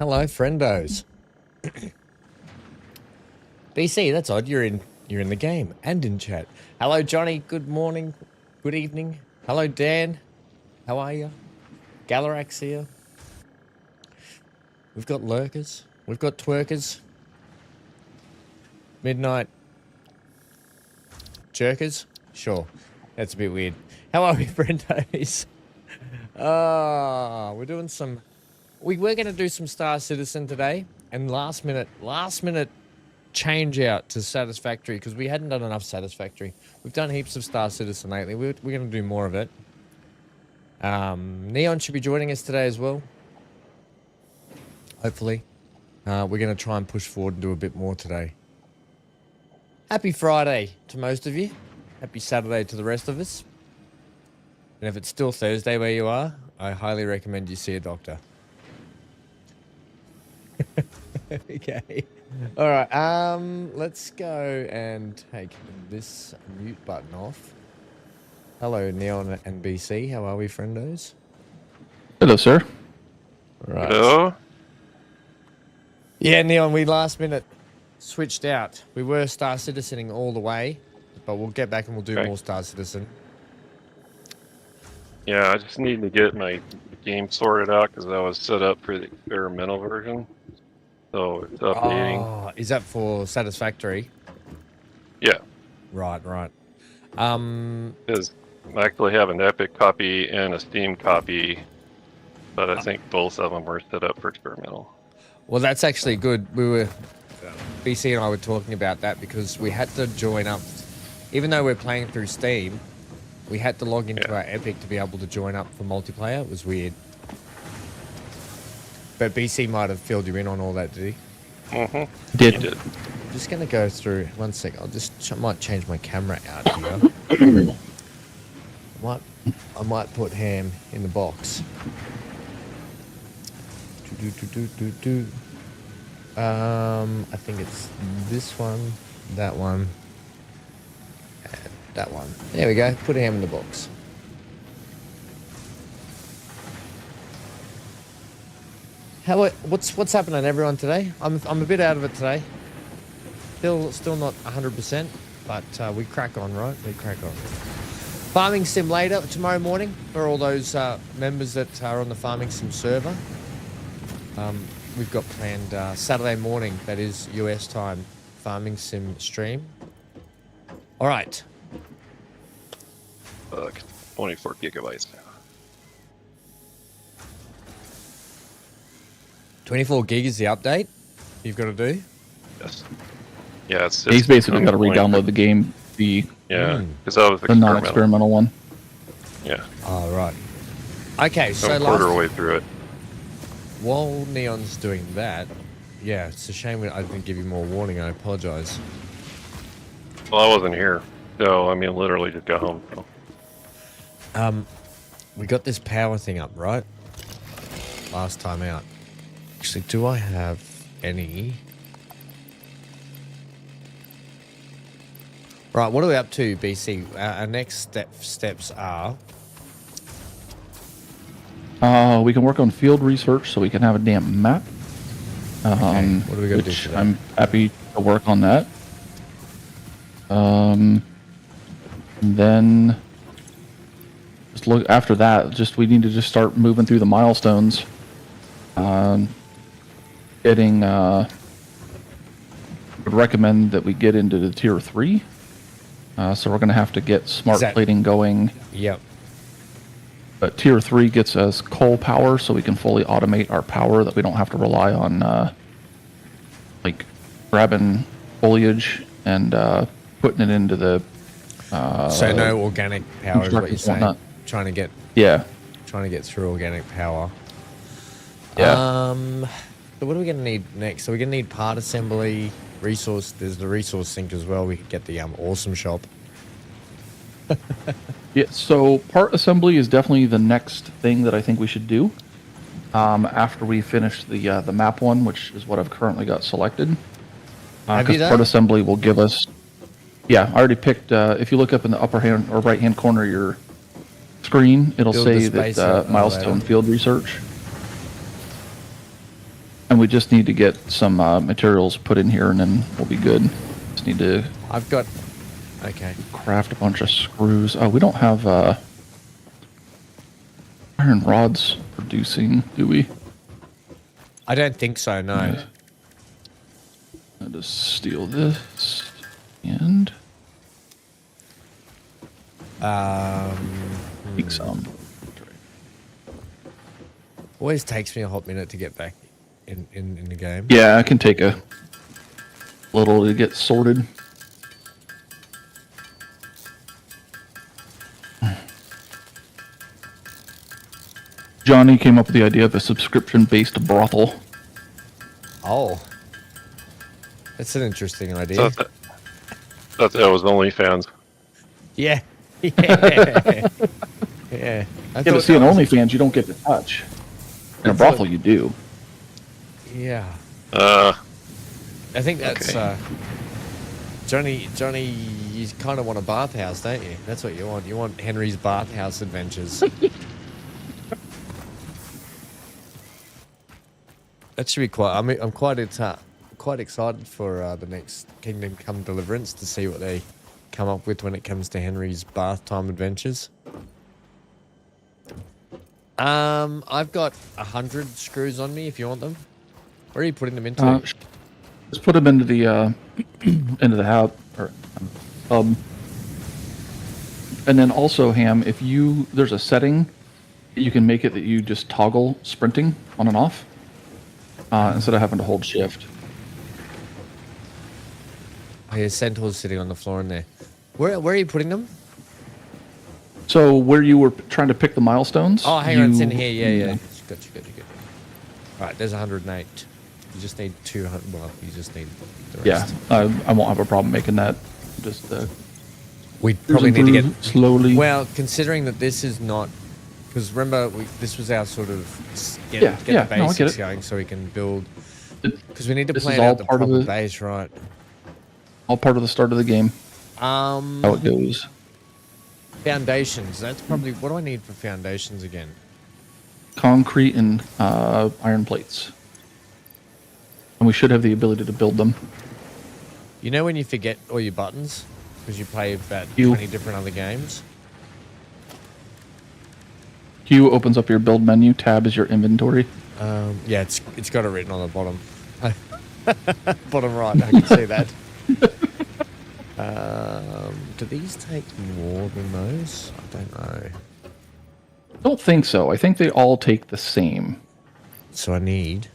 Hello, friendos. BC, that's odd. You're in the game and in chat. Hello, Johnny. Good morning. Good evening. Hello, Dan. How are you? Galarax here. We've got lurkers. We've got twerkers. Midnight jerkers. Sure. That's a bit weird. How are we, friendos? We're doing some... We were going to do some Star Citizen today, and last minute change out to Satisfactory because we hadn't done enough Satisfactory. We've done heaps of Star Citizen lately. We're going to do more of it. Neon should be joining us today as well. Hopefully. We're going to try and push forward and do a bit more today. Happy Friday to most of you. Happy Saturday to the rest of us. And if it's still Thursday where you are, I highly recommend you see a doctor. Okay. All right. Let's go and take this mute button off. Hello, Neon and BC. How are we, friendos? Hello, sir. All right. Hello. Yeah, Neon, we last minute switched out. We were Star Citizening all the way, but we'll get back and we'll do more Star Citizen. Yeah, I just need to get my game sorted out because I was set up for the experimental version. So it's updating. Oh, is that for Satisfactory? Yeah. Right. Because I actually have an Epic copy and a Steam copy, but I think both of them were set up for experimental. Well, that's actually good. BC and I were talking about that because we had to join up. Even though we're playing through Steam, we had to log into our Epic to be able to join up for multiplayer. It was weird. But BC might have filled you in on all that, did he? Mm-hmm. Did. He did. I'm just going to go through... One sec. I might change my camera out here. I might put Ham in the box. I think it's this one, that one, and that one. There we go. Put Ham in the box. What's happening, everyone, today? I'm a bit out of it today. Still not 100%, but we crack on, right? We crack on. Farming Sim later tomorrow morning for all those members that are on the Farming Sim server. We've got planned Saturday morning, that is US time, Farming Sim stream. All right. 24 gigabytes now. 24 gig is the update you've got to do? Yes. Yeah, it's He's basically got to re-download the game, the because that was the non-experimental one. Yeah. Oh, right. Okay, so I'm a quarter way through it. While Neon's doing that, yeah, it's a shame I didn't give you more warning. I apologize. Well, I wasn't here, so I mean, literally just got home. So. We got this power thing up, right? Last time out. Actually, do I have any? Right, what are we up to, BC? Our next steps are... We can work on field research so we can have a damn map. Okay. What are we going to do for that? I'm happy to work on that. And then just look after that. We need to just start moving through the milestones. Would recommend that we get into the tier 3. So we're going to have to get smart plating going. Yep. But tier 3 gets us coal power, so we can fully automate our power, that we don't have to rely on like grabbing foliage and putting it into the so no organic power is what you're saying. Trying to get through organic power. Yeah. So what are we going to need next? So we're going to need part assembly, resource. There's the resource sink as well. We could get the awesome shop. Yeah, so part assembly is definitely the next thing that I think we should do after we finish the map one, which is what I've currently got selected. Because part assembly will give us... Yeah, I already picked... if you look up in the upper hand or right hand corner of your screen, it'll say that milestone field research. And we just need to get some materials put in here, and then we'll be good. Just need to I've got... Okay. craft a bunch of screws. Oh, we don't have iron rods producing, do we? I don't think so, no. I'll just steal this and take some. Always takes me a hot minute to get back in the game. Yeah, it can take a little to get sorted. Johnny came up with the idea of a subscription-based brothel. Oh. That's an interesting idea. Thought that was OnlyFans. Yeah. Yeah. Yeah. Yeah, but see, in OnlyFans, you don't get to touch. In a brothel, you do. Yeah. Uh, I think that's okay. Johnny. You kind of want a bathhouse, don't you? That's what you want. You want Henry's bathhouse adventures. That should be quite. I mean, I'm quite excited for the next Kingdom Come Deliverance to see what they come up with when it comes to Henry's bath time adventures. I've got 100 screws on me if you want them. Where are you putting them into? Just put them into the into the house, or and then also, Ham, if there's a setting you can make it that you just toggle sprinting on and off instead of having to hold shift. Oh, yeah, Centaur's sitting on the floor in there. Where are you putting them? So where you were trying to pick the milestones? Oh, hang on, it's in here. Yeah. Gotcha. All right, there's 108. You just need 200. Well, you just need the rest. Yeah, I won't have a problem making that. Just we probably need to get slowly. Well, considering that this is not, because remember this was our sort of get the basics going, so we can build. Because we need to plan out the proper base, right? All part of the start of the game. How it goes. Foundations. That's probably what do I need for foundations again? Concrete and iron plates. And we should have the ability to build them. You know when you forget all your buttons because you play about 20 different other games? Q opens up your build menu. Tab is your inventory. Yeah, it's got it written on the bottom. Bottom right, I can see that. Do these take more than those? I don't know. I don't think so. I think they all take the same. So I need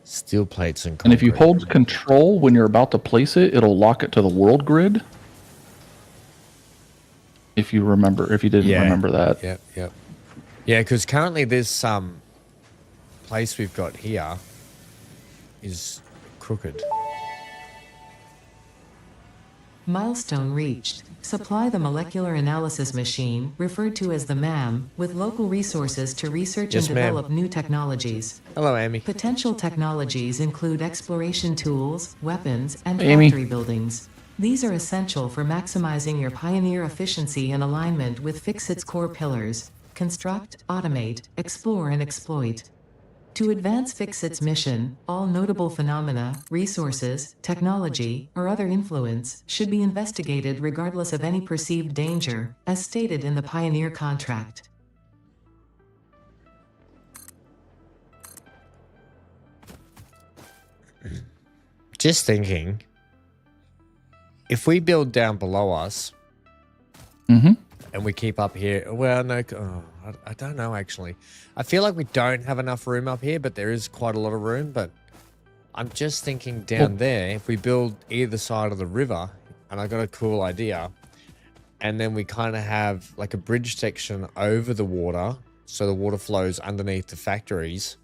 steel plates and concrete. And if you hold control when you're about to place it, it'll lock it to the world grid. If you remember, if you didn't remember that. Yep. Yeah, because currently this place we've got here is crooked. Milestone reached. Supply the molecular analysis machine, referred to as the MAM, with local resources to research and develop new technologies. Hello, Amy. Potential technologies include exploration tools, weapons, and factory buildings. These are essential for maximizing your Pioneer efficiency in alignment with Fixit's core pillars: construct, automate, explore, and exploit. To advance Fixit's mission, all notable phenomena, resources, technology, or other influence should be investigated regardless of any perceived danger, as stated in the Pioneer contract. Just thinking, if we build down below us, and we keep up here, well, no, I don't know, actually. I feel like we don't have enough room up here, but there is quite a lot of room. But I'm just thinking down there, if we build either side of the river, and I got a cool idea, and then we kind of have like a bridge section over the water, so the water flows underneath the factories.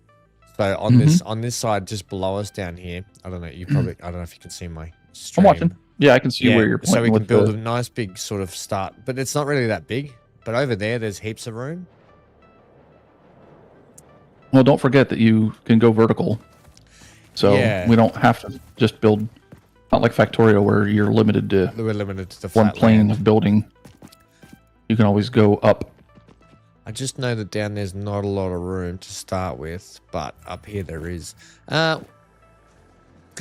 So on this side, just below us down here, I don't know, I don't know if you can see my stream. I'm watching. Yeah, I can see where you're pointing. So we can build a nice big sort of start, but it's not really that big. But over there's heaps of room. Well, don't forget that you can go vertical. So we don't have to just build, not like Factorio where you're limited to the one plane of building. You can always go up. I just know that down there's not a lot of room to start with, but up here there is. Because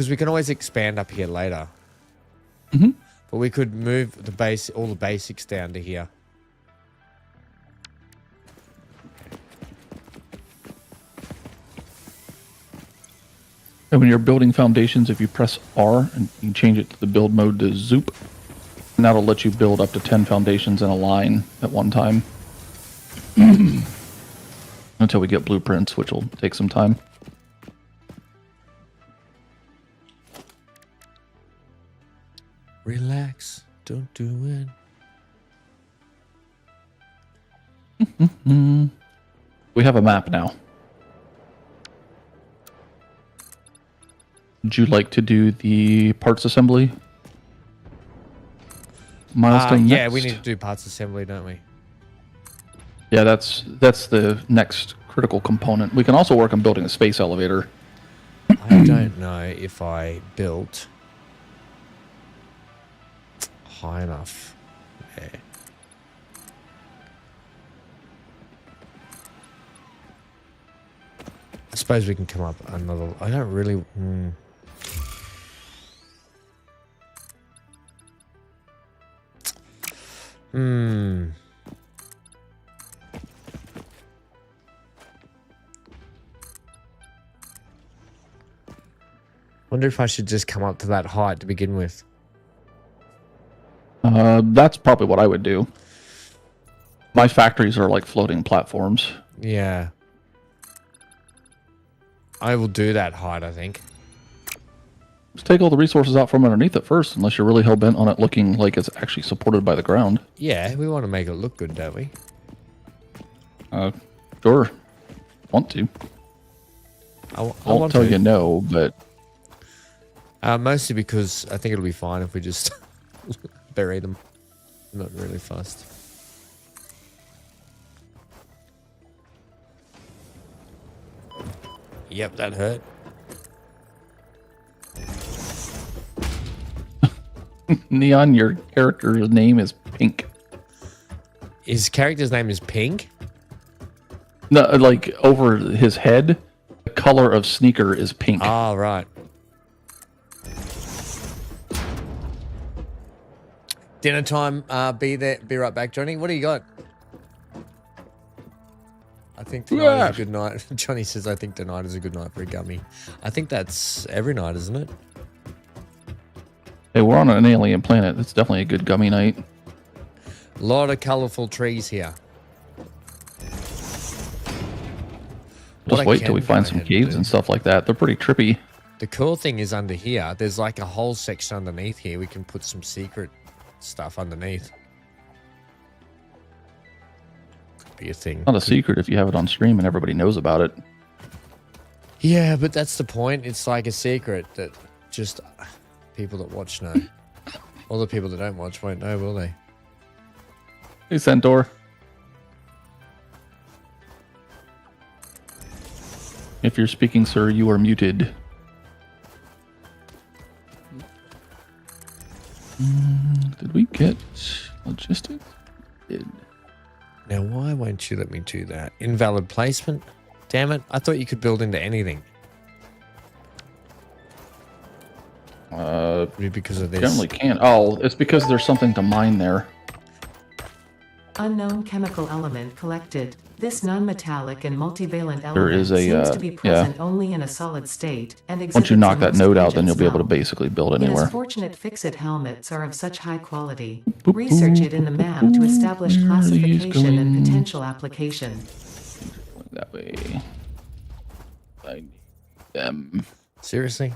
we can always expand up here later. Mm-hmm. But we could move all the basics down to here. And when you're building foundations, if you press R and you change it to the build mode to Zoop, and that'll let you build up to 10 foundations in a line at one time. Until we get blueprints, which will take some time. Relax, don't do it. We have a map now. Would you like to do the parts assembly milestone yeah, next? we need to do parts assembly, don't we? Yeah, that's the next critical component. We can also work on building a space elevator. I don't know if I built high enough. Yeah. I suppose we can come up another. I don't really. Wonder if I should just come up to that height to begin with. That's probably what I would do. My factories are like floating platforms. Yeah. I will do that height, I think. Just take all the resources out from underneath it first, unless you're really hell-bent on it looking like it's actually supported by the ground. Yeah, we want to make it look good, don't we? Sure. Want to. I won't tell you no, but... mostly because I think it'll be fine if we just bury them. I'm not really fussed. Yep, that hurt. Neon, your character's name is Pink. His character's name is Pink? No, like over his head, the color of sneaker is pink. Oh, right. Dinner time. Be right back, Johnny. What do you got? I think tonight is a good night. Johnny says, I think tonight is a good night for a gummy. I think that's every night, isn't it? Hey, we're on an alien planet. It's definitely a good gummy night. A lot of colourful trees here. Just wait till we find some caves and stuff like that. They're pretty trippy. The cool thing is under here, there's like a whole section underneath here. We can put some secret stuff underneath. Could be a thing. Not a secret if you have it on stream and everybody knows about it. Yeah, but that's the point. It's like a secret that just people that watch know. All the people that don't watch won't know, will they? Hey, Centaur. If you're speaking, sir, you are muted. Did we get logistics? Did. Now, why won't you let me do that? Invalid placement? Damn it. I thought you could build into anything. Maybe because of this. Generally can't. Oh, it's because there's something to mine there. Unknown chemical element collected. This non-metallic and multivalent element There is a, seems to be present only in a solid state and once you knock exhibits that in node most out, then you'll be able to regions basically build well. It anywhere. is fortunate fixit helmets are of such high quality. Research it in the map to establish classification and potential application. That way. I need them. Seriously?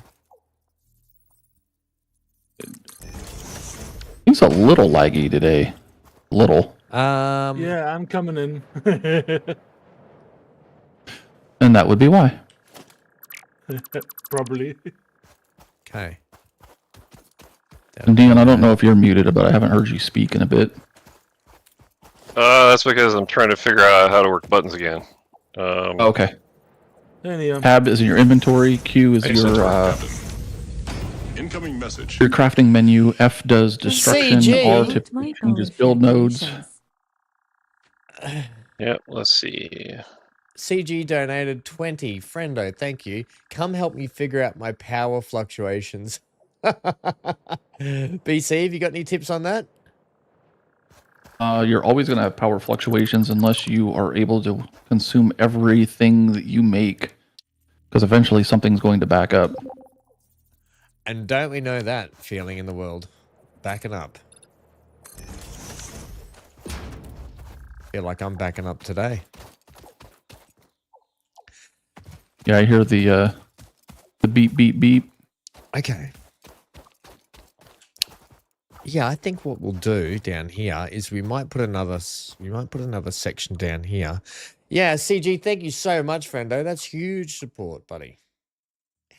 He's a little laggy today. Little. Yeah, I'm coming in. And that would be why. Probably. Okay. And Dion, I don't know if you're muted, but I haven't heard you speak in a bit. That's because I'm trying to figure out how to work buttons again. Okay. Hey, Tab is in your inventory. Q is your incoming message. your crafting menu. F does destruction. CG. R typically changes build nodes. Yeah, let's see. CG donated 20. Friendo, thank you. Come help me figure out my power fluctuations. BC, have you got any tips on that? You're always going to have power fluctuations unless you are able to consume everything that you make, because eventually something's going to back up. And don't we know that feeling in the world? Backing up. Feel like I'm backing up today. Yeah, I hear the beep, beep, beep. Okay. Yeah, I think what we'll do down here is we might put another section down here. Yeah, CG, thank you so much, friendo. That's huge support, buddy.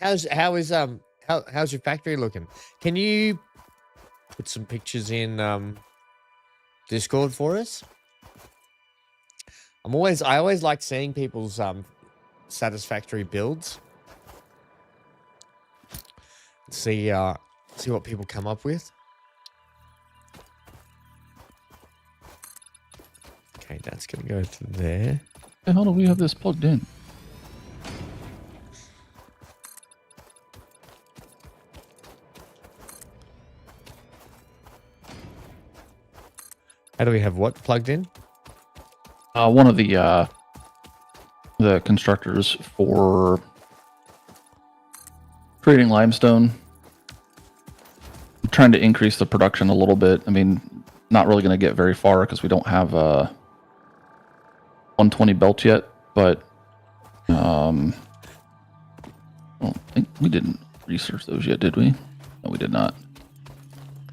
How's your factory looking? Can you put some pictures in Discord for us? I always like seeing people's satisfactory builds. See what people come up with. Okay, that's gonna go to there. How do we have this plugged in? How do we have what plugged in? One of the constructors for creating limestone. I'm trying to increase the production a little bit. I mean, not really going to get very far because we don't have 120 belts yet, but I don't think we didn't research those yet, did we? No, we did not.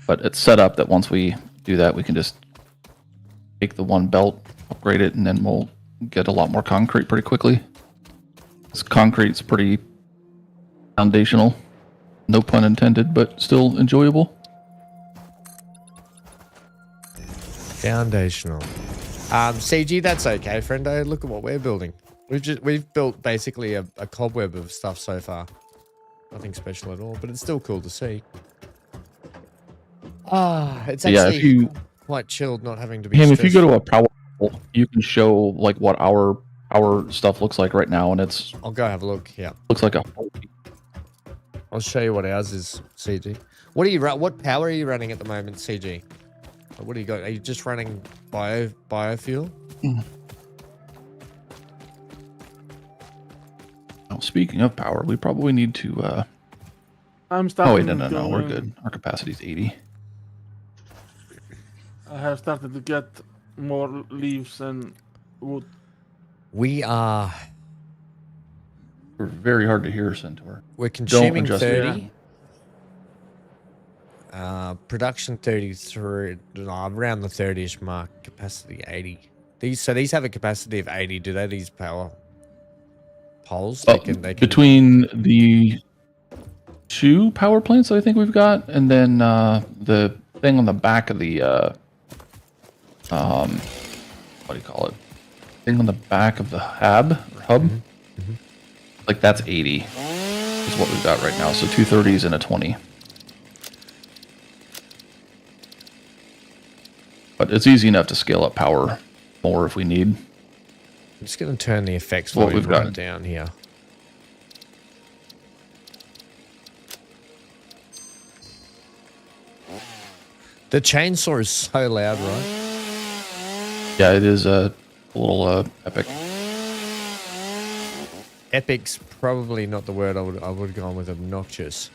But it's set up that once we do that, we can just take the one belt, upgrade it, and then we'll get a lot more concrete pretty quickly. This concrete's pretty foundational. No pun intended, but still enjoyable. Foundational. CG, that's okay, friendo. Look at what we're building. We've built basically a cobweb of stuff so far. Nothing special at all, but it's still cool to see. It's actually quite chilled not having to be if you go to a power, you can show like what our stuff looks like right now, and it's. I'll go have a look. Yeah, looks like a. I'll show you what ours is, CG. What power are you running at the moment, CG? What do you got? Are you just running biofuel? Oh, speaking of power, we probably need to. I'm starting. Oh wait, no, we're good. Our capacity's 80. I have started to get more leaves and wood. We are. We're very hard to hear, Centaur. We're consuming 30. Yeah. Production 33, around the 30ish mark. Capacity 80. These have a capacity of 80. Do they? These power poles? They can between the 2 power plants I think we've got, and then the thing on the back of the what do you call it? Thing on the back of the hub. Mm-hmm. Like that's 80 is what we've got right now. So 2 30s and a 20. But it's easy enough to scale up power more if we need. I'm just going to turn the effects volume right down here. The chainsaw is so loud, right? Yeah, it is a little epic. Epic's probably not the word I would have gone with. Obnoxious.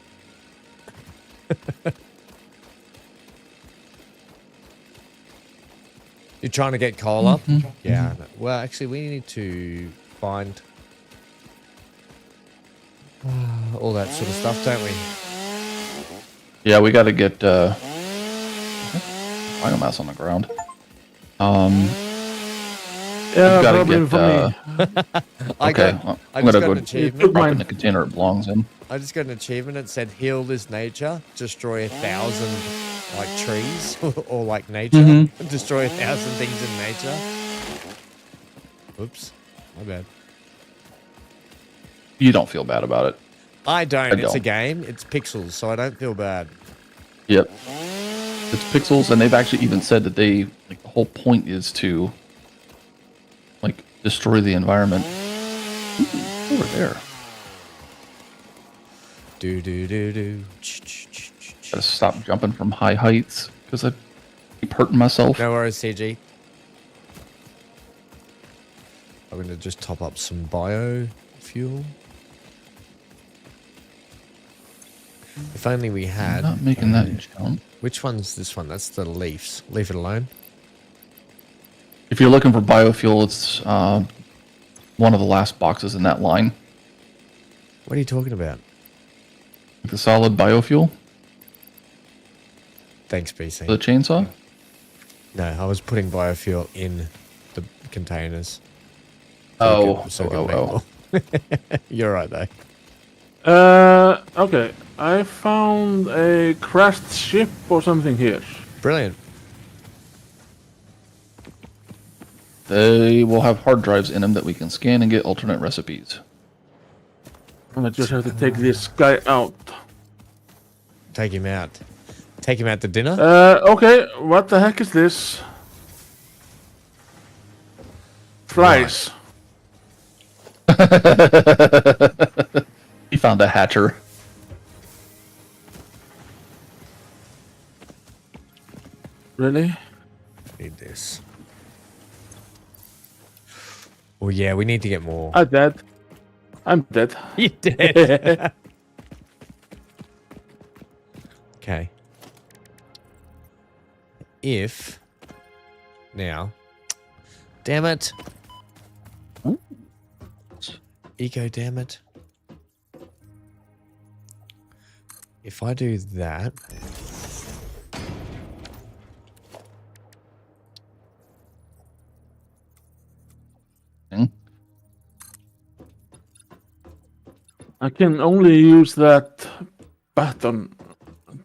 You're trying to get coal up? Yeah. No. Well, actually, we need to find all that sort of stuff, don't we? Yeah, we got to get biomass on the ground. Yeah, problem for me. I just got an achievement. Drop in the container it belongs in. I just got an achievement. It said, "Heal this nature, destroy 1,000 like trees or like nature, destroy 1,000 things in nature." Oops, my bad. You don't feel bad about it. I don't. It's a game. It's pixels, so I don't feel bad. Yep. It's pixels, and they've actually even said that the whole point is to destroy the environment. Ooh, over there. Do. Gotta stop jumping from high heights because I keep hurting myself. No worries, CG. I'm going to just top up some biofuel. If only we had... I'm not making that jump. Which one's this one? That's the leaves. Leave it alone. If you're looking for biofuel, it's one of the last boxes in that line. What are you talking about? The solid biofuel? Thanks, BC. The chainsaw? No, I was putting biofuel in the containers. Oh. You're right, though. Okay. I found a crashed ship or something here. Brilliant. They will have hard drives in them that we can scan and get alternate recipes. I just have to take this guy out. Take him out. Take him out to dinner? Okay. What the heck is this? Flies. He found a hatcher. Really? Need this. Oh, yeah, we need to get more. I'm dead. I'm dead. You're dead. Okay. If... Now... Damn it. Eco, damn it. If I do that... I can only use that button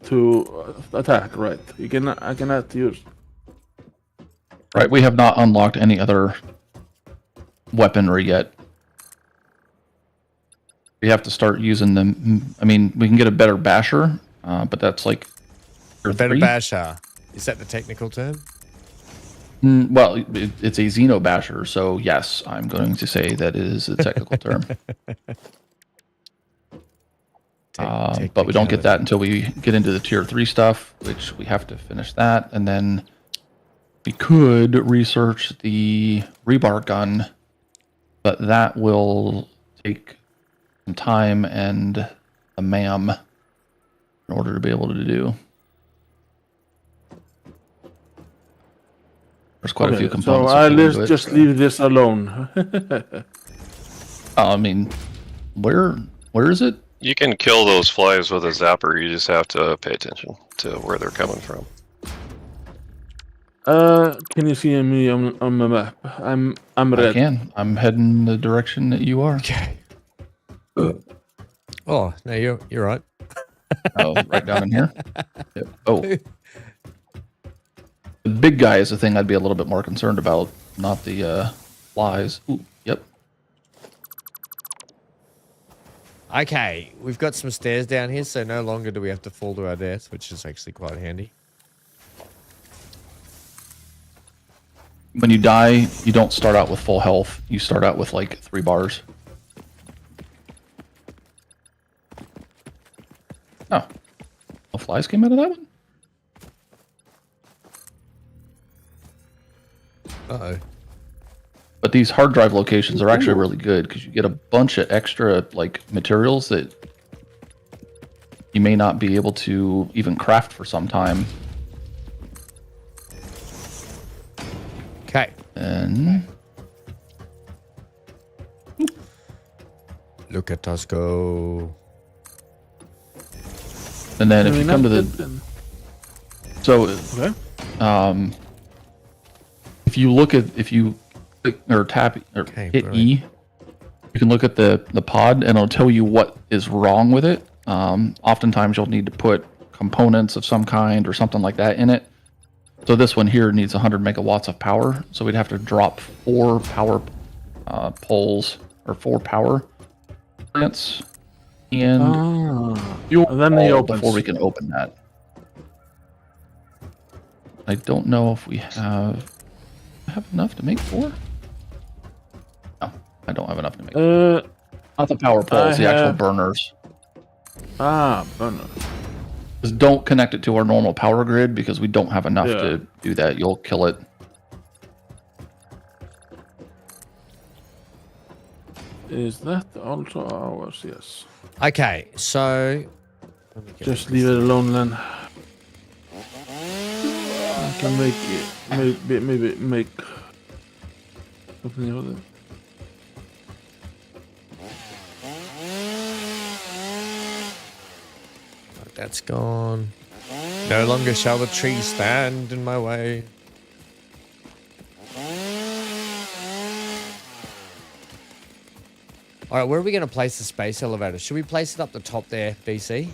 to attack, right? I cannot use. Right, we have not unlocked any other weaponry yet. We have to start using them. I mean, we can get a better basher, but that's like... A better basher. Is that the technical term? Well, it's a Xeno basher, so yes, I'm going to say that is a technical term. But we don't get that until we get into the tier 3 stuff, which we have to finish that, and then we could research the rebar gun, but that will take some time and a MAM in order to be able to do. There's quite a few components. So I'll just leave this alone. I mean, where is it? You can kill those flies with a zapper. You just have to pay attention to where they're coming from. Can you see me on the map? I'm red. I can. I'm heading the direction that you are. Okay. Oh, no, you're right. Oh, right down in here. Yep. Oh, the big guy is the thing I'd be a little bit more concerned about, not the flies. Ooh, yep. Okay, we've got some stairs down here, so no longer do we have to fall to our death, which is actually quite handy. When you die, you don't start out with full health. You start out with like 3 bars. Oh, no flies came out of that one? Uh-oh. But these hard drive locations are actually really good because you get a bunch of extra like materials that you may not be able to even craft for some time. Okay. And look at us go. and then if you come to the Okay. if you look at if you click or tap or Okay, hit brilliant. E, you can look at the pod and it'll tell you what is wrong with it. Oftentimes you'll need to put components of some kind or something like that in it. So this one here needs 100 megawatts of power, so we'd have to drop 4 power poles or 4 power plants and fuel then they open before we can open that. I don't know if we have enough to make 4. I don't have enough to make. Not the power poles, the actual burners. Burners. Just don't connect it to our normal power grid because we don't have enough to do that. You'll kill it. Is that also ours? Yes. Okay, so Just leave it alone then. I can make it. Maybe make something of it. that's gone. No longer shall the tree stand in my way. All right, where are we going to place the space elevator? Should we place it up the top there, BC?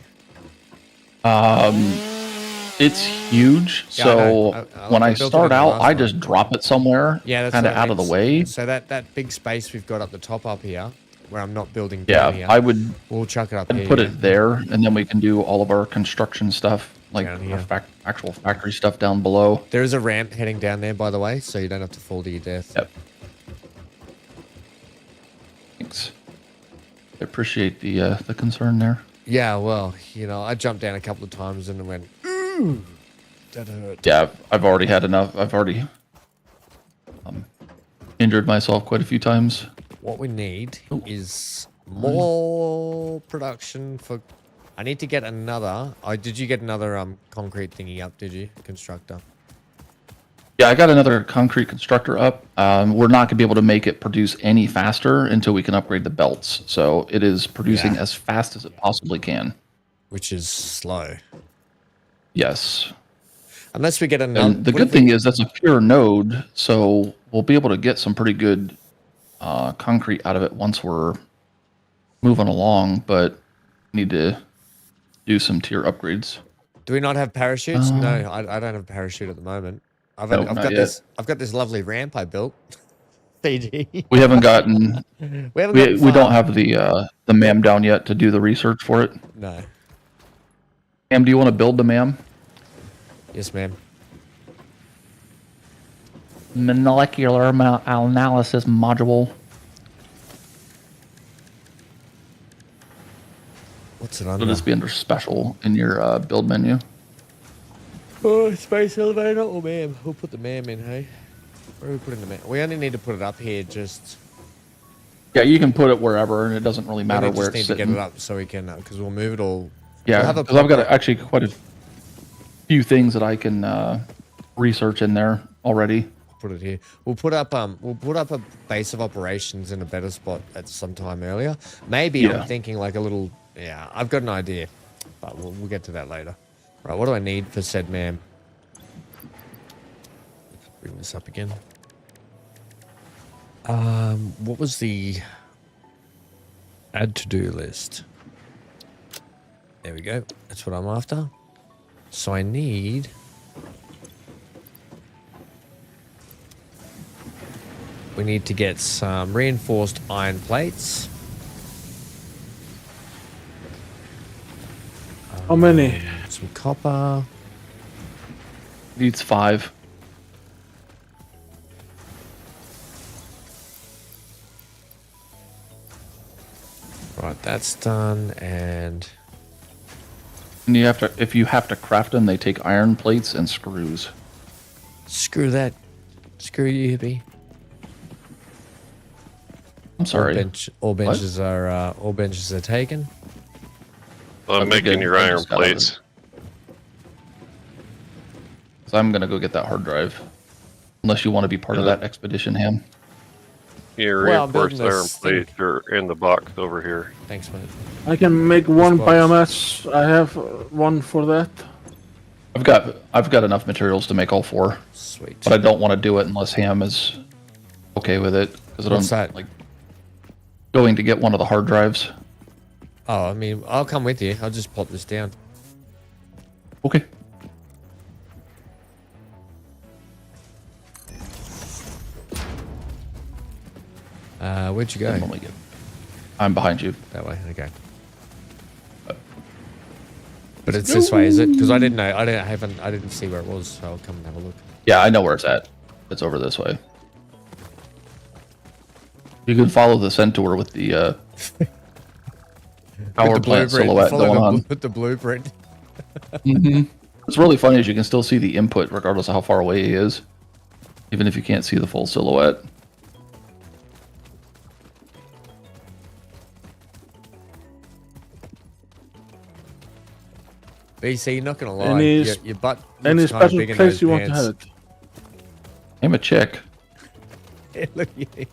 It's huge, Yeah, so when I built it start in the out, last I one. just drop it somewhere, Yeah, that's kind of what I out of the mean. way. So that big space we've got up the top up here, where I'm not building down Yeah, here, I would we'll chuck it up I'd here. put it there, and then we can do all of our construction stuff, like Down here. our actual factory stuff down below. There is a ramp heading down there, by the way, so you don't have to fall to your death. Yep. Thanks. I appreciate the concern there. Yeah, well, you know, I jumped down a couple of times and went, ooh, that hurt. Yeah, I've already had enough. I've already injured myself quite a few times. What we need is more production for... I need to get another... Oh, did you get another concrete thingy up, did you, constructor? Yeah, I got another concrete constructor up. We're not going to be able to make it produce any faster until we can upgrade the belts. So it is producing as fast as it possibly can. Which is slow. Yes. Unless we get another... And the good thing is that's a pure node, so we'll be able to get some pretty good concrete out of it once we're moving along, but need to do some tier upgrades. Do we not have parachutes? No, I don't have a parachute at the moment. I've got this lovely ramp I built. CG. We haven't gotten. we don't have the MAM down yet to do the research for it. No. MAM, do you want to build the MAM? Yes, ma'am. Molecular analysis module. What's it It'll under? just be under special in your build menu. Oh, space elevator or ma'am? We'll put the ma'am in, hey? Where are we putting the ma'am? We only need to put it up here, just... Yeah, you can put it wherever, and it doesn't really matter where it's sitting. We just need to sitting. get it up so we can, because we'll move it all... Yeah, because I've got actually quite a few things that I can research in there already. Put it here. We'll put up a base of operations in a better spot at some time earlier. Maybe I'm thinking like a little... Yeah, I've got an idea, but we'll get to that later. Right, what do I need for said ma'am? Bring this up again. What was the add to-do list? There we go. That's what I'm after. So I need... We need to get some reinforced iron plates. How many? Some copper. Needs 5. Right, that's done, and you have to, if you have to craft them, they take iron plates and screws. screw that. Screw you, hippie. I'm sorry. All benches are taken. Well, I'm Okay, making good. your I iron just got plates. So I'm gonna go get that hard drive. Unless you want to be part of that expedition, Ham. Your Well, I'm reinforced building iron this thing. plates are in the box over here. Thanks, mate. I can make one box. biomass. I have one for that. I've got enough materials to make all 4, Sweet. but I don't want to do it unless Ham is okay with it because I What's don't that? like going to get one of the hard drives. Oh, I mean, I'll come with you. I'll just pop this down. Okay. Where'd you I go? normally get. I'm behind you. That way. Okay. But it's this way, is it? Because I didn't know. I didn't see where it was. So I'll come and have a look. Yeah, I know where it's at. It's over this way. You can follow the centaur with the power plant silhouette going on. With the blueprint. What's really funny is you can still see the input regardless of how far away he is, even if you can't see the full silhouette. BC, not gonna lie, Any your butt Any looks kind of special big in place those you want to pants. have it? I'm a chick. Look at you.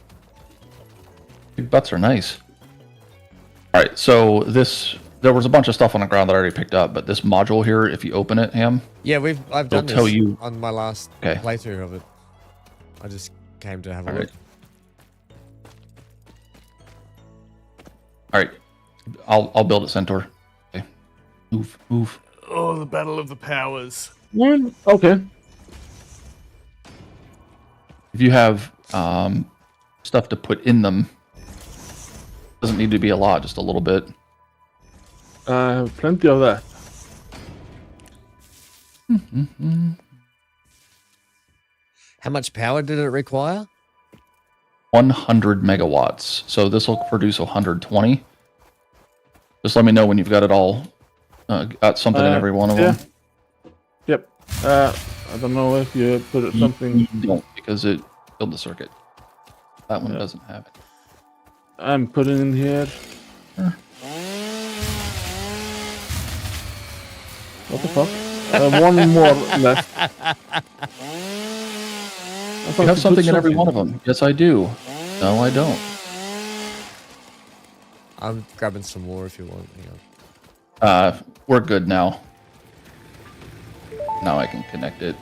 Big butts are nice. All right, so there was a bunch of stuff on the ground that I already picked up, but this module here, if you open it, Ham, Yeah, I've done tell this you- on my last Okay. playthrough of it. I just came to have a All look. right. All right, I'll build it, Centaur. Okay, move. Oh, the battle of the powers. Okay. If you have stuff to put in them, doesn't need to be a lot, just a little bit. I have plenty of that. How much power did it require? 100 megawatts. So this will produce 120. Just let me know when you've got it all. Got something in every one of them. Yep. I don't know if you put it something. You don't, because it killed the circuit. That one doesn't have it. I'm putting in here. What the fuck? One more left. You have something in every one of them. Yes, I do. No, I don't. I'm grabbing some more if you want. Hang on. We're good now. Now I can connect it.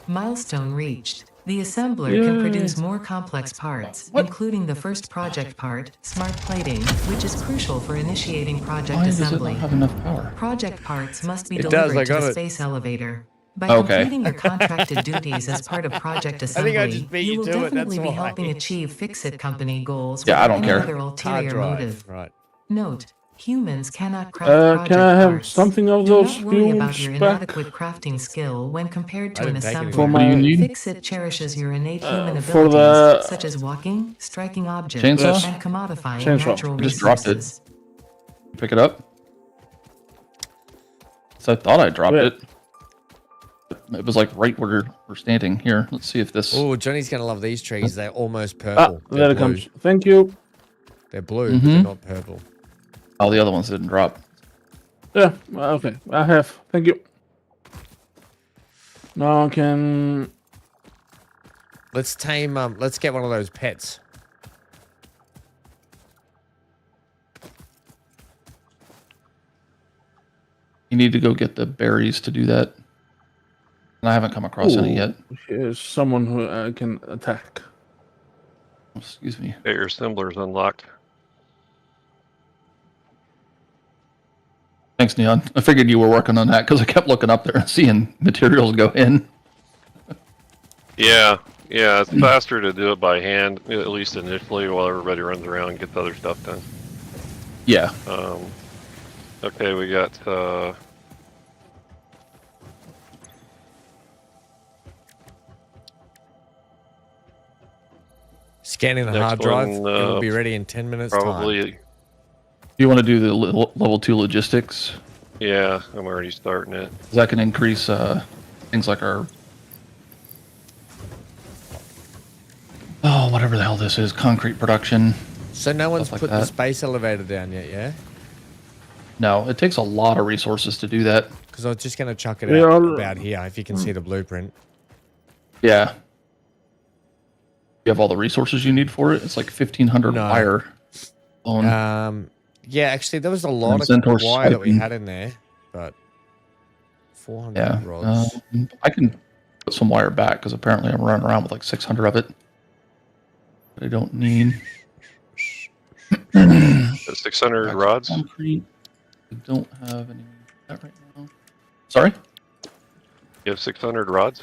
Milestone reached. The assembler can produce more complex parts, including the first project part, smart plating, which is crucial for initiating project Why does it assembly. not have enough power? Project parts must be It does, delivered I to got the it. space elevator. By Okay. completing your contracted duties as part of project assembly, I just beat you you will to it, definitely that's be why. helping achieve Fix-It Company goals Yeah, I without don't any care. other Hard ulterior drive. motive. Right. Note, humans cannot craft project Can I have parts. something of Do those not worry about fuels your back? inadequate crafting skill when compared to I an didn't take any. assembler. For What do you my- need? Fix-It cherishes your innate human for abilities, the- such as walking, striking objects, Chainsaw? and commodifying Chainsaw. natural I just dropped it. resources. Pick it up. So I thought I dropped Where? it. It was like right where we're standing here. Let's see if this. Oh, Johnny's gonna love these trees. They're almost Ah, purple. there They're it blue. comes. Thank you. They're blue, but they're not purple. Oh, the other ones didn't drop. Yeah, okay. I have. Thank you. Now I can. Let's tame. Let's get one of those pets. You need to go get the berries to do that. And I haven't come across any yet. Here's someone who I can attack. Excuse me. Get your assemblers unlocked. Thanks, Neon. I figured you were working on that because I kept looking up there and seeing materials go in. Yeah, it's faster to do it by hand, at least initially, while everybody runs around and gets other stuff done. Yeah. Okay, we got Scanning the Next hard drive. one, It will be ready in 10 minutes. Time. probably. Do you want to do the level 2 logistics? Yeah, I'm already starting it. 'Cause that can increase things like our... Oh, whatever the hell this is. Concrete production. So no one's Stuff like put the that. space elevator down yet, yeah? No, it takes a lot of resources to do that. Because I was just going to chuck it We out are- about here, if you can see the blueprint. Yeah. You have all the resources you need for it? It's like 1,500 No. wire. On Yeah, actually, there was a lot of Centaur wire that we swiping. had in there, but 400 yeah. rods. I can put some wire back because apparently I'm running around with like 600 of it. That I don't need. 600 rods. Concrete. I don't have any of that right now. Sorry? You have 600 rods.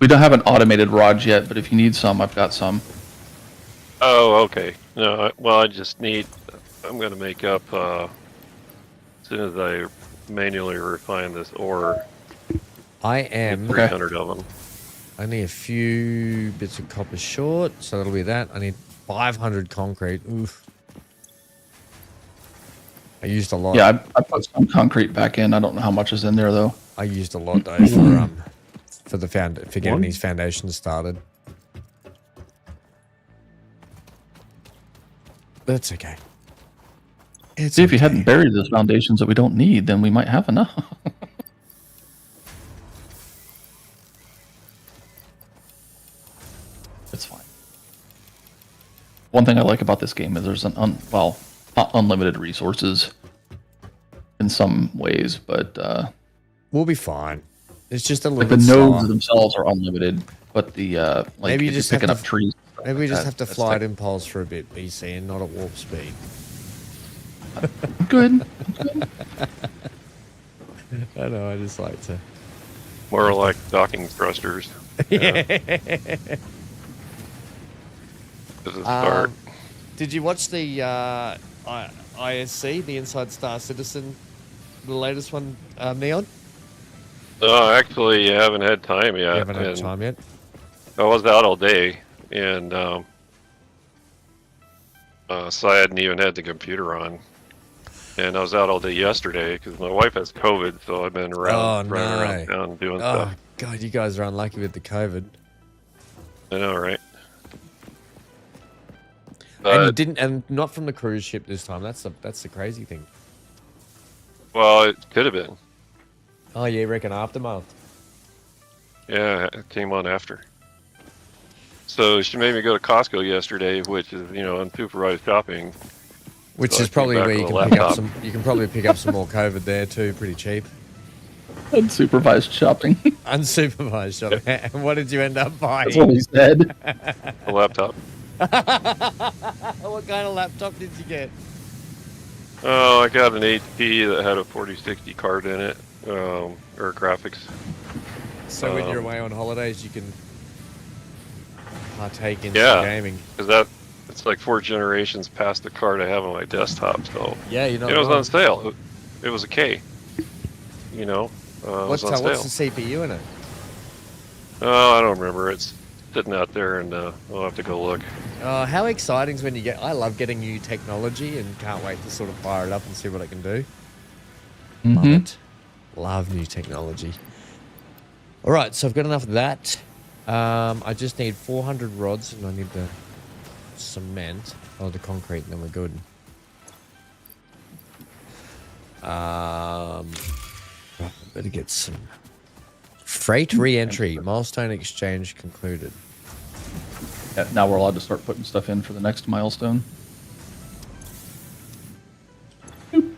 We don't have an automated rod yet, but if you need some, I've got some. Oh, okay. No, well, I just need. I'm gonna make up as soon as I manually refine this ore. I am Okay. 300 of them. Only a few bits of copper short, so that'll be that. I need 500 concrete. Oof. I used a lot. Yeah, I put some concrete back in. I don't know how much is in there though. I used a lot though for getting these foundations started. That's okay. See, if you hadn't buried those foundations that we don't need, then we might have enough. It's fine. One thing I like about this game is there's not unlimited resources in some ways, but we'll be fine. It's just a little like the bit nodes slower. themselves are unlimited, but the like maybe you if just you're picking have up to, trees. Maybe we just have to that's fly at impulse for a bit, BC, and not at warp speed. Good. I know. I just like to. More like docking thrusters. Yeah. This is start. Did you watch the ISC, the Inside Star Citizen, the latest one, Neon? Actually, I haven't had time yet. You haven't had time yet? I was out all day, and so I hadn't even had the computer on. And I was out all day yesterday because my wife has COVID, so I've been running around town doing stuff. Oh, God, you guys are unlucky with the COVID. I know, right? And you didn't, and not from the cruise ship this time. That's the crazy thing. Well, it could have been. Oh, yeah, you reckon aftermath? Yeah, it came on after. So she made me go to Costco yesterday, which is, unsupervised shopping. Which So is probably where you can pick up some. You can probably pick up some more COVID there too, pretty cheap. Unsupervised shopping. Unsupervised shopping. And what did you end up buying? That's what he said. A laptop. What kind of laptop did you get? Oh, I got an HP that had a 4060 card in it, or graphics. So when you're away on holidays, you can partake in some gaming. Because it's like 4 generations past the card I have on my desktop. So yeah, it was on sale. It was a K. What's the CPU in it? Oh, I don't remember. It's sitting out there, and I'll have to go look. How exciting is when you get... I love getting new technology and can't wait to sort of fire it up and see what it can do. Love it. Love new technology. All right, so I've got enough of that. I just need 400 rods, and I need the cement, the concrete, and then we're good. Better get some freight re-entry. Milestone exchange concluded. Yeah, now we're allowed to start putting stuff in for the next milestone. Doop.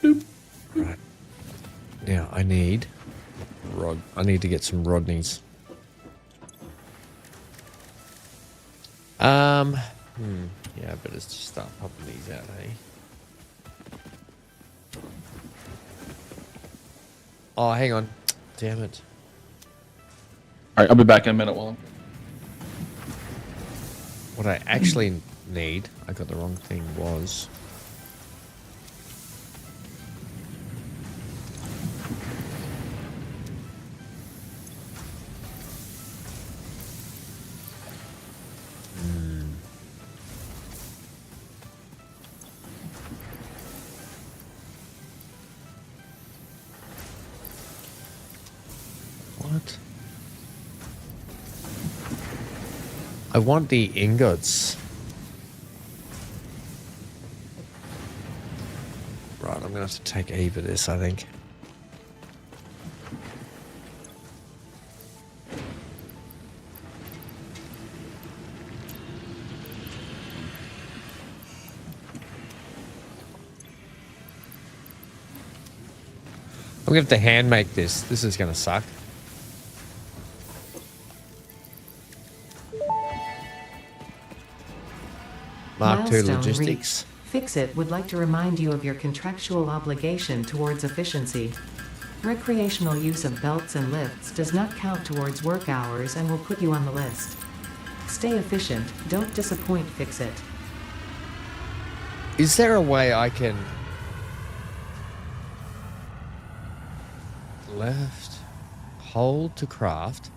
Doop. Right. Now I need rod. I need to get some Rodneys. Yeah, I better just start popping these out, hey? Oh, hang on. Damn it. All right, I'll be back in a minute, Willem. What I actually need, I got the wrong thing, was... What? I want the ingots. Right, I'm gonna have to take a heap of this, I think. I'm gonna have to hand make this. This is gonna suck. Mark II Logistics. Fixit would like to remind you of your contractual obligation towards efficiency. Recreational use of belts and lifts does not count towards work hours and will put you on the list. Stay efficient, don't disappoint Fixit. Is there a way I can... left, hold to craft.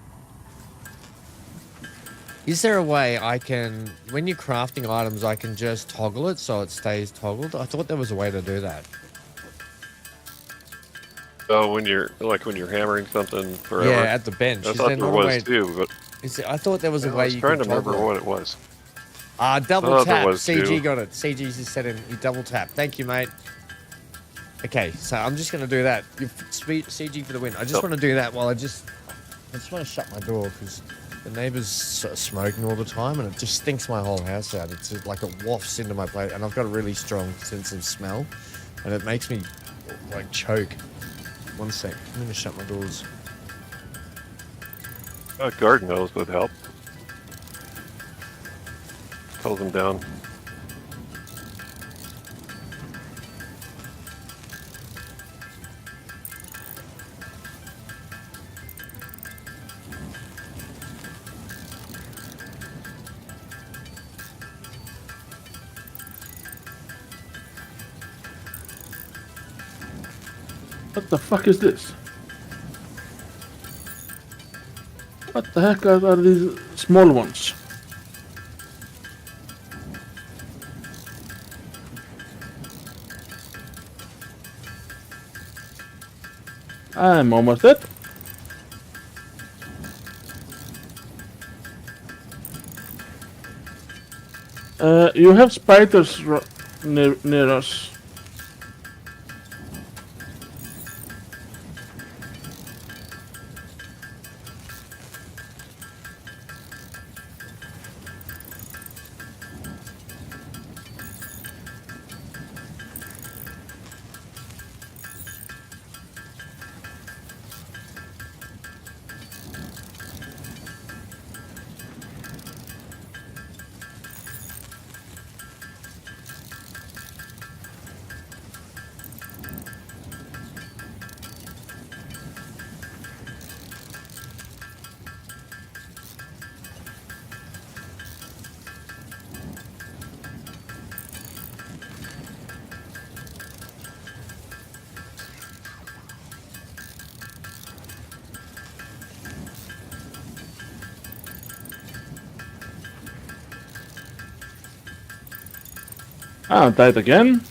Is there a way I can, when you're crafting items, I can just toggle it so it stays toggled? I thought there was a way to do that. Oh, when you're hammering something forever. Yeah, at the bench. I thought there was too, but I thought there was a way you could trying to remember what it was. Double tap. was CG too. got it. CG just said it. You double tap. Thank you, mate. Okay, so I'm just going to do that. CG for the win. I just want to do that while I just want to shut my door because the neighbour's sort of smoking all the time and it just stinks my whole house out. It's just like it wafts into my plate and I've got a really strong sense of smell and it makes me like choke. One sec. I'm going to shut my doors. Garden hose would help. Hold them down. What the fuck is this? What the heck are these small ones? I'm almost dead. You have spiders near us. Ah, died again.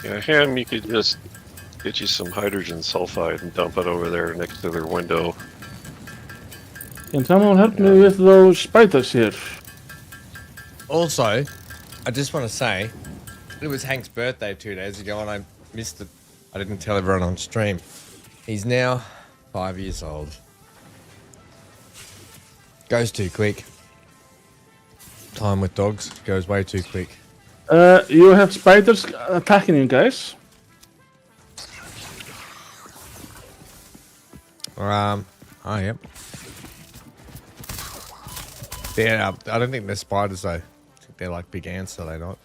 Yeah, Ham, you could just get you some hydrogen sulfide and dump it over there next to their window. Can someone help me with those spiders here? Also, I just want to say, it was Hank's birthday 2 days ago and I missed it. I didn't tell everyone on stream. He's now 5 years old. Goes too quick. Time with dogs goes way too quick. You have spiders attacking you guys. Oh, yep. Yeah, I don't think they're spiders though. I think they're like big ants, are they not?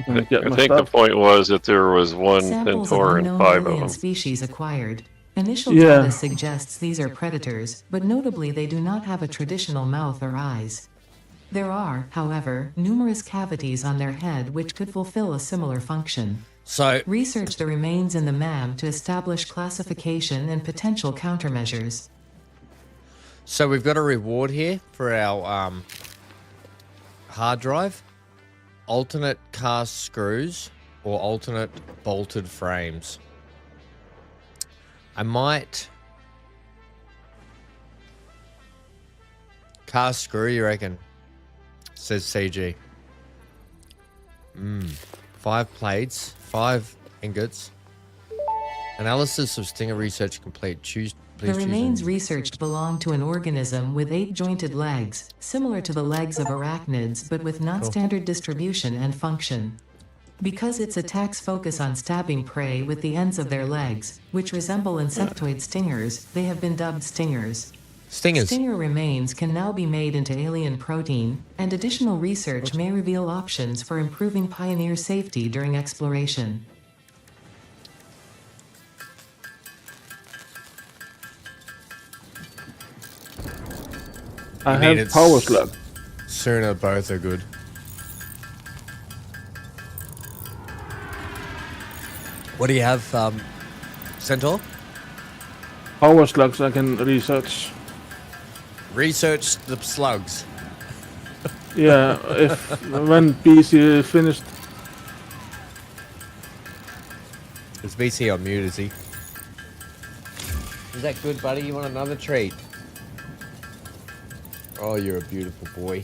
I think the point was that there was one Samples centaur of and unknown 5 of alien them. species acquired. Initial Yeah. data suggests these are predators, but notably they do not have a traditional mouth or eyes. There are, however, numerous cavities on their head which could fulfill a similar function. So, Research the remains in the MAM to establish classification and potential countermeasures. so we've got a reward here for our hard drive. Alternate cast screws or alternate bolted frames. I might cast screw, you reckon? Says CG. 5 plates, 5 ingots. Analysis of stinger research complete. The remains researched belong to an organism with 8 jointed legs, similar to the legs of arachnids but with non-standard distribution and function. Because its attacks focus on stabbing prey with the ends of their legs, which resemble insectoid stingers, they have been dubbed stingers. Stingers. Stinger remains can now be made into alien protein, and additional research may reveal options for improving pioneer safety during exploration. I mean, have it's- power slug. Sooner, both are good. What do you have, Centaur? Power slugs I can research. Research the slugs. Yeah, if when PC is finished. Is BC on mute, is he? Is that good, buddy? You want another treat? Oh, you're a beautiful boy.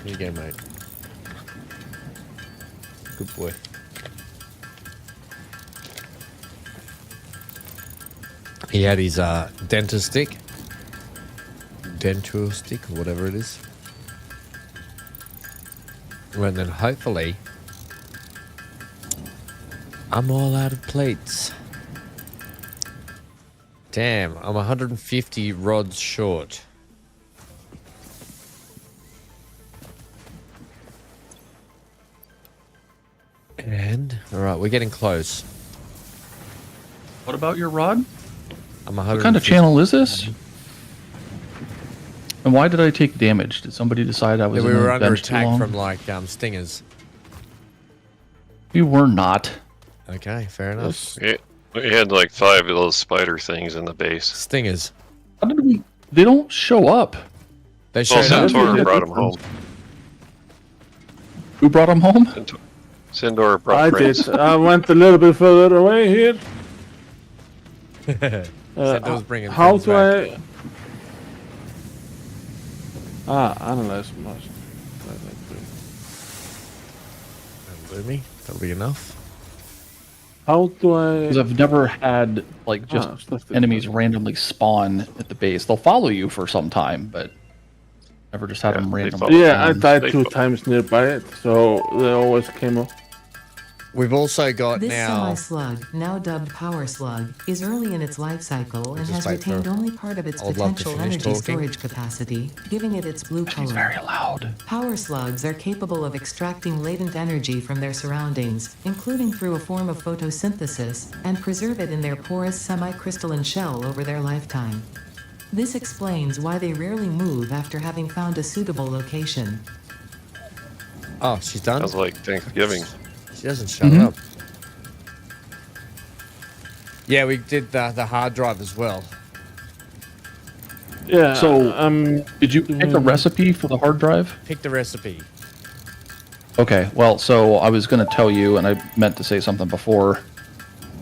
Here you go, mate. Good boy. He had his dentist stick. Denture stick, or whatever it is. And then hopefully I'm all out of plates. Damn, I'm 150 rods short. And all right, we're getting close. What about your rod? I'm What kind of channel is this? And why did I take damage? Did somebody decide I was We in were the under bench too attack long? from like stingers. We were not. Okay, fair enough. We had like 5 of those spider things in the base. Stingers. How did we? They don't show up. They Well, showed up. Centaur brought them home. Who brought them home? Centaur brought I friends. did. I went a little bit further away here. Centaur's bringing How friends do back. Analyze much. That'll do me. That'll be enough. How do I? Because I've never had like just stuff that- enemies randomly spawn at the base. They'll follow you for some time, but never just had them they randomly. follow. Yeah, I spawn. died They 2 fo- times nearby it, so they always came up. We've also got This now. semi-slug, now dubbed power slug, is early in its life cycle and Just has wait for retained only part of its Old Love to potential finish energy talking. storage capacity, giving it its blue He's color. very loud. Power slugs are capable of extracting latent energy from their surroundings, including through a form of photosynthesis, and preserve it in their porous semi-crystalline shell over their lifetime. This explains why they rarely move after having found a suitable location. Oh, she's done. Sounds like Thanksgiving. She doesn't shut Mhm. up. Yeah, we did the hard drive as well. Yeah. So, um, Did you pick a recipe for the hard drive? Pick the recipe. Okay, well, so I was going to tell you, and I meant to say something before.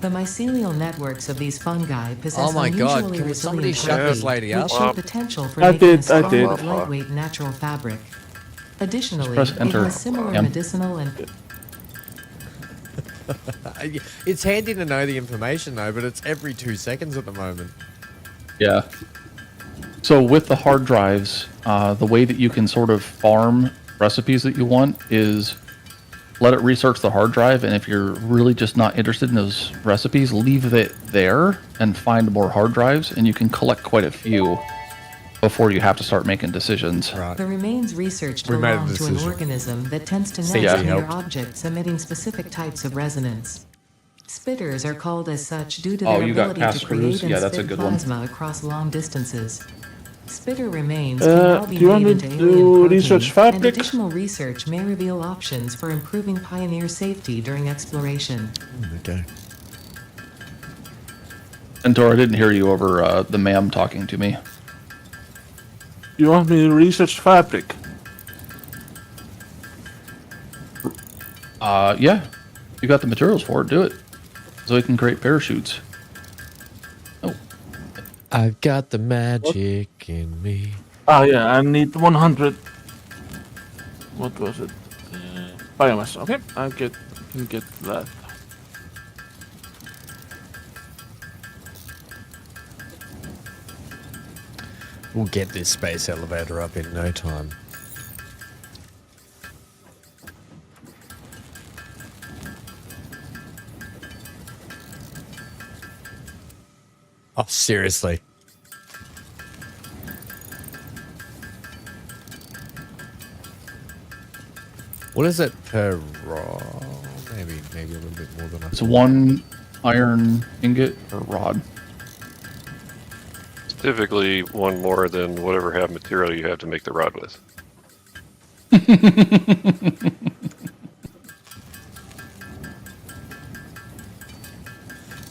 The mycelial networks of these fungi possess Oh my God, unusually can somebody resilient shut this properties, lady which up? show potential for I making did, a strong, I did. lightweight natural fabric. Additionally, press it enter. has similar Yeah. medicinal and It's handy to know the information though, but it's every 2 seconds at the moment. Yeah. So with the hard drives, the way that you can sort of farm recipes that you want is let it research the hard drive, and if you're really just not interested in those recipes, leave it there and find more hard drives, and you can collect quite a few before you have to start making decisions. Right. the remains researched We made a belong to an decision. organism that tends to Safety nest near helped. objects emitting specific types of resonance. Spitters are called as such due to Oh, their you got ability to pass-throughs? create and Yeah, that's a spit good one. plasma across long distances. Spitter remains can now be do you want made me into to alien research protein, and fabric? additional research may reveal options for improving pioneer safety during exploration. Okay. And Tor, I didn't hear you over the ma'am talking to me. You want me to research fabric? Yeah. You got the materials for it, do it. So we can create parachutes. Oh, I've got the magic in me. Ah, yeah, I need 100. What was it? Biomass. Okay, can get that. We'll get this space elevator up in no time. Oh, seriously. What is it per roll? Maybe a little bit more than I it's one iron ingot or rod. typically one more than whatever half material you have to make the rod with.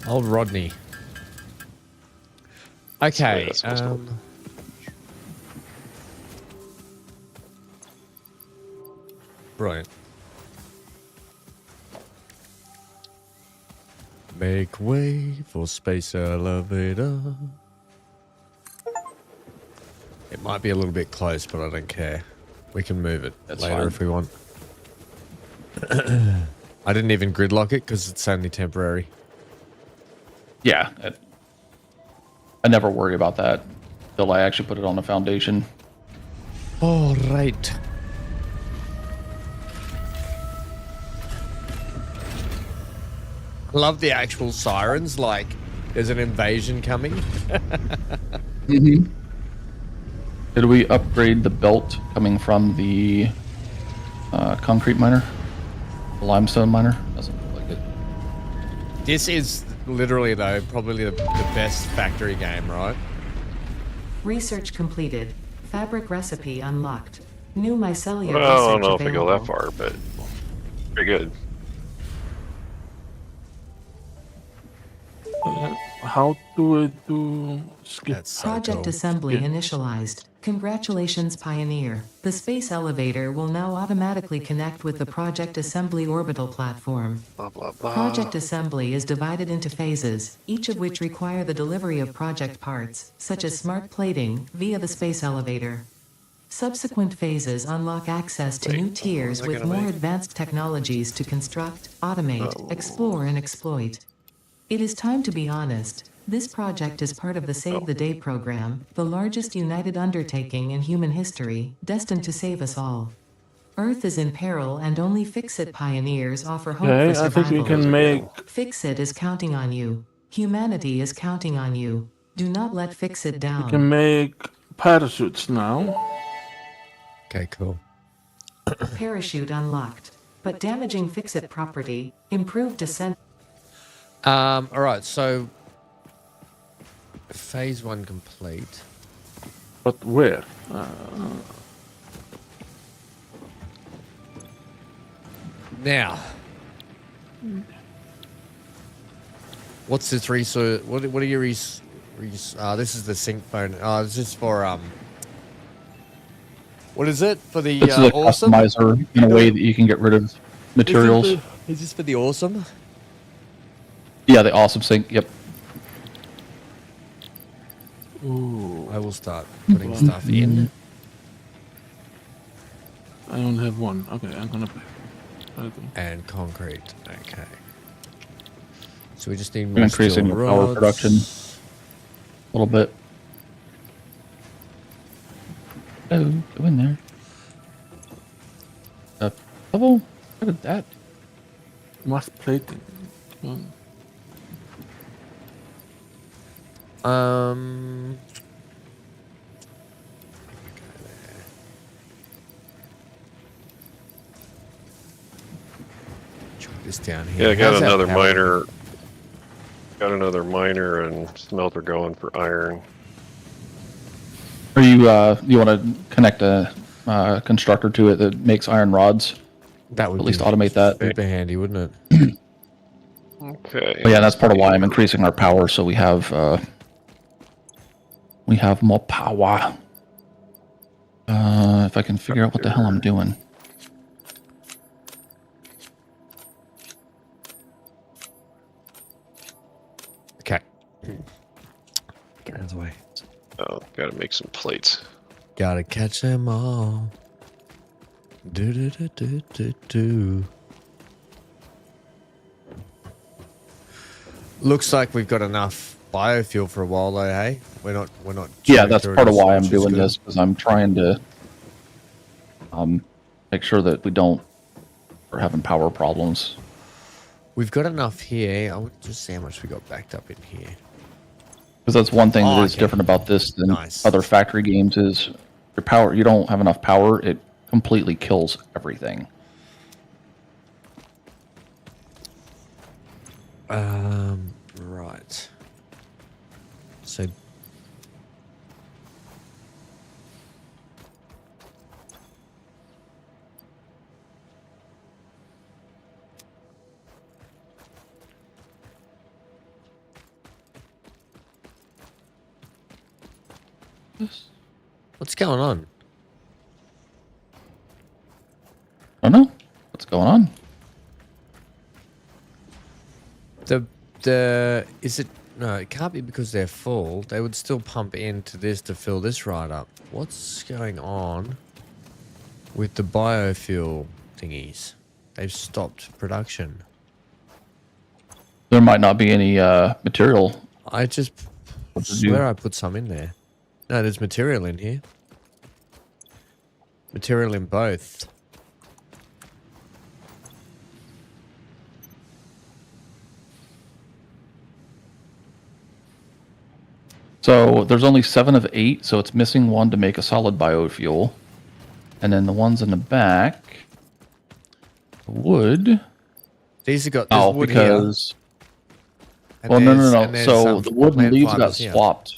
Old Rodney. Okay. Brilliant. Make way for space elevator. It might be a little bit close, but I don't care. We can move it later if we want. I didn't even gridlock it because it's only temporary. Yeah. I never worry about that until I actually put it on the foundation. All right. I love the actual sirens, like there's an invasion coming. Mm-hmm. Did we upgrade the belt coming from the concrete miner? The limestone miner? Doesn't look like it. This is literally, though, probably the best factory game, right? Research completed. Fabric recipe unlocked. New mycelium Well, I don't research know if I go available. that far, but pretty good. How do I do skip? That's so Project cool. assembly Yeah. initialized. Congratulations, Pioneer. The space elevator will now automatically connect with the Project Assembly orbital platform. Blah, blah, blah. Project assembly is divided into phases, each of which require the delivery of project parts, such as smart plating, via the space elevator. Subsequent phases unlock access to new tiers what was I with gonna more make? advanced technologies to construct, automate, explore, and exploit. It is time to be honest. This project is part of the Save the Day program, the largest united undertaking in human history, destined to save us all. Earth is in peril and only Fix-It pioneers offer hope for Okay, I survival. think we can make. Fix-It is counting on you. Humanity is counting on you. Do not let Fix-It We down. can make parachutes now. Okay, cool. Parachute unlocked. But damaging Fix-It property. Improved descent. All right, so phase 1 complete. But where? Now, what's this research? What are your this is the sync phone. This is for what is it for the This is a awesome? customizer in a way that you can get rid of materials. Is this for the awesome? Yeah, the awesome sync. Yep. Ooh, I will start putting stuff in. I only have one. Okay, I'm gonna. And concrete. Okay. So we just need I'm more increasing the steel power rods. production a little bit. Oh, go in there. Oh, look at that. Mass plating. Chuck this down here. Yeah, I got How's that another power? miner. Got another miner and smelter going for iron. Are you you want to connect a constructor to it that makes iron rods? That would At least be automate that. super handy, wouldn't it? Okay. But yeah, that's part of why I'm increasing our power, so we have more power. If I can figure out what the hell I'm doing. Okay. Get out of the way. Oh, gotta make some plates. Gotta catch them all. Do do do do do do. Looks like we've got enough biofuel for a while, though. Hey, we're not. Yeah, chewing that's through part it of why I'm which is doing good. this, because I'm trying to make sure that we don't are having power problems. We've got enough here. I would just see how much we got backed up in here. Because that's one thing Oh, that is okay. different about this than Nice. other factory games is your power. You don't have enough power, it completely kills everything. Right. So this? What's going on? I don't know. What's going on? Is it? No, it can't be because they're full. They would still pump into this to fill this right up. What's going on with the biofuel thingies? They've stopped production. There might not be any material. I just swear I put some in there. No, there's material in here. Material in both. So there's only 7 of 8, so it's missing 1 to make a solid biofuel. And then the ones in the back, wood. These have got there's wood because. Here, Well, no. So the wood and leaves got here. swapped.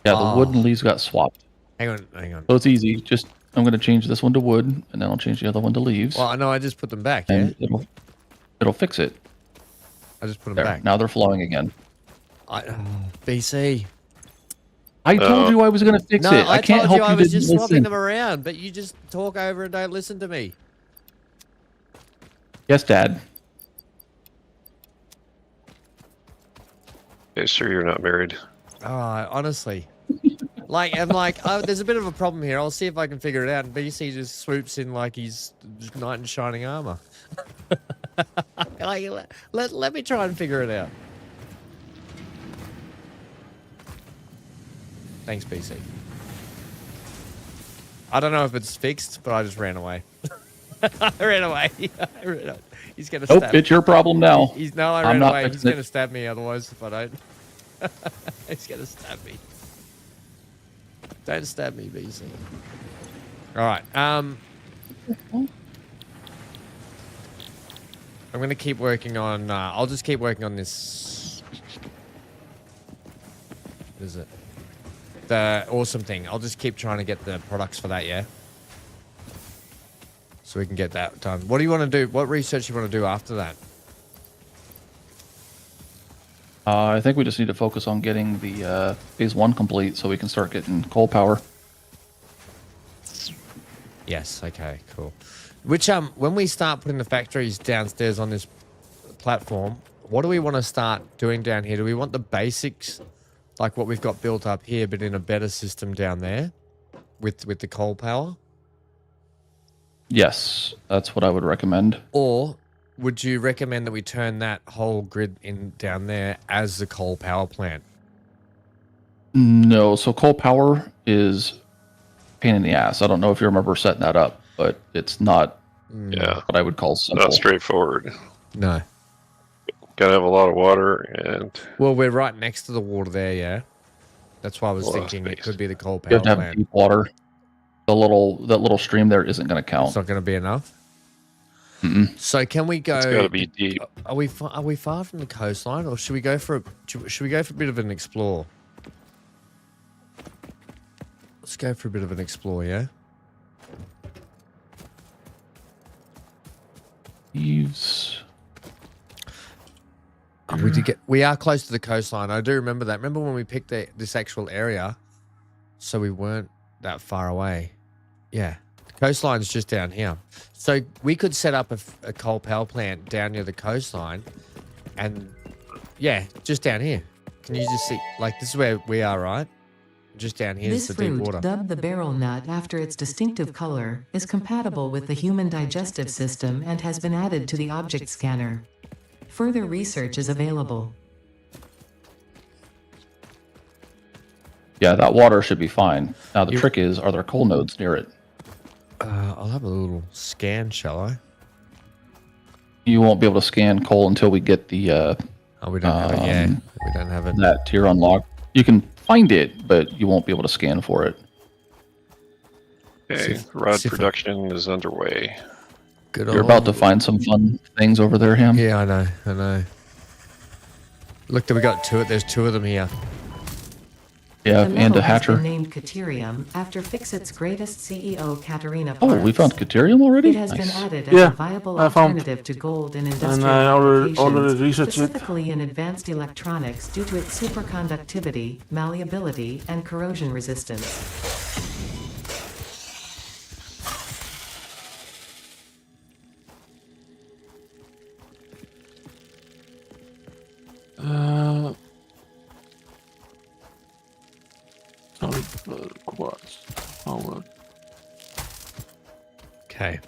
Yeah, the wood and leaves got swapped. Hang on. So it's easy. Just I'm going to change this one to wood, and then I'll change the other one to leaves. Well, I know. I just put them back. And Yeah. it'll fix it. I just put them There. back. Now they're flowing again. BC. I told you I was going to fix it. I can't help you. I was just swapping listen. them around, but you just talk over and don't listen to me. Yes, Dad. Okay, sure you're not married. Oh, honestly. There's a bit of a problem here. I'll see if I can figure it out. And BC just swoops in like he's knight in shining armor. Let me try and figure it out. Thanks, BC. I don't know if it's fixed, but I just ran away. I ran away. He's going to stab me. It's your problem now. I ran away. He's going to stab me otherwise if I don't. He's going to stab me. Don't stab me, BC. All right. I'm going to keep working on... I'll just keep working on this... What is it? The awesome thing. I'll just keep trying to get the products for that, yeah? So we can get that done. What do you want to do? What research do you want to do after that? I think we just need to focus on getting the phase 1 complete so we can start getting coal power. Yes, okay, cool. Which, when we start putting the factories downstairs on this platform, what do we want to start doing down here? Do we want the basics, like what we've got built up here, but in a better system down there with the coal power? Yes, that's what I would recommend. Or would you recommend that we turn that whole grid in down there as the coal power plant? No, so coal power is a pain in the ass. I don't know if you remember setting that up, but it's not what I would call simple. Not straightforward. No. Gotta have a lot of water and... Well, we're right next to the water there, yeah? That's why I was thinking it could be the coal power You have to have plant. deep water. That little stream there isn't going to count. It's not going to be enough? Mm-mm. So can we go... It's got to be deep. Are we far from the coastline, or should we go for a bit of an explore? Let's go for a bit of an explore, yeah? Leaves. We are close to the coastline. I do remember that. Remember when we picked this actual area, so we weren't that far away. Yeah, the coastline's just down here. So we could set up a coal power plant down near the coastline, and yeah, just down here. Can you just see? Like, this is where we are, right? Just down here is This the deep fruit, water. dubbed the barrel nut after its distinctive color, is compatible with the human digestive system and has been added to the object scanner. Further research is available. Yeah, that water should be fine. Now the trick is, are there coal nodes near it? I'll have a little scan, shall I? You won't be able to scan coal until we get the Oh, we don't have it. Yeah, we don't have it. that tier unlocked. You can find it, but you won't be able to scan for it. Okay, rod production is underway. You're about to find some fun things over there, Ham. Yeah, I know. Look, we got two. There's two of them here. Yeah, The and metal a has hatcher. been named Caterium after Fixit's greatest CEO, Katerina Oh, Parks. we found Caterium already? It has been Nice. added as Yeah, a viable I found- alternative to gold in And industrial I already applications, researched it. specifically in advanced electronics due to its superconductivity, malleability, and corrosion resistance. Solid quartz. Power. Okay.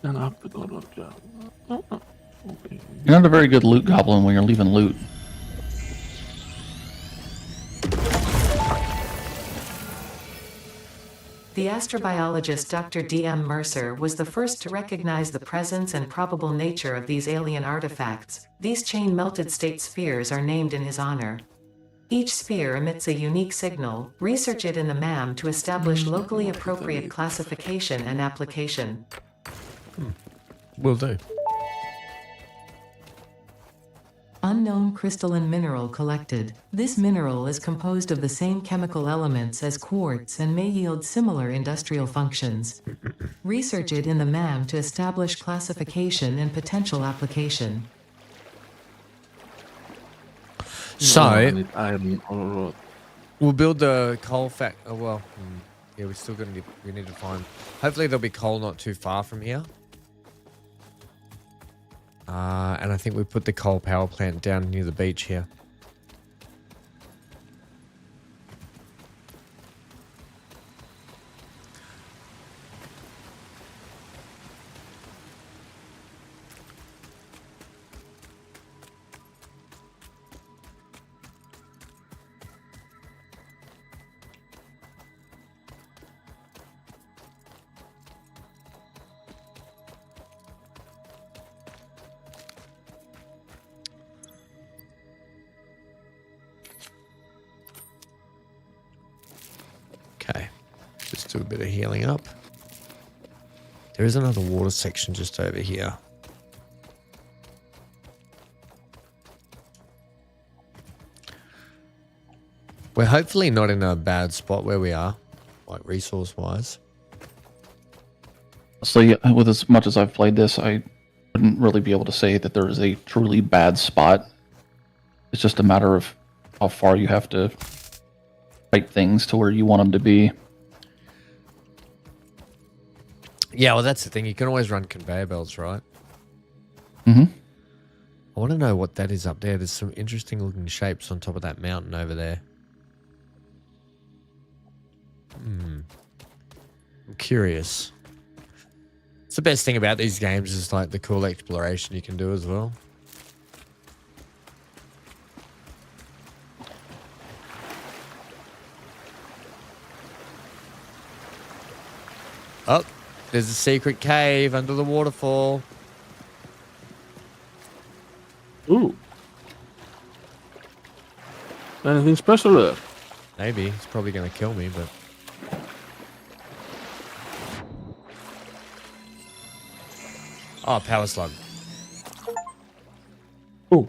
And up the god of Java. Okay. You're not a very good loot goblin when you're leaving loot. The astrobiologist Dr. D.M. Mercer was the first to recognize the presence and probable nature of these alien artifacts. These chain-melted state spheres are named in his honor. Each sphere emits a unique signal. Research it in the MAM to establish locally appropriate classification and application. Will do. Unknown crystalline mineral collected. This mineral is composed of the same chemical elements as quartz and may yield similar industrial functions. Research it in the MAM to establish classification and potential application. So, I need iron ore. we'll build the coal yeah, we still gonna we need to find. Hopefully, there'll be coal not too far from here. And I think we put the coal power plant down near the beach here. Okay, just do a bit of healing up. There is another water section just over here. We're hopefully not in a bad spot where we are, like resource-wise. So yeah, with as much as I've played this, I wouldn't really be able to say that there is a truly bad spot. It's just a matter of how far you have to fight things to where you want them to be. Yeah, well, that's the thing. You can always run conveyor belts, right? Mm-hmm. I want to know what that is up there. There's some interesting looking shapes on top of that mountain over there. I'm curious. It's the best thing about these games is like the cool exploration you can do as well. Oh, there's a secret cave under the waterfall. Ooh. Anything special there? Maybe. It's probably going to kill me, but... Oh, power slug. Ooh.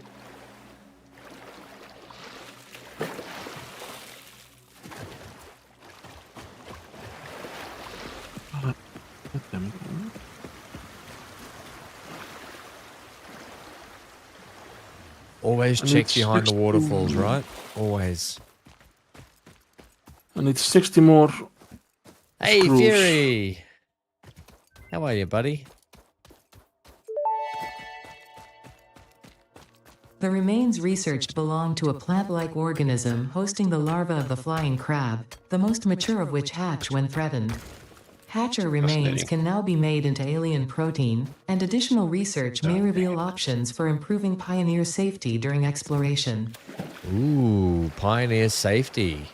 Always I check need behind the 60 waterfalls, right? Always. I need 60 more. Hey, Screws. Fury! How are you, buddy? The remains researched belong to a plant-like organism hosting the larva of the flying crab, the most mature of which hatch when threatened. Hatcher remains Fascinating. can now be made into alien protein, and additional research may reveal options for improving pioneer safety during exploration. Ooh, pioneer safety.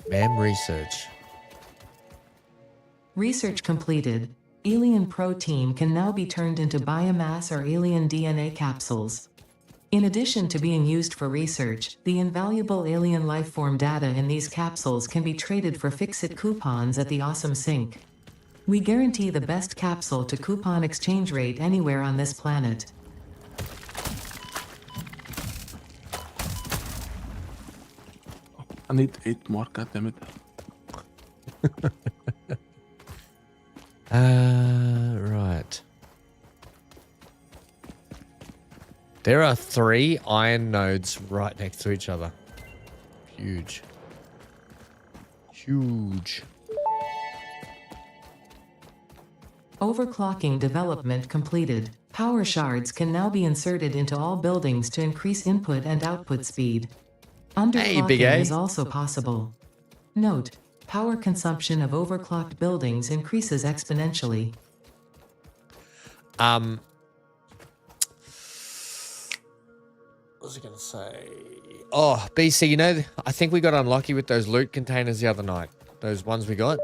MAM research. Research completed. Alien protein can now be turned into biomass or alien DNA capsules. In addition to being used for research, the invaluable alien lifeform data in these capsules can be traded for Fixit coupons at the Awesome Sync. We guarantee the best capsule to coupon exchange rate anywhere on this planet. I need 8 more, goddammit. Right. There are 3 iron nodes right next to each other. Huge. Huge. Overclocking development completed. Power shards can now be inserted into all buildings to increase input and output speed. Underclocking Big A. is also possible. Note, power consumption of overclocked buildings increases exponentially. What was I going to say? Oh, BC, you know, I think we got unlucky with those loot containers the other night. Those ones we got.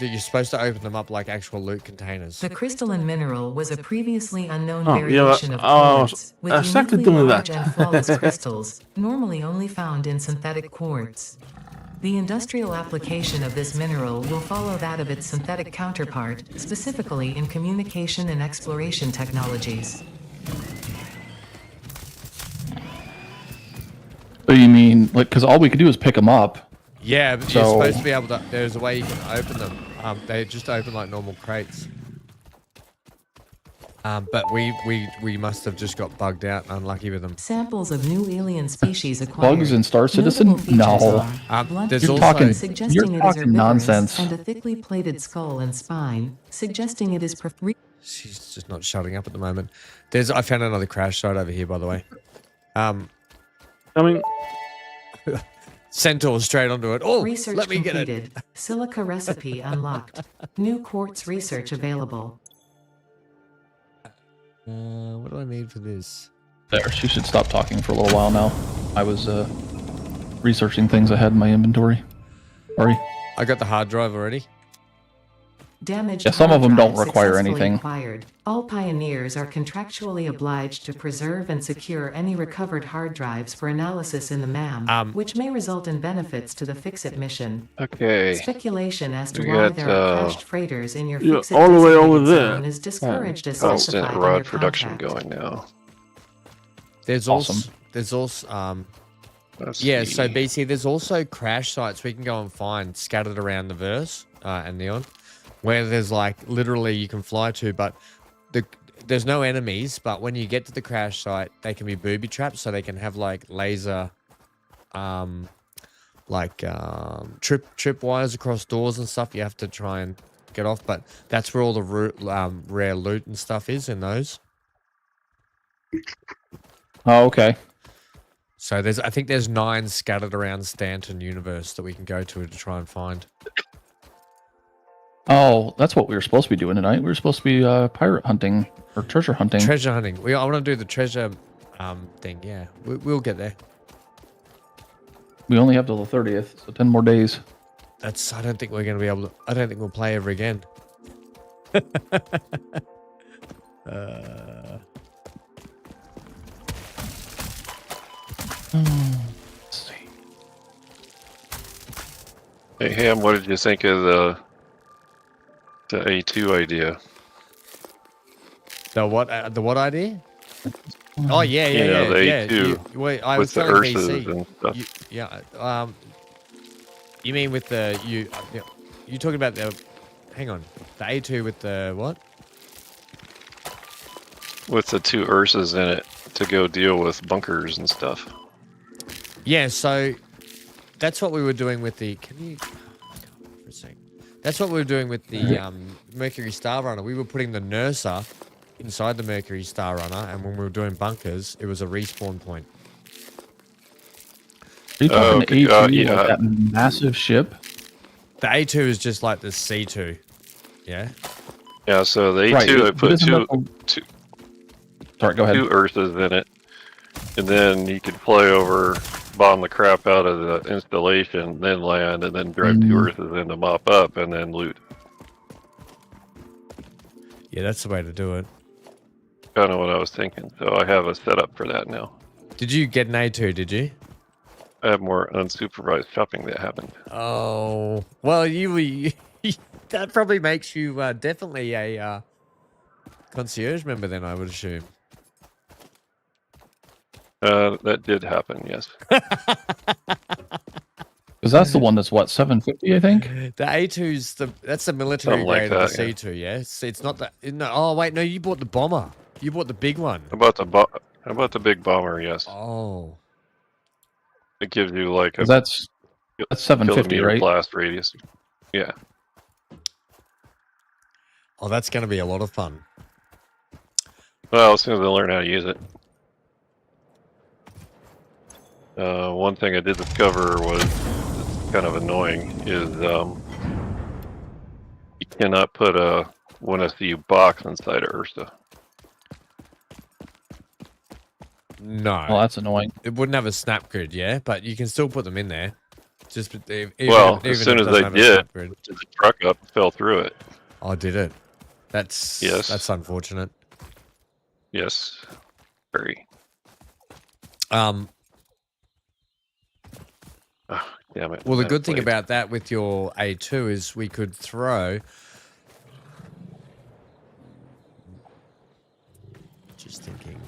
You're supposed to open them up like actual loot containers. The crystalline mineral was a previously unknown Oh, variation yeah, of I was quartz with exactly uniquely doing large that. and flawless crystals, normally only found in synthetic quartz. The industrial application of this mineral will follow that of its synthetic counterpart, specifically in communication and exploration technologies. So you mean, like, because all we could do is pick them up. Yeah, but you're supposed to be able to. There's a way you can open them. They just open like normal crates. But we must have just got bugged out and unlucky with them. Samples of new alien species acquired. Bugs in Star Citizen? Notable features No. are blunt There's teeth, also- suggesting you're it is talking herbivorous, nonsense. and a thickly plated skull and spine, suggesting it is She's just not shutting up at the moment. I found another crash site over here, by the way. I mean, Centaur straight onto it. Oh, research let me get it. completed. Silica recipe unlocked. New quartz research available. What do I need for this? There, she should stop talking for a little while now. I was researching things I had in my inventory. Sorry. I got the hard drive already. Damaged Yeah, some of them don't hard drive require successfully anything. acquired. All pioneers are contractually obliged to preserve and secure any recovered hard drives for analysis in the MAM, which may result in benefits to the Fix-It mission. Okay. Speculation as to We why got, there are crashed freighters in your yeah, Fix-It all the way designated over there. zone is discouraged as Constant specified in your rod production contract. going now. There's Awesome. also Let's yeah. see. So BC, there's also crash sites we can go and find scattered around the verse and Neon, where there's like literally you can fly to, but there's no enemies. But when you get to the crash site, they can be booby traps, so they can have like laser, trip wires across doors and stuff. You have to try and get off, but that's where all the rare loot and stuff is in those. Oh, okay. So I think there's 9 scattered around Stanton universe that we can go to try and find. Oh, that's what we were supposed to be doing tonight. We were supposed to be pirate hunting or treasure hunting. Treasure hunting. I want to do the treasure thing. Yeah, we'll get there. We only have till the 30th, so 10 more days. I don't think we're going to be able to. I don't think we'll play ever again. Let's see. Hey Ham, what did you think of the A2 idea? The what? The what idea? Oh yeah. The Yeah. A2 Wait, I with was the telling Ursas BC. and stuff. Yeah. You mean with the you talking about the? Hang on. The A2 with the what? With the 2 Ursas in it to go deal with bunkers and stuff. Yeah. So that's what we were doing with the. Can you? For a sec. That's what we were doing with the Mercury Star Runner. We were putting the Nurser inside the Mercury Star Runner, and when we were doing bunkers, it was a respawn point. Are you talking okay, A2, yeah. like that massive ship? The A2 is just like the C2. Yeah. Yeah, so the A2 Right, I it put doesn't two, have a- two, Sorry, go ahead. 2 Ursas in it, and then you could fly over, bomb the crap out of the installation, then land, and then drive 2 Ursas in to mop up, and then loot. Yeah, that's the way to do it. Kind of what I was thinking. So I have a setup for that now. Did you get an A2, did you? I have more unsupervised shopping that happened. Oh, well, you that probably makes you definitely a concierge member then, I would assume. That did happen, yes. Because that's the one that's what, 750, I think. The A2's that's the military Something like grade of that, the yeah. C2. Yeah, it's not that. No, oh wait, no, you bought the bomber. You bought the big one. How about the big bomber? Yes, Oh, it gives you like a 'Cause that's 750, kilometer right? blast radius. Yeah. oh, that's going to be a lot of fun. Well, as soon as I learn how to use it. One thing I did discover was kind of annoying is you cannot put a 1SU box inside of Ursa. No, Oh, that's annoying. it wouldn't have a snap grid, yeah, but you can still put them in there. Just even, Well, even as if soon it as doesn't I have a did, snap grid. the truck up fell through it. Oh, did it? That's Yes. unfortunate. Yes, very. Um, Oh, damn it. well, the I good thing played. about that with your A2 is we could throw. Just thinking.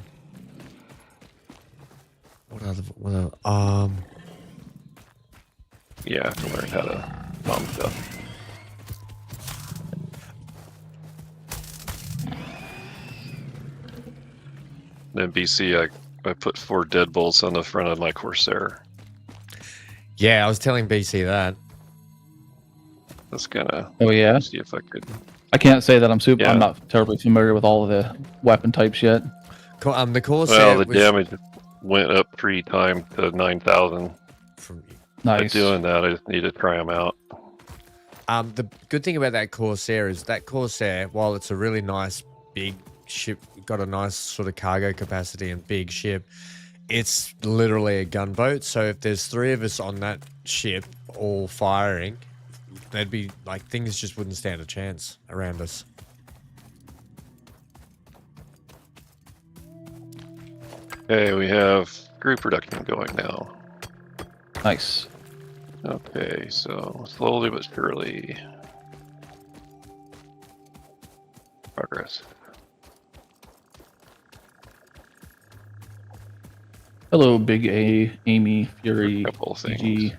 Yeah, I have to learn how to bomb stuff. Then BC, I put 4 deadbolts on the front of my Corsair. Yeah, I was telling BC that. That's gonna Oh yeah. see if I could. I can't say that I'm Yeah. I'm not terribly familiar with all of the weapon types yet. The Corsair Well, the was damage went up 3 times to 9,000. from. By Nice. doing that, I just need to try them out. The good thing about that Corsair is that Corsair, while it's a really nice big ship, got a nice sort of cargo capacity and big ship, it's literally a gunboat. So if there's 3 of us on that ship all firing, they'd be like, things just wouldn't stand a chance around us. Okay, we have group production going now. Nice. Okay, so slowly but surely. Progress. Hello, Big A, Amy, Fury, A couple of things. EG.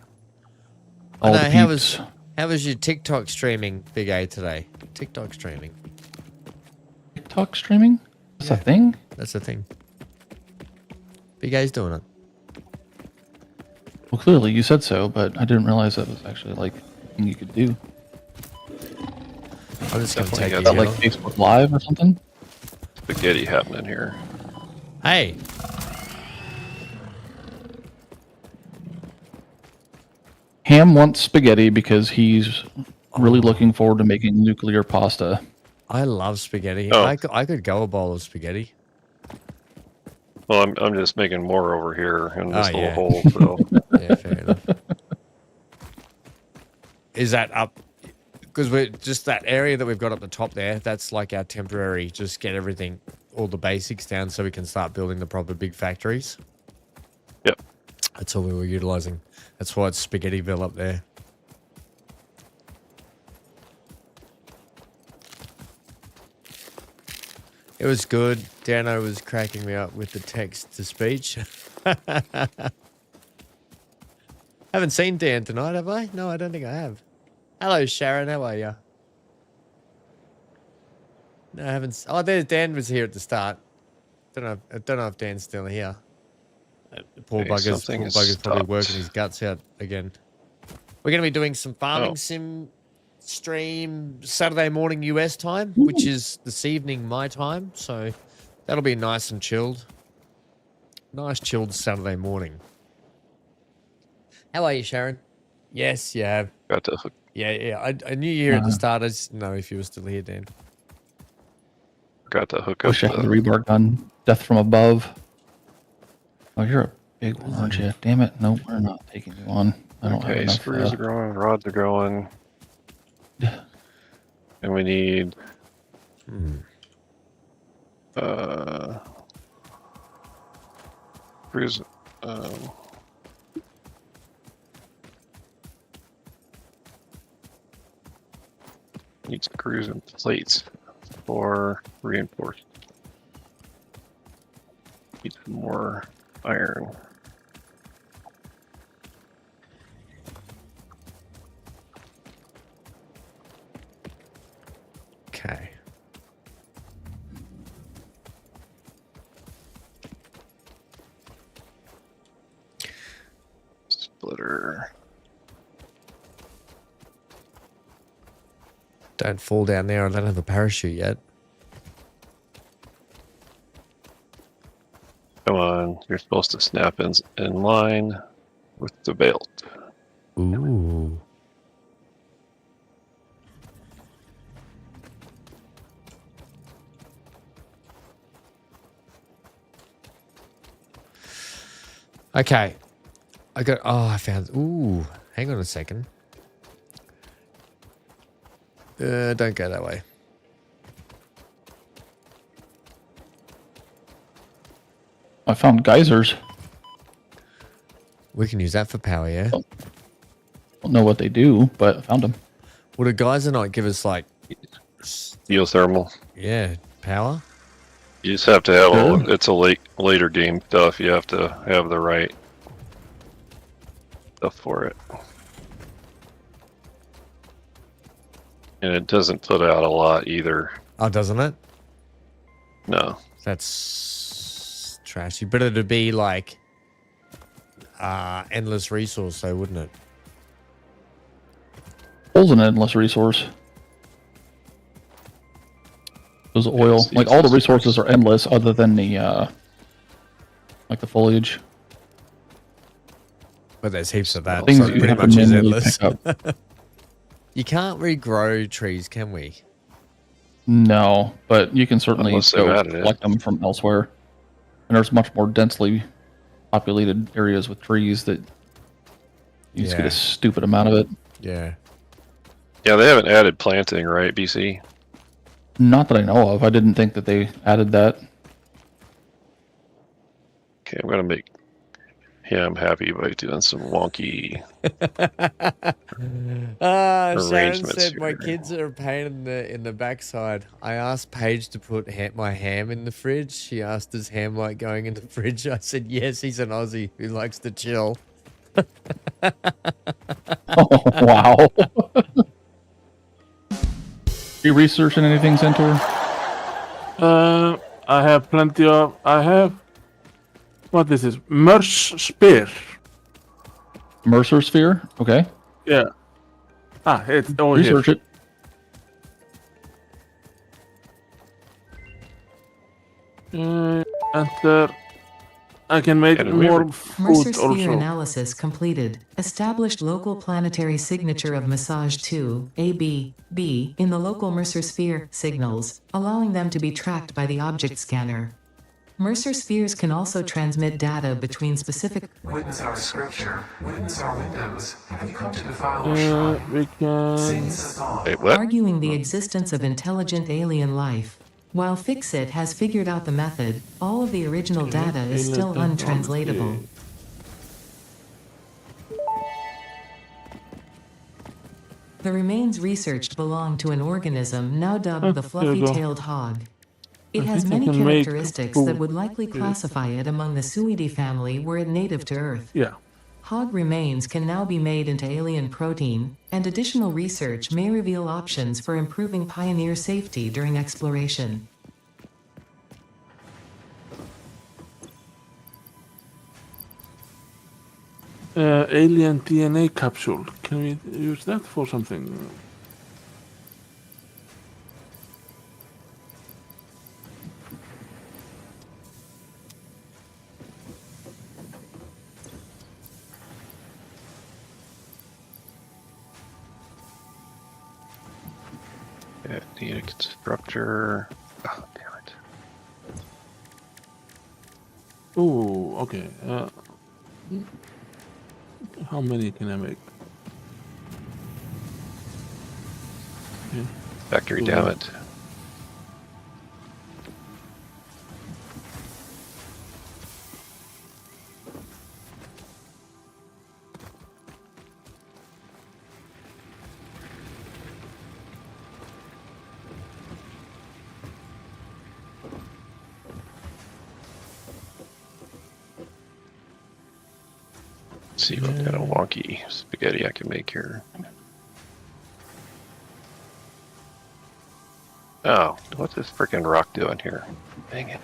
I All know, the how peeps. was your TikTok streaming, Big A, today? TikTok streaming. TikTok streaming? That's a thing? That's the thing. Big A's doing it. Well, clearly you said so, but I didn't realize that was actually like a thing you could do. I'm just going to Definitely take got it. Is that like Facebook Live or something? Spaghetti happening here. Hey, Ham wants spaghetti because he's really Oh. looking forward to making nuclear pasta. I love spaghetti. Oh. I could go a bowl of spaghetti. Well, I'm just making more over here in this Oh, little yeah. hole, so Yeah, fair enough. Is that up? Because we're just that area that we've got up the top there. That's like our temporary. Just get everything, all the basics down, so we can start building the proper big factories. Yep. That's all we were utilizing. That's why it's Spaghettiville up there. It was good. Dano was cracking me up with the text to speech. Haven't seen Dan tonight, have I? No, I don't think I have. Hello, Sharon. How are you? No, I haven't. Oh, there's Dan was here at the start. I don't know if Dan's still here. Poor Okay, bugger's something has probably stopped. working his guts out again. We're going to be doing some farming Oh. sim stream Saturday morning US time, which is this evening my time. So that'll be nice and chilled. Nice chilled Saturday morning. How are you, Sharon? Yes, you have. got to hook. Yeah. I knew you here at the start. I just didn't know if you were still here, Dan. Got to hook up Wish I had the the rebar gun. Death from above. Oh, you're a big one, aren't you? Damn it. No, we're not taking you on. I don't have Okay, enough. screws are growing, rods are growing. And we need screws need screws and plates for reinforced. Need some more iron. splitter. Don't fall down there. I don't have a parachute yet. Come on, you're supposed to snap in line with the belt. Ooh. Okay. I found, hang on a second. Don't go that way. I found geysers. We can use that for power, yeah? Don't know what they do, but I found them. Would a geyser not give us, like, Geothermal. yeah, power? You just have to have Sure. it's a later game stuff. You have to have the right stuff for it. And it doesn't put out a lot either. Oh, doesn't it? No. That's trashy. But it'd be like endless resource, though, wouldn't it? Coal's an endless resource. There's oil. Yes, Like all the resources are endless, other than the like the foliage. But there's heaps of that. Things So that it you pretty have to much is manually endless. pick up. You can't regrow trees, can we? No, but you can certainly Unless they've go added it. collect them from elsewhere. And there's much more densely populated areas with trees that you just get Yeah. a stupid amount of it. Yeah. Yeah, they haven't added planting, right, BC? Not that I know of. I didn't think that they added that. Okay, I'm gonna make him happy by doing some wonky. Sharon Arrangements said my here. kids are a pain in the backside. I asked Paige to put my ham in the fridge. She asked, "Does ham like going in the fridge?" I said, "Yes, he's an Aussie who likes to chill." Oh, wow. You researching anything, Centaur? I have plenty of. I have. What is this? Merce spear. Mercer sphere? Okay. Yeah. It's over Research here. it. And I can make And we more were- food Mercer sphere also. analysis completed. Established local planetary signature of massage 2, AB, in the local Mercer sphere signals, allowing them to be tracked by the object scanner. Mercer spheres can also transmit data between specific. Witness our scripture. Witness our windows. Have you come to defile our shrine? We can. Saints of God. Wait, what? Arguing the existence of intelligent alien life. While Fixit has figured out the method, all of the original data is still untranslatable. The remains researched belong to an organism now dubbed the there you go. fluffy-tailed hog. It I has think I many can make characteristics that food. would likely classify it among the Suidae family were it native to Earth. Yeah. Hog remains can now be made into alien protein, and additional research may reveal options for improving pioneer safety during exploration. Alien DNA capsule. Can we use that for something? Yeah, need a constructor. Oh, damn it. Oh, okay. How many can I make? Factory, damn it. Let's see what kind of wonky spaghetti I can make here. Oh, what's this freaking rock doing here? Dang it.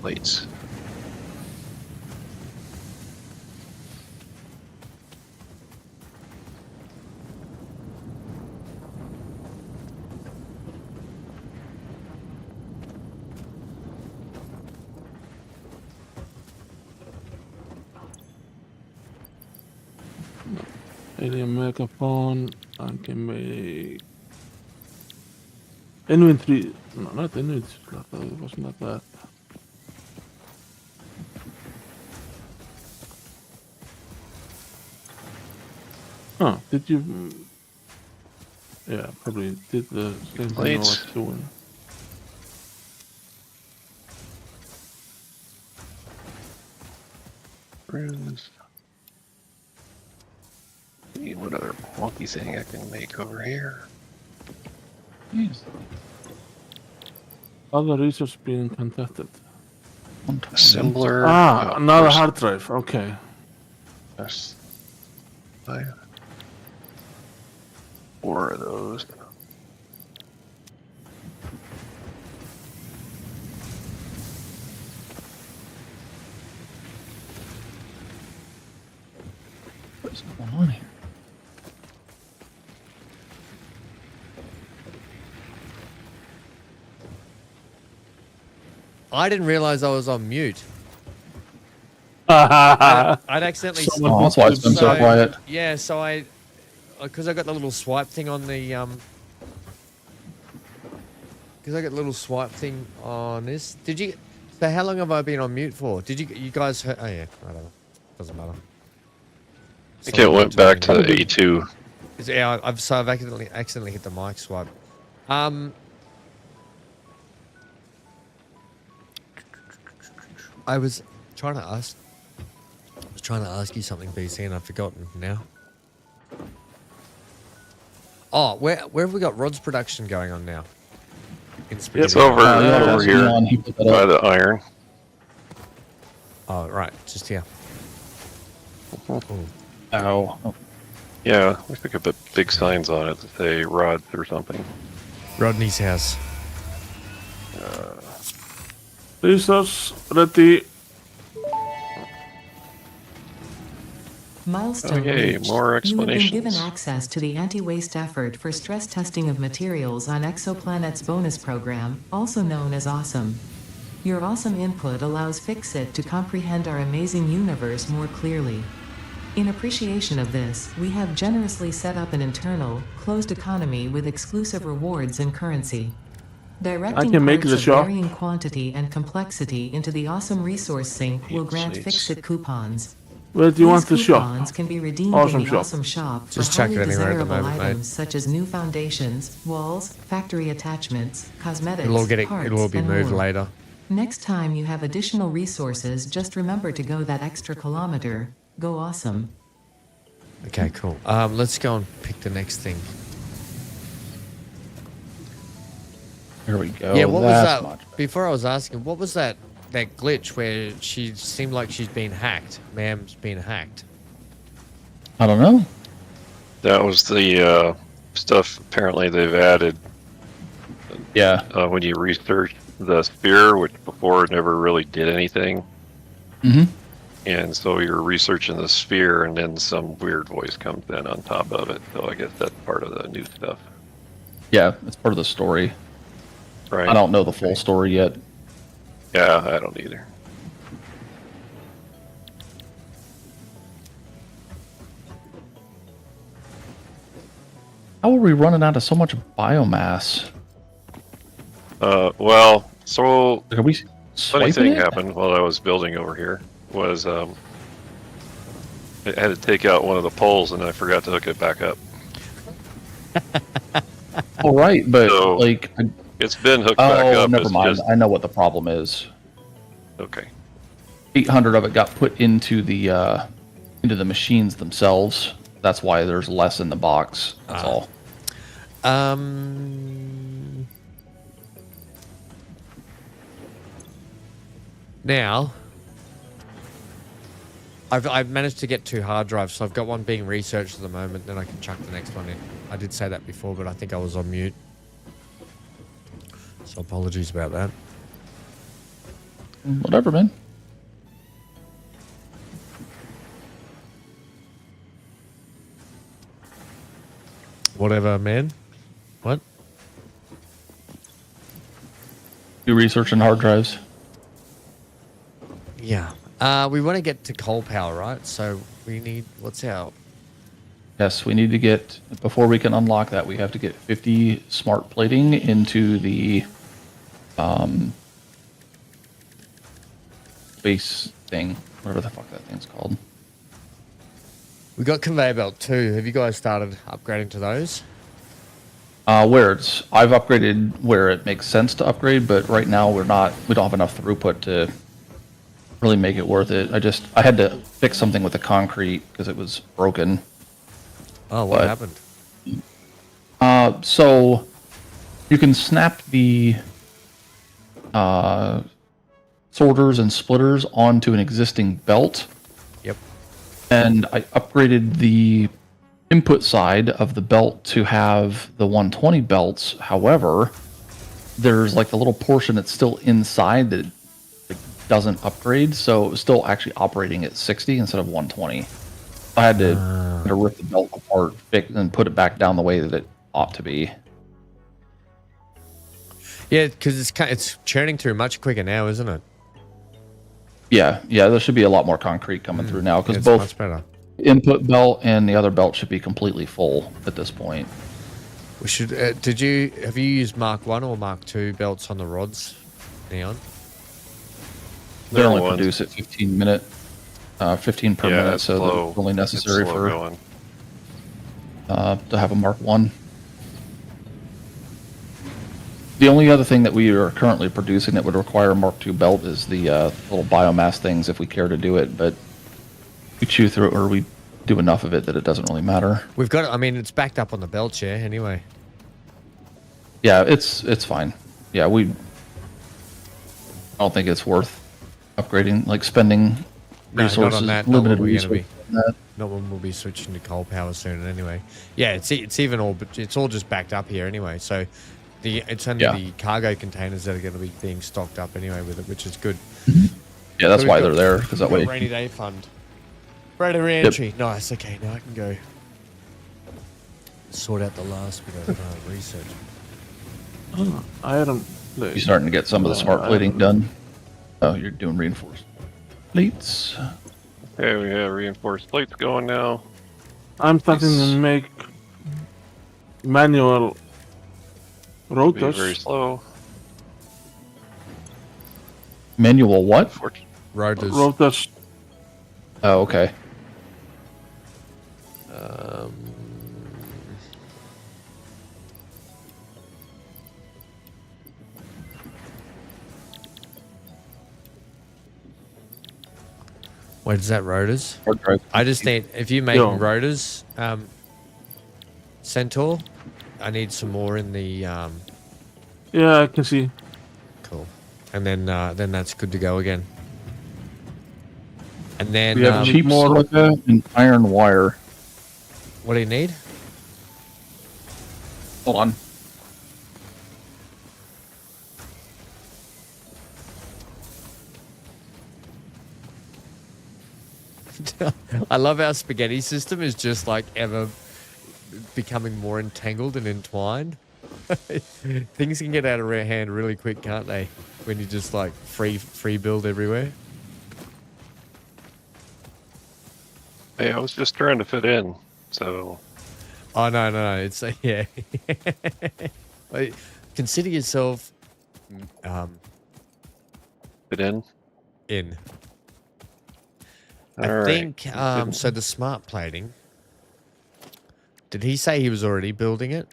Plates. Alien megaphone. I can make inventory. No, not inventory. It was not that. Oh, did you? Yeah, probably did the same thing I was Plates. doing. Runes. See what other wonky thing I can make over here. Jeez. Other research being contested. Assembler. Ah, another first- hard drive. Okay. There's 4 of those. What's going on here? I didn't realize I was on mute. I'd accidentally. Oh, that's why it's been so quiet. Yeah, so because I got the little swipe thing on the because I got the little swipe thing on this. Did you? So how long have I been on mute for? Did you guys? Oh yeah, I don't know. Doesn't matter. I think it went back to A2. Yeah, I've accidentally hit the mic swipe. I was trying to ask you something, BC, and I've forgotten now. Oh, where have we got Rod's production going on now? It's over over here by the iron. Oh, right, just here. Ow. Yeah, we could put big signs on it that say rods or something. Rodney's house. Resource ready. Milestone Okay, reached. more You have been explanations. given access to the anti-waste effort for stress testing of materials on Exoplanet's bonus program, also known as AWESOME. Your awesome input allows Fixit to comprehend our amazing universe more clearly. In appreciation of this, we have generously set up an internal, closed economy with exclusive rewards and currency. Directing can make parts the of shop. varying quantity and complexity into the awesome resource sink will grant Seats. Fixit coupons. Where do you want the These shop? coupons can be redeemed Awesome in the shop. Awesome Shop for Just check highly it anywhere at the desirable moment, mate. items such as new foundations, walls, factory attachments, cosmetics, It'll all be and moved more. later. Next time you have additional resources, just remember to go that extra kilometer. Go awesome. Okay, cool. Let's go and pick the next thing. Here we go. Yeah, what was That's that? much better. Before I was asking, what was that glitch where she seemed like she's been hacked? Ma'am's been hacked. I don't know. That was the stuff apparently they've added Yeah. when you research the sphere, which before never really did anything. Mm-hmm. And so you're researching the sphere, and then some weird voice comes in on top of it. So I guess that's part of the new stuff, Yeah, it's part of the story. right? I don't know the full story yet. Yeah, I don't either. How are we running out of so much biomass? Well, so Like, are we funny swiping thing it? happened while I was building over here was I had to take out one of the poles, and I forgot to hook it back up. All right, but So- like, It's been hooked back oh, up. never It's mind. just I know what the problem is. okay. 800 of it got put into the machines themselves. That's why there's less in the box. That's all. Now, I've managed to get 2 hard drives, so I've got one being researched at the moment. Then I can chuck the next one in. I did say that before, but I think I was on mute. So apologies about that. Whatever, man. Whatever, man. What? Do research on hard drives. Yeah. We want to get to coal power, right? So we need, what's our... Yes, we need to get, before we can unlock that, we have to get 50 smart plating into the base thing, whatever the fuck that thing's called. We got conveyor belt too. Have you guys started upgrading to those? I've upgraded where it makes sense to upgrade, but right now we don't have enough throughput to really make it worth it. I had to fix something with the concrete because it was broken. Oh, what happened? So you can snap the sorters and splitters onto an existing belt. Yep. And I upgraded the input side of the belt to have the 120 belts. However, there's like the little portion that's still inside that doesn't upgrade, so it was still actually operating at 60 instead of 120. I had to rip the belt apart, fix, and put it back down the way that it ought to be. Yeah, because it's churning through much quicker now, isn't it? Yeah, there should be a lot more concrete coming through now because It's both much better. input belt and the other belt should be completely full at this point. We should. Have you used Mark 1 or Mark 2 belts on the rods, Neon? They only ones. produce at 15 per minute, it's so slow. they're only necessary It's slow for going. To have a Mark 1. The only other thing that we are currently producing that would require a Mark II belt is the little biomass things if we care to do it, but we chew through it or we do enough of it that it doesn't really matter. We've got. I mean, it's backed up on the belt chair anyway. Yeah, it's fine. Yeah, I don't think it's worth upgrading, like spending resources, limited resources. Not when we'll be switching to coal power soon. Anyway, yeah, it's even all, but it's all just backed up here anyway. So it's only the cargo containers that are going to be being stocked up anyway with it, which is good. Yeah, that's why they're there, because that way. Rainy day fund. Ready re-entry. Nice. Okay, now I can go sort out the last bit of research. Iron. You're starting to get some of the smart plating done. Oh, you're doing reinforced plates. Okay, we have reinforced plates going now. I'm starting to make manual Be rotors. very slow. Manual what? Rotors. Rotors. Oh, okay. Wait, is that rotors? Hard drive. I just need, if you're making rotors, Centaur, I need some more in the, Yeah, I can see. cool. And then that's good to go again. And then, We have Cheap more- silica and iron wire. what do you need? Hold on. I love our spaghetti system is just like ever becoming more entangled and entwined. Things can get out of hand really quick, can't they? When you just like free build everywhere. Hey, I was just trying to fit in, so Oh no! It's yeah. Wait, consider yourself fit in. in. All I right. think so. The smart plating. Did he say he was already building it?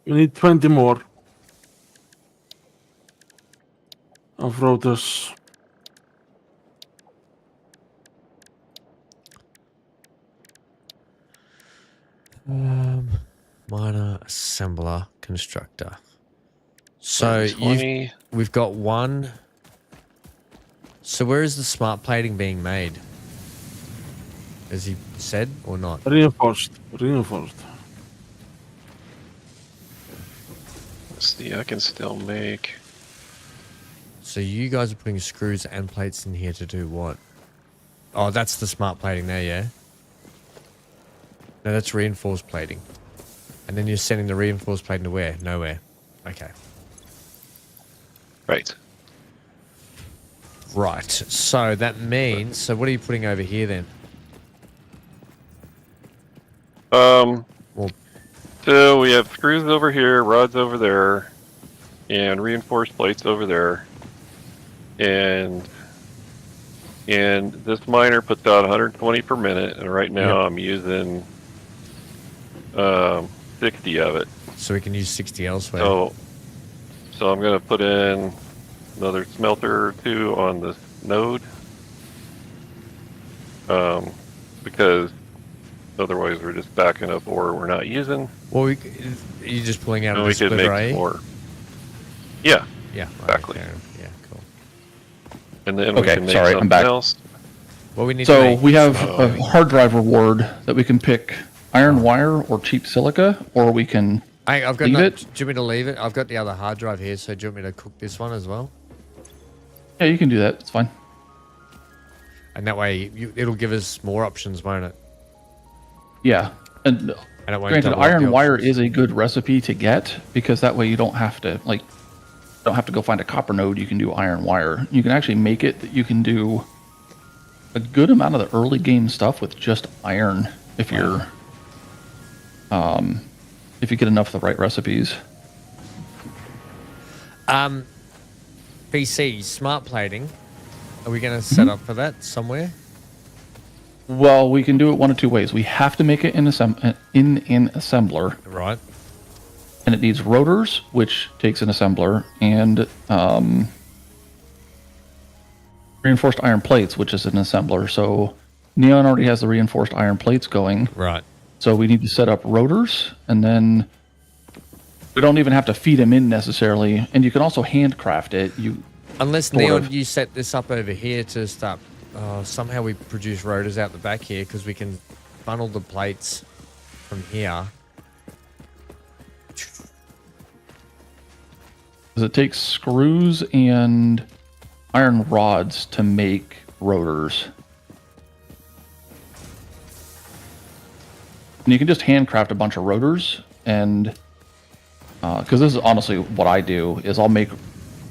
You need 20 more of rotors. Miner, assembler, constructor. So 20. we've got one. So where is the smart plating being made? Has he said or not? Reinforced. see, I can still make. So you guys are putting screws and plates in here to do what? Oh, that's the smart plating there, yeah? No, that's reinforced plating. And then you're sending the reinforced plating to where? Nowhere. Okay. Right. Right. So that means... So what are you putting over here then? Well, So we have screws over here, rods over there, and reinforced plates over there. And this miner puts out 120 per minute, and right now I'm using 60 of it. so we can use 60 elsewhere. So I'm gonna put in another smelter or two on this node, because otherwise we're just backing up ore we're not using. Well, you're just pulling out And of we the could splitter, make eh? more. Yeah, Yeah. exactly. Okay. Yeah, cool. and then we Okay, can make sorry, I'm something back. else. Well, we need to So make... we have a hard drive reward that we can pick iron wire or cheap silica, or we can I've got leave no, it. Do you want me to leave it? I've got the other hard drive here, so do you want me to cook this one as well? Yeah, you can do that. It's fine. And that way, it'll give us more options, won't it? Yeah. And And it won't granted, double up the iron wire options. is a good recipe to get because that way you don't have to go find a copper node. You can do iron wire. You can actually make it that you can do a good amount of the early game stuff with just iron if you're if you get enough of the right recipes. BC, smart plating. Are we going to set up for that somewhere? Well, we can do it one of two ways. We have to make it in an assembler, Right. and it needs rotors, which takes an assembler, and reinforced iron plates, which is an assembler. So Neon already has the reinforced iron plates going. Right. So we need to set up rotors, and then we don't even have to feed them in necessarily. And you can also handcraft it. Unless, Sort Neon, of. you set this up over here to start... somehow we produce rotors out the back here because we can funnel the plates from here. Because it takes screws and iron rods to make rotors. And you can just handcraft a bunch of rotors, and because this is honestly what I do, is I'll make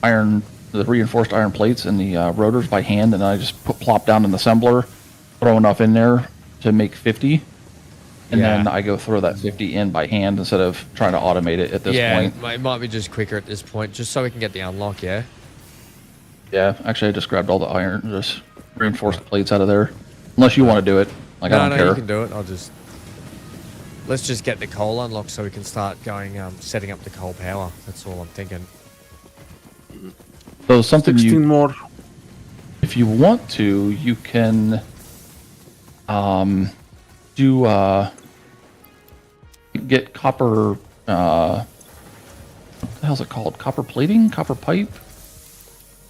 the reinforced iron plates and the rotors by hand, and I just plop down an assembler, throw enough in there to make 50, and then I go throw that 50 in by hand instead of trying to automate it at this point. It might be just quicker at this point, just so we can get the unlock, yeah? Yeah, actually I just grabbed all the iron, just reinforced plates out of there. Unless you want to do it. Like, I don't care. You can do it. Let's just get the coal unlocked so we can start going, setting up the coal power. That's all I'm thinking. So something 16 more. if you want to, you can get copper, what the hell's it called? Copper plating? Copper pipe?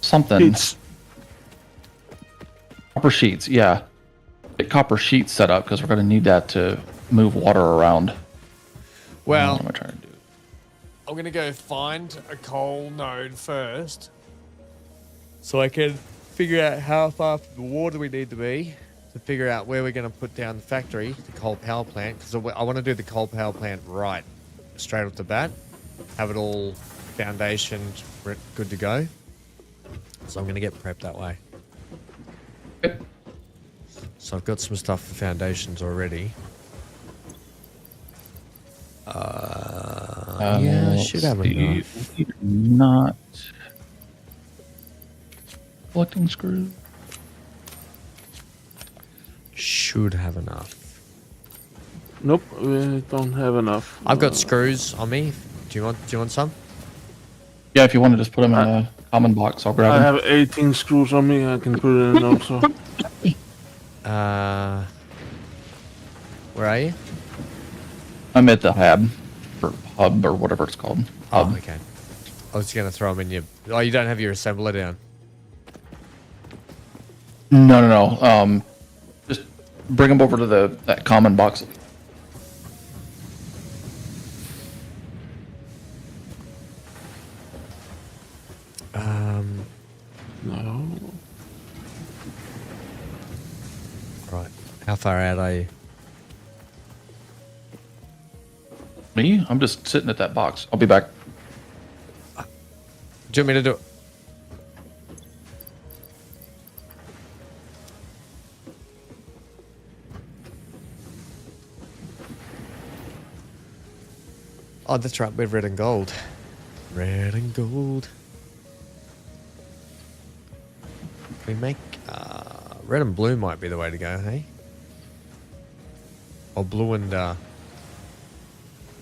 Something. Copper sheets, yeah. Get copper sheets set up because we're going to need that to move water around. Well, What am I trying to do? I'm going to go find a coal node first so I can figure out how far from the water we need to be to figure out where we're going to put down the factory, the coal power plant, because I want to do the coal power plant right, straight off the bat, have it all foundationed, good to go. So I'm going to get prepped that way. Okay. So I've got some stuff for foundations already. Yeah, I should have enough. Not collecting screws. Should have enough. Nope, we don't have enough. I've got screws on me. Do you want some? Yeah, if you want to just put them in a common box, I'll grab I them. have 18 screws on me. I can put it in also. Where are you? I'm at the hub or whatever it's called. Oh, okay. I was gonna throw them in your. Oh, you don't have your assembler down. No. Just bring them over to that common box. far out are you? Me? I'm just sitting at that box. I'll be back. Do you want me to do it? Oh, that's right. We're red and gold. Red and gold. We make red and blue might be the way to go, hey? Or blue and nah,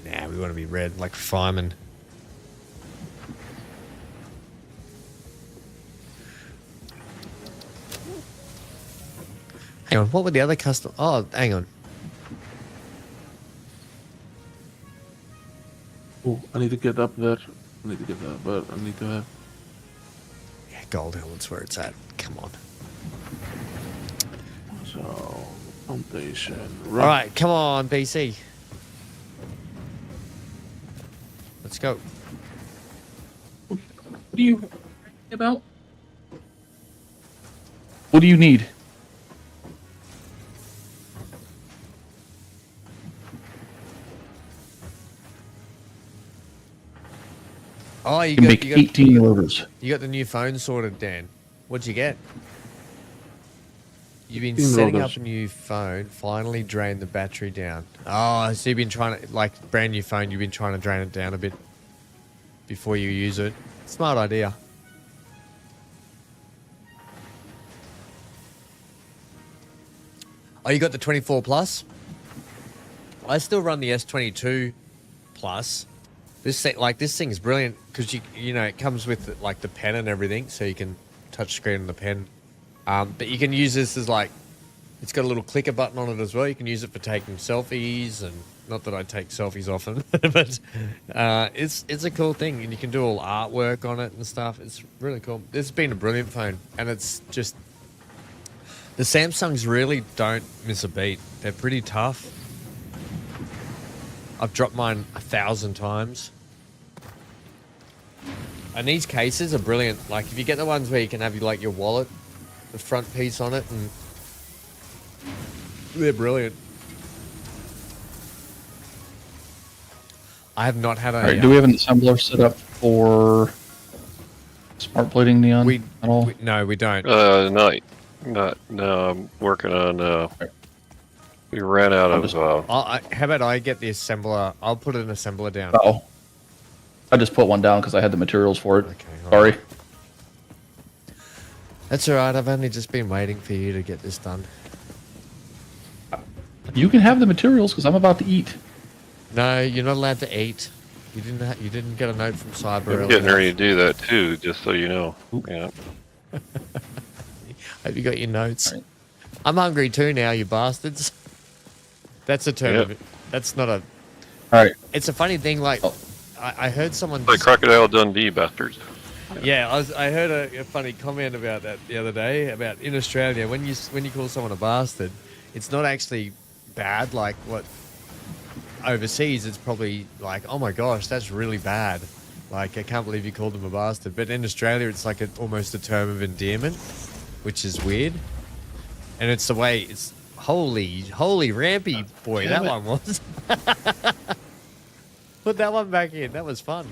we want to be red, like fireman. Hang on, what were the other custom? Oh, hang on. Oh, I need to get up there. I need to get up, but I need to have. Yeah, gold helmet's where it's at. Come on. So, foundation. All right, come on, BC. Let's go. What do you about? What do you need? Oh, You can make 18 rotors. You got the new phone sorted, Dan. What'd you get? You've been 18 setting rotors. up a new phone, finally drained the battery down. Oh, so you've been trying to, like, brand new phone, you've been trying to drain it down a bit before you use it. Smart idea. Oh, you got the 24 Plus? I still run the S22 Plus. This thing's brilliant because you know it comes with like the pen and everything, so you can touch screen on the pen. But you can use this as like, it's got a little clicker button on it as well. You can use it for taking selfies, and not that I take selfies often, but it's a cool thing, and you can do all artwork on it and stuff. It's really cool. It's been a brilliant phone, and it's just the Samsungs really don't miss a beat. They're pretty tough. I've dropped mine 1,000 times. And these cases are brilliant. Like, if you get the ones where you can have like your wallet, the front piece on it, and they're brilliant. I have not had a... All right, do we have an assembler set up for smart plating neon at all? No, we don't. No, I'm working on, we ran out of, how about I get the assembler? I'll put an assembler down. Oh, I just put one down because I had the materials for it. Okay, all Sorry. right. That's all right. I've only just been waiting for you to get this done. You can have the materials because I'm about to eat. No, you're not allowed to eat. You didn't get a note from Cyber. I'm earlier. getting ready to do that too, just so you know. Yeah. Hope you got your notes. Right. I'm hungry too now, you bastards. That's a term of it. That's not a... All right. It's a funny thing, like, I heard someone... Like Crocodile Dundee, bastards. Yeah, I heard a funny comment about that the other day, about in Australia, when you call someone a bastard, it's not actually bad, like what overseas, it's probably like, oh my gosh, that's really bad. Like, I can't believe you called them a bastard. But in Australia, it's like almost a term of endearment, which is weird. And it's the way, it's holy rampy boy, that one was. Put that one back in, that was fun.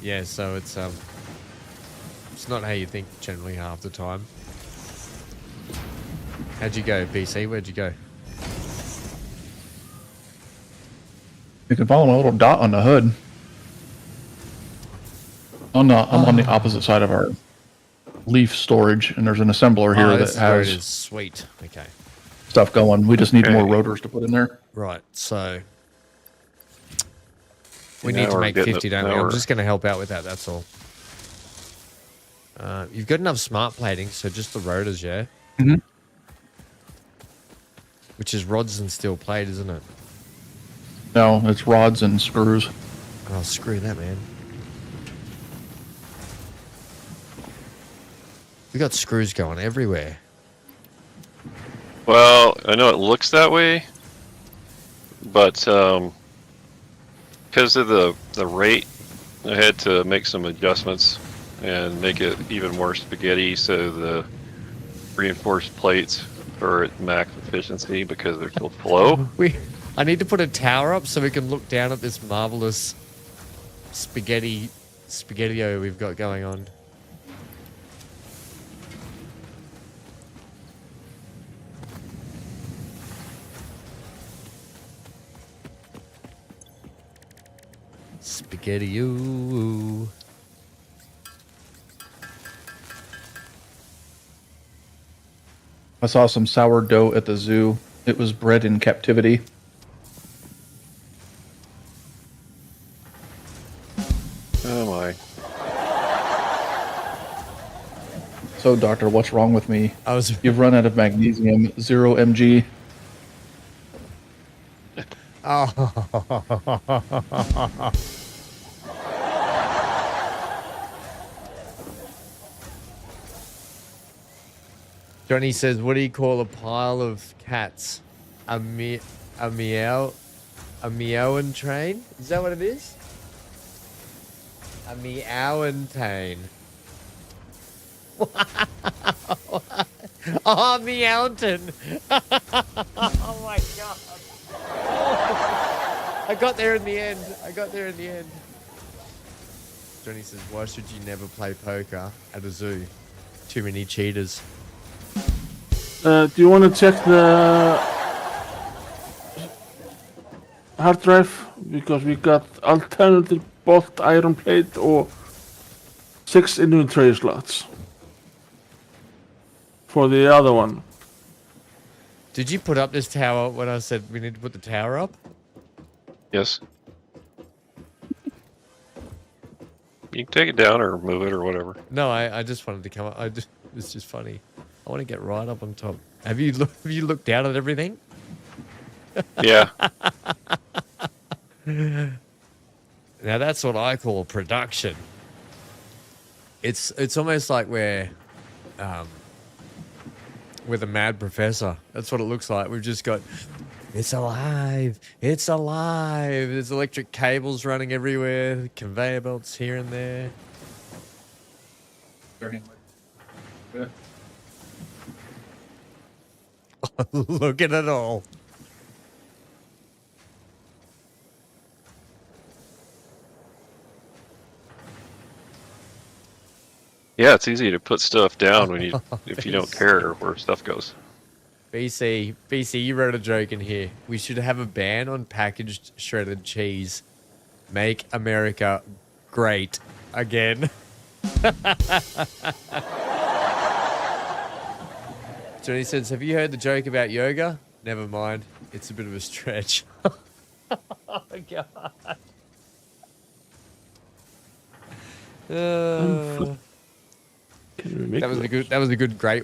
Yeah, so it's not how you think generally half the time. How'd you go, BC? Where'd you go? You can follow my little dot on the hood. I'm on the opposite side of our leaf storage, and there's an assembler here that where it has is. Sweet. Okay. stuff going. We just need more rotors to put in there. Right. So we Now need to we're make getting 50, it. don't we? Now I'm we're- just going to help out with that. That's all. You've got enough smart plating, so just the rotors, yeah. Mm-hmm. Which is rods and steel plate, isn't it? No, it's rods and screws. Oh, screw that, man. We got screws going everywhere. Well, I know it looks that way, but because of the rate I had to make some adjustments and make it even more spaghetti, so the reinforced plates are at max efficiency because they're still flow. I need to put a tower up so we can look down at this marvelous spaghetti-o we've got going on. Spaghetti-o. I saw some sourdough at the zoo. It was bred in captivity. Oh my. So, doctor, what's wrong with me? Oh. You've run out of magnesium, 0 mg. Johnny says, what do you call a pile of cats? A meowing train? Is that what it is? A meowing train. Oh, meowton. Oh my god. I got there in the end. Johnny says, why should you never play poker at a zoo? Too many cheaters. Do you want to check the hard drive? Because we got alternative both iron plate or 6 inventory slots for the other one. Did you put up this tower when I said we need to put the tower up? Yes. You can take it down or move it or whatever. No, I just wanted to come up. It's just funny. I want to get right up on top. Have you looked down at everything? Yeah. Now that's what I call production. It's almost like we're the mad professor. That's what it looks like. We've just got, it's alive. It's alive. There's electric cables running everywhere. Conveyor belts here and there. Look at it all. Yeah, it's easy to put stuff down when if you don't care where stuff goes. BC, you wrote a joke in here. We should have a ban on packaged shredded cheese. Make America great again. Johnny says, have you heard the joke about yoga? Never mind. It's a bit of a stretch. Oh my god. That was a good great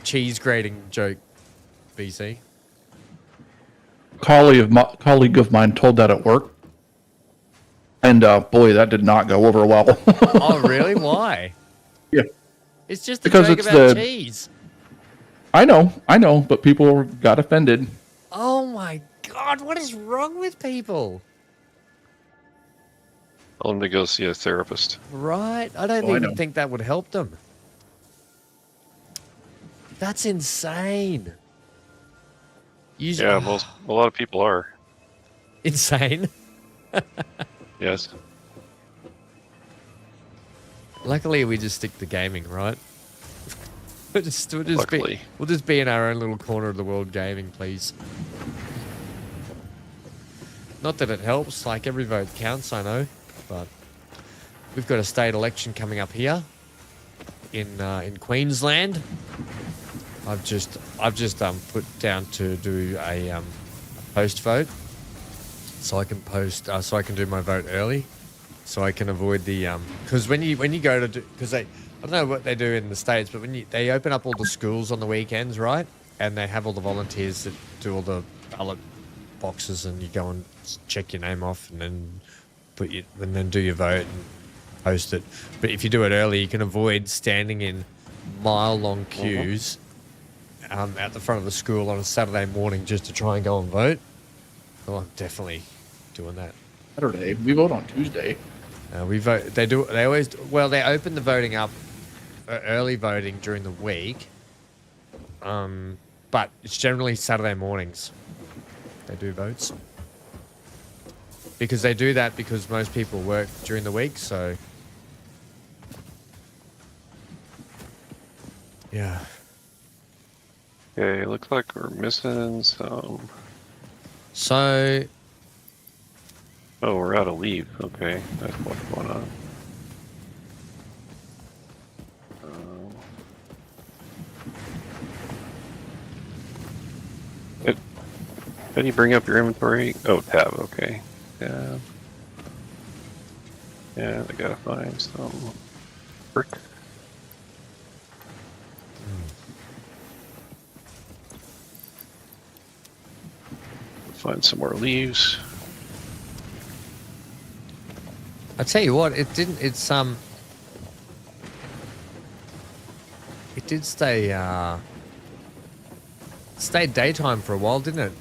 cheese grating joke, BC. Colleague of mine told that at work, and boy, that did not go over well. Oh really? Why? Yeah, it's just a joke about cheese. I know, but people got offended. Oh my god, what is wrong with people? Tell them to go see a therapist. Right? I don't even think that would help them. That's insane. Yeah, a lot of people are. Insane? Yes. Luckily, we just stick to gaming, right? We'll just be in our own little corner of the world gaming, please. Not that it helps, like every vote counts, I know, but we've got a state election coming up here in Queensland. I've just put down to do a post vote, so I can do my vote early, so I can avoid the because when you go to do, because I don't know what they do in the States, but they open up all the schools on the weekends, right? And they have all the volunteers that do all the ballot boxes, and you go and check your name off, and then do your vote and post it. But if you do it early, you can avoid standing in mile-long queues at the front of the school on a Saturday morning just to try and go and vote. Oh, I'm definitely doing that. Saturday. We vote on Tuesday. We vote. They do. They always. Well, they open the voting up, early voting during the week. But it's generally Saturday mornings. They do votes. Because they do that because most people work during the week, so. Yeah. Okay, looks like we're missing some. So. Oh, we're out of leaves. Okay, that's what's going on. How do you bring up your inventory? Oh, tab. Okay. Tab. Yeah, I gotta find some brick. Find some more leaves. I tell you what, it didn't. It did stay daytime for a while, didn't it?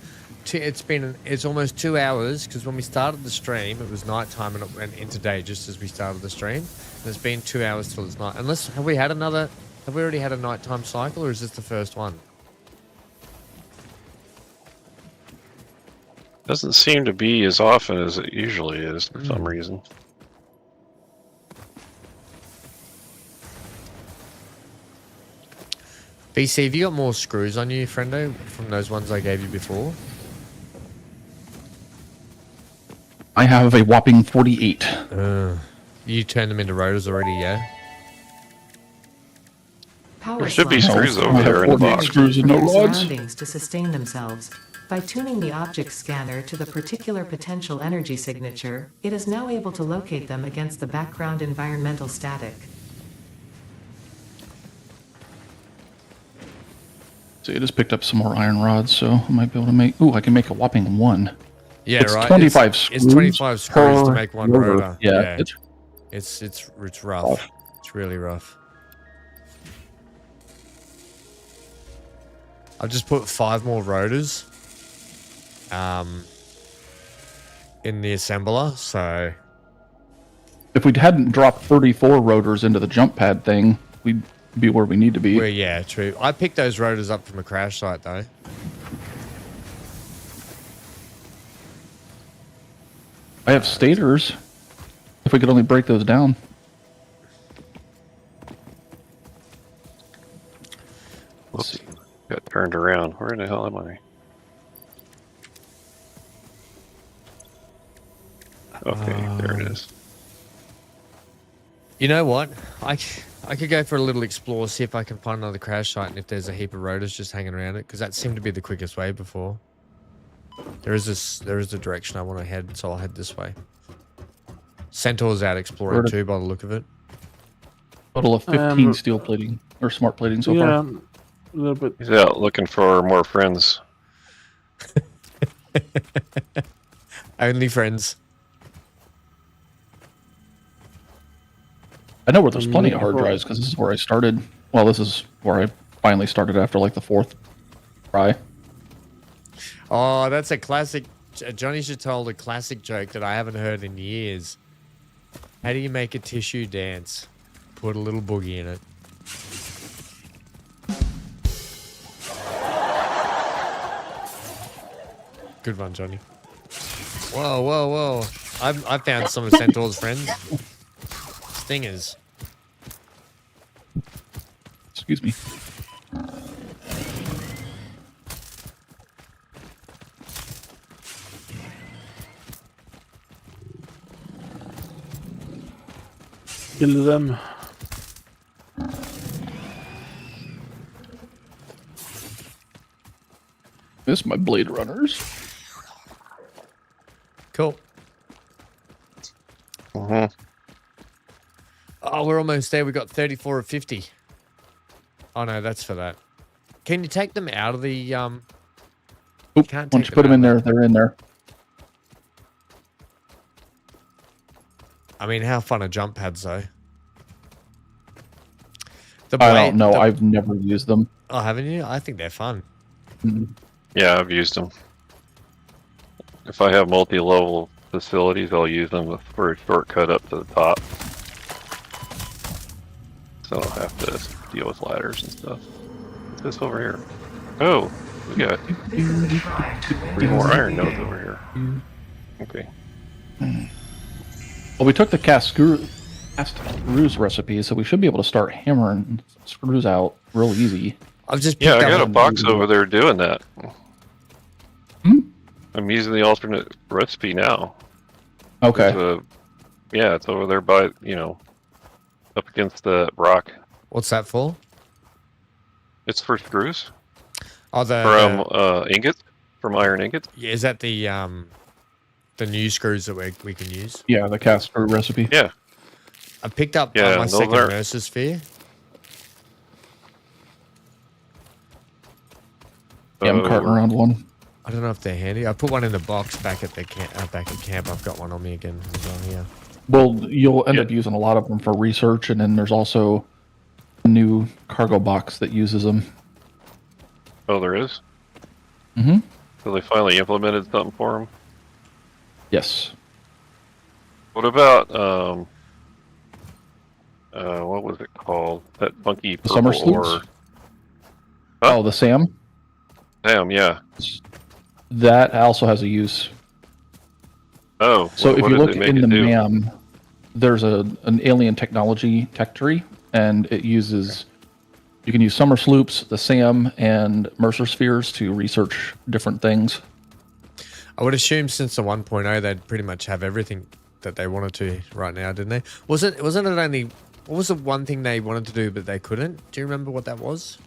It's almost 2 hours because when we started the stream, it was nighttime and it went into day just as we started the stream. And it's been 2 hours till it's night. Have we already had a nighttime cycle, or is this the first one? Doesn't seem to be as often as it usually is for some reason. BC, have you got more screws on you, friendo, from those ones I gave you before? I have a whopping 48. You turned them into rotors already, yeah? Power There should be slides screws over there in the box. Screws and no their rods. surroundings to sustain themselves. By tuning the object scanner to the particular potential energy signature, it is now able to locate them against the background environmental static. So I just picked up some more iron rods, so I might be able to make. Ooh, I can make a whopping 1. Yeah, it's right. 25 screws. It's 25 screws to make one rotor. rotor. Yeah. It's rough. It's really rough. I've just put 5 more rotors in the assembler, so If we hadn't dropped 34 rotors into the jump pad thing, we'd be where we need to be. well, yeah, true. I picked those rotors up from a crash site though. I have stators. If we could only break those down. Let's see. Got turned around. Where the hell am I? Okay, there it is. You know what? I could go for a little explore, see if I can find another crash site and if there's a heap of rotors just hanging around it, because that seemed to be the quickest way before. There is a direction I want to head, so I'll head this way. Centaur's out exploring too, by the look of it. Total of 15 steel plating or smart plating so far. A little bit. He's out looking for more friends. Only friends. I know where there's plenty of hard drives because this is where I started. Well, this is where I finally started after like the 4th try. Oh, that's a classic. Johnny should told a classic joke that I haven't heard in years. How do you make a tissue dance? Put a little boogie in it. Good one, Johnny. Whoa, whoa, whoa. I found some of Centaur's friends. Stingers. Excuse me. Kill them. This my blade runners. Cool. Oh, we're almost there. We got 34 of 50. Oh no, that's for that. Can you take them out of the Oop, once you put them in there, they're in there. I mean, how fun are jump pads though? I don't know. I've never used them. Oh, haven't you? I think they're fun. Yeah, I've used them. If I have multi-level facilities, I'll use them for a shortcut up to the top. So I don't have to deal with ladders and stuff. What's this over here? Oh, we got 3 more iron nodes over here. Okay. Well, we took the cast screws recipe, so we should be able to start hammering screws out real easy. I've just Yeah, I picked got a up box over there doing that. Hmm? I'm using the alternate recipe now. Okay. Yeah, it's over there by, up against the rock. What's that for? It's for screws. Oh, From ingots? From iron ingots? yeah, is that the new screws that we can use? Yeah, the cast screw recipe. Yeah. I picked up Yeah, my those second are- Mercer sphere. Yeah, I'm carting around one. I don't know if they're handy. I put one in the box back at the back at camp. I've got one on me again as well here. Well, you'll end up using a lot of them for research, and then there's also a new cargo box that uses them. Oh, there is? Mm-hmm. So they finally implemented something for them? Yes. What about, what was it called? That funky purple Summer sloops? ore. Oh, the SAM? Damn, yeah. That also has a use. Oh, So what if you did look they make in it the do? MAM, there's an alien technology tech tree, and it uses, you can use summer sloops, the SAM, and Mercer spheres to research different things. I would assume since the 1.0, they'd pretty much have everything that they wanted to right now, didn't they? Wasn't it only, what was the one thing they wanted to do but they couldn't? Do you remember what that was?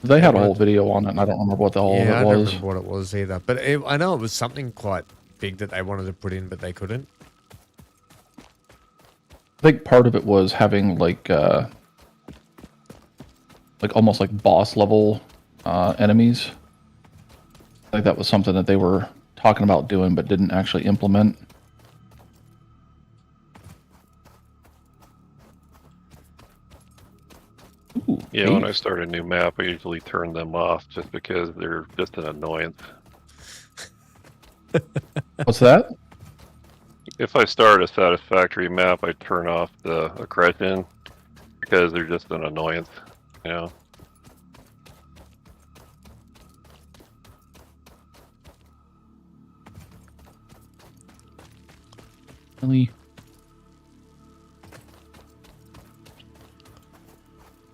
They had a whole video on it, and I don't remember what the whole Yeah, of I it don't was. remember what it was either. But I know it was something quite big that they wanted to put in, but they couldn't. I think part of it was having like almost like boss level enemies. I think that was something that they were talking about doing, but didn't actually implement. Ooh, Yeah, when I cave. start a new map, I usually turn them off just because they're just an annoyance. What's that? If I start a Satisfactory map, I turn off the aggression because they're just an annoyance, you know? Really?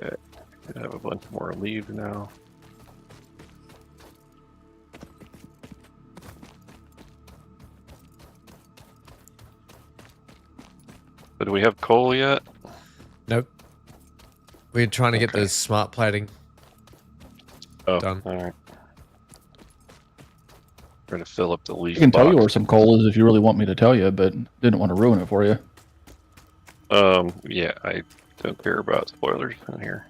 I have a bunch more leaves now. But do we have coal yet? Nope. We're trying to get Okay. the smart plating. Oh, Done. alright. Trying to fill up the leaf I can tell you box. where some coal is if you really want me to tell you, but didn't want to ruin it for you. Yeah, I don't care about spoilers in here.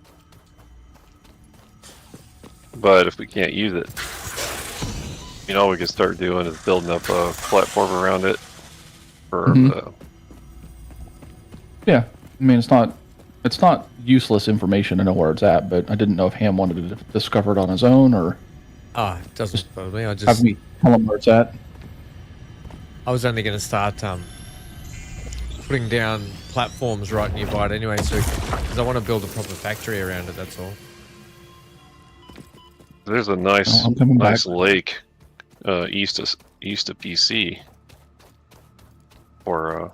But if we can't use it, all we can start doing is building up a platform around it for the... Yeah, I mean it's not useless information to know where it's at, but I didn't know if Ham wanted to discover it on his own or Ah, it doesn't bother me. have me tell him where it's at. I was only going to start putting down platforms right nearby it anyway, so because I want to build a proper factory around it. That's all. There's a nice, I'm coming nice back. lake east of PC. Or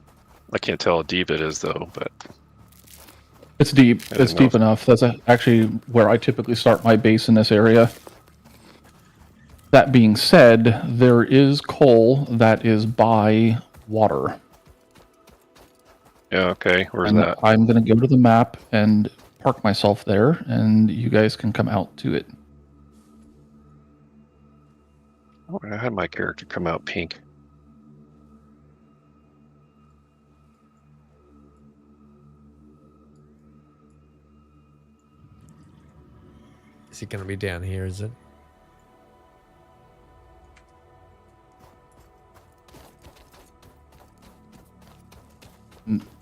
I can't tell how deep it is though, but It's deep. I It's didn't know deep enough. That's actually where I typically start my base in this area. That being said, there is coal that is by water. yeah, okay. Where's And that? I'm going to go to the map and park myself there, and you guys can come out to it. Oh, I had my character come out pink. Is it going to be down here? Is it?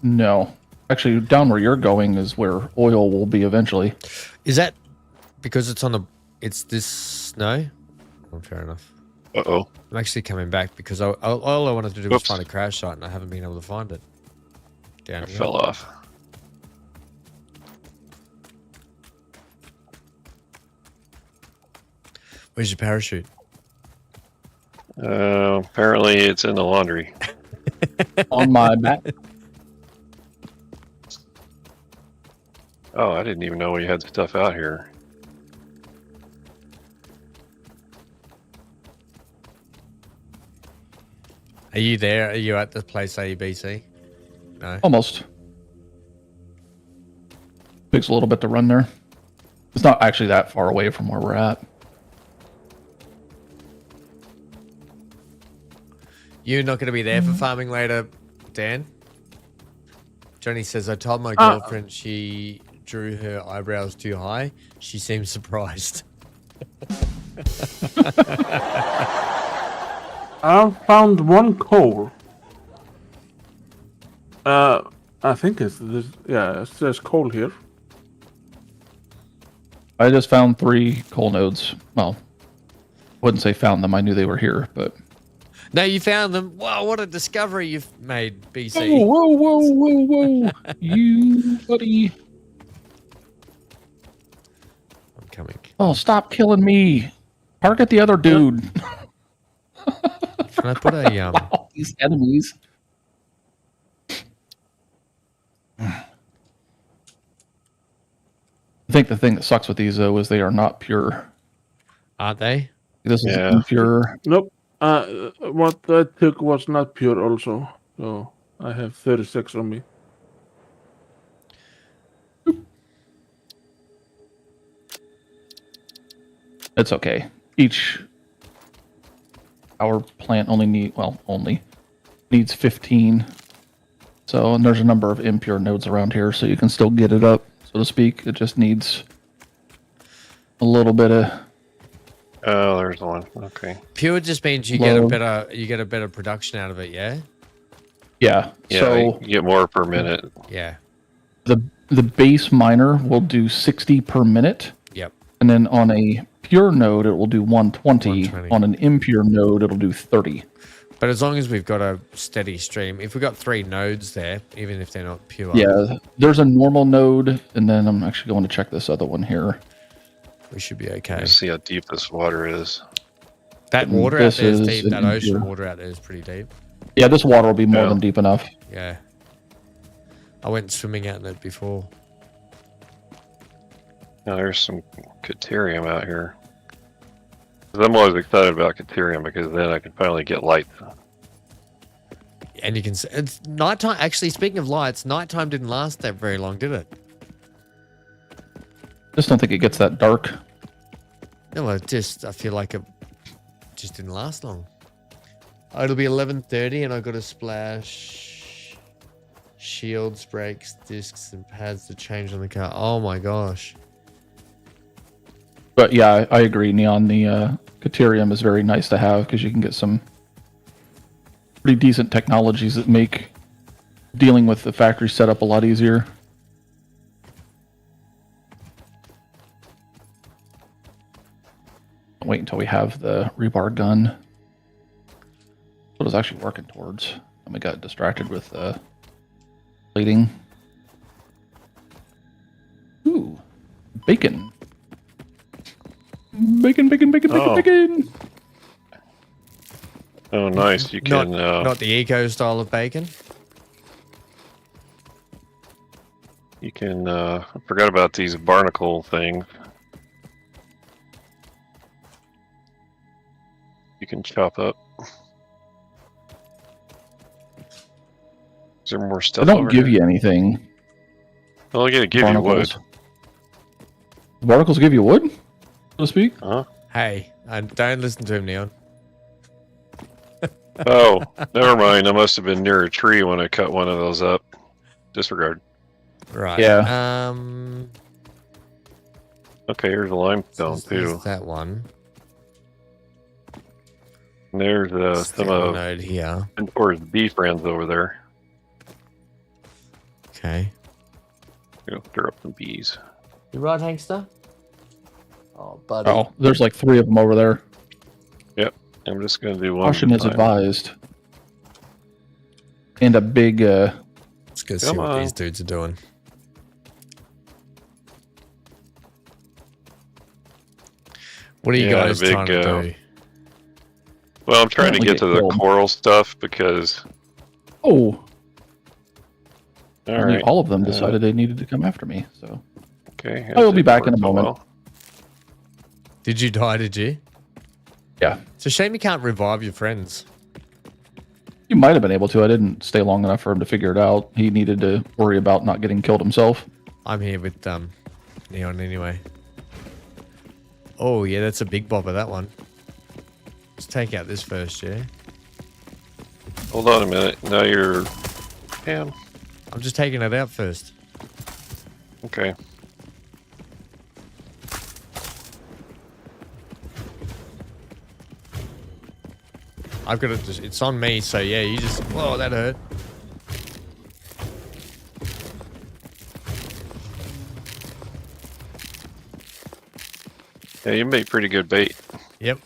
No. Actually, down where you're going is where oil will be eventually. Is that because it's on the? It's this? No. Oh, fair enough. Uh-oh. I'm actually coming back because all I wanted to do was Oops. find a crash site, and I haven't been able to find it. Down I here. fell off. Where's your parachute? Apparently it's in the laundry. On my back. Oh, I didn't even know we had stuff out here. Are you there? Are you at the place ABC? No. Almost. Takes a little bit to run there. It's not actually that far away from where we're at. You're not going to be there for farming later, Dan? Johnny says, I told my girlfriend she drew her eyebrows too high. She seemed surprised. I found one coal. I think it's this. Yeah, it says coal here. I just found 3 coal nodes. Well, wouldn't say found them. I knew they were here, but... No, you found them. Wow, what a discovery you've made, BC. Whoa, whoa, whoa, whoa, whoa. You, buddy. I'm coming. Oh, stop killing me. Target the other dude. Can I put a Wow, these enemies. I think the thing that sucks with these, though, is they are not pure. Aren't they? This is Yeah. impure. Nope. What I took was not pure also. So I have 36 on me. It's okay. Each power plant only needs 15. So, and there's a number of impure nodes around here, so you can still get it up, so to speak. It just needs a little bit of... Oh, there's one. Okay. Pure just means you get a better production out of it, yeah? Yeah. Yeah, So you get more per minute. Yeah. the base miner will do 60 per minute. Yep. And then on a pure node, it will do 120. 120. On an impure node, it'll do 30. But as long as we've got a steady stream, if we've got 3 nodes there, even if they're not pure, Yeah, there's a normal node, and then I'm actually going to check this other one here. we should be okay. Let's see how deep this water is. That water out This there is is deep. an That ocean impure. water out there is pretty deep. Yeah, this water will be more Yeah. than deep enough. Yeah. I went swimming out in it before. Now there's some Caterium out here. 'Cause I'm always excited about Caterium because then I can finally get lights. And you can see, it's nighttime. Actually, speaking of lights, nighttime didn't last that very long, did it? Just don't think it gets that dark. No, I feel like it just didn't last long. Oh, it'll be 11:30 and I've got to splash shields, brakes, discs, and pads to change on the car. Oh my gosh. But yeah, I agree, Neon. The Caterium is very nice to have because you can get some pretty decent technologies that make dealing with the factory setup a lot easier. Wait until we have the rebar gun. What I was actually working towards. And we got distracted with plating. Ooh, bacon. Bacon, bacon, bacon, bacon, Oh. bacon. Oh, nice. You can... Not the eco style of bacon. You can... I forgot about these barnacle things. You can chop up. Is there more stuff They don't over give here? you anything. Well, they're gonna give you wood. Barnacles. Barnacles give you wood, so to speak? Huh? Hey, don't listen to him, Neon. Oh, never mind. I must have been near a tree when I cut one of those up. Disregard. Right. Yeah. Okay, here's a limestone There's too. that one. And there's some of node here. Mentor's bee friends over there. Okay. Go stir up some bees. You right, Hankster? Oh, buddy. Oh, there's like 3 of them over there. Yep. I'm just going to do one. Caution is advised. And a big. Let's go see what these dudes are doing. What are you guys trying to do? Well, I'm trying to get to the coral stuff because. Oh. All right. All of them decided they needed to come after me. So. Okay. I will be back in a moment. Did you die? Did you? Yeah. It's a shame you can't revive your friends. You might have been able to. I didn't stay long enough for him to figure it out. He needed to worry about not getting killed himself. I'm here with Neon anyway. Oh yeah, that's a big bobber, that one. Let's take out this first, yeah? Hold on a minute. Now you're... Damn. I'm just taking it out first. Okay. I've got it. It's on me, so yeah. You just. Whoa, that hurt. Yeah, you make pretty good bait. Yep.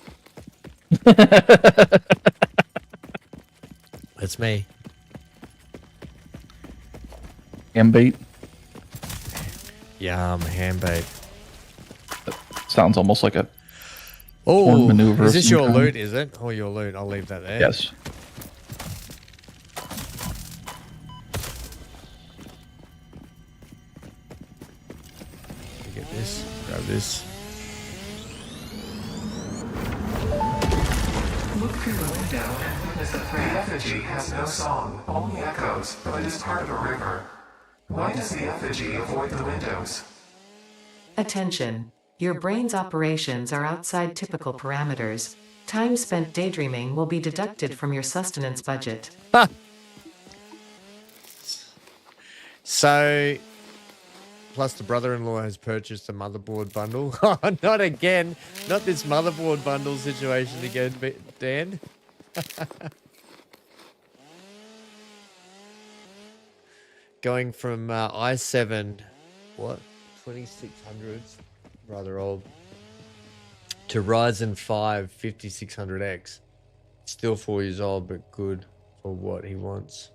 That's me. Ham bait. Yum, ham bait. Sounds almost like a. Oh, maneuver is this your loot? Is it? Or your loot? I'll leave that there. Yes. Get this. Grab this. Look through the window and witness a threat. The effigy has no song, only echoes, but is part of a river. Why does the effigy avoid the windows? Attention. Your brain's operations are outside typical parameters. Time spent daydreaming will be deducted from your sustenance budget. Ha! So, plus the brother-in-law has purchased a motherboard bundle. Oh, not again. Not this motherboard bundle situation again, Dan. Going from i7, what? 2600s, rather old, to Ryzen 5 5600X. Still 4 years old, but good for what he wants.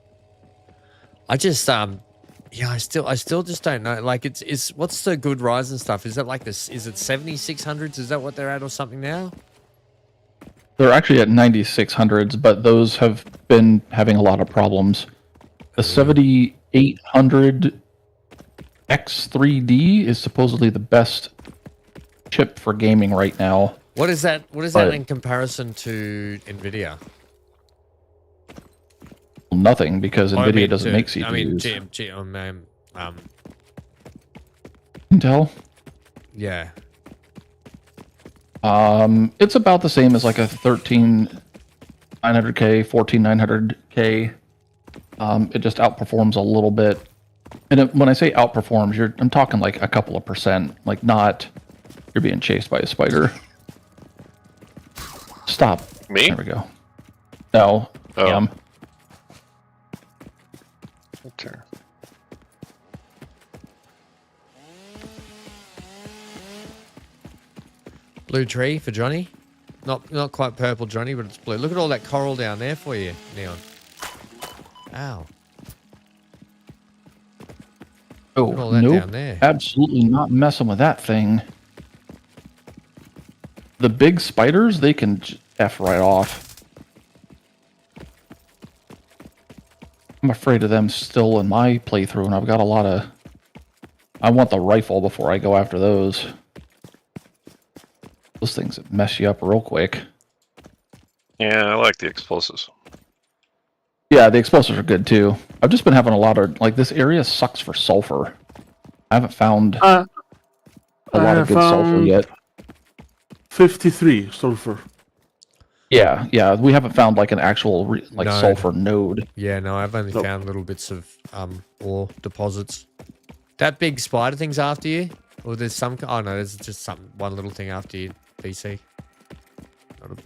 I just yeah, I still just don't know. Like it's what's the good Ryzen stuff? Is that like this? Is it 7600s? Is that what they're at or something now? They're actually at 9600s, but those have been having a lot of problems. The 7800 X3D is supposedly the best chip for gaming right now. What is that? What is that in comparison to NVIDIA? Nothing, because NVIDIA doesn't make CPUs. I mean, Intel? Yeah. It's about the same as like a 13900K, 14900K. It just outperforms a little bit. And when I say outperforms, I'm talking like a couple of percent, like not you're being chased by a spider. Stop. Me? There we go. No. Oh. Okay. Blue tree for Johnny. Not quite purple, Johnny, but it's blue. Look at all that coral down there for you, Neon. Ow. Oh, nope. Absolutely not messing with that thing. The big spiders, they can F right off. I'm afraid of them still in my playthrough, and I've got a lot of... I want the rifle before I go after those. Those things mess you up real quick. Yeah, I like the explosives. Yeah, the explosives are good too. I've just been having a lot of... Like, this area sucks for sulfur. I haven't found a lot of good sulfur yet. 53 sulfur. Yeah, we haven't found like an actual sulfur node. Yeah, no, I've only found little bits of ore deposits. That big spider thing's after you? Or there's some... Oh, no, there's just one little thing after you, BC.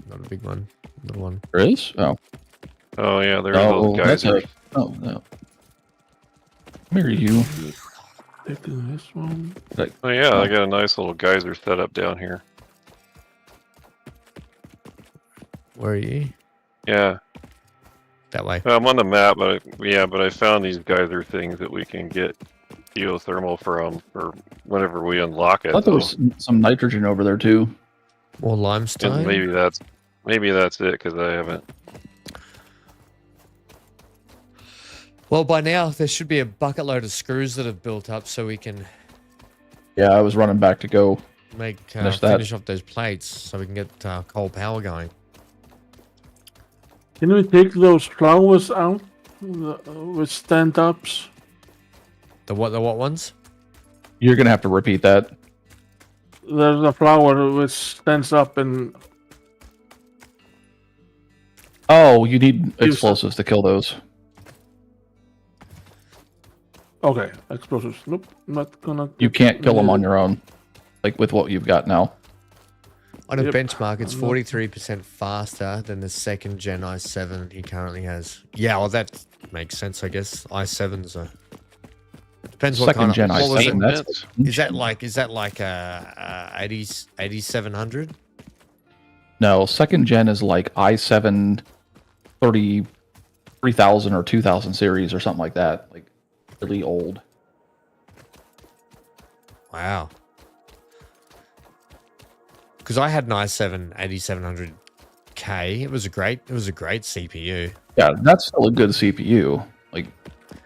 Not a big one. Little one. There is? Oh. Oh, yeah, there are those guys. Oh, no. Where are you? Taking this one. Oh, yeah, I got a nice little geyser set up down here. Where are you? Yeah. That way. I'm on the map, but I found these geyser things that we can get geothermal from for whenever we unlock it. I thought there was some nitrogen over there too. More limestone. And maybe that's it because I haven't. Well, by now there should be a bucket load of screws that have built up, so we can Yeah, I was running back to go finish off those plates, so we can get coal power going. Can we take those flowers out with stand-ups? The what ones? You're gonna have to repeat that. There's a flower which stands up and... Oh, you need explosives to kill those. Okay, explosives. Nope, not gonna... You can't kill them on your own, like with what you've got now. On a benchmark, it's 43% faster than the second gen i7 he currently has. Yeah, well, that makes sense, I guess. i7s are... Depends what Second gen what was it? i7. Is that like a 8700? No, second gen is like i7 3000 or 2000 series or something like that. Like really old. Wow. Because I had an i7 8700K. It was a great CPU. Yeah, that's still a good CPU. Like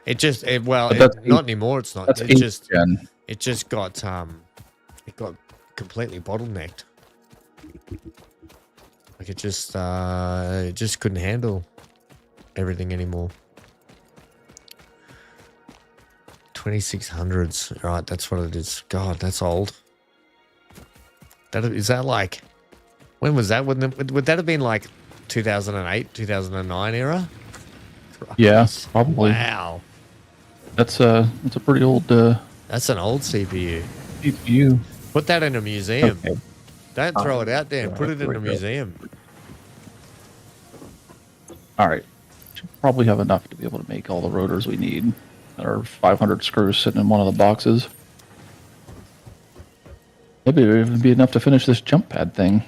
not anymore. It's not. That's It just gen. it just got completely bottlenecked. Like it just couldn't handle everything anymore. 2600s, right? That's what it is. God, that's old. Is that like, when was that? Would that have been like 2008, 2009 era? Yeah, probably. Wow. That's a pretty old That's an old CPU. CPU. Put that in a museum. Okay. Don't throw it out there. Put it in a museum. All right. Should probably have enough to be able to make all the rotors we need. There are 500 screws sitting in one of the boxes. Maybe it would even be enough to finish this jump pad thing.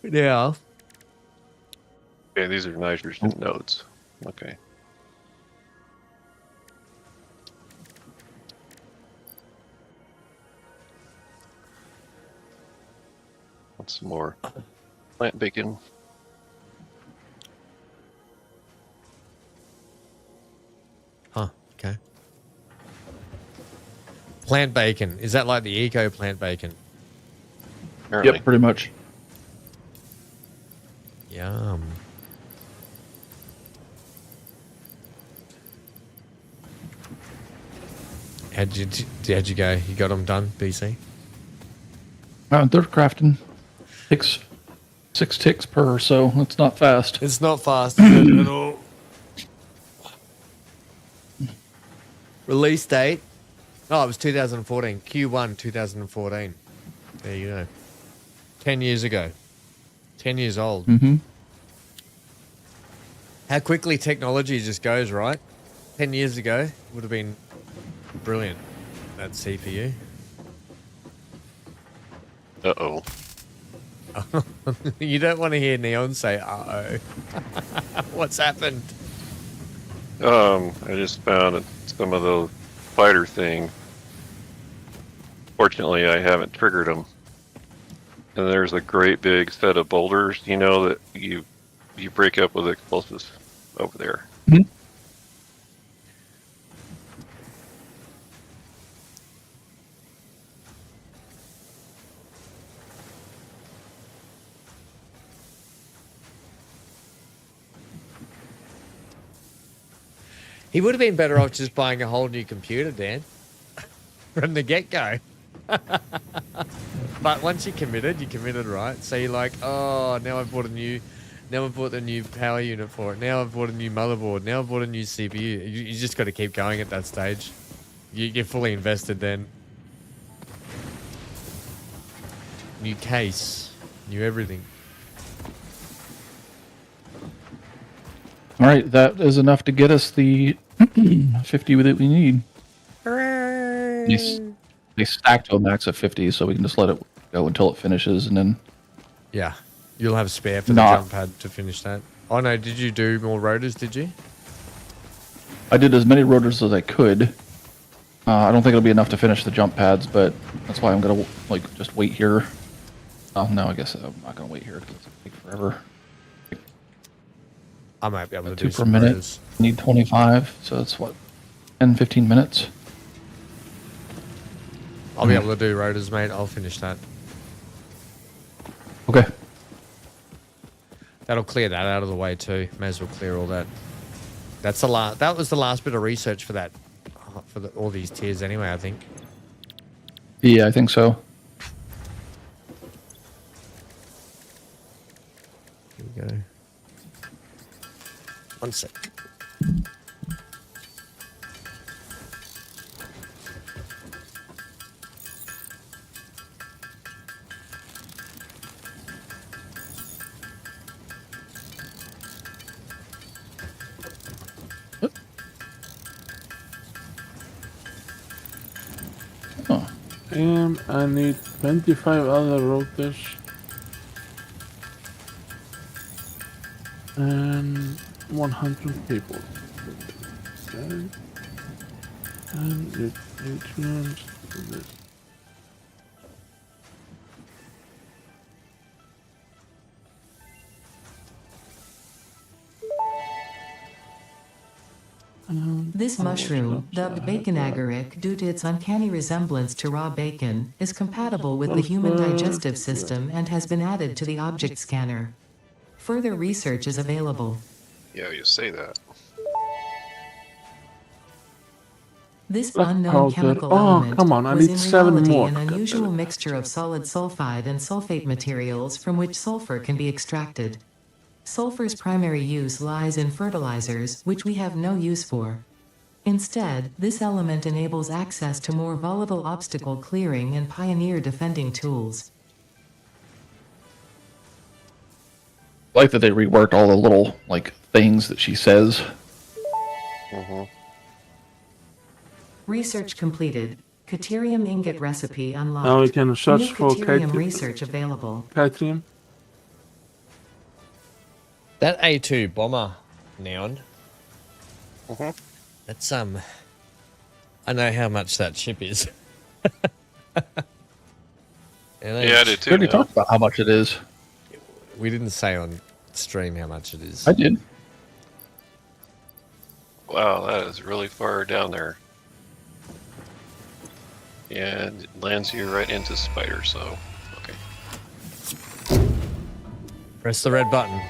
Yeah. Okay, these are nitrogen nodes. Okay. Want some more plant bacon? Huh. Okay. Plant bacon. Is that like the eco plant bacon? Apparently. Yep, pretty much. Yum. How'd you go? You got them done, BC? They're crafting. Takes 6 ticks per, so it's not fast. It's not fast at all. Release date? Oh, it was 2014. Q1 2014. There you go. 10 years ago. 10 years old. Mm-hmm. How quickly technology just goes, right? 10 years ago would have been brilliant, that CPU. Uh-oh. You don't want to hear Neon say, uh-oh. What's happened? I just found some of those spider things. Fortunately, I haven't triggered them. And there's a great big set of boulders, you know, that you break up with explosives over there. Mm-hmm. He would have been better off just buying a whole new computer, Dan, from the get-go. But once you're committed, right? So you're like, oh, now I've bought the new power unit for it. Now I've bought a new motherboard. Now I've bought a new CPU. You just got to keep going at that stage. You're fully invested then. New case, new everything. All right, that is enough to get us the 50 that we need. Hooray! They stack to a max of 50, so we can just let it go until it finishes, and then Yeah. You'll have spare for Nah. the jump pad to finish that. Oh no, did you do more rotors, did you? I did as many rotors as I could. I don't think it'll be enough to finish the jump pads, but that's why I'm gonna like just wait here. Oh no, I guess I'm not gonna wait here because it'll take forever. I might be able to 2 do per some minute. rotors. Need 25, so it's what, 10, 15 minutes. I'll be able to do rotors, mate. I'll finish that. Okay. That'll clear that out of the way too. May as well clear all that. That's the last. That was the last bit of research for that, for all these tiers anyway. I think. Yeah, I think so. Here we go. One sec. Oh, And I need 25 other rotors. And 100 people. Okay. And it returns to this. This mushroom, dubbed bacon agaric due to its uncanny resemblance to raw bacon, is compatible with the human digestive system and has been added to the object scanner. Further research is available. Yeah, you say that. This Black unknown powder. chemical Oh, element come on, I was need in 7 reality more. an God damn unusual it. mixture of solid sulfide and sulfate materials from which sulfur can be extracted. Sulfur's primary use lies in fertilizers, which we have no use for. Instead, this element enables access to more volatile obstacle clearing and pioneer defending tools. I like that they reworked all the little like things that she says. Research completed. Caterium ingot recipe unlocked. Now we can search New for Caterium research available. Catrium. That A2 bomber, Neon. That's I know how much that ship is. Yeah, I did We too. already Now. talked about how much it is. We didn't say on stream how much it is. I did. Wow, that is really far down there. And it lands you right into Spider, so okay. Press the red button.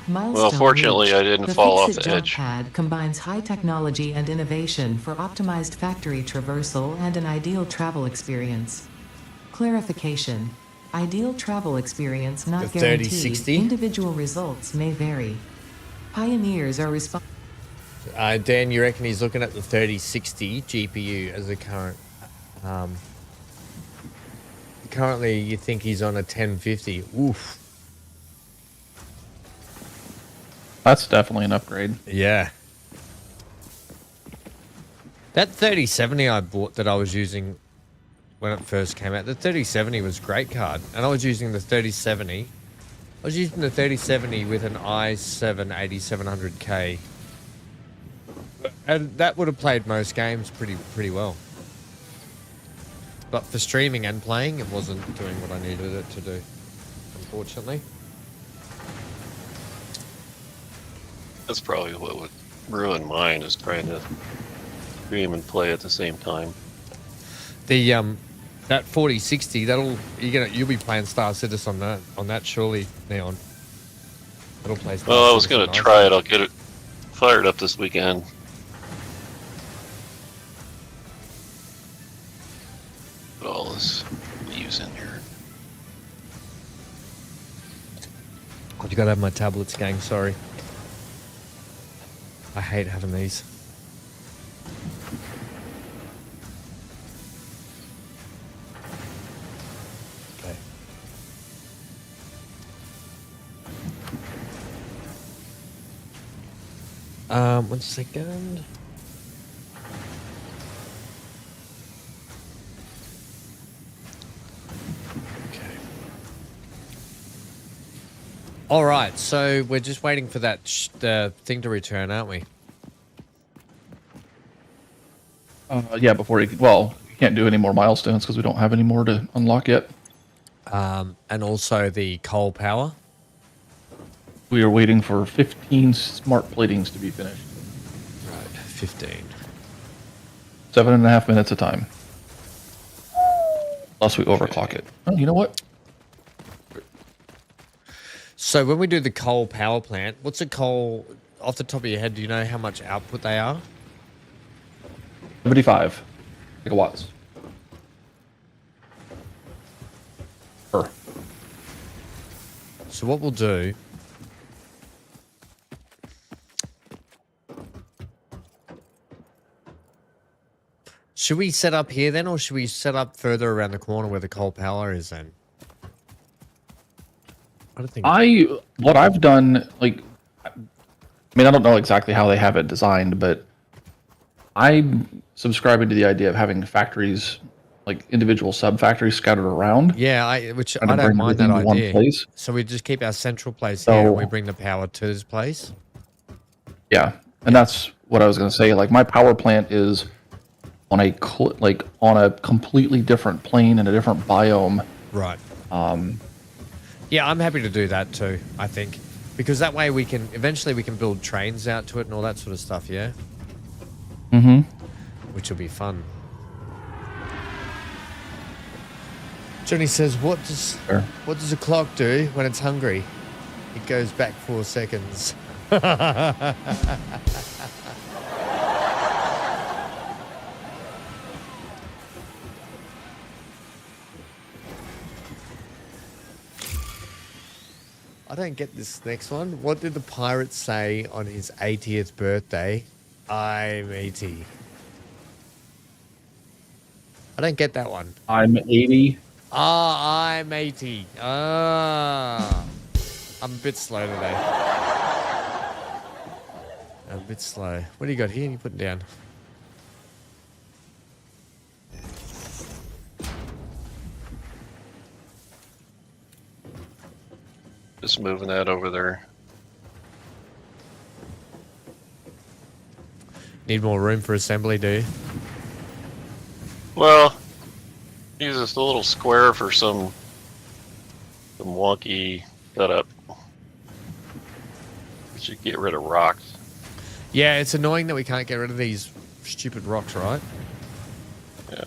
Milestone Well, fortunately, reached. I didn't The fall off Fix-It the jump edge. pad combines high technology and innovation for optimized factory traversal and an ideal travel experience. Clarification. Ideal travel experience not The guaranteed. 3060? Individual results may vary. Pioneers are responsible. Dan, you reckon he's looking at the 3060 GPU as a current? Currently, you think he's on a 1050. Oof. That's definitely an upgrade. Yeah. That 3070 I bought that I was using when it first came out, the 3070 was a great card. And I was using the 3070. I was using the 3070 with an i7 8700K. And that would have played most games pretty well. But for streaming and playing, it wasn't doing what I needed it to do, unfortunately. That's probably what would ruin mine, is trying to stream and play at the same time. The that 4060, you'll be playing Star Citizen on that surely, Neon. It'll play Star Well, I was Citizen gonna nicely. try it. I'll get it fired up this weekend. Put all this leaves in here. Oh, you gotta have my tablets, gang. Sorry. I hate having these. Okay. One second. All right, so we're just waiting for that the thing to return, aren't we? Yeah, before you can't do any more milestones because we don't have any more to unlock yet. And also the coal power. We are waiting for 15 smart platings to be finished. Right, 15. 7.5 minutes of time. Unless we overclock it. Oh, you know what? So when we do the coal power plant, what's a coal, off the top of your head, do you know how much output they are? 75 megawatts. Per. So what we'll do... Should we set up here then, or should we set up further around the corner where the coal power is then? I don't think... What I've done, like... I mean, I don't know exactly how they have it designed, but I'm subscribing to the idea of having factories, like individual sub-factories scattered around. Yeah, I don't mind that idea. So we just keep our central place here and we bring the power to this place? Yeah, and that's what I was going to say. Like, my power plant is on a completely different plane in a different biome. Right. Yeah, I'm happy to do that too, I think. Because that way we can, eventually we can build trains out to it and all that sort of stuff, yeah? Mm-hmm. Which will be fun. Johnny says, what does a clock do when it's hungry? It goes back 4 seconds. I don't get this next one. What did the pirate say on his 80th birthday? I'm 80. I don't get that one. I'm 80. I'm 80. I'm a bit slow today. I'm a bit slow. What do you got here? You put it down. Just moving that over there. Need more room for assembly, do you? Well, use this little square for some wonky setup. We should get rid of rocks. Yeah, it's annoying that we can't get rid of these stupid rocks, right? Yeah.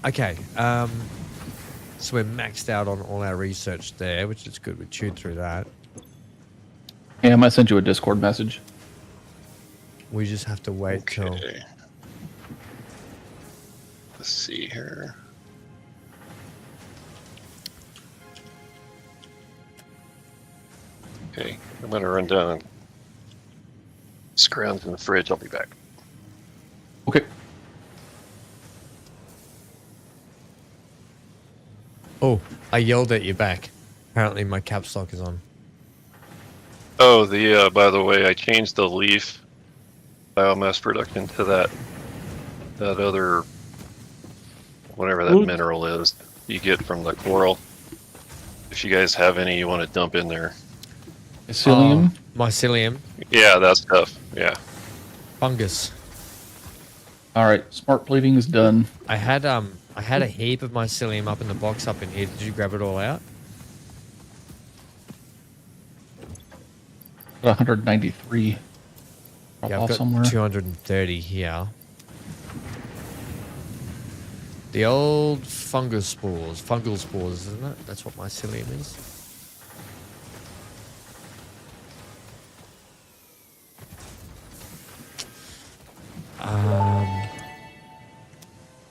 Okay, so we're maxed out on all our research there, which is good. We chewed through that. Yeah, I might send you a Discord message. We just have to wait till... Let's see here. Okay, I'm gonna run down and scrounge in the fridge. I'll be back. Okay. Oh, I yelled at you back. Apparently my caps lock is on. Oh, by the way, I changed the leaf biomass production to that other, whatever that mineral is you get from the coral. If you guys have any you want to dump in there. Mycelium? Mycelium. Yeah, that stuff. Yeah. Fungus. Alright, smart plating is done. I had a heap of mycelium up in the box up in here. Did you grab it all out? 193. Yeah, I've got somewhere. 230 here. The old fungal spores, isn't it? That's what mycelium is.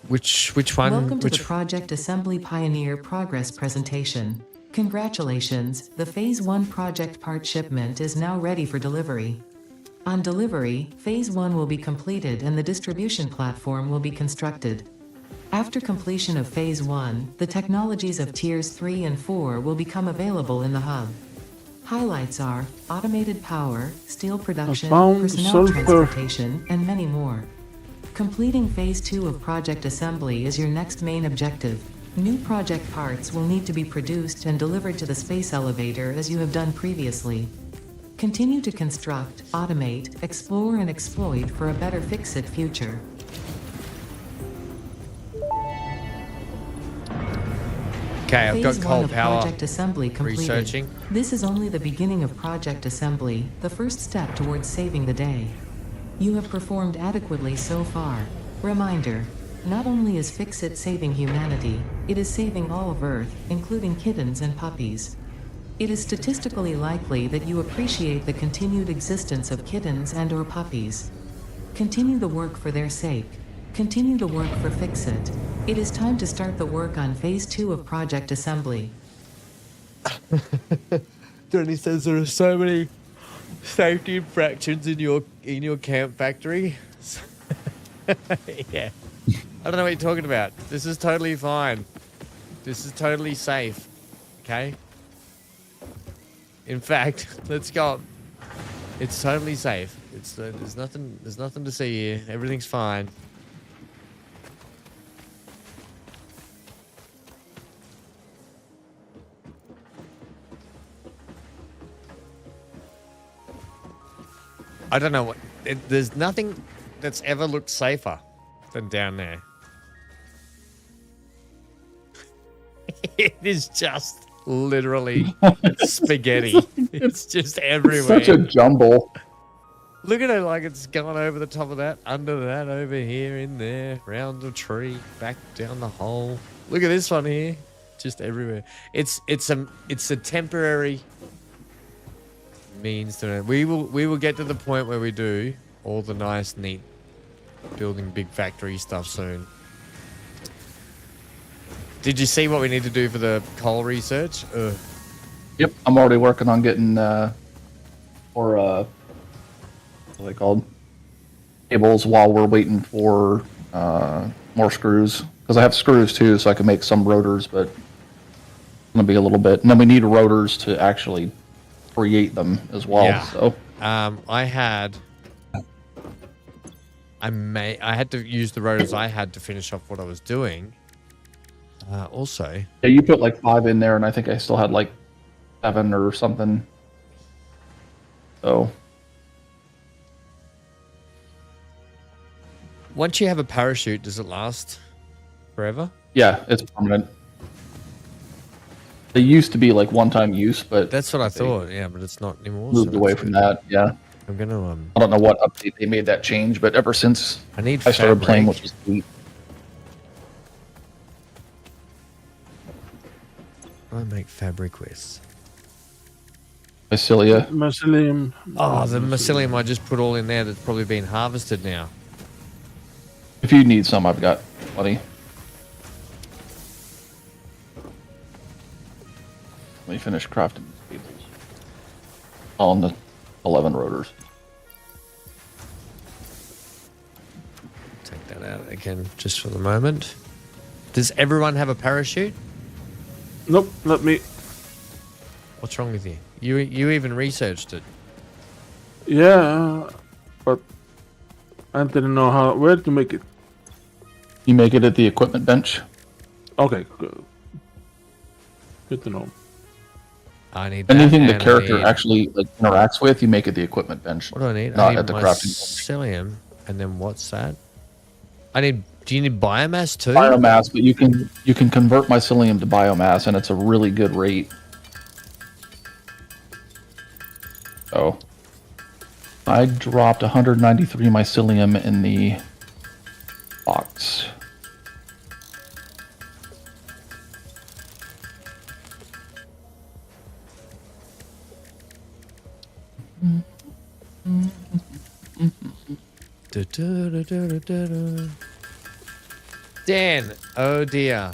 Which one? Welcome to the Project Assembly Pioneer Progress presentation. Congratulations, the Phase 1 project part shipment is now ready for delivery. On delivery, Phase 1 will be completed and the distribution platform will be constructed. After completion of Phase 1, the technologies of Tiers 3 and 4 will become available in the hub. Highlights are automated power, steel production, personnel transportation, and many more. Completing Phase 2 of Project Assembly is your next main objective. New project parts will need to be produced and delivered to the space elevator as you have done previously. Continue to construct, automate, explore and exploit for a better Fix-It future. Okay, I've got Phase 1 coal of power project assembly completed. researching. This is only the beginning of project assembly, the first step towards saving the day. You have performed adequately so far. Reminder, not only is Fix-It saving humanity, it is saving all of Earth, including kittens and puppies. It is statistically likely that you appreciate the continued existence of kittens and/or puppies. Continue the work for their sake. Continue the work for Fix-It. It is time to start the work on Phase 2 of Project Assembly. Johnny says there are so many safety infractions in your camp factory. Yeah. I don't know what you're talking about. This is totally fine. This is totally safe. Okay? In fact, let's go. It's totally safe. There's nothing to see here. Everything's fine. I don't know what. There's nothing that's ever looked safer than down there. It is just literally spaghetti. It's just everywhere. Such a jumble. Look at it, like it's going over the top of that, under that, over here, in there, round the tree, back down the hole. Look at this one here, just everywhere. It's a temporary means to it. We will get to the point where we do all the nice, neat, building big factory stuff soon. Did you see what we need to do for the coal research? Ugh. Yep, I'm already working on getting what are they called? Cables while we're waiting for more screws. Because I have screws too, so I can make some rotors, but it's gonna be a little bit. And then we need rotors to actually create them as well. Yeah. So I had to use the rotors I had to finish off what I was doing. Also, yeah, you put like 5 in there, and I think I still had like 7 or something. So once you have a parachute, does it last forever? yeah, it's permanent. They used to be like one-time use, but That's what I thought. Yeah, but it's not anymore. moved so away that's from good. that. Yeah, I'm gonna I don't know what update they made that change, but ever since I need I started playing, fabric. which was sweet. I make fabric with. Mycelia. Mycelium. Oh, the mycelium I just put all in there that's probably been harvested now. If you need some, I've got plenty. Let me finish crafting these cables on the 11 rotors. Take that out again just for the moment. Does everyone have a parachute? Nope, not me. What's wrong with you? You even researched it. Yeah, but I didn't know where to make it. You make it at the equipment bench. Okay, good. Good to know. I need that, Anything the and I character need- actually like interacts with, you make at the equipment bench. What do I need? Not I need at the crafting bench. mycelium, and then what's that? I need. Do you need biomass too? Biomass, but you can convert mycelium to biomass, and it's a really good rate. So I dropped 193 mycelium in the box. Dan, oh dear.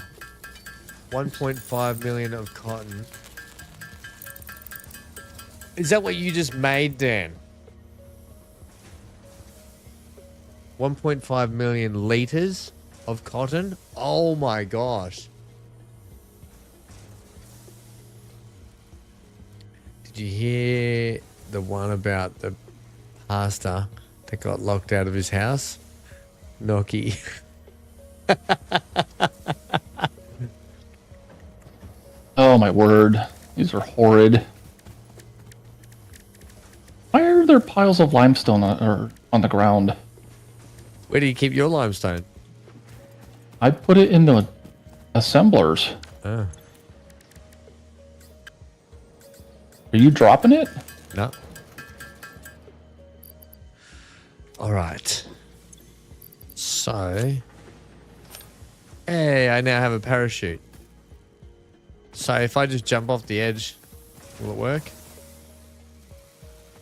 1.5 million of cotton. Is that what you just made, Dan? 1.5 million liters of cotton? Oh my gosh. Did you hear the one about the pastor that got locked out of his house? Noki. my word. These are horrid. Why are there piles of limestone on the ground? Where do you keep your limestone? I put it in the assemblers. Oh. Are you dropping it? No. All right. So, hey, I now have a parachute. So if I just jump off the edge, will it work?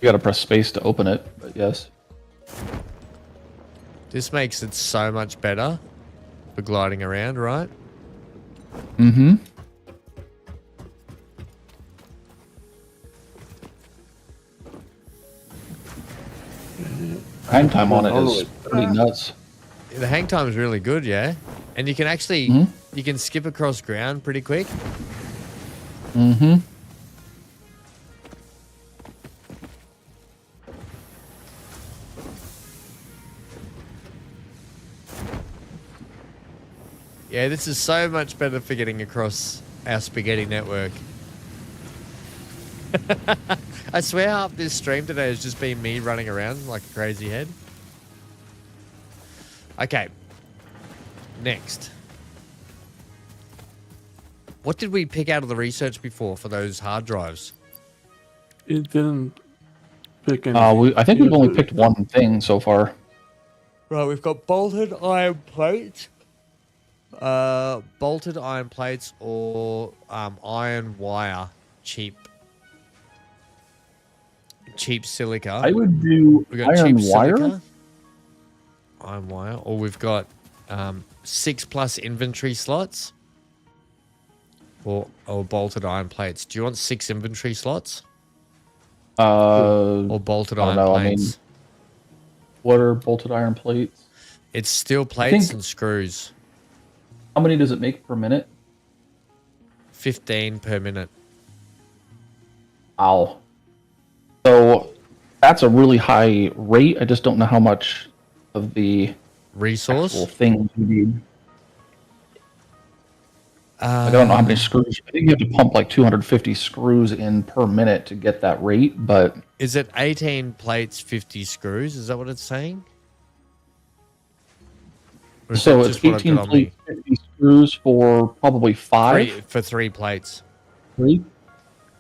You gotta press space to open it, but yes. This makes it so much better for gliding around, right? Mm-hmm. Hang time on it is pretty nuts. The hang time is really good, yeah. And you can actually, you can skip across ground pretty quick. Mm-hmm. Yeah, this is so much better for getting across our spaghetti network. I swear half this stream today has just been me running around like a crazy head. Okay. Next. What did we pick out of the research before for those hard drives? It didn't pick any. I think we've only picked one thing so far. Right, we've got bolted iron plates. Bolted iron plates or iron wire, cheap silica. I would do We got iron cheap wire. silica, iron wire, or we've got 6+ inventory slots, or bolted iron plates. Do you want 6 inventory slots? Or bolted iron plates? What are bolted iron plates? It's steel plates and screws. How many does it make per minute? 15 per minute. Ow. So that's a really high rate. I just don't know how much of the Resource? actual thing you need. I don't know how many screws. I think you have to pump like 250 screws in per minute to get that rate, but... Is it 18 plates, 50 screws? Is that what it's saying? Or is So that it's just what I've 18 got on me? plates, 50 screws for probably 5. For 3 plates. 3.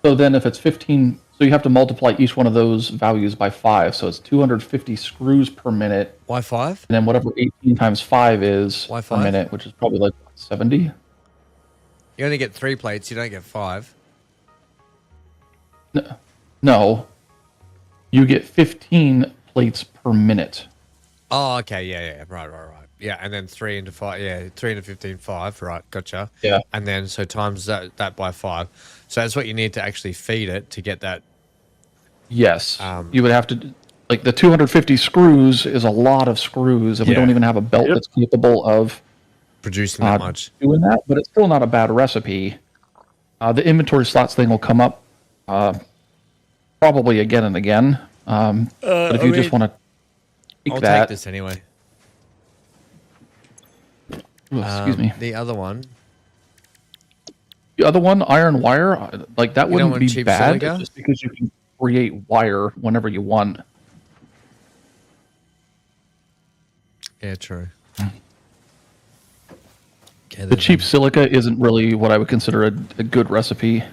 So then if it's 15... So you have to multiply each one of those values by 5. So it's 250 screws per minute. Why 5? And then whatever 18 times 5 is Why per 5? minute, which is probably like 70. You only get 3 plates, you don't get 5. No. You get 15 plates per minute. Oh, okay, yeah, right. Yeah, and then 3 into 5, yeah, 3 into 15, 5, right, gotcha. Yeah. And then, so times that by 5. So that's what you need to actually feed it to get that. Yes. You would have to, like the 250 screws is a lot of screws, and we don't even have a belt that's capable of producing that much. Doing that, but it's still not a bad recipe. The inventory slots thing will come up probably again and again. But if you just want to I'll take this anyway. Ooh, excuse me. The other one. The other one, iron wire, like that wouldn't be bad silica? just because you can create wire whenever you want. Yeah, true. Okay, The cheap silica isn't really what I would consider a good recipe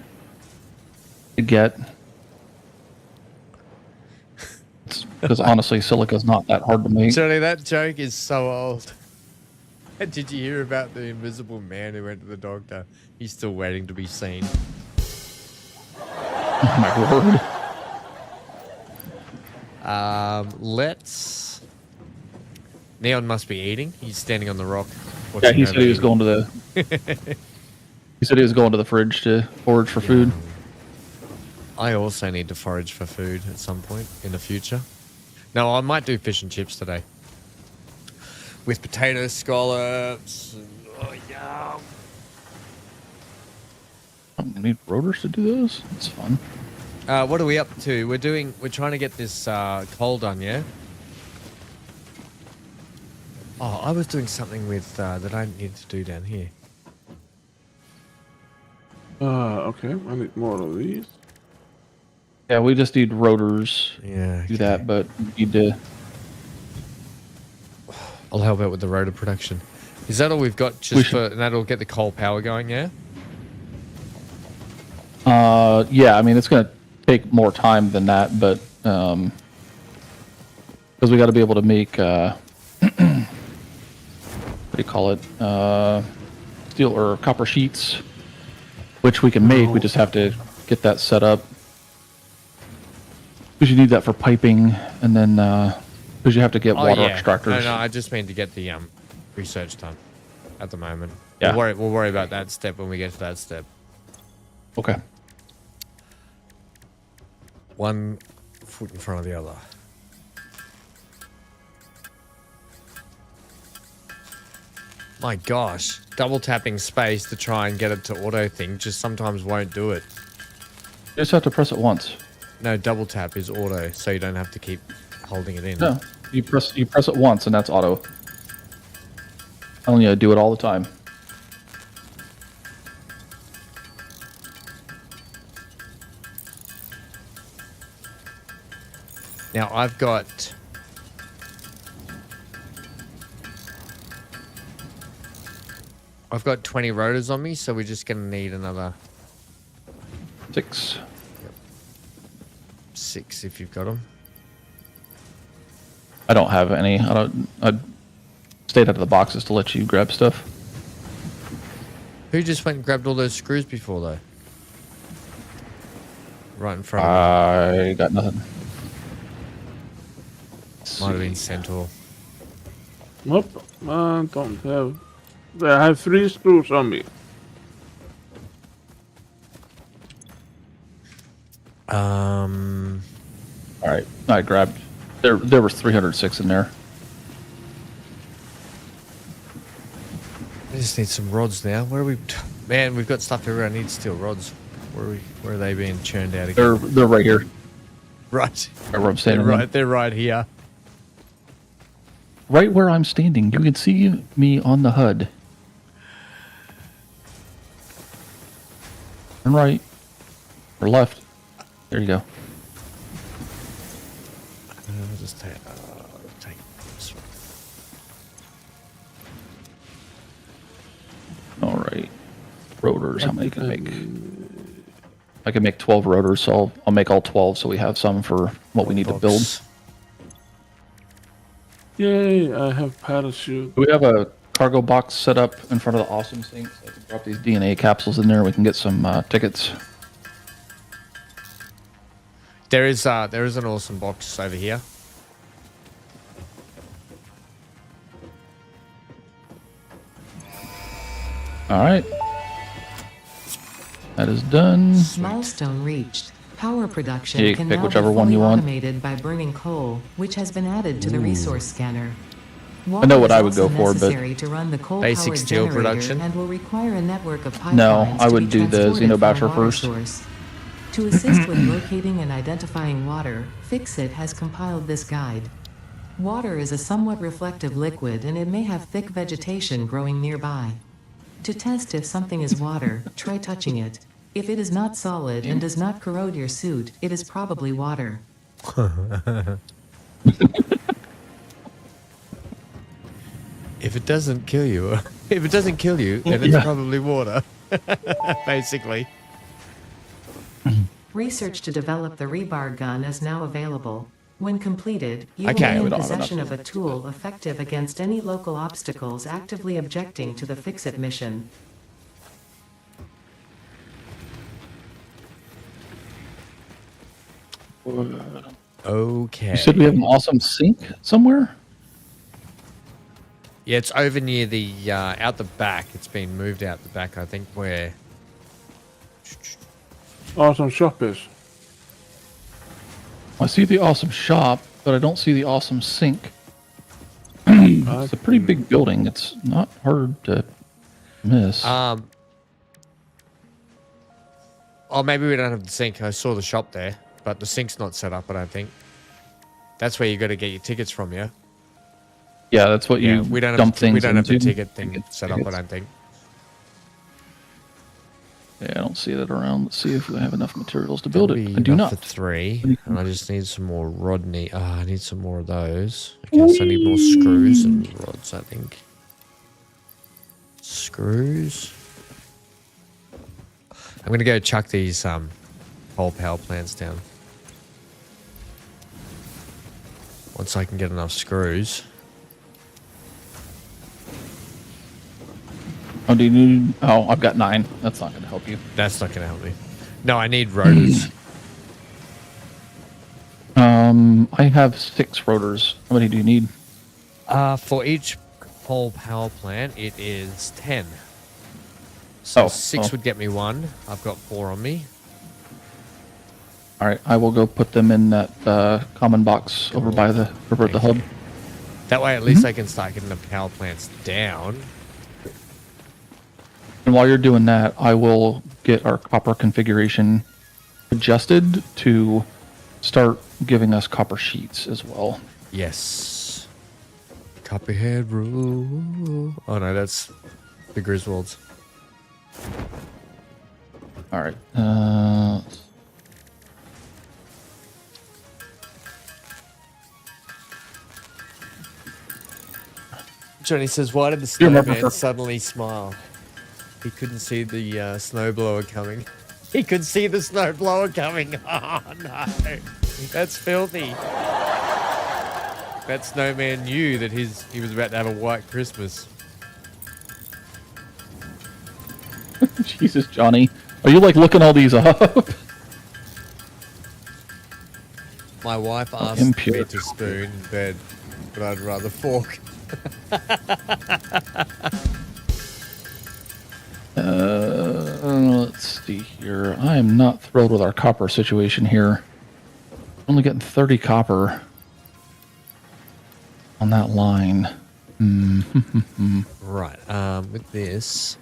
to get. Because honestly, silica is not that hard to make. Johnny, that joke is so old. Did you hear about the invisible man who went to the doctor? He's still waiting to be seen. Oh my word. Let's... Neon must be eating. He's standing on the rock. Yeah, he said he was going to the... he said he was going to the fridge to forage for food. I also need to forage for food at some point in the future. No, I might do fish and chips today. With potato scallops. Oh, yum. I don't need rotors to do those. It's fun. What are we up to? We're trying to get this coal done, yeah? Oh, I was doing something with that I needed to do down here. Okay, I need more of these. Yeah, we just need rotors. Yeah. Do that, but we need to. I'll help out with the rotor production. Is that all we've got just for, and that'll get the coal power going, yeah? Yeah, I mean, it's going to take more time than that, but, because we got to be able to make, what do you call it? Steel or copper sheets, which we can make. We just have to get that set up. Because you need that for piping, and then, because you have to get water extractors. No, I just mean to get the research done at the moment. Yeah. We'll worry about that step when we get to that step. Okay. One foot in front of the other. My gosh, double tapping space to try and get it to auto thing just sometimes won't do it. You just have to press it once. No, double tap is auto, so you don't have to keep holding it in. No, you press it once and that's auto. I only do it all the time. Now I've got I've got 20 rotors on me, so we're just gonna need another 6. 6 if you've got them. I don't have any. I stayed out of the boxes to let you grab stuff. Who just went and grabbed all those screws before though? Right in front of I got nothing. me. Might have been Centaur. Nope, I don't have. I have 3 screws on me. All right, I grabbed. There were 306 in there. I just need some rods now. Where are we? Man, we've got stuff everywhere. I need steel rods. Where are they being churned out again? They're right here. Right. Right where I'm standing. They're right here. Right where I'm standing. You can see me on the HUD. Turn right. Or left. There you go. I'll just take this one. All right. Rotors. How many can I make? I can make 12 rotors, so I'll make all 12 so we have some for what we need to build. Yay, I have parachute. Do we have a cargo box set up in front of the awesome sink so I can drop these DNA capsules in there? We can get some tickets. There is an awesome box over here. All right. That is done. Milestone reached. Power production Yeah, you can pick now whichever be one fully you want. automated by burning coal, which has been added to the resource scanner. I know what I would go for, but to run the coal basic steel production. And will require a network of pipelines. No, I to would be do the transported Xenobacter from a water first. source. To assist with locating and identifying water, Fixit has compiled this guide. Water is a somewhat reflective liquid and it may have thick vegetation growing nearby. To test if something is water, try touching it. If it is not solid and does not corrode your suit, it is probably water. If it doesn't kill you, then it's probably water. Basically. Research to develop the rebar gun is now available. When completed, you Okay, will we be in don't have possession of a tool effective against any local obstacles actively objecting to the Fixit mission. Okay. you said we have an awesome sink somewhere? Yeah, it's over near the out the back. It's been moved out the back, I think, where Awesome shop is. I see the awesome shop, but I don't see the awesome sink. It's a pretty big building. It's not hard to miss. oh, maybe we don't have the sink. I saw the shop there, but the sink's not set up, I don't think. That's where you got to get your tickets from, yeah? Yeah, that's what you we don't dump have things we don't have the into. ticket thing set up, I don't think. Yeah, I don't see that around. Let's see if we have enough materials to build That'll it. be I do enough not. for 3, and I just need some more Rodney. I need some more of those. Okay, so I need more screws and rods, I think. Screws. I'm gonna go chuck these coal power plants down. Once I can get enough screws. Oh, do you need? Oh, I've got 9. That's not going to help you. That's not gonna help me. No, I need rotors. I have 6 rotors. How many do you need? For each coal power plant, it is 10. So 6 would get me 1. I've got 4 on me. All right, I will go put them in that common box over by the at the hub. That way, at least I can start getting the power plants down. And while you're doing that, I will get our copper configuration adjusted to start giving us copper sheets as well. Yes. Copperhead rule. Oh no, that's the Griswolds. All right. Johnny says, why did the snowman suddenly smile? He couldn't see the snowblower coming. He could see the snowblower coming. Oh no, that's filthy. That snowman knew that he was about to have a white Christmas. Jesus, Johnny. Are you like looking all these up? My wife asked me to spoon in bed, but I'd rather fork. Let's see here. I am not thrilled with our copper situation here. Only getting 30 copper on that line. Right. With this,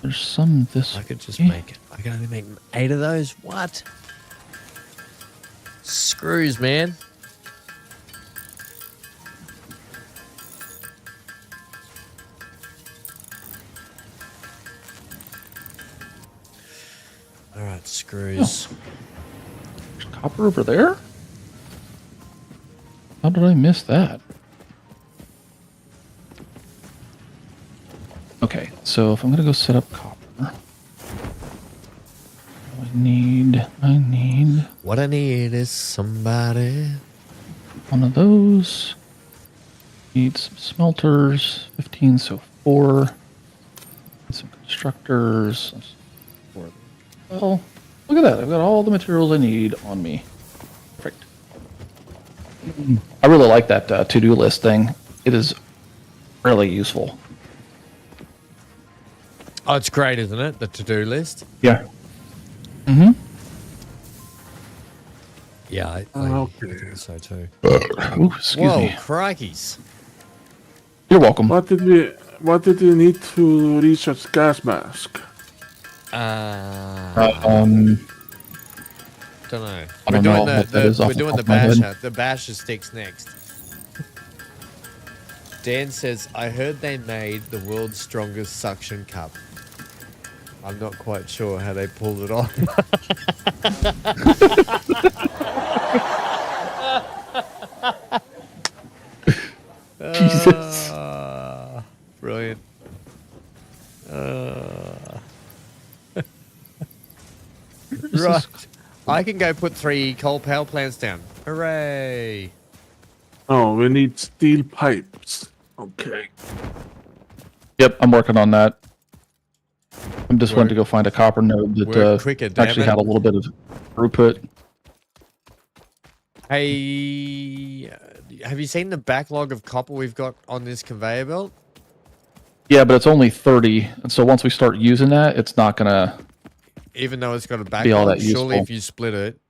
there's some this. I could just make it. I can only make 8 of those. What? Screws, man. All right, screws. Oh. There's copper over there? How did I miss that? Okay, so if I'm gonna go set up copper, I need. What I need is somebody. One of those. Need some smelters. 15, so 4. Need some constructors. 4. Oh, look at that! I've got all the materials I need on me. Perfect. I really like that to-do list thing. It is really useful. Oh, it's great, isn't it? The to-do list. Yeah. Mm-hmm. Yeah, I think so too. Ooh, excuse me. Crikeys. You're welcome. What did you need to research gas mask? Don't know. We're doing the basher. The basher sticks next. Dan says, I heard they made the world's strongest suction cup. I'm not quite sure how they pulled it off. Jesus. Brilliant. Right. I can go put 3 coal power plants down. Hooray. Oh, we need steel pipes. Okay. Yep, I'm working on that. I'm just went to go find a copper node that actually had a little bit of throughput. Hey, have you seen the backlog of copper we've got on this conveyor belt? Yeah, but it's only 30, and so once we start using that, it's not gonna. Even though it's got a all backlog, that surely useful. if you split it,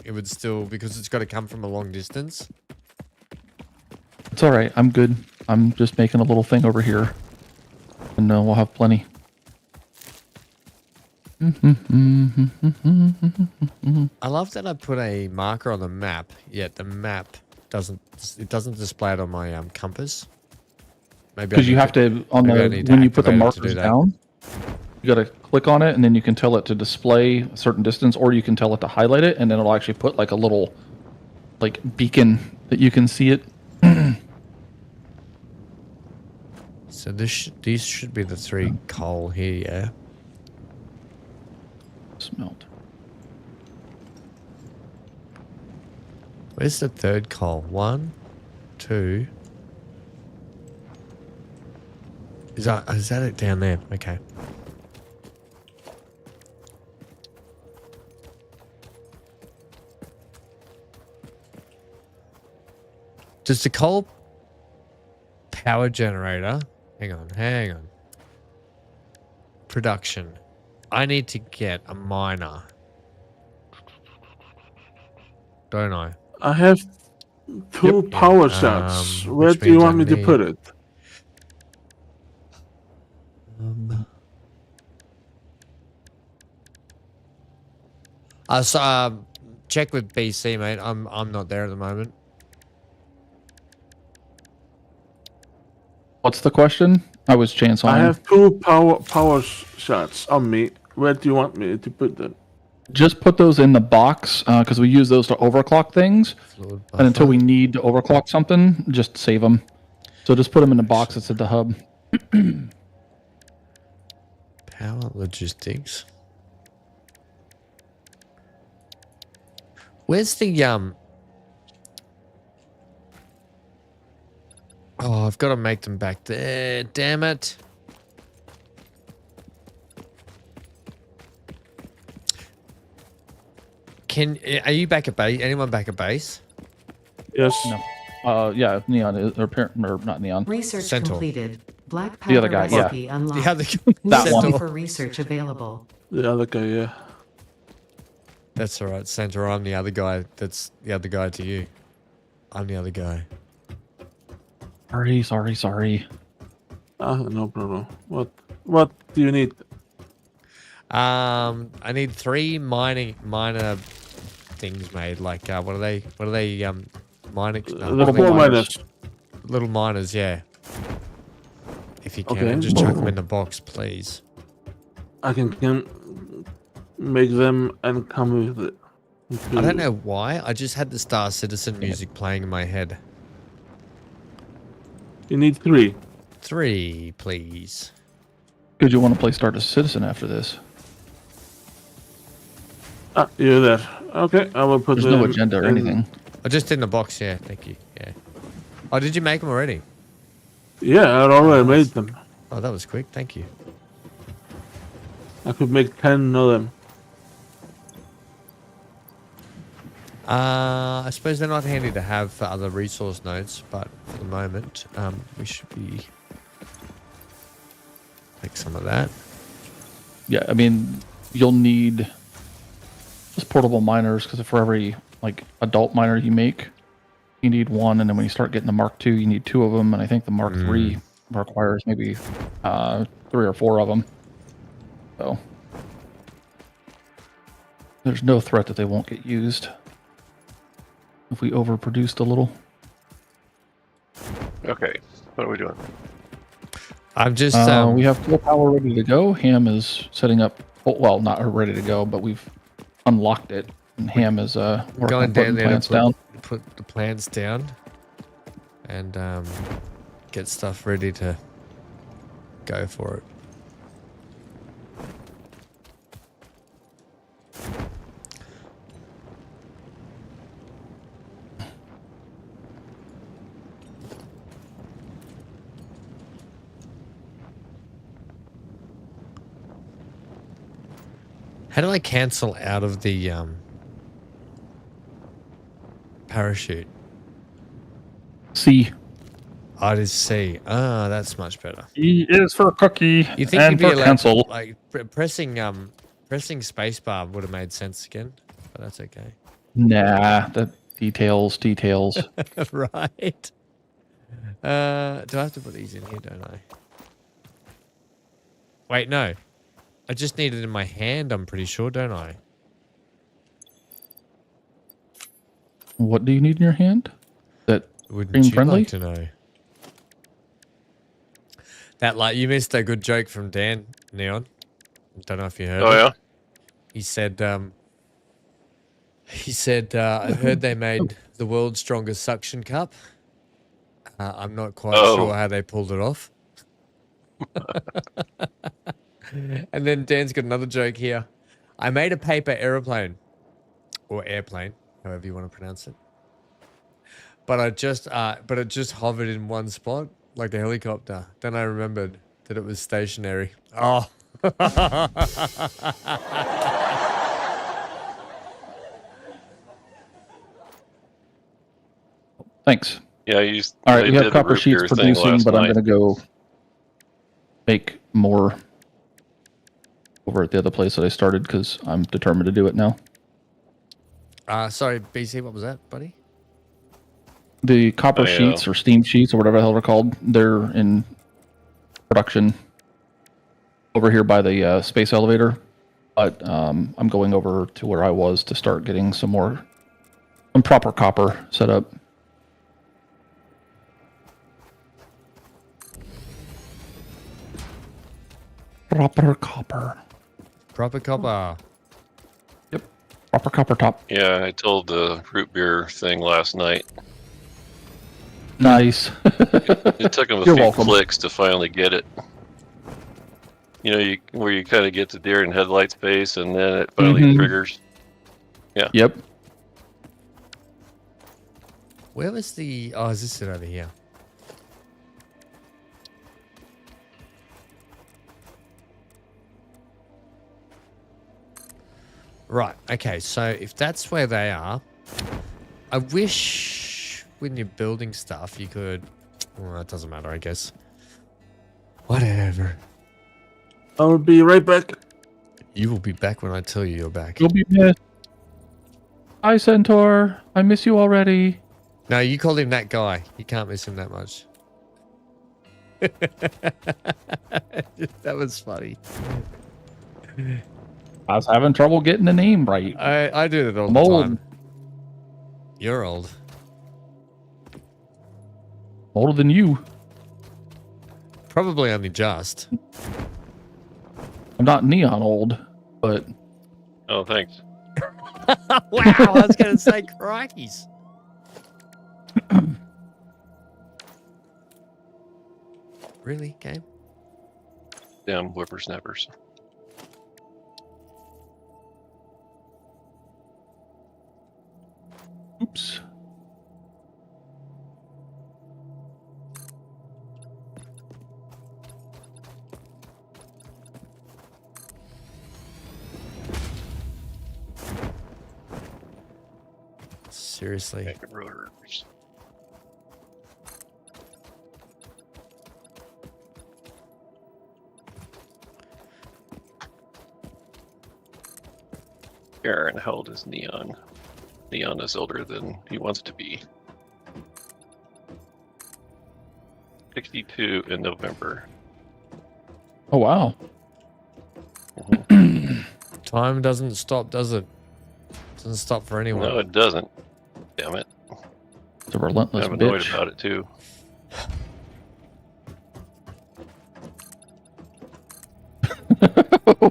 it would still, because it's got to come from a long distance. It's all right. I'm good. I'm just making a little thing over here, and we'll have plenty. I love that I put a marker on the map, yet the map doesn't display it on my compass. Maybe Because you have to when you put the markers down. You got to click on it, and then you can tell it to display a certain distance, or you can tell it to highlight it, and then it'll actually put like a little like beacon that you can see it. So these should be the 3 coal here, yeah? Smelt. Where's the 3rd coal? 1, 2. Is that it down there? Okay. Does the coal power generator... Hang on. Production. I need to get a miner. Don't I? I have 2 power shots. Where which do you means want I me to need- put it? Check with BC, mate. I'm not there at the moment. What's the question? I was chance on. I have 2 power shots on me. Where do you want me to put them? Just put those in the box because we use those to overclock things. Fluid And until buffer. we need to overclock something, just save them. So just put them in the box that's at the hub. Power logistics. Where's the Oh, I've got to make them back there. Damn it. Are you back at base? Anyone back at base? Yes. No. Yeah, Neon is, or not Neon. Research Centaur. completed. Black The other powder guy, yeah. recipe unlocked. The other New That sample one. for research available. The other guy, yeah. That's all right, Santa. I'm the other guy. That's the other guy to you. I'm the other guy. Sorry. No problem. What do you need? I need 3 minor things made. Like what are they? Mining? No, The 4 miners. little miners, yeah. If you can, Okay. just chuck them in the box, please. I can make them and come with it. I don't know why. I just had the Star Citizen music playing in my head. You need 3. 3, please. Because you want to play Star Citizen after this. You're there. Okay, I will put There's them no agenda or in- anything. Oh, just in the box, yeah. Thank you. Yeah. Oh, did you make them already? Yeah, I already made them. Oh, that was quick. Thank you. I could make 10 of them. I suppose they're not handy to have for other resource nodes, but for the moment, we should be take some of that. Yeah, I mean, you'll need just portable miners because for every like adult miner you make, you need 1, and then when you start getting the Mark II, you need 2 of them, and I think the Mark III requires maybe 3 or 4 of them. So there's no threat that they won't get used if we overproduced a little. Okay, what are we doing? I'm just We have full power ready to go. Ham is setting up. Well, not ready to go, but we've unlocked it, and Ham is working going on down putting there plants to down. put the plants down and get stuff ready to go for it. How do I cancel out of the parachute? C. Oh, it is C. Ah, that's much better. E is for cookie. You think and you'd be for allowed cancel. like pressing spacebar would have made sense again, but that's okay. Nah, the details. Right. Do I have to put these in here, don't I? Wait, no. I just need it in my hand, I'm pretty sure, don't I? What do you need in your hand? That Wouldn't green you friendly? like to know? That, like, you missed a good joke from Dan, Neon. Don't know if you heard. Oh, it. yeah? He said, I heard they made the world's strongest suction cup. I'm not quite sure how they pulled it off. And then Dan's got another joke here. I made a paper aeroplane, or airplane, however you want to pronounce it. But it just hovered in one spot, like a helicopter. Then I remembered that it was stationary. Oh. Thanks. Yeah, All right, they we have did the copper root beer sheets thing producing, last but I'm night. going to go make more over at the other place that I started because I'm determined to do it now. Sorry, BC, what was that, buddy? The copper sheets or steam sheets or whatever the hell they're called, they're in production over here by the space elevator. But I'm going over to where I was to start getting some proper copper set up. Proper copper. Proper copper. Yep. Proper copper top. Yeah, I told the root beer thing last night. Nice. It took them a You're few welcome. clicks to finally get it. You know, where you kind of get to deer and headlights pace, and then it finally triggers. Yeah. Yep. Where was the... Oh, is this it over here? Right, okay, so if that's where they are, I wish when you're building stuff you could... Well, it doesn't matter, I guess. Whatever. I'll be right back. You will be back when I tell you you're back. You'll be missed. Hi, Centaur. I miss you already. No, you called him that guy. You can't miss him that much. That was funny. I was having trouble getting the name right. I do that all I'm the old. time. You're old. Older than you. Probably only just. I'm not neon old, but... Oh, thanks. Wow, I was going to say crikeys. Really, game? Damn whippersnappers. Oops. Seriously. Make it rotors. Aaron, how old is Neon? Neon is older than he wants to be. 62 in November. Oh, wow. Time doesn't stop, does it? Doesn't stop for anyone. No, it doesn't. Damn it. It's a relentless I'm annoyed bitch. about it too.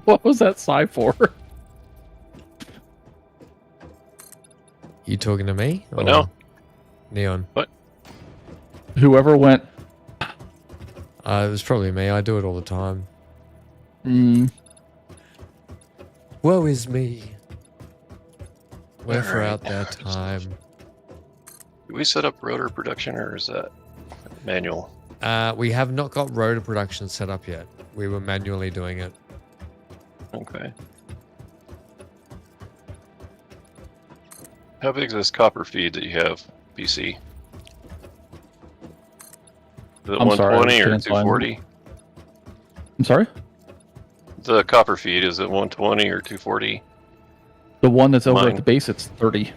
What was that sigh for? You talking to me? Oh, no. Neon. What? Whoever went... It was probably me. I do it all the time. Mm, Woe is me. Wherefore Alright. out there time. Do we set up rotor production or is that manual? We have not got rotor production set up yet. We were manually doing it. Okay. How big is this copper feed that you have, PC? Is it I'm sorry, I was 120 or canceling. 240? I'm sorry? The copper feed, is it 120 or 240? The one that's over Mine. at the base, it's 30.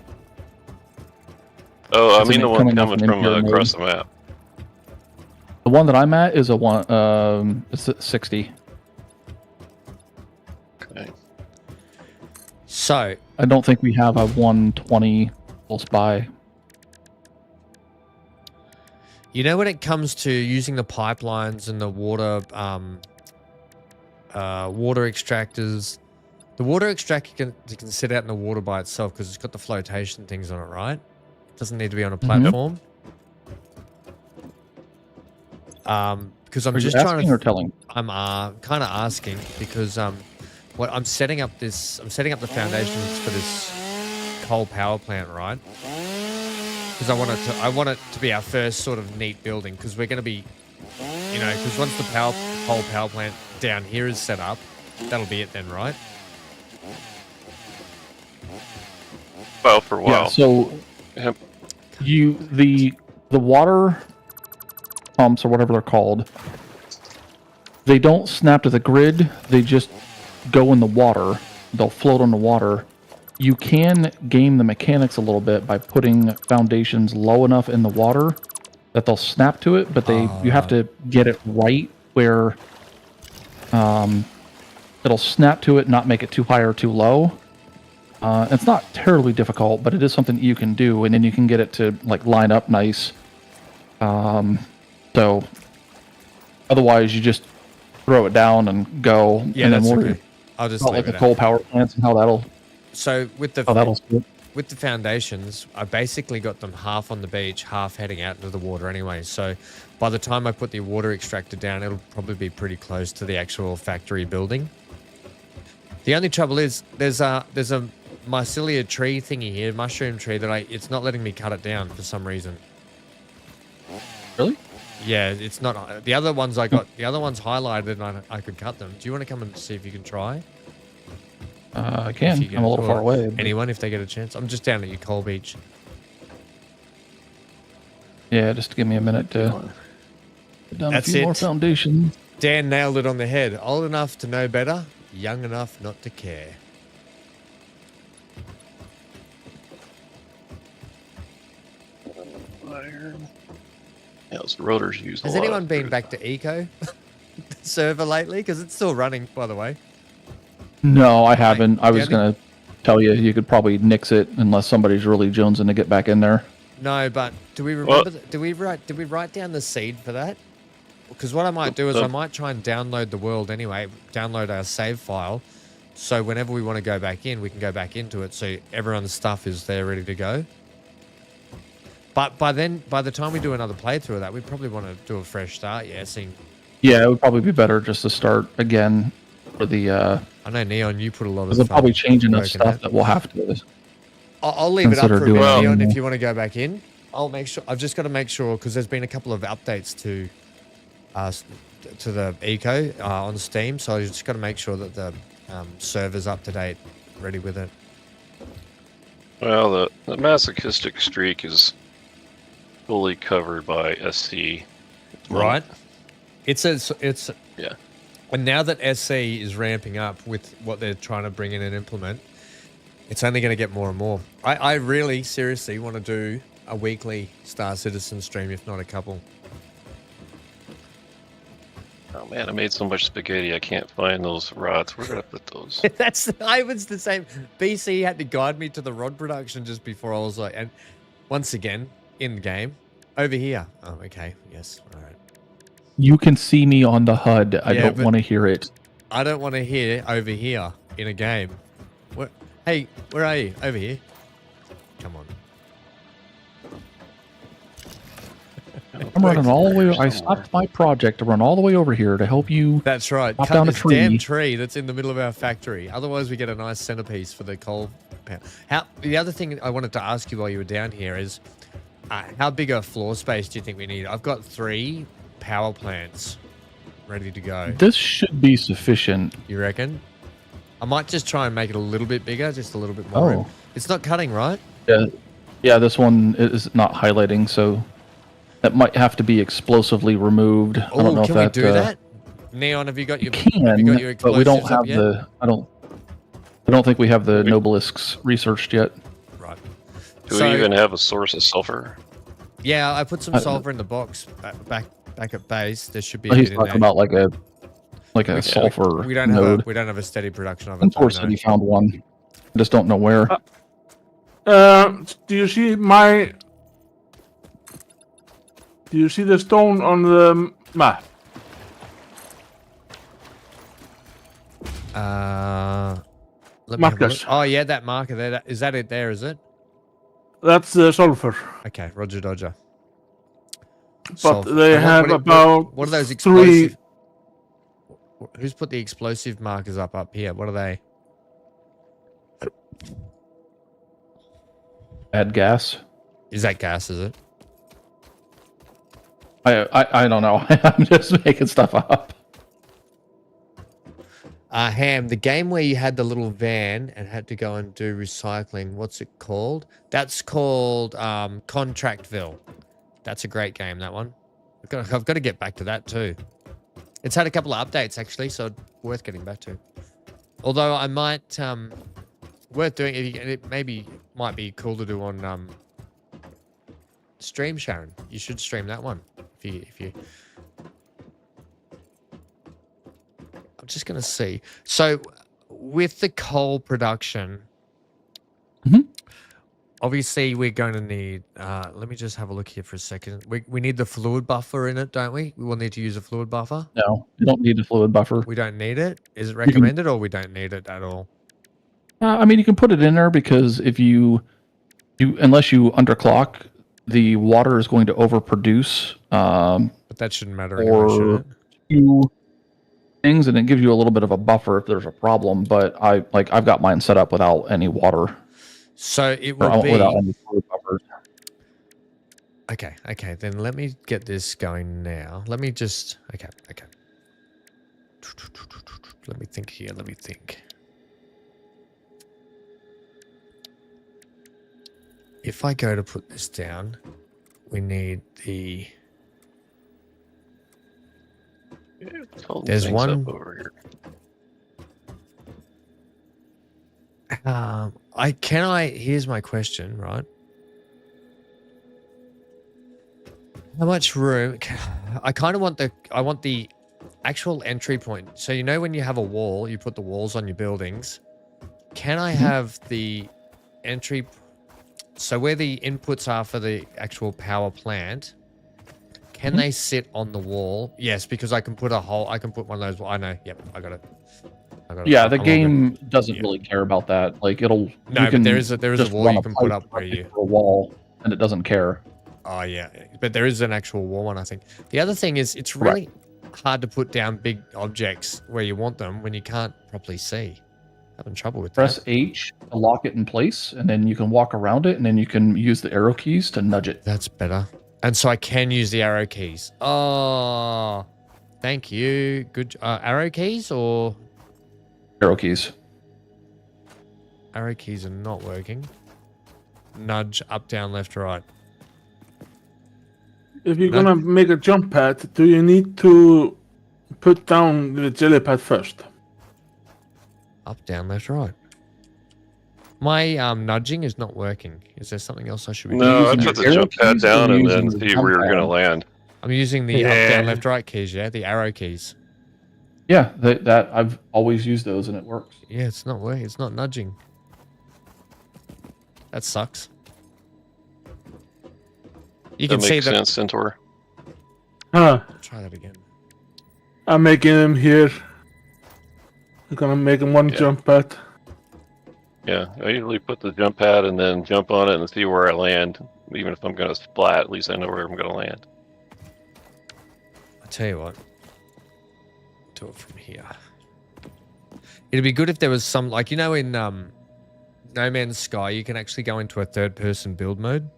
Oh, I Isn't mean it the one coming off coming an from impure mode? across the map. The one that I'm at is a one. It's at 60. Okay. So, I don't think we have a 120 close by. you know when it comes to using the pipelines and the water water extractors. The water extractor can sit out in the water by itself because it's got the flotation things on it, right? It doesn't need to be on a platform. Because I'm just trying to. Or telling? I'm kind of asking because what I'm setting up the foundations for this coal power plant, right? Because I want it to be our first sort of neat building because we're going to be, because once the coal power plant down here is set up, that'll be it then, right? Well, for a while. Yeah, so Yep. the water pumps or whatever they're called, they don't snap to the grid. They just go in the water. They'll float on the water. You can game the mechanics a little bit by putting foundations low enough in the water that they'll snap to it, but you have to get it right where it'll snap to it, not make it too high or too low. It's not terribly difficult, but it is something you can do, and then you can get it to like line up nice. So otherwise, you just throw it down and go. Yeah, and that's then okay. I'll just leave like it the coal power plants and how that'll. So with the with the foundations, I basically got them half on the beach, half heading out into the water anyway. So by the time I put the water extractor down, it'll probably be pretty close to the actual factory building. The only trouble is there's a mycelia tree thingy here, mushroom tree that it's not letting me cut it down for some reason. Really? Yeah, it's not. The other ones I got, the other ones highlighted and I could cut them. Do you want to come and see if you can try? I can. I'm a little far away. But... Anyone, if they get a chance. I'm just down at your coal beach. Yeah, just give me a minute to put down That's a few it. more foundations. Dan nailed it on the head. Old enough to know better, young enough not to care. Iron. Yeah, those rotors used. Has anyone been back to Eco server lately? Because it's still running, by the way. No, I haven't. I was going to tell you, you could probably nix it unless somebody's really jonesing to get back in there. No, but do we remember? Did we write down the seed for that? Because what I might do is I might try and download the world anyway, download our save file, so whenever we want to go back in, we can go back into it, so everyone's stuff is there ready to go. But by the time we do another playthrough of that, we probably want to do a fresh start. Yeah, Yeah, it would probably be better just to start again for the. I know Neon, you put a lot of. They'll probably change enough stuff that we'll have to. I'll leave it up for a bit, Neon, if you want to go back in. I'll make sure. I've just got to make sure because there's been a couple of updates to the Eco on Steam, so I just got to make sure that the server's up to date, ready with it. Well, the masochistic streak is fully covered by SC. Right. It's yeah. And now that SC is ramping up with what they're trying to bring in and implement, it's only going to get more and more. I really seriously want to do a weekly Star Citizen stream, if not a couple. Oh man, I made so much spaghetti I can't find those rods. Where did I put those? I was the same. BC had to guide me to the rod production just before I was like, and once again in the game, over here. Oh, okay, yes, all right. You can see me on the HUD. I don't want to hear it. I don't want to hear over here in a game. What? Hey, where are you? Over here. Come on. I'm running all the way. I stopped my project to run all the way over here to help you. That's right. Cut down a tree. Damn tree that's in the middle of our factory. Otherwise, we get a nice centerpiece for the coal. The other thing I wanted to ask you while you were down here is, how big a floor space do you think we need? I've got 3 power plants ready to go. This should be sufficient. You reckon? I might just try and make it a little bit bigger, just a little bit more. Oh. It's not cutting, right? Yeah, this one is not highlighting, so that might have to be explosively removed. I don't know can if we do that? Neon, have you got your? Have you got your but we don't have the. I don't think we have the Nobelisks researched yet. Right. Do we even have a source of sulfur? Yeah, I put some sulfur in the box back at base. There should be. He's talking about like a sulfur we don't node. we don't have a steady production of it. Of course, he found one. I just don't know where. Do you see my? Do you see the stone on the map? Let me have a look. Marcus. Oh yeah, that marker there. Is that it? There is it? That's sulfur. Okay, Roger Dodger. But Sulfur. they And have about what are those 3. explosive? Who's put the explosive markers up here? What are they? Add gas. Is that gas? Is it? I don't know. I'm just making stuff up. Ham, the game where you had the little van and had to go and do recycling. What's it called? That's called Contractville. That's a great game, that one. I've got to get back to that too. It's had a couple of updates actually, so worth getting back to. Although I might, worth doing it. It maybe might be cool to do on stream, Sharon. You should stream that one if you. I'm just gonna see. So, with the coal production, obviously we're going to need. Let me just have a look here for a second. We need the fluid buffer in it, don't we? We will need to use a fluid buffer. No, you don't need a fluid buffer. We don't need it. Is it recommended, or we don't need it at all? I mean, you can put it in there because if unless you underclock, the water is going to overproduce. But that shouldn't matter anyway, should it? Few things, and it gives you a little bit of a buffer if there's a problem. But I've got mine set up without any water. So it will be without any fluid buffers. Okay. Then let me get this going now. Let me just okay. Let me think here. Let me think. If I go to put this down, we need the. There's one over here. Here's my question, right? How much room? I kind of want the actual entry point. So you know when you have a wall, you put the walls on your buildings. Can I have the entry? So where the inputs are for the actual power plant, can they sit on the wall? Yes, because I can put I can put one of those. I know. Yep, I got it. Yeah, the game doesn't really care about that. Like it'll. No, but there is a wall you can put up where you. A wall, and it doesn't care. Oh yeah, but there is an actual wall one, I think. The other thing is it's really hard to put down big objects where you want them when you can't properly see. Having trouble with Press that. H to lock it in place, and then you can walk around it, and then you can use the arrow keys to nudge it. That's better. And so I can use the arrow keys. Oh, thank you. Good. Arrow keys or? Arrow keys. Arrow keys are not working. Nudge, up, down, left, right. If you're gonna make a jump pad, do you need to put down the jelly pad first? Up, down, left, right. My nudging is not working. Is there something else I should be doing? No, I put the jump pad down and then see where you're gonna land. I'm using the up, down, left, right keys, yeah? The arrow keys. Yeah, that I've always used those and it works. Yeah, it's not working. It's not nudging. That sucks. You can see that makes sense, Centaur. Try that again. I'm making him here. I'm gonna make him one jump pad. Yeah, I usually put the jump pad and then jump on it and see where I land. Even if I'm gonna splat, at least I know where I'm gonna land. I'll tell you what. Do it from here. It'd be good if there was some, like, you know, in No Man's Sky, you can actually go into a third-person build mode.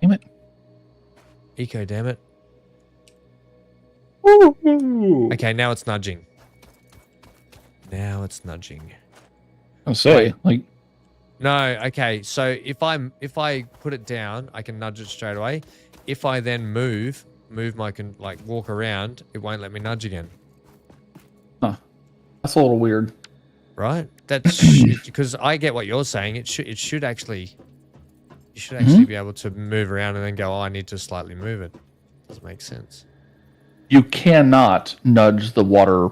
Damn it. Eco, damn it. Woo-hoo. Okay, now it's nudging. Now it's nudging. I'll say, like, no, okay. So if I put it down, I can nudge it straight away. If I then move my walk around, it won't let me nudge again. huh. That's a little weird. Right? That's because I get what you're saying. It should actually you should actually be able to move around and then go, oh, I need to slightly move it. Doesn't make sense. You cannot nudge the water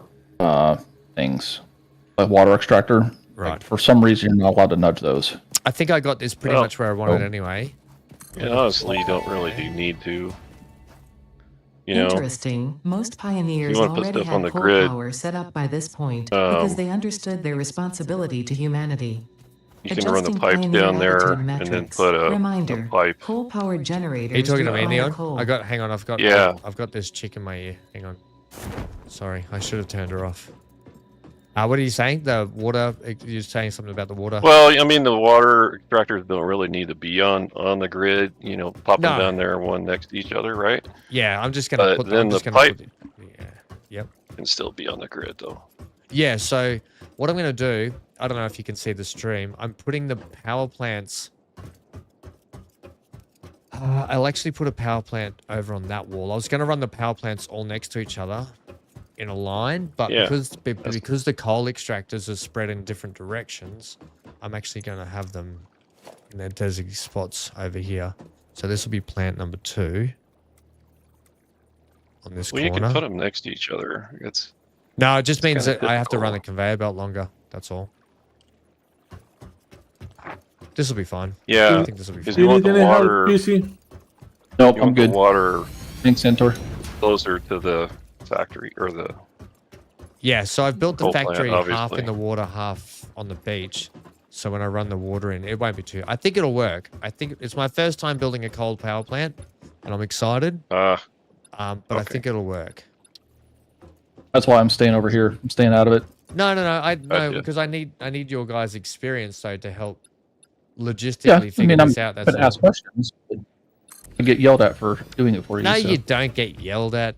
things. Like water extractor. Right. Like, for some reason, you're not allowed to nudge those. I think I got this pretty much where I wanted anyway. And honestly, you don't really need to. You know, Interesting. Most pioneers wanna put already stuff on had the coal grid, power set up by this point because um, they understood their responsibility to humanity. you can run the Adjusting pipes pioneer down there attitude and then metrics. put a Reminder: pipe. coal-powered generators Are you talking do to me, require Neon? coal. Hang on, Yeah. I've got this chick in my ear. Hang on. Sorry, I should have turned her off. What are you saying? The water, you're saying something about the water? Well, I mean, the water extractors don't really need to be on the grid, you know, popping No. down there one next to each other, right? Yeah, I'm just gonna But put. then I'm just the gonna pipe- put. Yeah. Yep. Can still be on the grid, though. Yeah. So what I'm gonna do, I don't know if you can see the stream. I'm putting the power plants. I'll actually put a power plant over on that wall. I was gonna run the power plants all next to each other in a line, but Yeah, because the coal extractors are spread in different directions, I'm actually gonna have them in their designated spots over here. So this will be plant number 2 on this Well, you corner. can put them next to each other. No, it just means kinda that I have to run the difficult. conveyor belt longer. That's all. This will be fine. Yeah, I think this will be because fine. you want the any help, water. PC? Nope, You I'm want the good. water Thanks, Centaur. closer to the factory or the. Yeah, so I've built the Coal plant, factory half obviously. in the water, half on the beach. So when I run the water in, it won't be too. I think it'll work. I think it's my first time building a coal power plant, and I'm excited. But I okay. think it'll work. That's why I'm staying over here. I'm staying out of it. No, Gotcha. because I need your guys' experience though to help logistically Yeah, I figure mean, I'm this out. That's going to ask all. questions. I get yelled at for doing it for you. No, so. you don't get yelled at.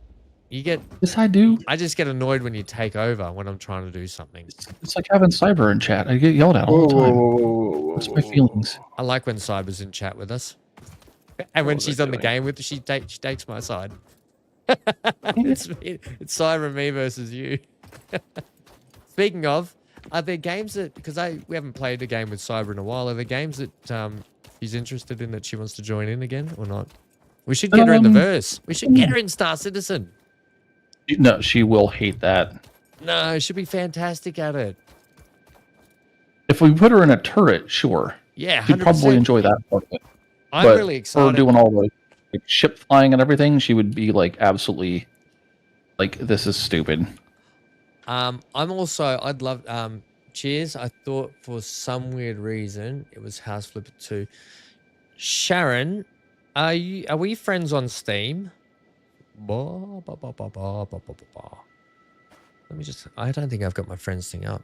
You get. Yes, I do. I just get annoyed when you take over when I'm trying to do something. It's like having Cyber in chat. I get yelled at all the time. That's my feelings. I like when Cyber's in chat with us, and when What was she's I on the doing? game with, she takes my side. it's Cyber and me versus you. Speaking of, are there games that we haven't played a game with Cyber in a while? Are there games that she's interested in that she wants to join in again or not? We should get her in the verse. We should get her in Star Citizen. No, she will hate that. No, she'd be fantastic at it. If we put her in a turret, sure. Yeah, She'd 100%. probably enjoy that part of it. I'm But really her excited. doing all the like, ship flying and everything, she would be like absolutely like, this is stupid. I'd love cheers. I thought for some weird reason it was House Flipper 2. Sharon, are we friends on Steam? Let me just I don't think I've got my friends thing up.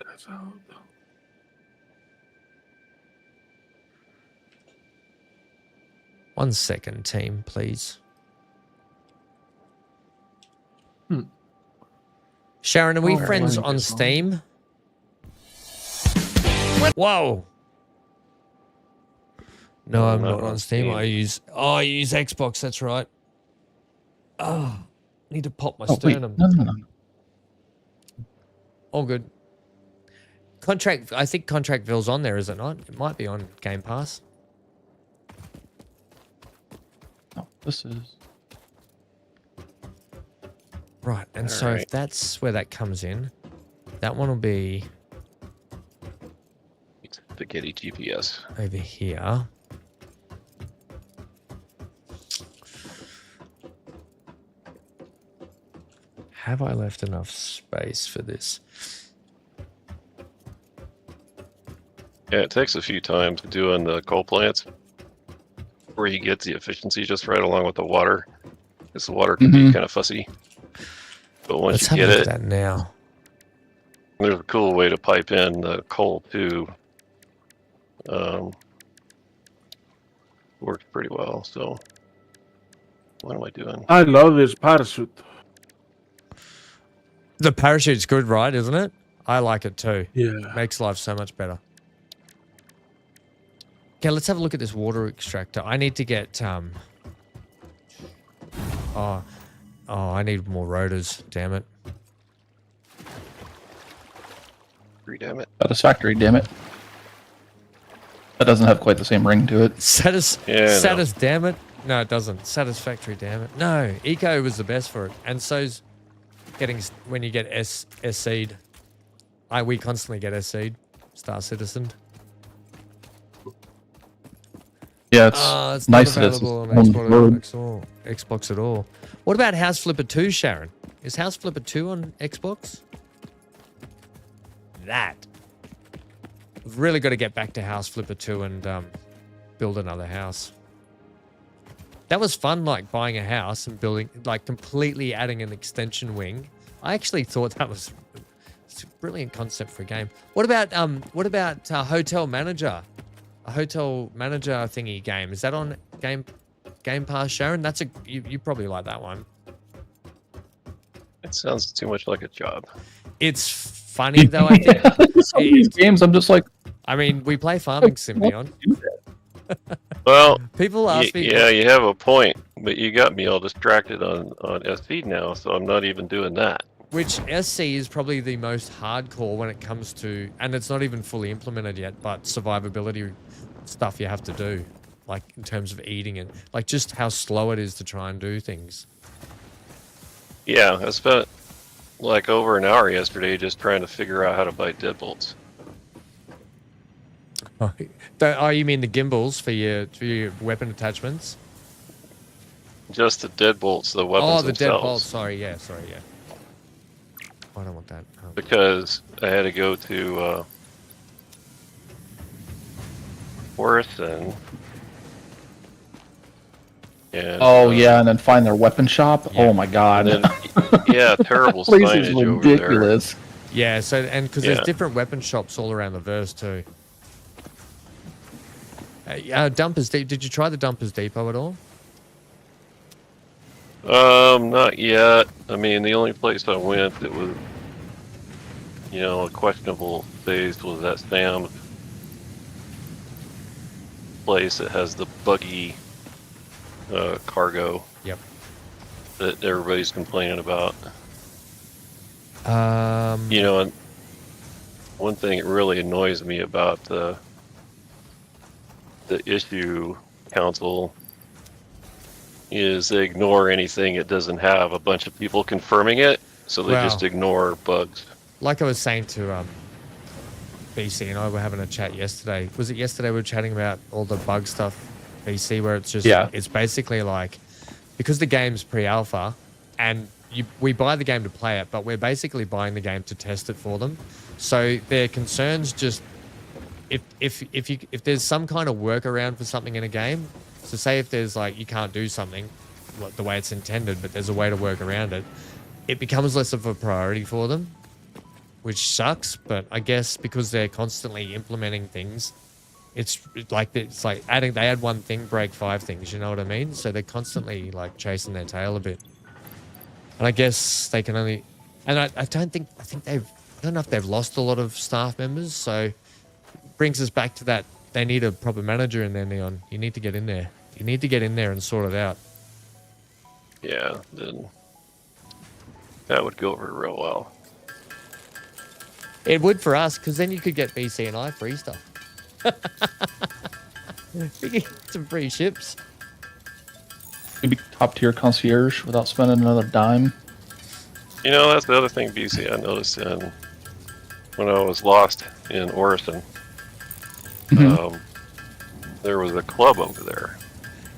That's how. 1 second, team, please. Sharon, are we friends on Steam? Whoa. No, I'm not on Steam. I use Xbox, that's right. Oh, need to pop my Oh, wait. sternum. No. All good. I think Contractville's on there, is it not? It might be on Game Pass. No, this is. Right, and so if that's where that comes in, that one will be Spaghetti GPS. over here. Have I left enough space for this? Yeah, it takes a few times doing the coal plants where you get the efficiency just right along with the water. Because the water can be kind of fussy. But once Let's you have a get look it, at that now. there's a cool way to pipe in the coal too. Works pretty well. So, what am I doing? I love this parachute. The parachute's good, right? Isn't it? I like it too. Yeah. Makes life so much better. Okay, let's have a look at this water extractor. I need to get Oh, I need more rotors. Damn it. Damn it. Satisfactory, damn it. That doesn't have quite the same ring to it. Satis, Yeah, I know. damn it. No, it doesn't. Satisfactory, damn it. No, Eco was the best for it. And so's getting, when you get SC'd. We constantly get SC'd. Star Citizen. Yeah, It's nice not that it's available on its own Xbox at all. What about House Flipper 2, Sharon? Is House Flipper 2 on Xbox? We've really got to get back to House Flipper 2 and build another house. That was fun, like buying a house and building, like completely adding an extension wing. I actually thought that was a brilliant concept for a game. What about Hotel Manager? A hotel manager thingy game. Is that on Game Pass, Sharon? That's you probably like that one. It sounds too much like a job. It's funny though, I think. Some of these games, I'm just like, I mean, we play Farming Sim, Neon. Well, People ask me. Yeah, you have a point, but you got me all distracted on SC now, so I'm not even doing that. Which SC is probably the most hardcore when it comes to, and it's not even fully implemented yet, but survivability stuff you have to do, like in terms of eating and like just how slow it is to try and do things. Yeah, I spent like over an hour yesterday just trying to figure out how to buy deadbolts. Oh, you mean the gimbals for your weapon attachments? Just the deadbolts, the weapons the themselves. deadbolts. Sorry, yeah. I don't want that. Because I had to go to Orson. And, yeah, and then find their weapon shop. Yeah. Oh my god. and then, yeah, terrible Place signage is over there. ridiculous. Yeah, so and because Yeah. there's different weapon shops all around the verse too. Dumpers. Did you try the Dumpers Depot at all? Not yet. I mean, the only place I went that was, a questionable phase was that Sam's place that has the buggy cargo. Yep. That everybody's complaining about. And one thing that really annoys me about the issue council is they ignore anything it doesn't have a bunch of people confirming it, so they just ignore bugs. Like I was saying to BC and I were having a chat yesterday. Was it yesterday we were chatting about all the bug stuff, BC, where it's just, it's basically like, because the game's pre-alpha and we buy the game to play it, but we're basically buying the game to test it for them. So their concerns just, if there's some kind of workaround for something in a game, so say if there's like, you can't do something the way it's intended, but there's a way to work around it, it becomes less of a priority for them, which sucks. But I guess because they're constantly implementing things, it's like adding, they add one thing, break 5 things, you know what I mean? So they're constantly like chasing their tail a bit. And I guess they can only, and I don't know if they've lost a lot of staff members, so it brings us back to that. They need a proper manager in there, Neon. You need to get in there. You need to get in there and sort it out. Yeah, then that would go over real well. It would for us, because then you could get BC and I free stuff. We could get some free ships. Maybe top tier concierge without spending another dime. That's the other thing, BC, I noticed when I was lost in Orison. There was a club over there.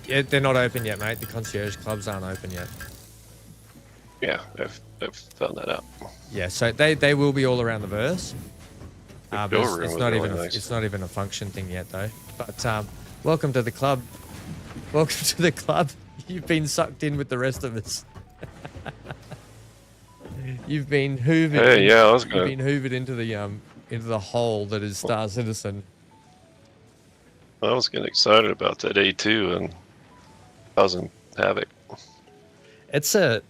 Yeah, they're not open yet, mate. The concierge clubs aren't open yet. Yeah, I've found that out. Yeah, so they will be all around the verse. The But showroom it's was not really even nice. it's not even a function thing yet though. But welcome to the club. Welcome to the club. You've been sucked in with the rest of us. You've been hoovered. Hey, yeah, I was You've been hoovered into the hole that is Star Citizen. I was getting excited about that A2 and causing havoc. It's the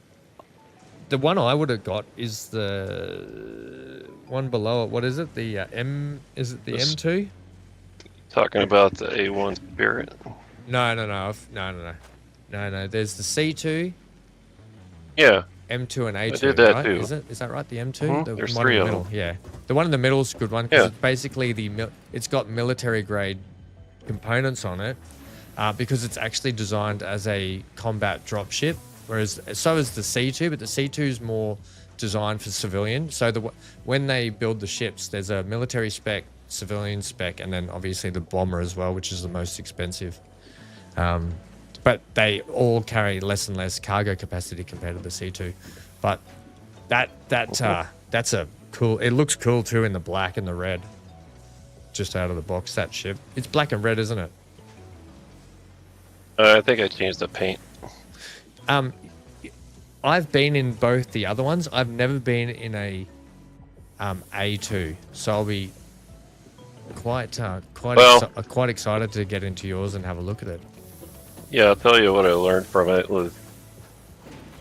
one I would have got is the one below it. What is it? The M? Is it the M2? Talking about the A1 Spirit. No. There's the C2. Yeah. M2 and A2. I did that right? too. Is that right? The M2. Mhm. The There's one 3 in of the middle. them. Yeah, the one in the middle is a good one because Yeah. it's basically it's got military grade components on it. because it's actually designed as a combat dropship, whereas so is the C2, but the C2 is more designed for civilian. So when they build the ships, there's a military spec, civilian spec, and then obviously the bomber as well, which is the most expensive. But they all carry less and less cargo capacity compared to the C2. But that's a cool. It looks cool too in the black and the red, just out of the box. That ship. It's black and red, isn't it? I think I changed the paint. I've been in both the other ones. I've never been in a A2, so I'll be quite excited to get into yours and have a look at it. Yeah, I'll tell you what I learned from it was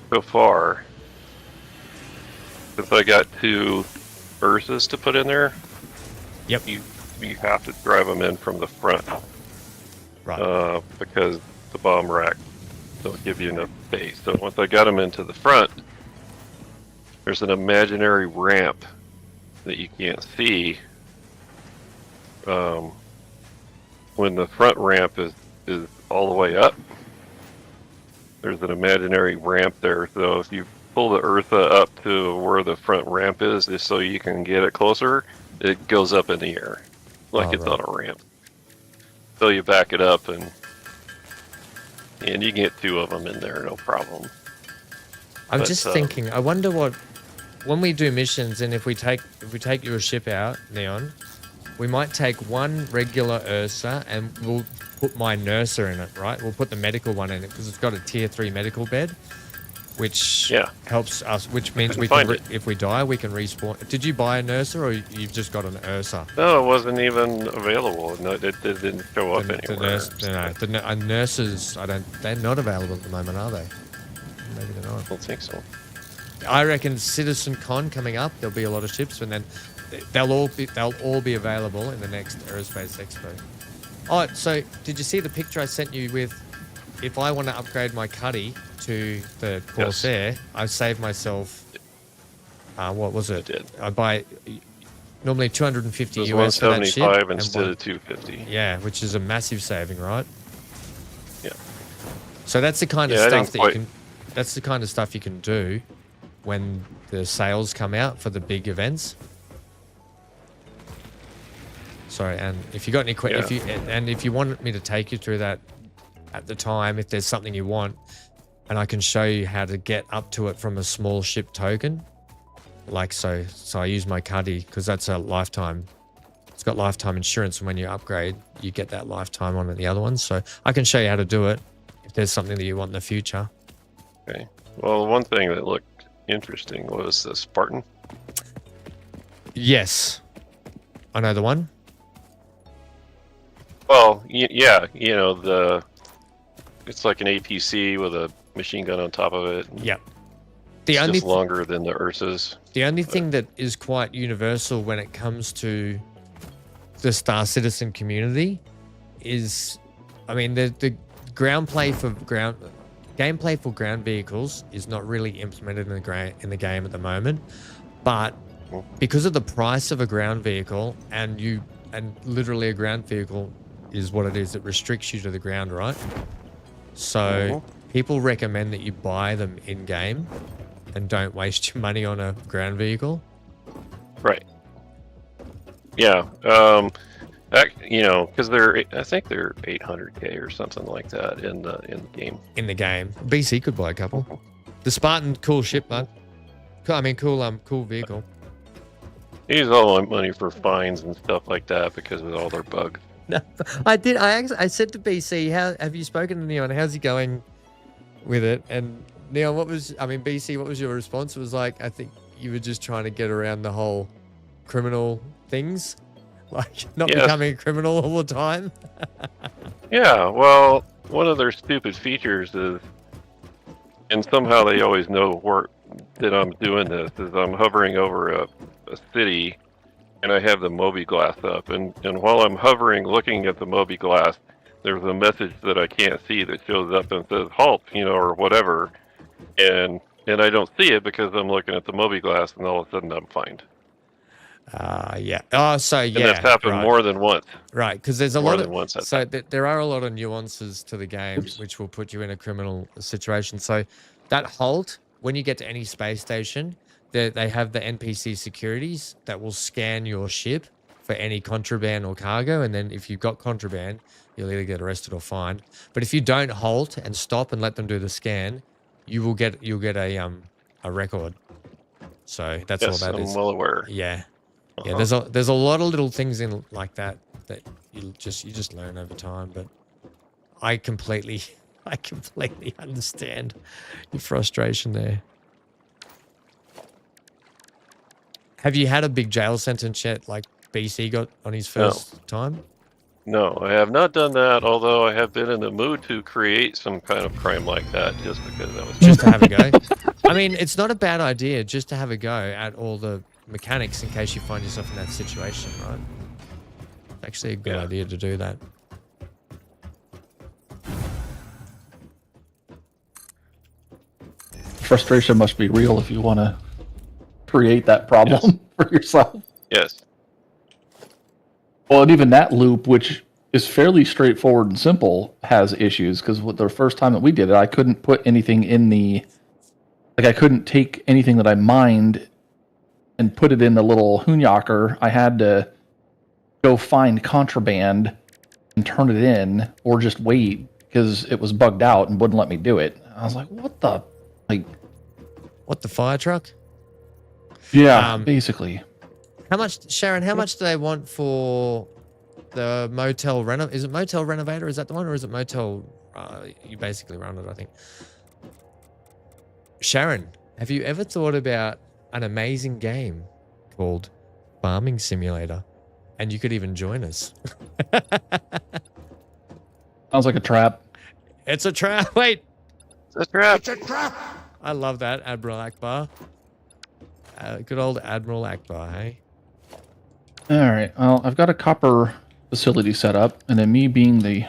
so far. If I got 2 Ursas to put in there, yep, you have to drive them in from the front, right? Because the bomb rack don't give you enough space. So once I got them into the front, there's an imaginary ramp that you can't see. When the front ramp is all the way up, there's an imaginary ramp there. So if you pull the Ursa up to where the front ramp is, just so you can get it closer, it goes up in the air like it's on a ramp. So you back it up and you can get 2 of them in there, no problem. I'm just thinking. I wonder what when we do missions, and if we take your ship out, Neon, we might take 1 regular Ursa and we'll put my Nurser in it, right? We'll put the medical one in it because it's got a tier 3 medical bed, which helps us. Which means we can, if we die, we can respawn. Did you buy a Nurser or you've just got an Ursa? No, it wasn't even available. No, it didn't show up anywhere. The nurses, they're not available at the moment, are they? Maybe they're not. I don't think so. I reckon CitizenCon coming up, there'll be a lot of ships, and then they'll all be available in the next Aerospace Expo. Oh, so did you see the picture I sent you with? If I want to upgrade my Cuddy to the Corsair, I save myself. What was it? I buy normally 250 US for that ship, 175 instead of 250. Yeah, which is a massive saving, right? Yeah. So that's the kind of stuff that you can. That's the kind of stuff you can do when the sales come out for the big events. Sorry, and if you got any questions, if you want me to take you through that at the time, if there's something you want, and I can show you how to get up to it from a small ship token, like so I use my Cuddy because that's a lifetime. It's got lifetime insurance, and when you upgrade, you get that lifetime on the other ones. So I can show you how to do it if there's something that you want in the future. Okay. Well, one thing that looked interesting was the Spartan. Yes, I know the one. Well, yeah, it's like an APC with a machine gun on top of it. Yep. It's just longer than the Ursas. The only thing that is quite universal when it comes to the Star Citizen community is, I mean, the gameplay for ground vehicles is not really implemented in the game at the moment, but because of the price of a ground vehicle, and literally a ground vehicle is what it is, it restricts you to the ground, right? So people recommend that you buy them in game and don't waste your money on a ground vehicle. Right. Yeah. Because I think they're 800K or something like that in the game. In the game, BC could buy a couple. The Spartan, cool ship, man. Cool vehicle. They use all my money for fines and stuff like that because of all their bugs. No, I did. I said to BC, "How have you spoken to Neon? How's he going with it?" And Neon, BC, what was your response? It was like, I think you were just trying to get around the whole criminal things, like not becoming a criminal all the time. Yeah, well, one of their stupid features is, and somehow they always know that I'm doing this, is I'm hovering over a city, and I have the Moby glass up, and while I'm hovering, looking at the Moby glass, there's a message that I can't see that shows up and says halt, or whatever, and I don't see it because I'm looking at the Moby glass, and all of a sudden I'm fined. Yeah. Oh, so yeah. And that's happened right. more than once. Right, because there's a More lot than of once, I so there are a lot of nuances to the game Oops. which will put you in a criminal situation. So that halt, when you get to any space station, they have the NPC securities that will scan your ship for any contraband or cargo, and then if you've got contraband, you'll either get arrested or fined. But if you don't halt and stop and let them do the scan, you'll get a record. So that's all Yes, that I'm is. well aware. Yeah. Yeah, Uh-huh. there's a lot of little things in like that you just learn over time, but I completely understand your frustration there. Have you had a big jail sentence yet, like BC got on his first time? No, I have not done that, although I have been in the mood to create some kind of crime like that just because that was Just to have a go. I mean, it's not a bad idea just to have a go at all the mechanics in case you find yourself in that situation, right? Actually a good idea to do that. Frustration must be real if you want to create that problem for yourself. Yes. Well, and even that loop, which is fairly straightforward and simple, has issues because the first time that we did it, I couldn't put anything in the... Like, I couldn't take anything that I mined and put it in the little hunyaker. I had to go find contraband and turn it in, or just wait because it was bugged out and wouldn't let me do it. I was like, what the... Like... What, the fire truck? Yeah, basically. How much, Sharon, how much do they want for the motel reno? Is it motel renovator? Is that the one? Or is it motel? You basically run it, I think. Sharon, have you ever thought about an amazing game called Farming Simulator? And you could even join us. Sounds like a trap. It's a trap. Wait. It's a trap. It's a trap! I love that, Admiral Akbar. Good old Admiral Akbar, hey? All right. Well, I've got a copper facility set up, and then me being the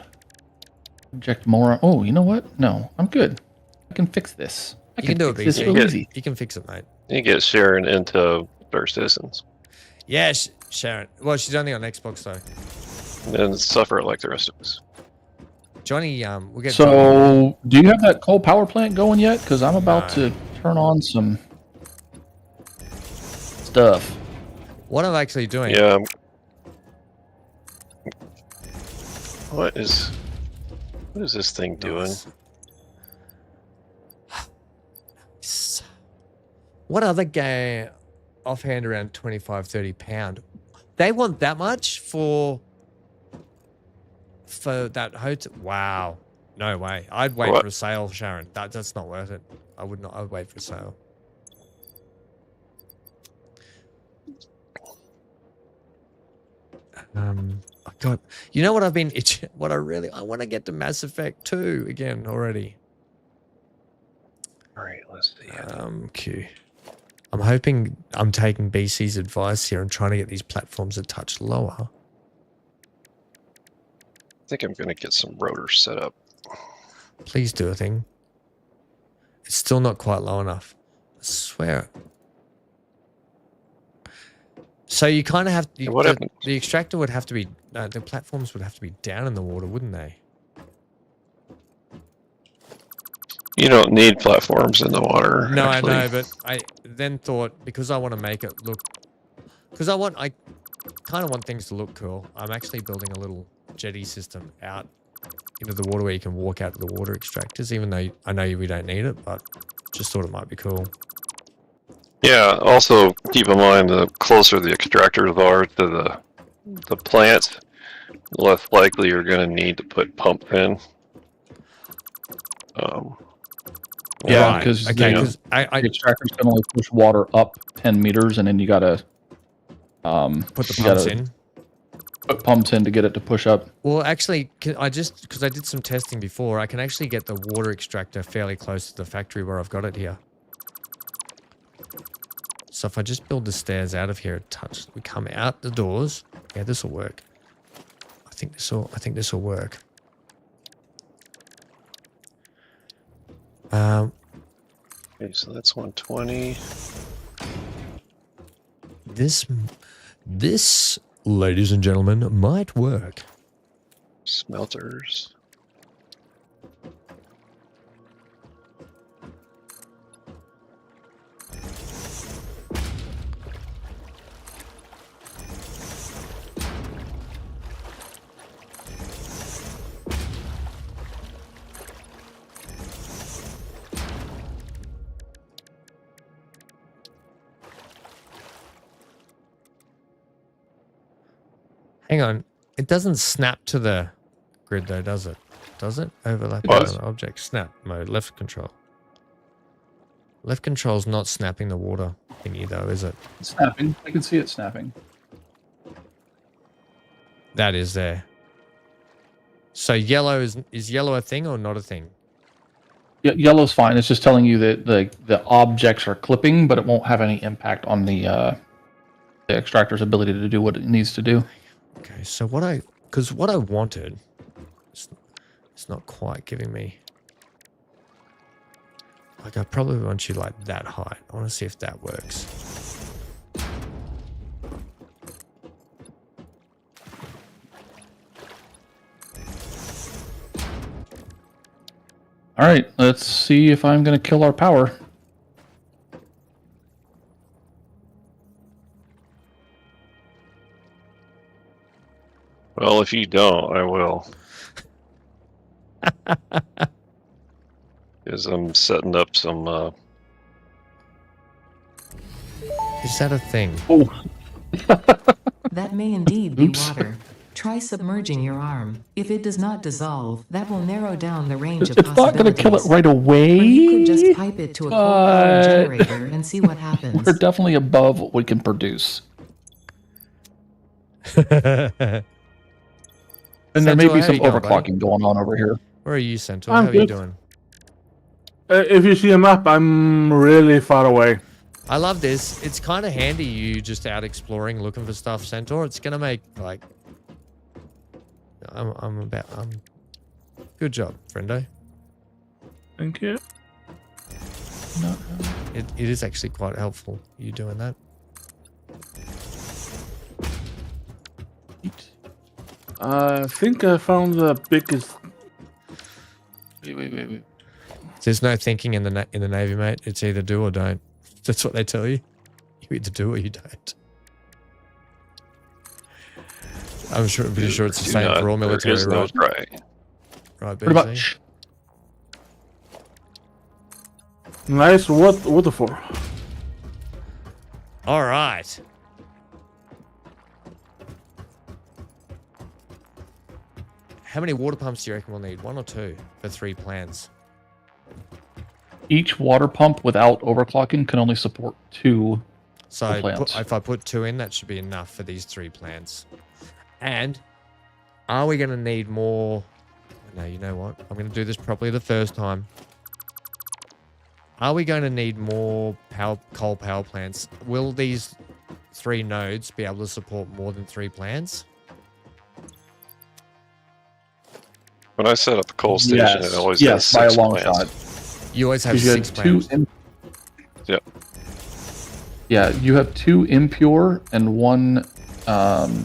object moron. Oh, you know what? No, I'm good. I can fix this. I You can do it, fix this BC. real easy. You can fix it, mate. You get Sharon into Star Citizens Yeah, Sharon. Well, she's only on Xbox, though. and suffer like the rest of us. Johnny, we'll get Johnny. So, do you have that coal power plant going yet? Because I'm about to turn on some stuff. What am I actually doing? Yeah. What is this thing doing? Nice. What other game offhand around 25, 30 pound? They want that much for that hotel? Wow. No way. I'd wait What? for a sale, Sharon. That's not worth it. I would not. I'd wait for a sale. God, you know what I've been itching? What I want to get to Mass Effect 2 again already. All right, let's see. Q. I'm hoping I'm taking BC's advice here and trying to get these platforms a touch lower. I think I'm gonna get some rotors set up. Please do a thing. It's still not quite low enough. I swear. So you kind of have What happened? the extractor would have to be the platforms would have to be down in the water, wouldn't they? You don't need platforms in the water. No, actually. I know, but I then thought because I want to make it look, because I kind of want things to look cool. I'm actually building a little jetty system out into the water where you can walk out to the water extractors, even though I know we don't need it, but just thought it might be cool. Yeah. Also, keep in mind the closer the extractors are to the plants, the less likely you're going to need to put pumps in. Yeah, Right. because Okay, the 'cause I extractors can only push water up 10 meters, and then you gotta put the you pumps gotta in. put pumps in to get it to push up. Well, actually, because I did some testing before, I can actually get the water extractor fairly close to the factory where I've got it here. So if I just build the stairs out of here, we come out the doors. Yeah, this will work. I think this will work. Okay, so that's 120. This, ladies and gentlemen, might work. Smelters. Hang on. It doesn't snap to the grid though, does it? Does it? Overlap What? on the object. Snap mode. Left control. Left control's not snapping the water thingy though, is it? It's snapping. I can see it snapping. That is there. So yellow is yellow a thing or not a thing? Yeah, yellow's fine. It's just telling you that the objects are clipping, but it won't have any impact on the extractor's ability to do what it needs to do. Okay, so what I wanted, it's not quite giving me. Like I probably want you like that height. I want to see if that works. All right, let's see if I'm going to kill our power. Well, if you don't, I will. Because I'm setting up some. Is that a thing? Oh, That may indeed be Oops. water. Try submerging your arm. If it does not dissolve, that will narrow down the range of it's not going to kill it possibilities. right away. Or you could just pipe it to a coal power but generator and see what happens. We're definitely above what we can produce. And there may Centaur, be how some you going, buddy? overclocking going on over here. Where are you, Centaur? I'm How are you good. doing? If you see a map, I'm really far away. I love this. It's kind of handy you just out exploring, looking for stuff, Centaur. It's gonna make like good job, friendo. Thank you. It is actually quite helpful you doing that. I think I found the biggest. Wait. There's no thinking in the Navy, mate. It's either do or don't. That's what they tell you. You either do or you don't. I'm pretty sure it's the same for all military, There is no right? try. Right, Pretty BC? much. Nice waterfall. All right. How many water pumps do you reckon we'll need? 1 or 2 for 3 plans? Each water pump without overclocking can only support 2. So plants. if I put 2 in, that should be enough for these 3 plans. And are we going to need more? No, you know what? I'm going to do this properly the first time. Are we going to need more coal power plants? Will these 3 nodes be able to support more than 3 plants? When I set up a coal station, Yes, it always yes, has by a 6 long plants. shot. You always have You 6 had plants. Yep. Yeah, you have 2 impure and 1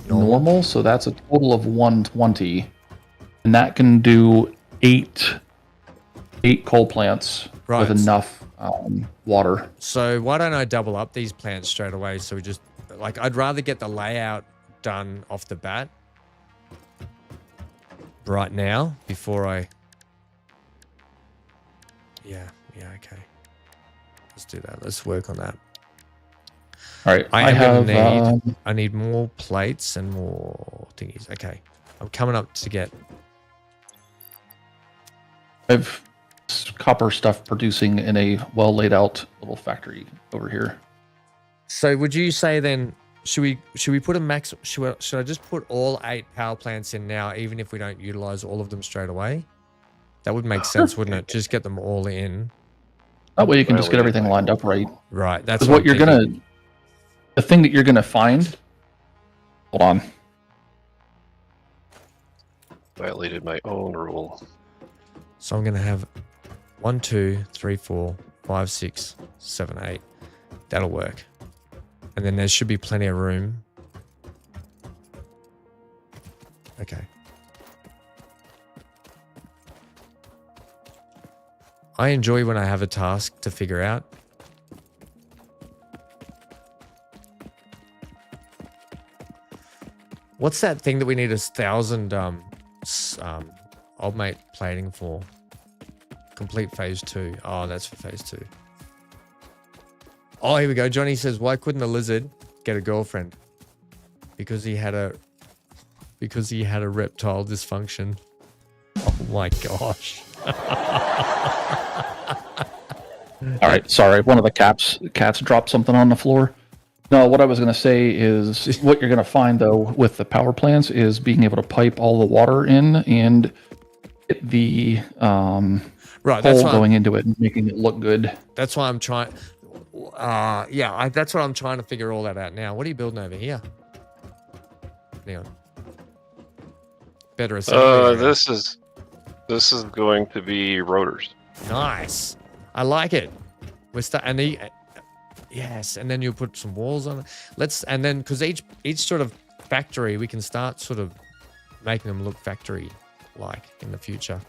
normal, so that's a total of 120, and that can do 8 coal plants Right. with enough water. So why don't I double up these plants straight away? So we just, like, I'd rather get the layout done off the bat right now before I... Yeah, okay. Let's do that. Let's work on that. All right, I have I need more plates and more thingies. Okay. I'm coming up to get... I've copper stuff producing in a well laid out little factory over here. So would you say then, should we put a max, should I just put all 8 power plants in now, even if we don't utilize all of them straight away? That would make sense, wouldn't it? Just get them all in. That way you can Well, just get we everything like- lined up right. Right. That's Because what I'm you're thinking. gonna, the thing that you're gonna find. Hold on. Violated my own rule. So I'm going to have 1, 2, 3, 4, 5, 6, 7, 8. That'll work. And then there should be plenty of room I enjoy when I have a task to figure out. What's that thing that we need 1,000 old mate plating for? Complete phase 2. Oh, that's for phase 2. Oh, here we go. Johnny says, why couldn't a lizard get a girlfriend? Because he had a reptile dysfunction. Oh my gosh. All right, sorry. One of the cats dropped something on the floor. No, what I was going to say is what you're going to find, though, with the power plants is being able to pipe all the water in and get the right, hole going into it and making it look good. That's why I'm trying. That's what I'm trying to figure all that out now. What are you building over here, Neon? Better assembly. This is going to be rotors. Nice. I like it. We're starting. Yes, and then you put some walls on it. And then because each sort of factory, we can start sort of making them look factory-like in the future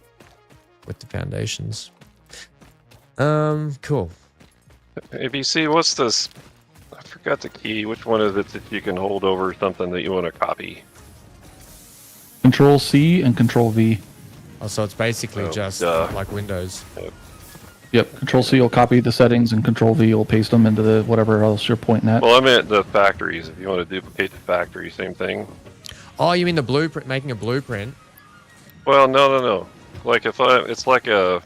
with the foundations. Cool. ABC, what's this? I forgot the key. Which one is it that you can hold over something that you want to copy? Control C and Control V. Oh, so it's basically just like Windows. Yep. Control C will copy the settings, and Control V will paste them into the whatever else you're pointing at. Well, I meant the factories. If you want to duplicate the factory, same thing. Oh, you mean the blueprint? Making a blueprint? Well, no. Like it's like a.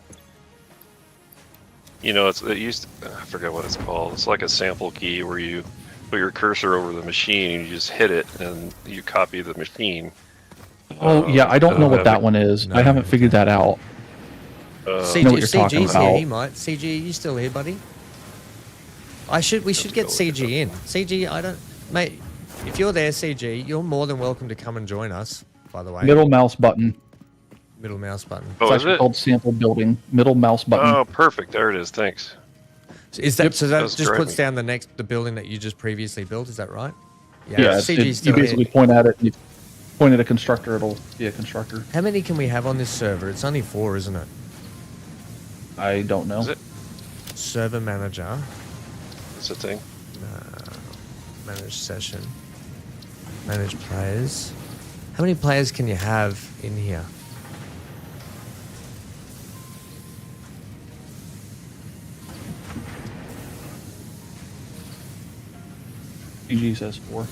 You know, I forget what it's called. It's like a sample key where you put your cursor over the machine and you just hit it and you copy the machine. Oh, yeah, I don't know what that one is. No. I haven't figured that out. CG, know what you're talking CG's about. here, he might. CG, you still here, buddy? We should get CG in. CG, mate, if you're there, CG, you're more than welcome to come and join us, by the way. Middle mouse button. Middle mouse button. Oh, it's actually called sample building. Middle mouse button. Oh, perfect. There it is. Thanks. Is that, so that That's just puts driving. down the building that you just previously built, is that right? Yeah, CG's still you basically here. point at it, and you point at a constructor, it'll be a constructor. How many can we have on this server? It's only 4, isn't it? I don't know. Is it? Server manager. That's the thing. Manage session. Manage players. How many players can you have in here? CG says 4.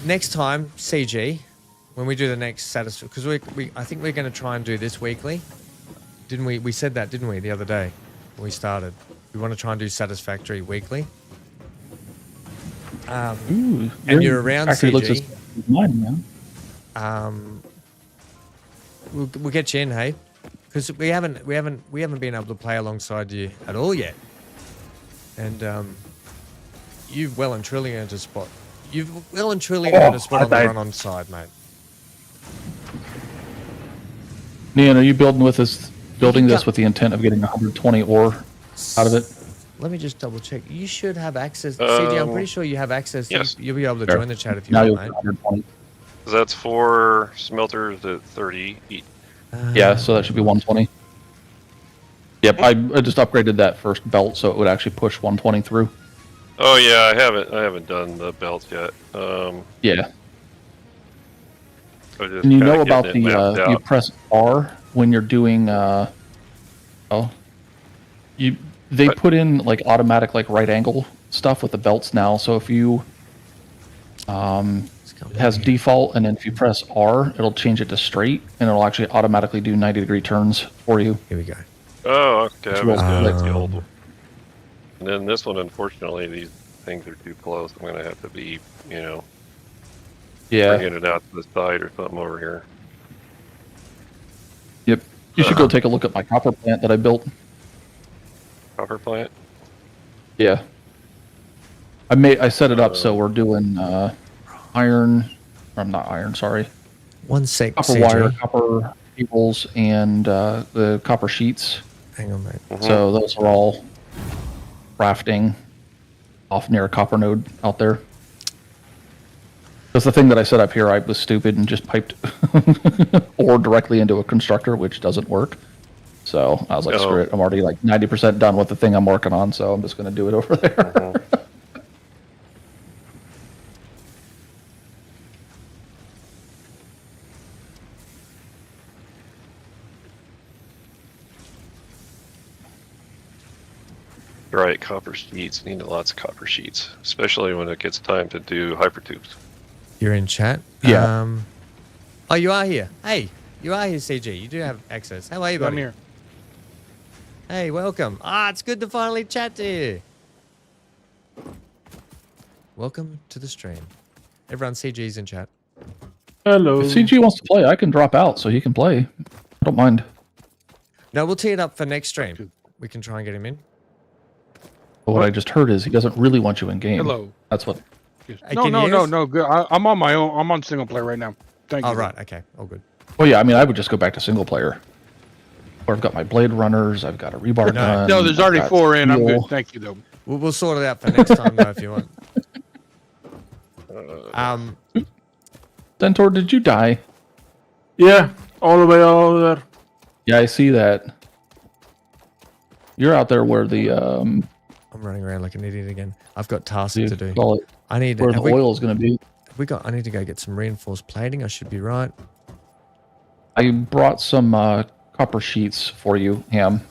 Next time, CG, when we do the next Satisfactory, because I think we're going to try and do this weekly. Didn't we? We said that, didn't we, the other day when we started? We want to try and do Satisfactory weekly. Ooh, and you're around, actually CG. looks as mine, man. We'll get you in, hey, because we haven't been able to play alongside you at all yet, and you've well and truly earned a spot. You've well and truly earned a spot on the run-on side, mate. Nian, are you building this with the intent of getting 120 ore out of it? Let me just double check. You should have access. CG, I'm pretty sure you have access. Yes. You'll be able to Sure. join the chat if you Now want, you'll mate. get 120. That's 4 smelters at 30 each. Yeah, so that should be 120. Yep, I just upgraded that first belt so it would actually push 120 through. Oh yeah, I haven't done the belts yet. Yeah. So just And you kinda know about getting it mapped you out. press R when you're doing they What? put in like automatic like right angle stuff with the belts now. So if you it has default, and then if you press R, it'll change it to straight, and it'll actually automatically do 90-degree turns for you. Here we go. Oh, okay. I was doing like the old one. And then this one, unfortunately, these things are too close. I'm going to have to be, Yeah. bringing it out to the side or something over here. Yep. You should go take a look at my copper plant that I built. Copper plant? Yeah. I set it up so we're doing iron. Or not iron, sorry. 1 sec, Copper CG. wire, copper cables, and the copper sheets. Hang on, mate. Mm-hmm. So those are all rafting off near a copper node out there. Because the thing that I set up here, I was stupid and just piped ore directly into a constructor, which doesn't work. So I was like, Oh. screw it. I'm already like 90% done with the thing I'm working on, so I'm just going to do it over there. Right, copper sheets. Need lots of copper sheets, especially when it gets time to do hypertubes. You're in chat. Yeah. Oh, you are here. Hey, you are here, CG. You do have access. How are you, buddy? I'm here. Hey, welcome. It's good to finally chat to you. Welcome to the stream. Everyone, CG's in chat. Hello. If CG wants to play, I can drop out so he can play. I don't mind. No, we'll tee it up for next stream. We can try and get him in. But what I just heard is he doesn't really want you in game. Hello. That's what. Hey, No, can you hear us? no. Good. I'm on my own. I'm on single player right now. Thank you. Oh, right. Okay. All good. Well, yeah, I mean, I would just go back to single player. Or I've got my blade runners. I've got a rebar gun. No, there's already I've got 4 in. I'm steel. good. Thank you, though. We'll sort it out for next time, though, if you want. Centaur, did you die? Yeah, all the way over there. Yeah, I see that. You're out there where the I'm running around like an idiot again. I've got tasks to do. call it, I need where the oil is going to be. I need to go get some reinforced plating. I should be right. I brought some copper sheets for you, Ham.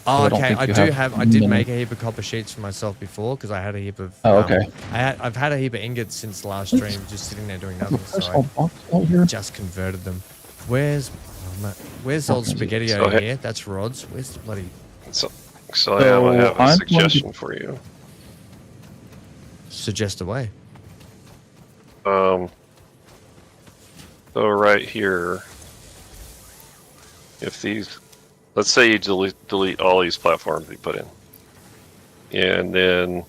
Oh, I don't okay. think I you do have have. I did many. make a heap of copper sheets for myself before because I had a heap of. Oh, okay. I've had a heap of ingots since last stream, just sitting there doing nothing. So Personal I box out here. just converted them. Where's old spaghetti So over hey- here? That's Rod's. Where's the bloody? So I have I'm a going to- suggestion for you. Suggest a way. So right here, if these, let's say you delete all these platforms you put in, and then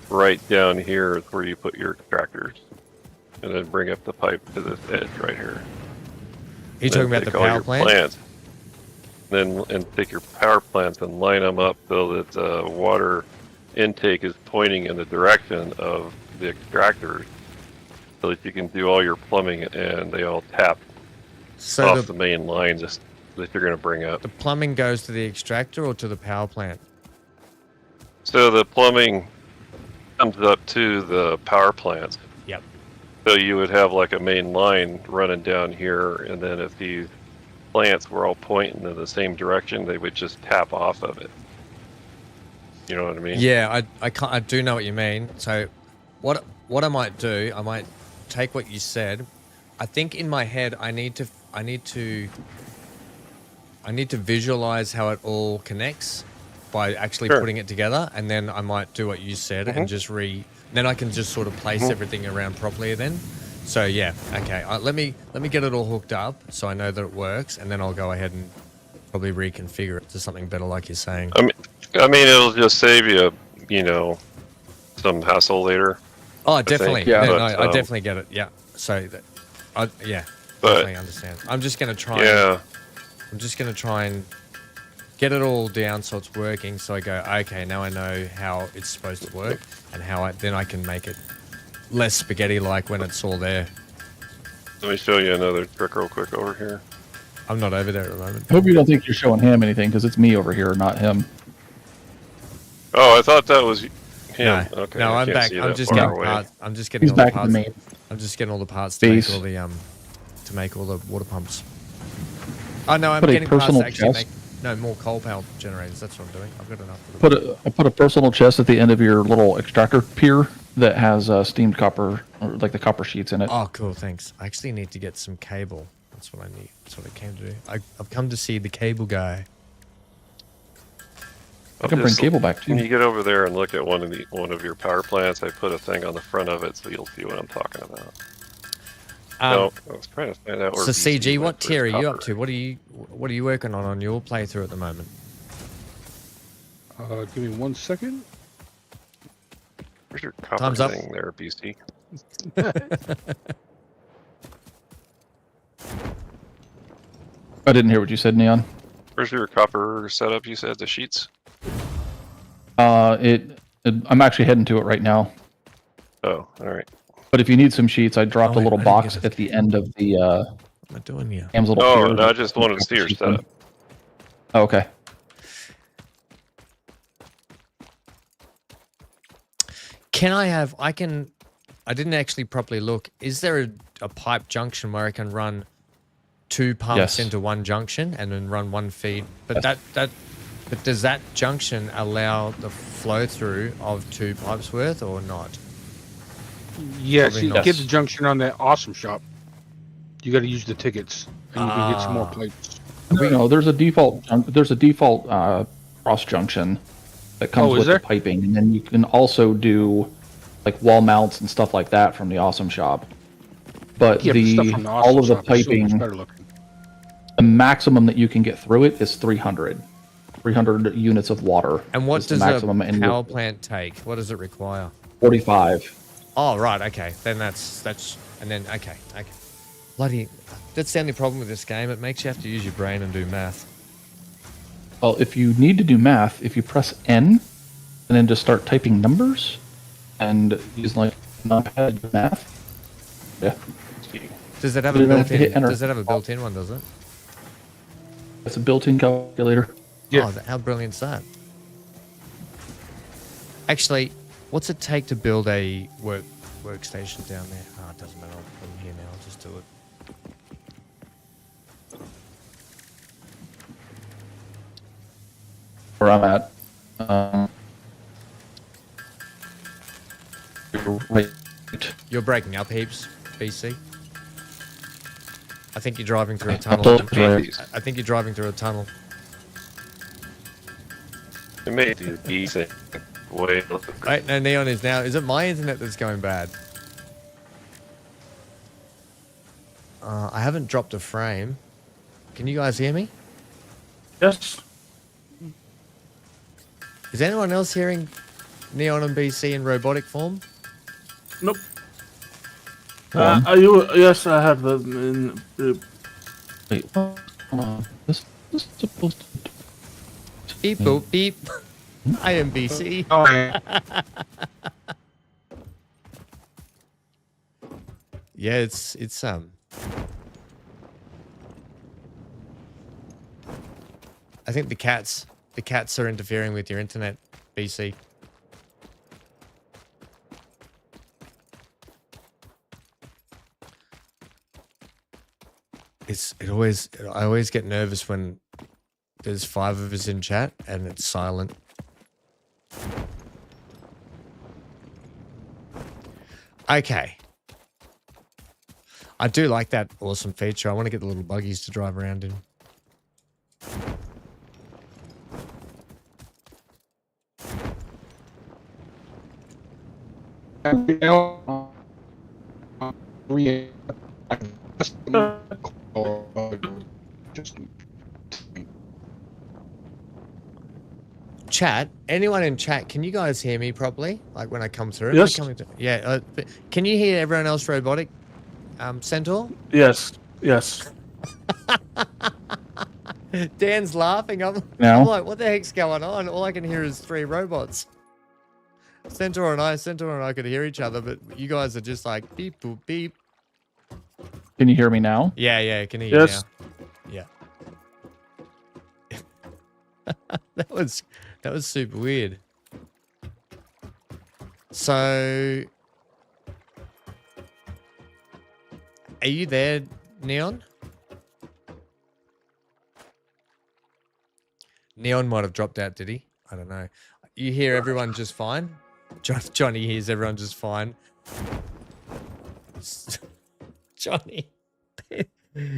right down here is where you put your extractors, and then bring up the pipe to this edge right here. Are you talking about the power plant? Plants, and take your power plants and line them up so that the water intake is pointing in the direction of the extractors, so that you can do all your plumbing and they all tap So off the main lines that you're going to bring up. the plumbing goes to the extractor or to the power plant? So the plumbing comes up to the power plants. Yep. So you would have like a main line running down here, and then if these plants were all pointing in the same direction, they would just tap off of it. You know what I mean? Yeah, I do know what you mean. So what I might do, I might take what you said. I think in my head I need to visualize how it all connects by actually Sure. putting it together, and then I might do what you said and just then I can just sort of place everything around properly then. So yeah, okay. Let me get it all hooked up so I know that it works, and then I'll go ahead and probably reconfigure it to something better, like you're saying. I mean, it'll just save you, some hassle later. Oh, definitely. think, yeah, No, but, I definitely get it. Yeah. So, But- definitely understand. I'm just gonna try. Yeah. I'm just gonna try and get it all down so it's working. So I go, okay, now I know how it's supposed to work, and then I can make it less spaghetti-like when it's all there. Let me show you another trick real quick over here. I'm not over there at the moment. I hope you don't think you're showing Ham anything, because it's me over here, not him. Oh, I thought that was him. No, Okay. no, I I'm can't back. see I'm that just far getting away. parts. I'm just getting He's all the back in parts. the main. I'm just getting all the parts to Base. make all the water pumps. Oh no, I'm Put a getting parts personal to actually chest. make more coal power generators. That's what I'm doing. I've got enough for them. I put a personal chest at the end of your little extractor pier that has steamed copper, or like the copper sheets in it. Oh, cool. Thanks. I actually need to get some cable. That's what I need. That's what I came to do. I've come to see the cable guy. I can bring cable back When too. you get over there and look at one of your power plants, I put a thing on the front of it so you'll see what I'm talking about. No, I was trying to find out where. So BC CG, what went for tier are his you up copper. to? What are you working on your playthrough at the moment? Give me 1 second. Where's your copper Time's up. thing there, BC? I didn't hear what you said, Neon. Where's your copper setup? You said the sheets. I'm actually heading to it right now. Oh, all right. But if you need some sheets, I dropped Oh, a little I didn't box get at the end of the What am I doing here? Ham's little Oh, pier. no, I just wanted to see your Sheets in. setup. Okay. I didn't actually properly look. Is there a pipe junction where I can run 2 pumps Yes. into one junction and then run 1 feed? But Yes. but does that junction allow the flow through of 2 pipes worth or not? Yes, Probably you not. get the junction on that awesome shop. You got to use the tickets, and you can get some more Ah. plates. No, there's a default cross junction that comes Oh, is with there? the piping, and then you can also do like wall mounts and stuff like that from the awesome shop. But Yeah, but the stuff from the all awesome of the shop is so much piping, better looking. the maximum that you can get through it is 300 units of water. And what is the does maximum, a and power plant take? What does it require? 45. Oh, right. Okay. Then that's and then okay. Bloody, that's the only problem with this game. It makes you have to use your brain and do math. Well, if you need to do math, if you press N and then just start typing numbers and use like numpad to do math. Yeah. Does it have a You don't have to hit built-in? enter. Does it have a built-in one? Does it? It's a built-in calculator. Yeah. Oh, how brilliant's that? Actually, what's it take to build a workstation down there? Oh, it doesn't matter. I'm here now. I'll just do it. Where I'm at. Right. You're breaking up heaps, BC. I think you're driving through a tunnel. I think you're driving through a tunnel. It may do decent. Wait. Wait, no, Neon is now. Is it my internet that's going bad? I haven't dropped a frame. Can you guys hear me? Yes. Is anyone else hearing Neon and BC in robotic form? Nope. Yes, I have that in. Wait, hold on. This is supposed to. Beep boop beep. I am BC. Oh, yeah. Yeah, it's I think the cats are interfering with your internet, BC. I always get nervous when there's 5 of us in chat and it's silent. Okay. I do like that awesome feature. I want to get the little buggies to drive around in. Chat, anyone in chat, can you guys hear me properly? Like when I come through? Yes. Yeah. Can you hear everyone else robotic? Centaur? Yes. Yes. Dan's laughing. I'm like, what the heck's going on? All I can hear is 3 robots. Centaur and I could hear each other, but you guys are just like beep boop beep. Can you hear me now? Yeah, can hear Yes. you now. Yeah. that was super weird. So are you there, Neon? Neon might have dropped out, did he? I don't know. You hear everyone just fine? Johnny hears everyone just fine. Johnny,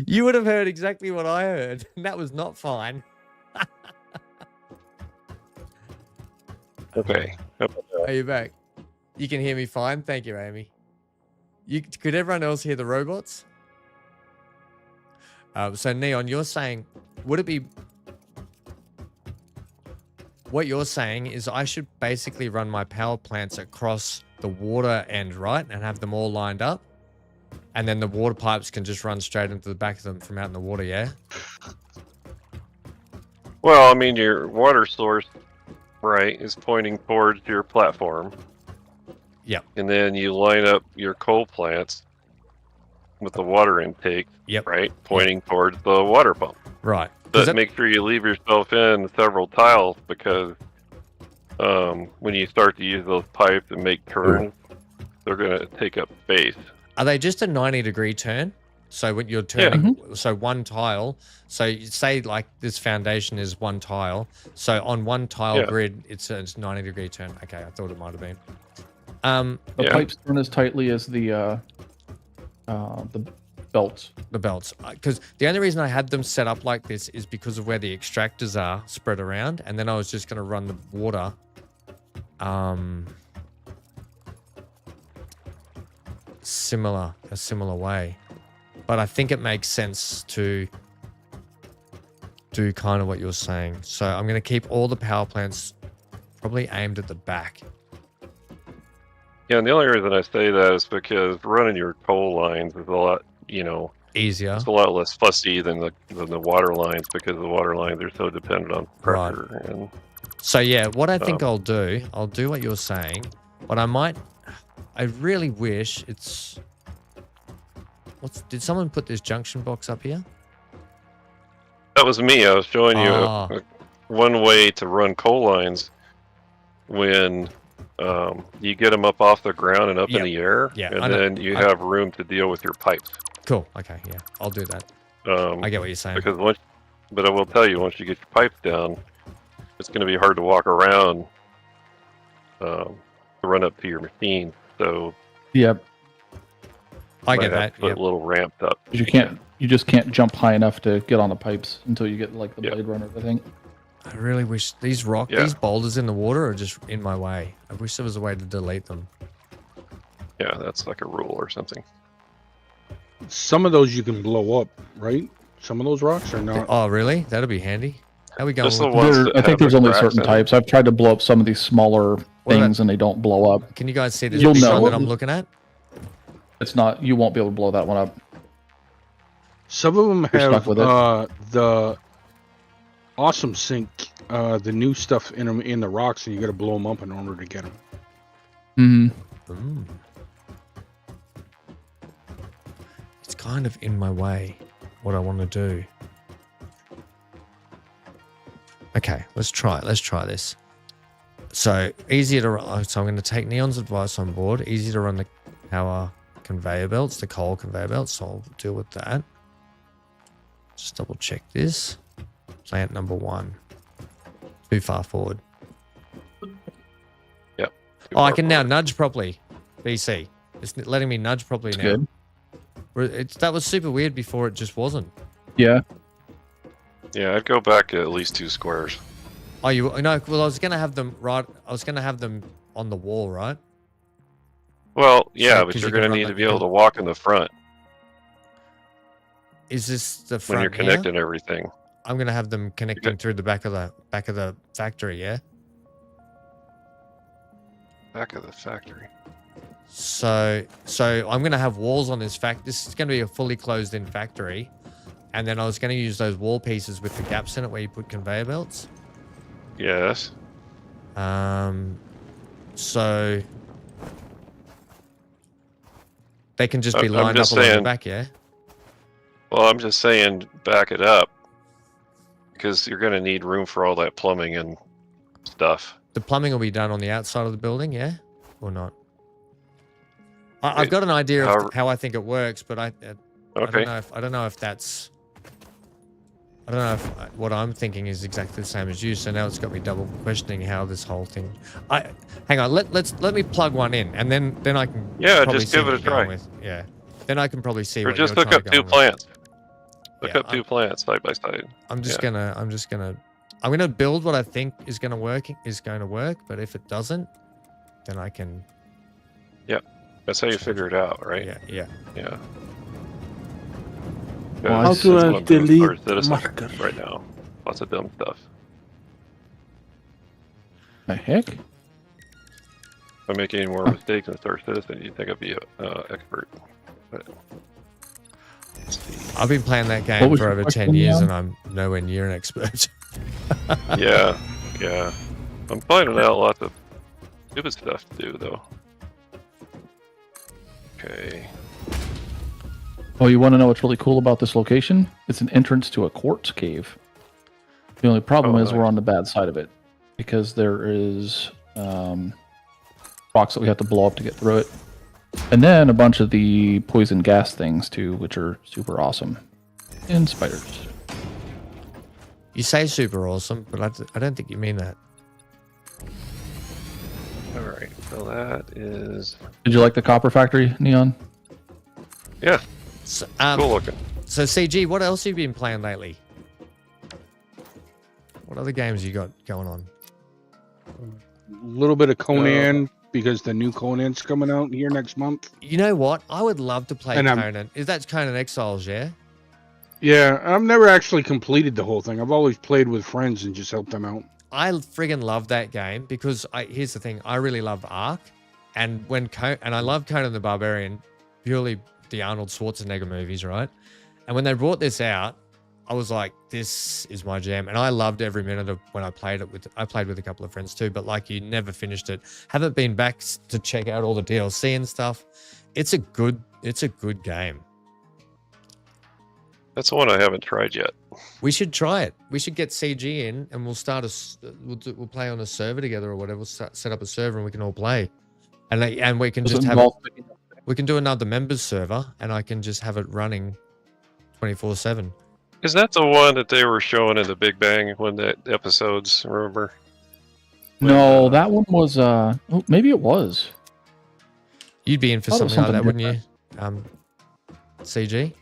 you would have heard exactly what I heard, and that was not fine. Okay. Are you back? You can hear me fine. Thank you, Amy. Could everyone else hear the robots? So Neon, you're saying, would it be... What you're saying is I should basically run my power plants across the water end, right? And have them all lined up. And then the water pipes can just run straight into the back of them from out in the water, yeah? Well, I mean, your water source, right, is pointing towards your platform. Yep. And then you line up your coal plants with the water intake, Yep. right, pointing towards the water pump. Right. But make sure you leave yourself in several tiles because when you start to use those pipes and make turns, they're going to take up space. Are they just a 90-degree turn? So when you're turning, so one tile, so you say like this foundation is one tile. So on one tile grid, it's a 90-degree turn. Okay, I thought it might have been. The pipes turn as tightly as the belts. The belts. Because the only reason I had them set up like this is because of where the extractors are spread around. And then I was just going to run the water a similar way. But I think it makes sense to do kind of what you're saying. So I'm going to keep all the power plants probably aimed at the back. Yeah, and the only reason I say that is because running your coal lines is a lot, easier. It's a lot less fussy than the water lines because the water lines are so dependent on pressure. Right. And, so yeah, what I think I'll do what you're saying, but I really wish it's... Did someone put this junction box up here? That was me. I was showing you one way to run coal lines when you get them up off the ground and up in the air, and then you have room to deal with your pipes. Cool. Okay. Yeah, I'll do that. I get what you're saying. Because but I will tell you, once you get your pipes down, it's going to be hard to walk around to run up to your machine. So. Yep. I get that. A little ramped up. You just can't jump high enough to get on the pipes until you get like the Blade Runner, I think. I really wish these boulders in the water are just in my way. I wish there was a way to delete them. Yeah, that's like a rule or something. Some of those you can blow up, right? Some of those rocks are not. Oh, really? That'll be handy. How we going? I think there's only certain types. I've tried to blow up some of these smaller things and they don't blow up. Can you guys see this one that I'm looking at? It's not. You won't be able to blow that one up. Some of them have the awesome sink, the new stuff in the rocks, and you got to blow them up in order to get them. It's kind of in my way. What I want to do. Okay, let's try this. So easier to run. So I'm going to take Neon's advice on board. Easy to run the power conveyor belts, the coal conveyor belts, so I'll deal with that. Just double check this. Plant number 1. Too far forward. Yep. I can now nudge properly. BC. It's letting me nudge properly now. Good. That was super weird before, it just wasn't. Yeah. Yeah, I'd go back at least 2 squares. Oh, well, I was going to have them on the wall, right? Well, yeah, but you're going to need to be able to walk in the front. Is this the front when you're connecting everything? I'm going to have them connecting through the back of the factory, yeah? Back of the factory. So I'm going to have walls on this This is going to be a fully closed-in factory. And then I was going to use those wall pieces with the gaps in it where you put conveyor belts. Yes. So they can just be lined up along the back, yeah? Well, I'm just saying back it up because you're going to need room for all that plumbing and stuff. The plumbing will be done on the outside of the building, yeah? Or not? I've got an idea of how I think it works, but I don't know if that's... I don't know if what I'm thinking is exactly the same as you, so now it's got me double questioning how this whole thing... Hang on, let me plug one in, and then I can... Yeah, just give it a try. Yeah. Then I can probably see or what just you're hook up trying to 2 plants. Hook up 2 plants side by side. I'm gonna build what I think is gonna work, but if it doesn't, then I can... Yeah, that's how you figure it out, right? Yeah. How do I delete marker? Right now? Lots of dumb stuff. The heck? If I make any more mistakes in Star Citizen, you'd think I'd be an expert. But I've been playing that game for over 10 years and I'm nowhere near an expert. yeah. I'm finding out lots of stupid stuff to do, though. Okay. Oh, you want to know what's really cool about this location? It's an entrance to a quartz cave. The only problem is nice. we're on the bad side of it because there is rocks that we have to blow up to get through it, and then a bunch of the poison gas things too, which are super awesome, and spiders. You say super awesome, but I don't think you mean that. All right, so that is. Did you like the copper factory, Neon? Yeah, So, cool looking. So CG, what else have you been playing lately? What other games you got going on? A little bit of Conan because the new Conan's coming out here next month. You know what? I would love to play And Conan. Is that Conan Exiles? Yeah. Yeah, I've never actually completed the whole thing. I've always played with friends and just helped them out. I friggin' love that game because here's the thing. I really love Ark, and I love Conan the Barbarian, purely the Arnold Schwarzenegger movies, right? And when they brought this out, I was like, this is my jam. And I loved every minute of when I played it I played with a couple of friends too, but like you never finished it. Haven't been back to check out all the DLC and stuff. It's a good game. That's the one I haven't tried yet. We should try it. We should get CG in and we'll we'll play on a server together or whatever. We'll set up a server and we can all play. And we can just we can do another members server and I can just have it running 24/7. Is that the one that they were showing in the Big Bang when the episodes? Remember? No, that one was. Maybe it was. You'd be in for something like that, wouldn't you? CG.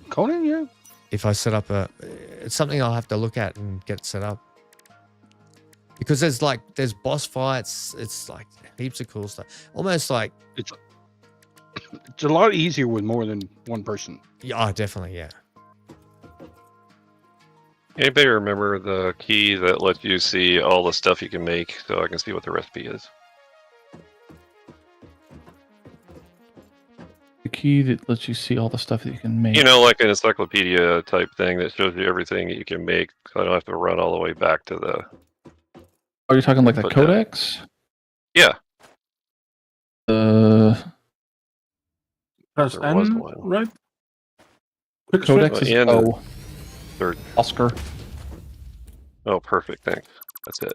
Conan, yeah. If I set up it's something I'll have to look at and get set up. Because there's boss fights. It's like heaps of cool stuff. Almost like it's a lot easier with more than one person. Yeah, definitely, yeah. Anybody remember the key that lets you see all the stuff you can make so I can see what the recipe is? The key that lets you see all the stuff that you can make. You know, like an encyclopedia type thing that shows you everything that you can make so I don't have to run all the way back to the... Are you talking like the codex? Yeah. Press N, right? Quick Codex switch. is O. Third. Oscar. Oh, perfect. Thanks. That's it.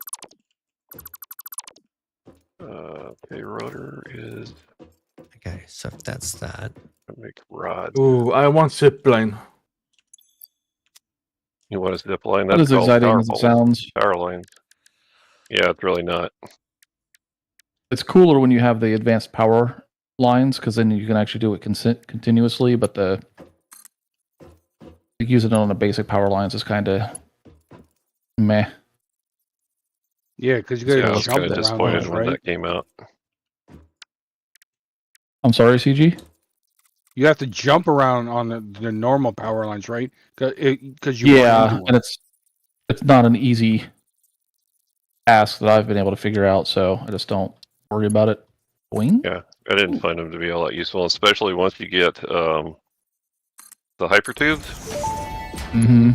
Okay, rotor is... Okay, so if that's that. Make rods. Ooh, I want zip line. You want a zip line? Not as exciting as it sounds. Power lines. Yeah, it's really not. It's cooler when you have the advanced power lines because then you can actually do it continuously, but using it on the basic power lines is kind of meh. Yeah, because you got to I was jump kind of around disappointed those, when right? that came out. I'm sorry, CG? You have to jump around on the normal power lines, right? Because you yeah, and it's not an easy task that I've been able to figure out, so I just don't worry about it. Boing? Yeah, I didn't find them to be all that useful, especially once you get the hypertubes. Mm-hmm.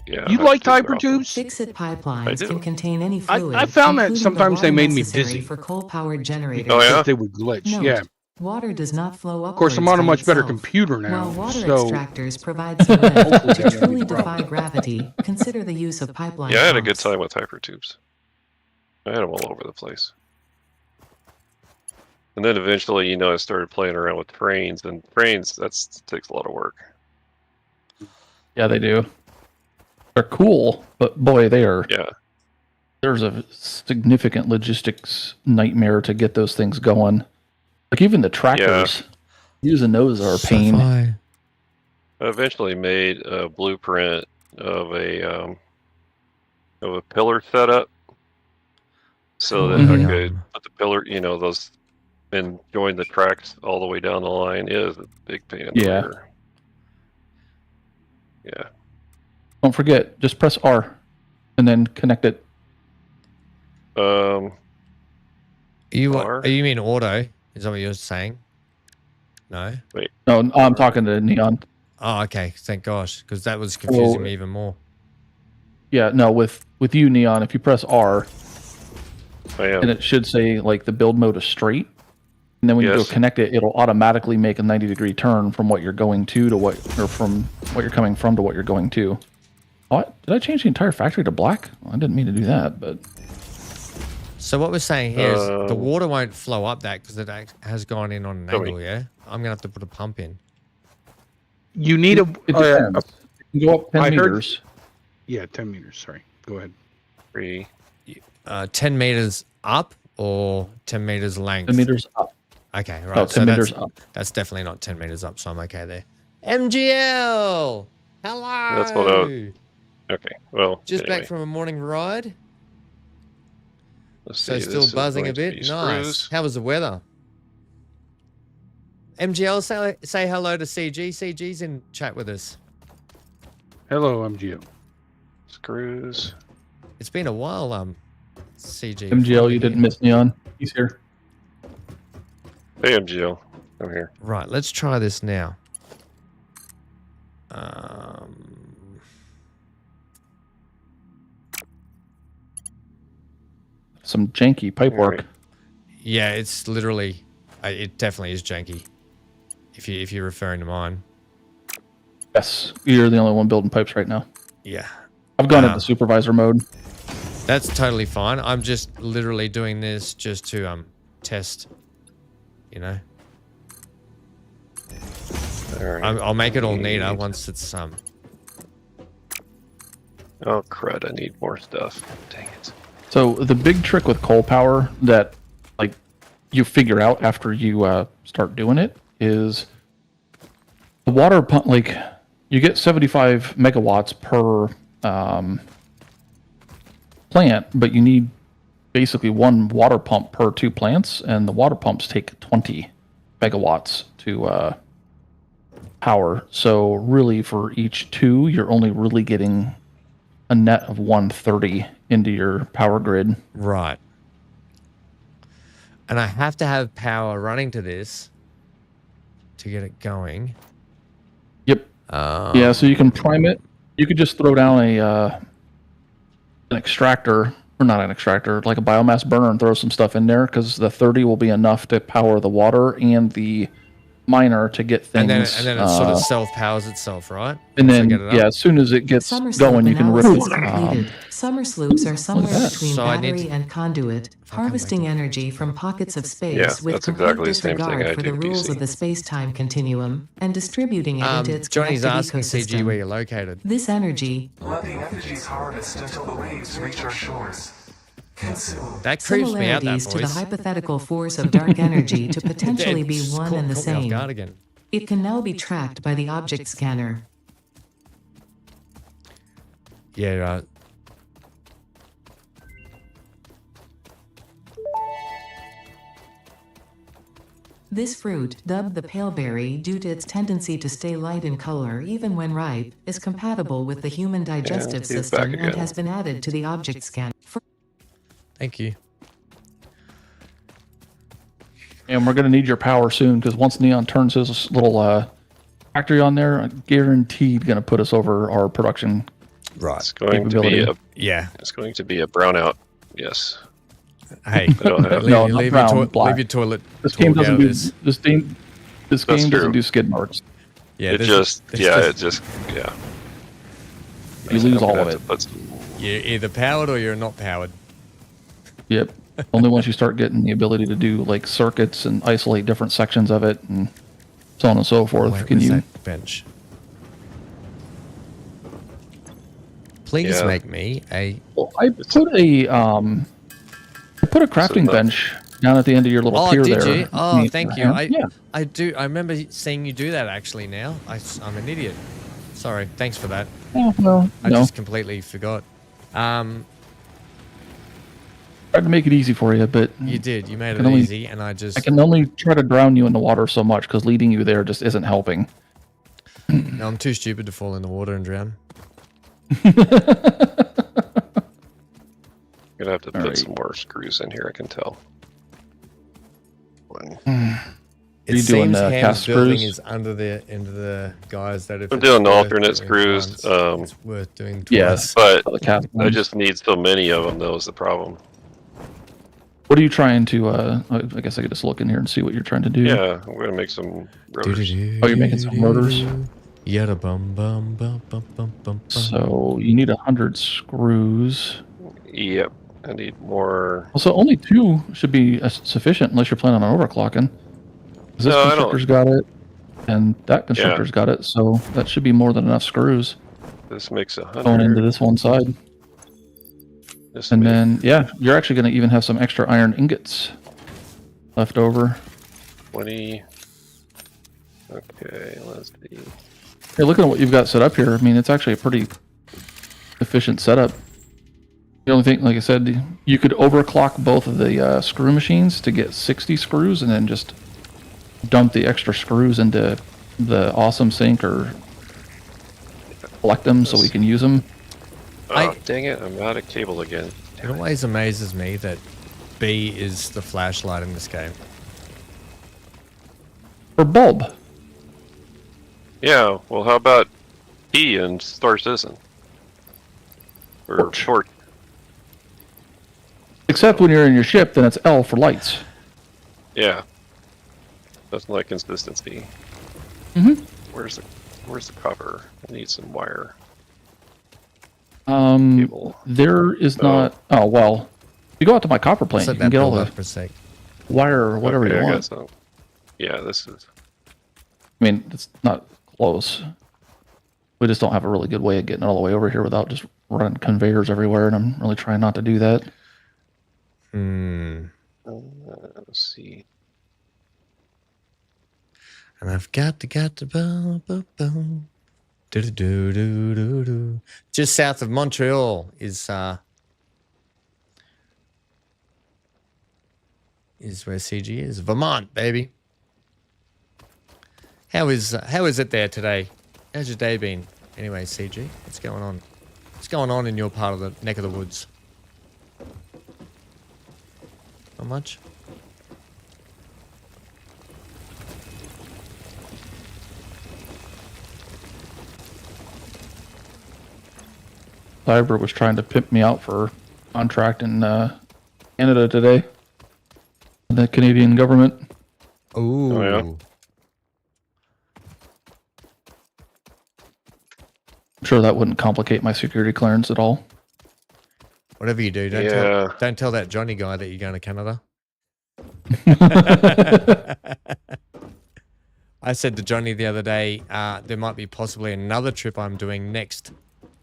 Yeah, you like hypertubes are hypertubes? Fix-it pipelines can contain any I fluid. found that including the sometimes they water made me necessary dizzy. for coal-powered generators. Oh, yeah? Because they would glitch. Note, Yeah. water does not flow upwards. Of course, I'm on a by much better itself. computer now. While water so extractors provide some lift Hopefully to that's gonna truly be a problem. defy gravity, consider the use of pipeline Yeah, I had a good pumps. time with hypertubes. I had them all over the place. And then eventually, I started playing around with trains, and trains, that takes a lot of work. Yeah, they do. They're cool, but boy, Yeah. there's a significant logistics nightmare to get those things going. Like even the tractors, using those are a pain. I eventually made a blueprint of a pillar setup so that I could put the pillar, those, and join the tracks all the way down the line. It is a big pain in the rear. Yeah. Don't forget, just press R and then connect it. You mean auto? Is that what you're saying? No. Wait. No, I'm talking to Neon. Oh, okay. Thank gosh, because that was confusing me even more. Yeah, no, with you, Neon, if you press R, and it should say like the build mode is straight, and then when you go connect it, it'll automatically make a 90-degree turn from what you're going to what, or from what you're coming from to what you're going to. Oh, did I change the entire factory to black? Well, I didn't mean to do that, but... So what we're saying here is the water won't flow up that because it has gone in on an angle, yeah? I'm going to have to put a pump in. You need It depends. You can go up 10 meters. Yeah, 10 meters. Sorry. Go ahead. 3. 10 meters up or 10 meters length? 10 meters up. Okay, right. Oh, 10 meters up. That's definitely not 10 meters up, so I'm okay there. MGL! Hello! That's what okay, well, just anyway. back from a morning ride. Let's So see, still this is buzzing a going to bit. be Nice. screws. How was the weather? MGL, say hello to CG. CG's in chat with us. Hello, MGO. Screws. It's been a while, CG. MGL, you didn't miss me on. He's here. Hey, MGO. I'm here. Right, let's try this now. Some janky pipe work. Right. Yeah, it's literally, it definitely is janky. If you're referring to mine. Yes, you're the only one building pipes right now. Yeah. I've gone into supervisor mode. That's totally fine. I'm just literally doing this just to test, you know. All right. I'll make it all neater once it's Oh crud! I need more stuff. Dang it. So the big trick with coal power that like you figure out after you start doing it is the water pump. Like you get 75 megawatts per plant, but you need basically one water pump per 2 plants, and the water pumps take 20 megawatts to power. So really, for each 2, you're only really getting a net of 130 into your power grid. right. And I have to have power running to this to get it going. Yep. Yeah, so you can prime it. You could just throw down an extractor, or not an extractor, like a biomass burner, and throw some stuff in there, because the 30 will be enough to power the water and the miner to get things. And then it sort of self-powers itself, right? And Once I then, get it up? yeah, as soon as it gets Summer slope going, you can rip analysis it. completed. Summer sloops are somewhere that. between So I need battery to- and conduit, harvesting energy from pockets of space Yeah, with that's complete exactly the same thing disregard I for the do, rules PC. of the space-time continuum and distributing it into its Johnny's connected asking CG where you're ecosystem. located. This energy, Let the effigies harvest until the waves reach our shores. Consume. That creeps me out, that similarities to the voice. hypothetical force of dark energy to potentially be It's one caught- and the caught me off guard same. again. It can now be tracked by the object scanner. Yeah, right. This fruit, dubbed the paleberry due to its tendency to stay light in color even when ripe, is compatible with the human digestive he's back system and again. has been added to the object scan. Thank you. And we're going to need your power soon, because once Neon turns his little factory on there, I'm guaranteed going to put us over our production. Right. It's going to be Capability. Yeah. It's going to be a brownout. Yes. Hey, I don't have. No, not brown, black. leave your toilet This game talk out doesn't of do this. this game. This That's game doesn't true. do skid marks. Yeah, It there's- just, there's yeah, just- it just, yeah. You lose I'm all gonna of have it. to put some- You're either powered or you're not powered. Yep. Only once you start getting the ability to do like circuits and isolate different sections of it and so on and so forth, Wait, can where's you? that bench? Please Yeah. make me a. Well, I put a crafting enough. bench down at the end of your little Oh, pier did there. you? Oh, Yeah. thank you. Yeah. I do. I remember seeing you do that actually. Now I'm an idiot. Sorry. Thanks for that. Oh, well, I no. just completely forgot. Tried to make it easy for you, but You did. You made it can only- easy, and I just. I can only try to drown you in the water so much because leading you there just isn't helping. No, I'm too stupid to fall in the water and drown. I'm gonna have to put Alright. some more screws in here. I can tell. One. It Are you doing seems Ham's cast building screws? is under the guys that if I'm it's doing worth alternate doing screws, once, it's worth doing twice. Yes. But The cast I ones. just need so many of them. That was the problem. What are you trying to? I guess I could just look in here and see what you're trying to do. Yeah, we're gonna make some rotors. Oh, you're making some rotors? Yada bum bum bum bum bum bum. So you need 100 screws. Yep. I need more. Also, only 2 should be sufficient unless you're planning on overclocking. 'Cause this No, I constructor's got it, and that Yeah. constructor's got it, so that should be more than enough screws This makes 100. going into this one side. This And makes then, yeah, you're actually going to even have some extra iron ingots left over. 20. Okay, let's see. Hey, look at what you've got set up here. I mean, it's actually a pretty efficient setup. The only thing, like I said, you could overclock both of the screw machines to get 60 screws and then just dump the extra screws into the awesome sink or collect them so we can use them. Oh, dang it, I'm out of cable again. It always amazes me that B is the flashlight in this game. Or bulb. Yeah, well, how about E in Star Citizen? Or torch. Except when you're in your ship, then it's L for lights. Yeah. Nothing like consistency. Mm-hmm. Where's the copper? I need some wire. Cable. There is not. Oh well, you go out to my copper plant. Set You can that get all build the up for a sec. wire or whatever Okay, you I want. got some. Yeah, this is. I mean, it's not close. We just don't have a really good way of getting it all the way over here without just running conveyors everywhere, and I'm really trying not to do that. Let's see. And I've got to boom, boom, boom. Do do do do do do. Just south of Montreal is where CG is. Vermont, baby. How is it there today? How's your day been? Anyway, CG, what's going on? What's going on in your part of the neck of the woods? Not much. Cyber was trying to pimp me out for a contract in Canada today. The Canadian government. Ooh. Oh, yeah? I'm sure that wouldn't complicate my security clearance at all. Whatever you do, don't tell that Johnny guy that you're going to Canada. I said to Johnny the other day, there might be possibly another trip I'm doing next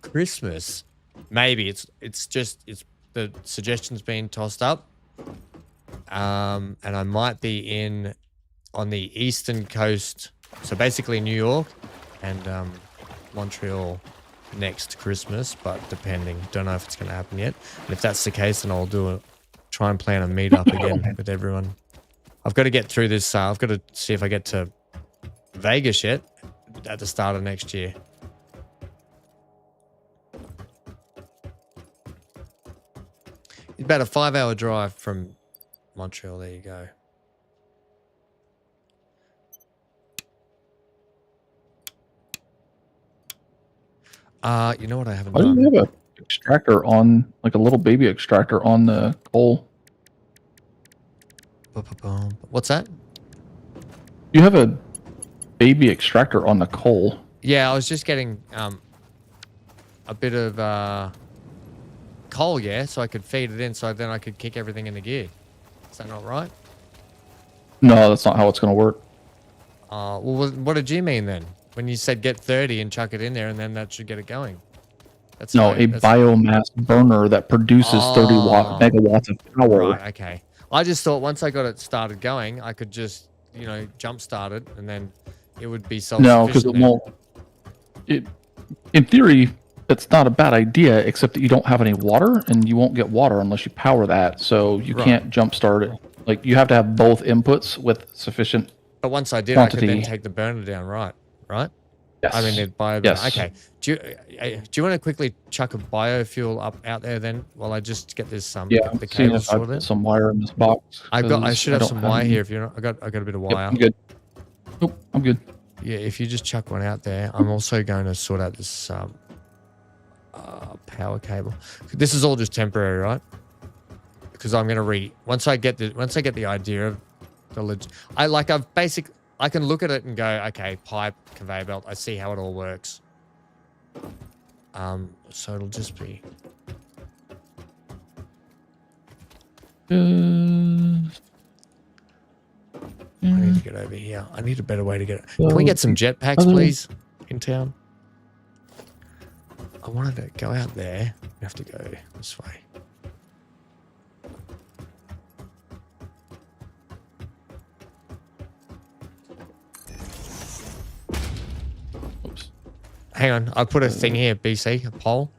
Christmas. Maybe it's the suggestion's been tossed up. And I might be on the eastern coast, so basically New York and Montreal next Christmas, but don't know if it's going to happen yet. And if that's the case, then I'll try and plan a meetup again with everyone. I've got to get through this. I've got to see if I get to Vegas yet at the start of next year. It's about a 5-hour drive from Montreal. There you go. You know what I haven't Why done? do you have a extractor on, like a little baby extractor on the coal? What's that? You have a baby extractor on the coal. Yeah, I was just getting a bit of coal, yeah, so I could feed it in, so then I could kick everything into gear. Is that not right? No, that's not how it's going to work. Well, what did you mean then? When you said get 30 and chuck it in there, and then that should get it going. That's biomass burner that produces 30 megawatts of power. Right, okay. I just thought once I got it started going, I could just, jump start it, and then it would be self-sufficient. No, because it won't. In theory, that's not a bad idea, except that you don't have any water, and you won't get water unless you power that. So you can't jump start it. Like, you have to have both inputs with sufficient. But once I did, quantity. I could then take the burner down, right? Yes. I mean, yes. Okay. Do you want to quickly chuck a biofuel out there then, while I just get this the cable sorted? Some wire in this box. I should have some wire here. If you're not, I got a bit of wire. Yep, I'm good. Nope, I'm good. Yeah, if you just chuck one out there, I'm also going to sort out this power cable. This is all just temporary, right? Because I'm going to once I get the idea of I've basically I can look at it and go, okay, pipe, conveyor belt. I see how it all works. So it'll just be. I need to get over here. I need a better way to get it. Can we get some jetpacks, please, in town? I wanted to go out there. We have to go this way. Oops. Hang on. I put a thing here, BC, a pole.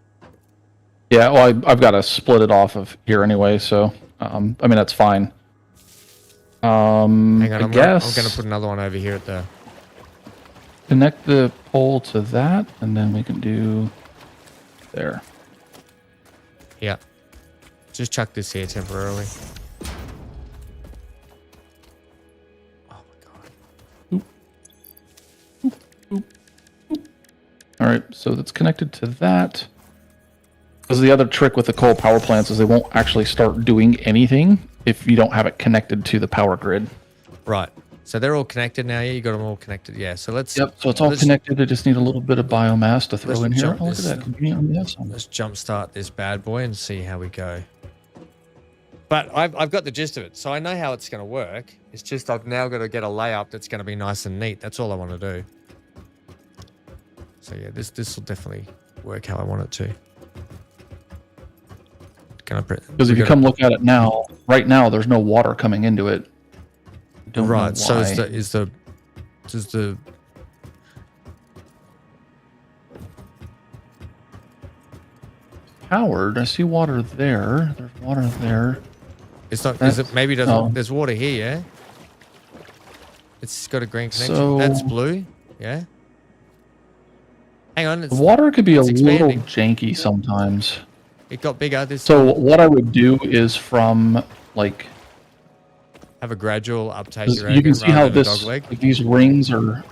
Yeah, well, I've got to split it off of here anyway, so I mean that's fine. Hang on, I'm gonna put another one over here at the. Connect the pole to that, and then we can do there. Yeah. Just chuck this here temporarily. Oh my god. All right, so that's connected to that. Because the other trick with the coal power plants is they won't actually start doing anything if you don't have it connected to the power grid. Right. So they're all connected now. Yeah, you got them all connected. Yeah. So let's. Yep. So it's all connected. I just need a little bit of biomass to throw in here. Oh, look at that. Conveniently, we have some. Let's jumpstart this bad boy and see how we go. But I've got the gist of it, so I know how it's going to work. It's just I've now got to get a layup that's going to be nice and neat. That's all I want to do. So yeah, this will definitely work how I want it to. Because if you come look at it now, right now there's no water coming into it. Don't know why. So is the powered? I see water there. There's water there. It's not. Is it? Maybe it doesn't. Oh. There's water here. Yeah. It's got a green connection. So, that's blue. Yeah. Hang on. The water could be a little janky sometimes. It got bigger. So what I would do is from like have a gradual uptake. You can see how this like these rings are.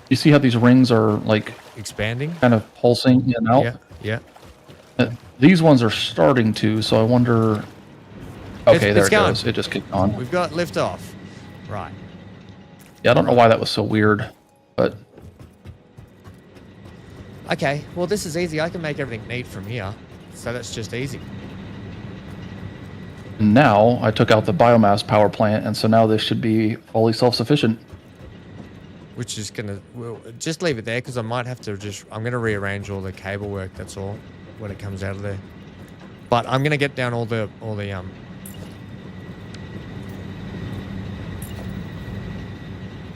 You see how these rings are like expanding, kind of pulsing in and out. Yeah. These ones are starting to. So I wonder. Okay, there it goes. It just kicked on. We've got lift off. Right. Yeah, I don't know why that was so weird, but. Okay, well this is easy. I can make everything neat from here. So that's just easy. Now I took out the biomass power plant, and so now this should be fully self-sufficient. Which is gonna, well, just leave it there because I might have to I'm gonna rearrange all the cable work. That's all when it comes out of there. But I'm gonna get down all the I'm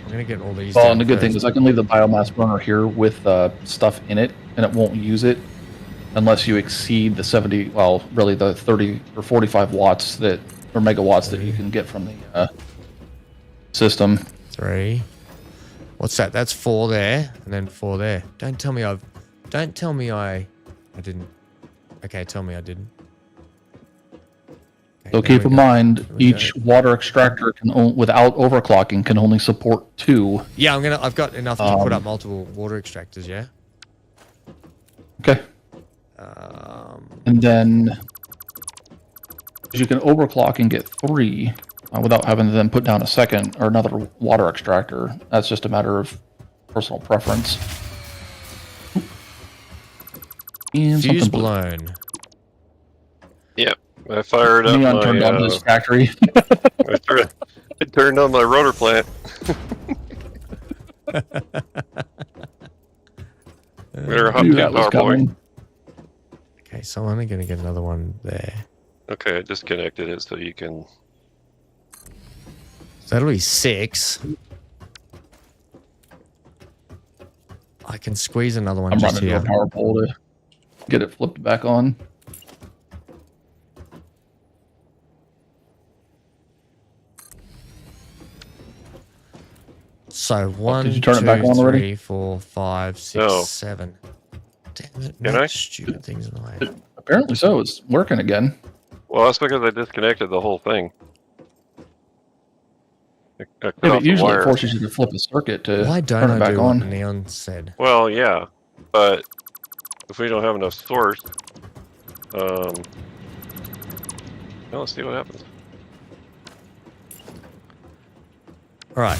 gonna get all these. Well, and the good thing is I can leave the biomass burner here with stuff in it, and it won't use it. Unless you exceed the 70, well, really the 30 or 45 watts or megawatts that you can get from the system. 3. What's that? That's 4 there, and then 4 there. Don't tell me I didn't. Okay, tell me I didn't. Okay, so keep in mind, each water extractor without overclocking can only support 2. Yeah, I've got enough to put up multiple water extractors. Yeah. Okay. And then you can overclock and get 3 without having to then put down a second or another water extractor. That's just a matter of personal preference. And fuse blown. Yep, I fired up my... turned on this factory. I turned on my rotor plant. Better hop that power point. Okay, so I'm only going to get another one there. Okay, I disconnected it so you can... So that'll be 6. I can squeeze another one. I'm running to a power pole to get it flipped back on. So 1, did you turn 2, it back on 3, already? 4, 5, 6, 7. Damn it! Can I? Stupid things in the way. Apparently so. It's working again. Well, that's because I disconnected the whole thing. Yeah, but usually it forces you to flip a circuit to turn it back on. What Neon said? Well, yeah, but if we don't have enough source, well, let's see what happens. All right.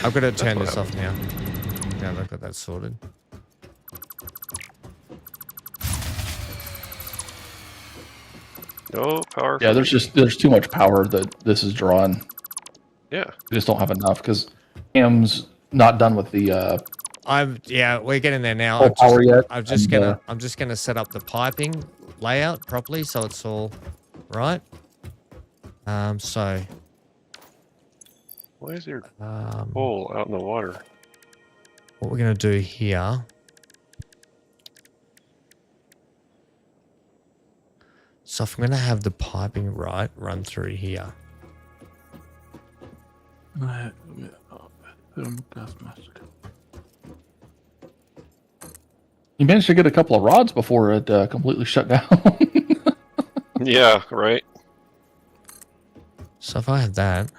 I've got to turn this off now. Now that I've got that sorted. No power. Yeah, there's too much power that this is drawing. Yeah. We just don't have enough because Ham's not done with the we're getting there now. full power yet. I'm just gonna set up the piping layout properly so it's all right. So why is there hole out in the water? What we're gonna do here. So if I'm gonna have the piping run through here. You managed to get a couple of rods before it completely shut down. Yeah, right. So if I have that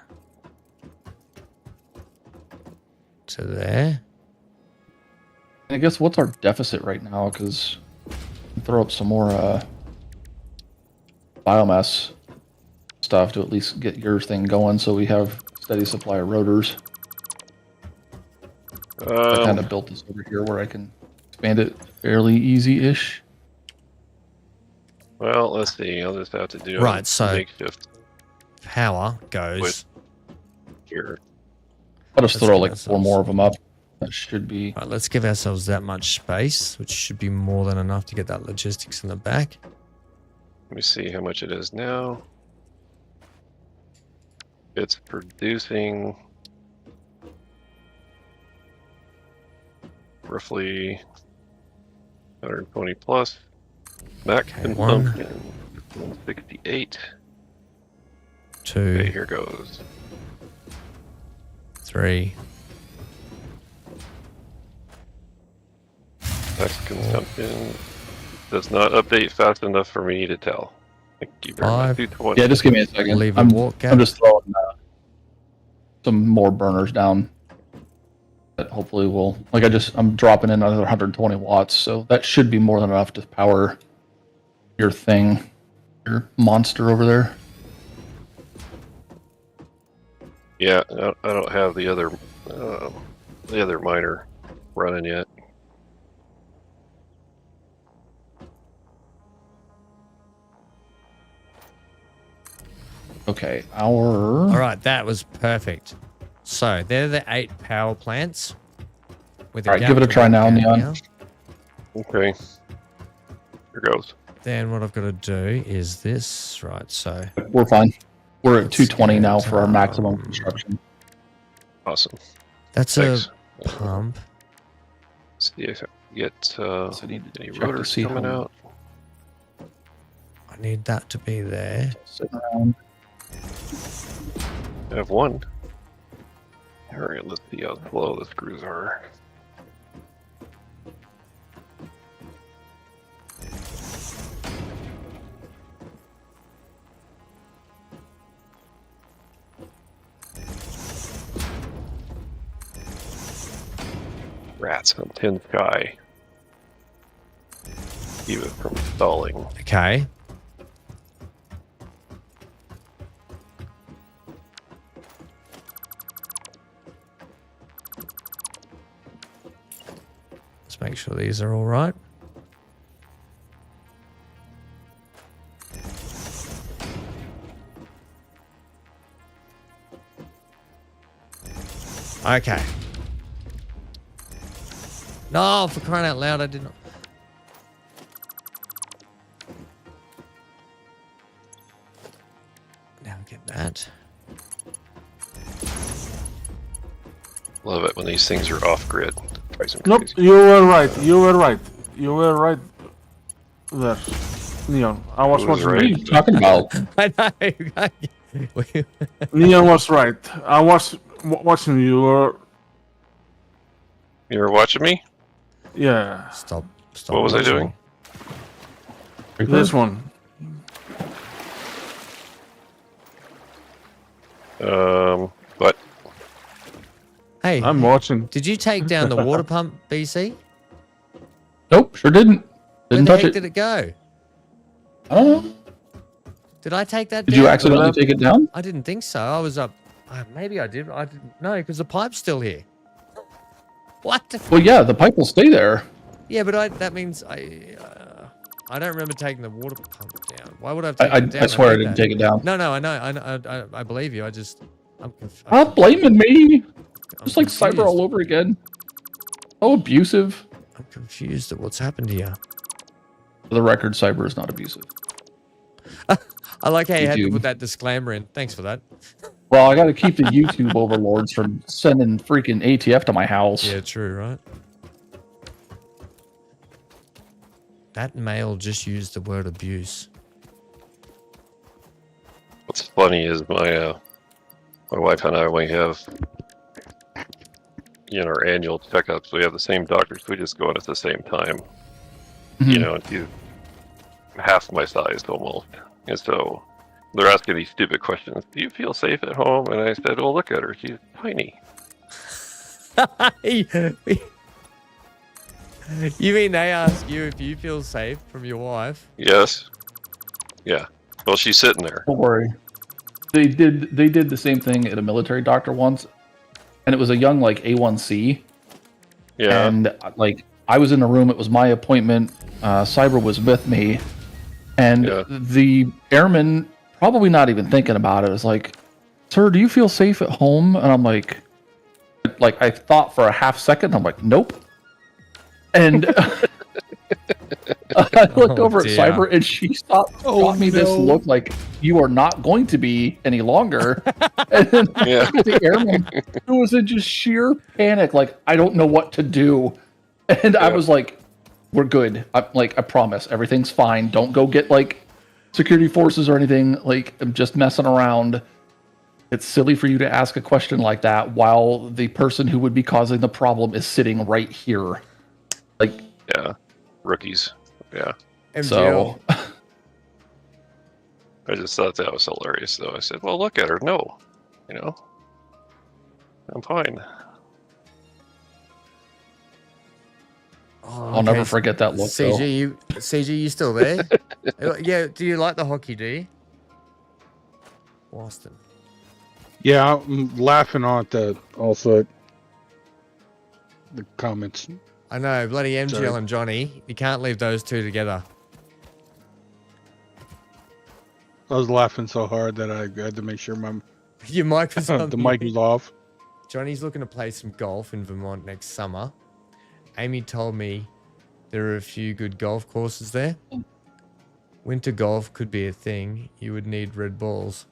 to there. I guess what's our deficit right now? Because throw up some more biomass stuff to at least get your thing going so we have steady supply of rotors. I kind of built this over here where I can expand it fairly easy-ish. Well, let's see. I'll just have to do so makeshift power goes here. I'll just throw like 4 more of them up. That should be... Right, let's give ourselves that much space, which should be more than enough to get that logistics in the back. Let me see how much it is now. It's producing roughly 120 plus. Max consumption 168. 2. Okay, here goes. 3. Max consumption does not update fast enough for me to tell. Thank you very much. 220. Yeah, just give me a second. Leave a I'm just throwing some more burners down. That hopefully will, I'm dropping in another 120 watts, so that should be more than enough to power your thing, your monster over there. Yeah, I don't have the other miner running yet. Okay, All right, that was perfect. So they're the 8 power plants. All right, give it a try now, Neon. Okay. Here goes. Then what I've got to do is this. Right, so... We're fine. We're at 220 now for our maximum construction. Awesome. That's Thanks. a pump. See if I get any check rotors to see coming out. I need that to be there. Sit around. I have one. Alright, let's see how slow the screws are. Rats on tin sky. Keep it from stalling. Okay. Let's make sure these are all right. Okay. No, for crying out loud, I did not. Now get that. Love it when these things are off grid. Nope, you were right. You were right. You were right there, Neon. I was watching. What are you talking about? I know. Neon was right. I was watching you. You were watching me? Yeah. Stop. What was I doing? This one. What? Hey, I'm watching. Did you take down the water pump, BC? Nope, sure didn't. Where Didn't the touch heck it. did it go? I don't know. Did I take that Did down? you accidentally take it down? I didn't think so. I was up Maybe I did. I didn't know because the pipe's still here. What? Well, yeah, the pipe will stay there. Yeah, but that means I don't remember taking the water pump down. Why would I have taken it down? I swear I need didn't that. take it down. No, I know. I believe you. I'm Stop blaming me. Just like confused. Cyber all over again. Oh, abusive. I'm confused at what's happened here. For the record, Cyber is not abusive. I like how you had to put that disclaimer in. Thanks for that. Well, I got to keep the YouTube overlords from sending freaking ATF to my house. Yeah, true, right? That mail just used the word abuse. What's funny is my wife and I, we have our annual checkups. We have the same doctors. We just go in at the same time. Mm-hmm. And she's half my size almost. And so they're asking these stupid questions. Do you feel safe at home? And I said, well, look at her. She's tiny. You mean they ask you if you feel safe from your wife? Yes. Yeah. Well, she's sitting there. Don't worry. They did the same thing at a military doctor once, and it was a young like A1C. Yeah. And like I was in the room. It was my appointment. Cyber was with me, and the airman, probably not even thinking about it, was like, "Sir, do you feel safe at home?" And I'm like I thought for a half second. I'm like, "Nope." And I looked over at Cyber, and she got me this look like, "You are not going to be any longer." And then the airman, who was in just sheer panic, like, "I don't know what to do." And I was like, "We're good. I promise, everything's fine. Don't go get like security forces or anything. Like, I'm just messing around. It's silly for you to ask a question like that while the person who would be causing the problem is sitting right here." Like, yeah, rookies. Yeah. MGL. So I just thought that was hilarious, though. I said, well, look at her. No. I'm fine. I'll never forget that look. CG, you still there? Yeah. Do you like the hockey? Do you, Boston? Yeah, I'm laughing at the comments. I know, bloody MGL Sorry. and Johnny. You can't leave those two together. I was laughing so hard that I had to make sure Your mic was on. the mic was off. Johnny's looking to play some golf in Vermont next summer. Amy told me there are a few good golf courses there. Winter golf could be a thing. You would need red balls.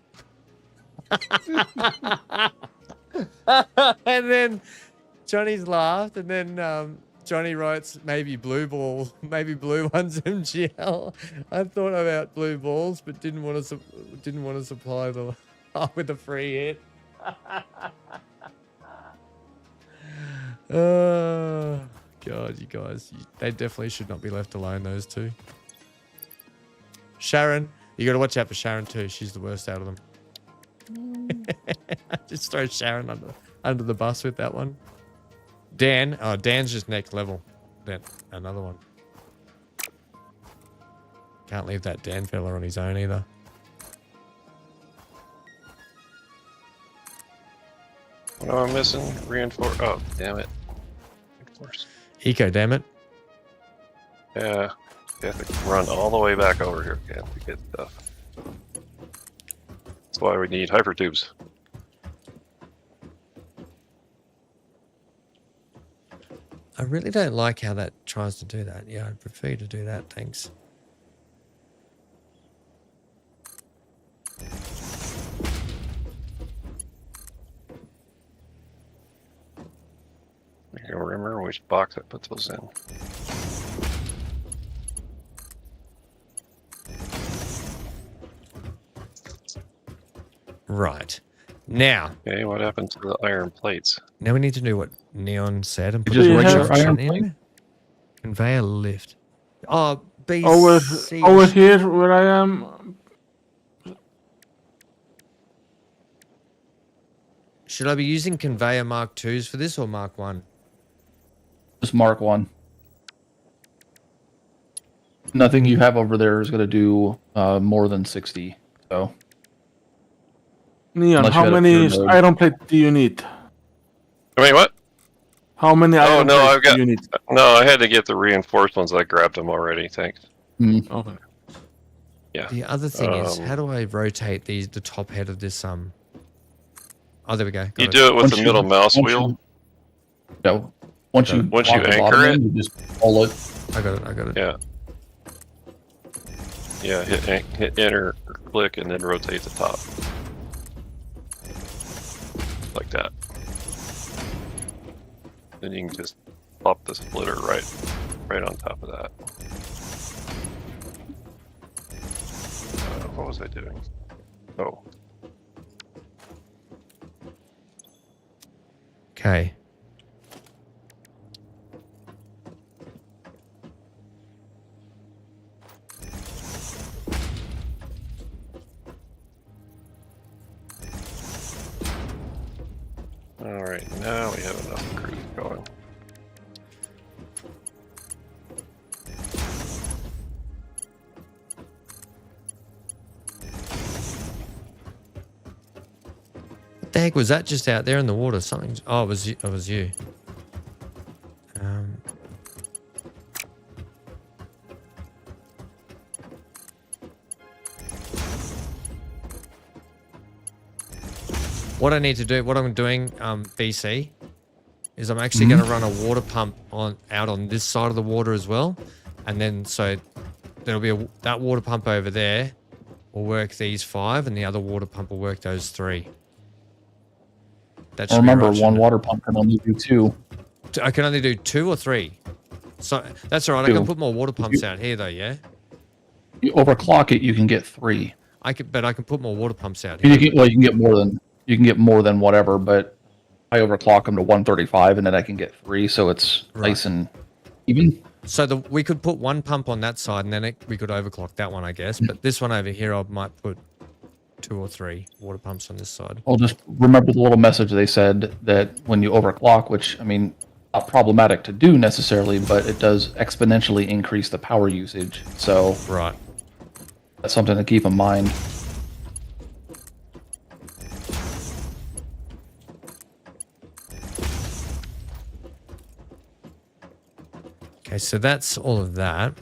And then Johnny's laughed, and then Johnny writes, maybe blue ball, maybe blue ones MGL. I thought about blue balls, but didn't want to supply the with a free hit. Oh God, you guys, they definitely should not be left alone. Those two. Sharon, you got to watch out for Sharon too. She's the worst out of them. Just throw Sharon under the bus with that one. Dan, Dan's just next level. Then another one. Can't leave that Dan fella on his own either. What am I missing? Reinforce. Oh, damn it. Reinforce. Eco, damn it. Yeah. You have to run all the way back over here again to get stuff. That's why we need hyper tubes. I really don't like how that tries to do that. Yeah, I'd prefer you to do that. Thanks. I can't remember which box I put those in. Right. Now. Okay, what happened to the iron plates? Now we need to do what Neon said and put just regular iron in. Conveyor lift. Oh, BC. Over here where I am. Should I be using conveyor Mark 2s for this or Mark 1? Just Mark 1. Nothing you have over there is going to do more than 60. So Neon, Unless you how had a many pure mode. iron plate do you need? I mean, what? How many Oh iron no, plates I've got. do you need? No, I had to get the reinforced ones. I grabbed them already. Thanks. Okay. Yeah. The other thing is, how do I rotate the top head of this? Oh, there we go. Got You it. do it with the middle mouse wheel. Once you Once you lock the anchor bottom it? in, you just pull it. I got it. Yeah. Yeah. Hit enter, or click, and then rotate the top. Like that. Then you can just pop the splitter right on top of that. What was I doing? Oh. Okay. All right, now we have enough crews going. What the heck was that just out there in the water? Something. Oh, it was you. It was you. What I need to do, what I'm doing, BC, is I'm actually going to run a water pump out on this side of the water as well, and then so there'll be that water pump over there will work these 5, and the other water pump will work those 3. That should Remember, be right, one water pump can only do 2. I can only do 2 or 3. So that's all right. I 2. can put more water pumps out here though. Yeah. You overclock it, you can get 3. But I can put more water pumps out here. You can get more than. You can get more than whatever, but I overclock them to 135, and then I can get 3, so it's nice and even. So we could put one pump on that side, and then we could overclock that one, I guess. But this one over here, I might put 2 or 3 water pumps on this side. Well, just remember the little message they said that when you overclock, which, I mean, not problematic to do necessarily, but it does exponentially increase the power usage. So right, that's something to keep in mind. Okay, so that's all of that.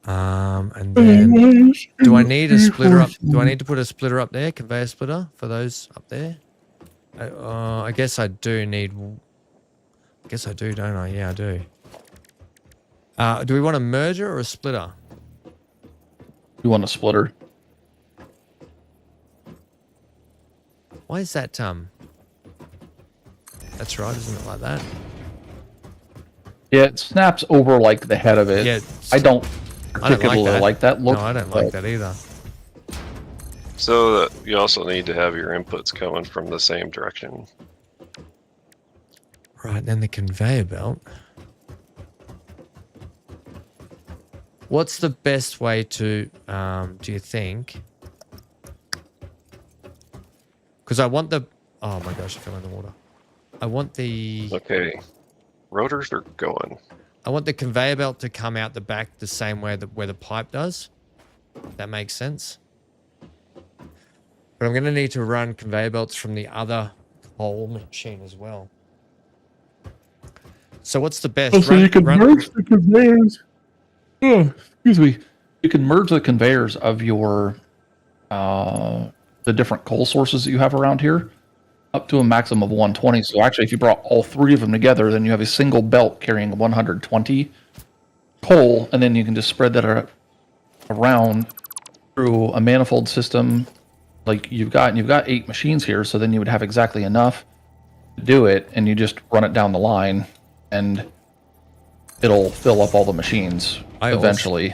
And then, do I need a splitter up? Do I need to put a splitter up there? Conveyor splitter for those up there? I guess I do need. I guess I do, don't I? Yeah, I do. Do we want a merger or a splitter? You want a splitter? Why is that? That's right, isn't it like that? Yeah, it snaps over like the head of it. Yeah, I don't particularly like that look. No, I don't like that either. So you also need to have your inputs coming from the same direction. Right, then the conveyor belt. What's the best way to, do you think? Because I want the... Oh my gosh, I fell in the water. I want the... Okay, rotors are going. I want the conveyor belt to come out the back the same way where the pipe does. That makes sense. But I'm going to need to run conveyor belts from the other coal machine as well. So what's the best? So you can merge the conveyors. Oh, excuse me. You can merge the conveyors of your the different coal sources that you have around here up to a maximum of 120. So actually, if you brought all 3 of them together, then you have a single belt carrying 120 coal, and then you can just spread that around through a manifold system. Like you've got 8 machines here, so then you would have exactly enough to do it, and you just run it down the line, and it'll fill up all the machines eventually.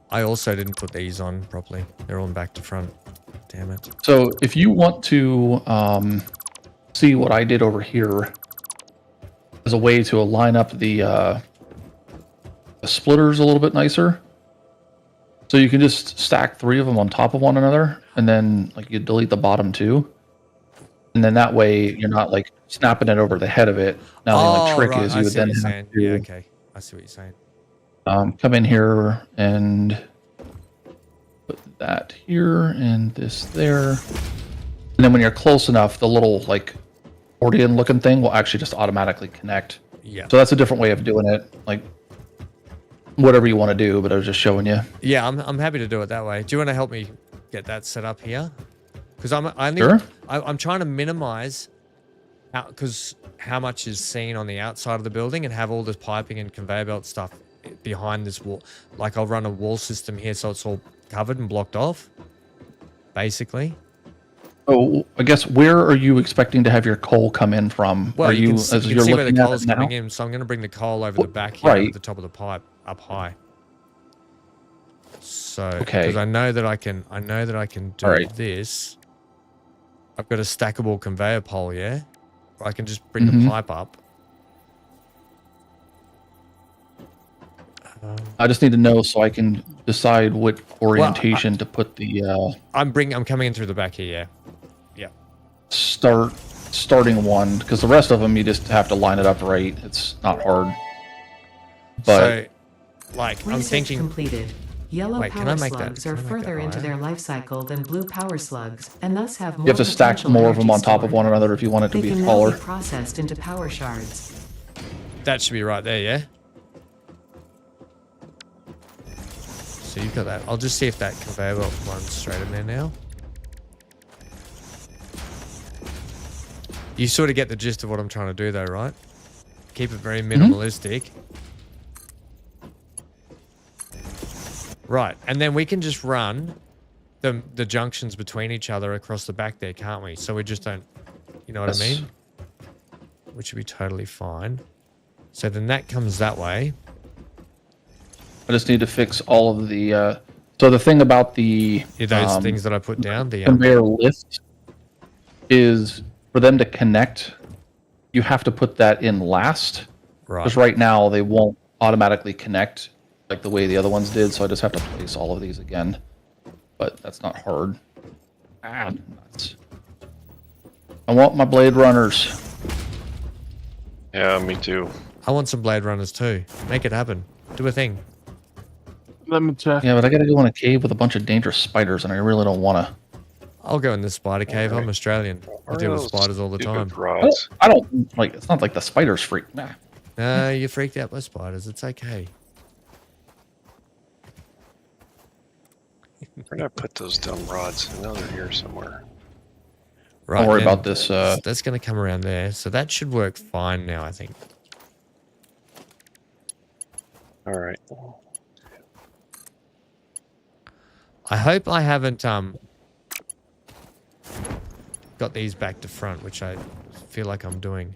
I also didn't put these on properly. They're on back to front. Damn it. So if you want to see what I did over here as a way to line up the splitters a little bit nicer. So you can just stack 3 of them on top of one another, and then like you delete the bottom 2. And then that way you're not like snapping it over the head of it. Now the only trick is you would then have to, yeah, okay. I see what you're saying. come in here and put that here and this there. And then when you're close enough, the little like accordion looking thing will actually just automatically connect. Yeah. So that's a different way of doing it. Like whatever you want to do, but I was just showing you. Yeah, I'm happy to do it that way. Do you want to help me get that set up here? Because Sure. I'm trying to minimize because how much is seen on the outside of the building and have all this piping and conveyor belt stuff behind this wall. Like I'll run a wall system here so it's all covered and blocked off, basically. Oh, I guess where are you expecting to have your coal come in from? Well, are you can as see you're where the looking at coal's it now? coming in, so I'm going to bring the coal over the back here Right. at the top of the pipe up high. So, Okay. because I know that I can do All right. this. I've got a stackable conveyor pole, yeah? Where I can just bring the Mhm. pipe up. I just need to know so I can decide what orientation to put the I'm coming in through the back here, yeah. starting one, because the rest of them you just have to line it up right. It's not hard. But So, like, I'm Research thinking. completed. Yellow Wait, can I power make that- slugs can I are make that further into higher? their life cycle than blue power slugs, and thus have more you have to stack potential more of them energy on top of stored. one another if you want it to They be can now taller. be processed into power shards. That should be right there, yeah? So you've got that. I'll just see if that conveyor belt runs straight in there now. You sort of get the gist of what I'm trying to do though, right? Keep it very minimalistic. Right, and then we can just run the junctions between each other across the back there, can't we? So we just don't, you know what I Yes. mean? Which would be totally fine. So then that comes that way. I just need to fix all of the so the thing about the Yeah, those things that I put down. The conveyor lift is for them to connect, you have to put that in last. right. Because right now they won't automatically connect like the way the other ones did, so I just have to place all of these again. But that's not hard. Ah, nuts. I want my Blade Runners. Yeah, me too. I want some Blade Runners too. Make it happen. Do a thing. Let me check. Yeah, but I gotta go in a cave with a bunch of dangerous spiders, and I really don't want to. I'll go in the spider cave. I'm Australian. I deal with spiders all the time. Rods. I don't like. It's not like the spiders freak. Nah. No, you're freaked out by spiders. It's okay. Where did I put those dumb rods? I know they're here somewhere. Right. Don't worry then about this. that's going to come around there. So that should work fine now, I think. All right. I hope I haven't got these back to front, which I feel like I'm doing.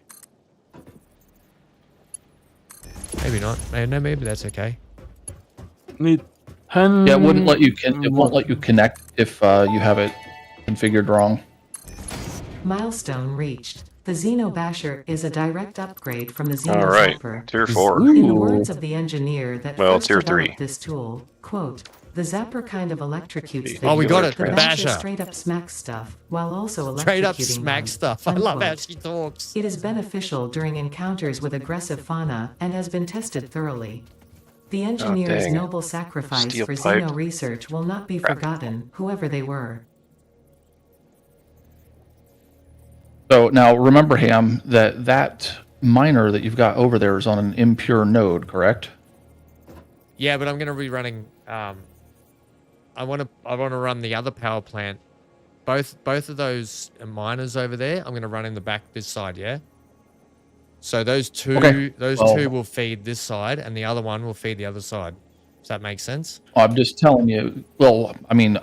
Maybe not. Maybe that's okay. Need 10. Yeah, it wouldn't let you. It won't let you connect if you have it configured wrong. Milestone reached. The Xeno Basher is a direct upgrade from the Xeno All right. Zapper. Tier 4. In the words of the engineer that Well, first tier developed 3. this tool, quote, the Zapper kind of electrocutes Oh, we things. got it. The The Basher Basher. straight up smacks stuff, while also Straight up electrocuting smack them, stuff. I love how unquote. she talks. It is beneficial during encounters with aggressive fauna and has been tested thoroughly. The engineer's dang. noble sacrifice Steel for pipe. Xeno research will not be forgotten, whoever they were. So now remember, Ham, that miner that you've got over there is on an impure node, correct? Yeah, but I'm going to be running. I want to run the other power plant. Both of those miners over there. I'm going to run in the back this side. Yeah. So those two, Okay. two will feed this side, and the other one will feed the other side. Does that make sense? I'm just telling you. Well, I mean,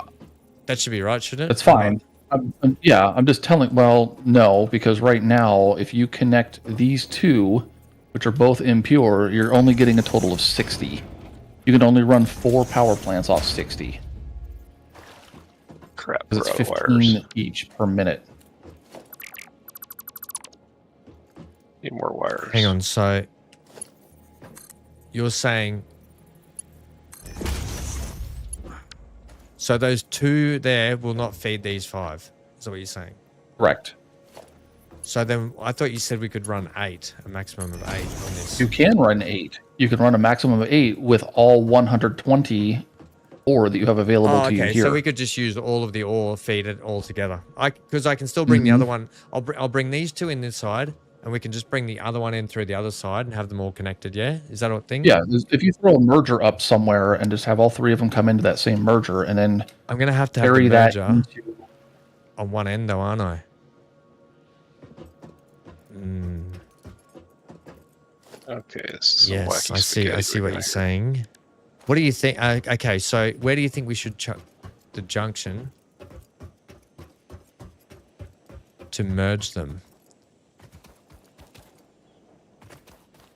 That should be right, shouldn't it? it's fine. I'm just telling. Well, no, because right now, if you connect these two, which are both impure, you're only getting a total of 60. You can only run 4 power plants off 60. Crap, Because it's bro, 15 wires. each per minute. Need more wires. Hang on. So you're saying. So those two there will not feed these 5. Is that what you're saying? Correct. So then I thought you said we could run 8, a maximum of 8 on this. You can run 8. You can run a maximum of 8 with all 120 ore that you have available to you okay, here. so we could just use all of the ore, feed it all together. Because I can still bring the other one. I'll bring these two in this side, and we can just bring the other one in through the other side and have them all connected. Yeah, is that a thing? Yeah, if you throw a merger up somewhere and just have all three of them come into that same merger, and then I'm gonna have to carry have that the merger on one end, though, aren't I? Okay, this is Yes, some wacky I see. I see what you're saying. What do you think? Okay, so where do you think we should chuck the junction to merge them?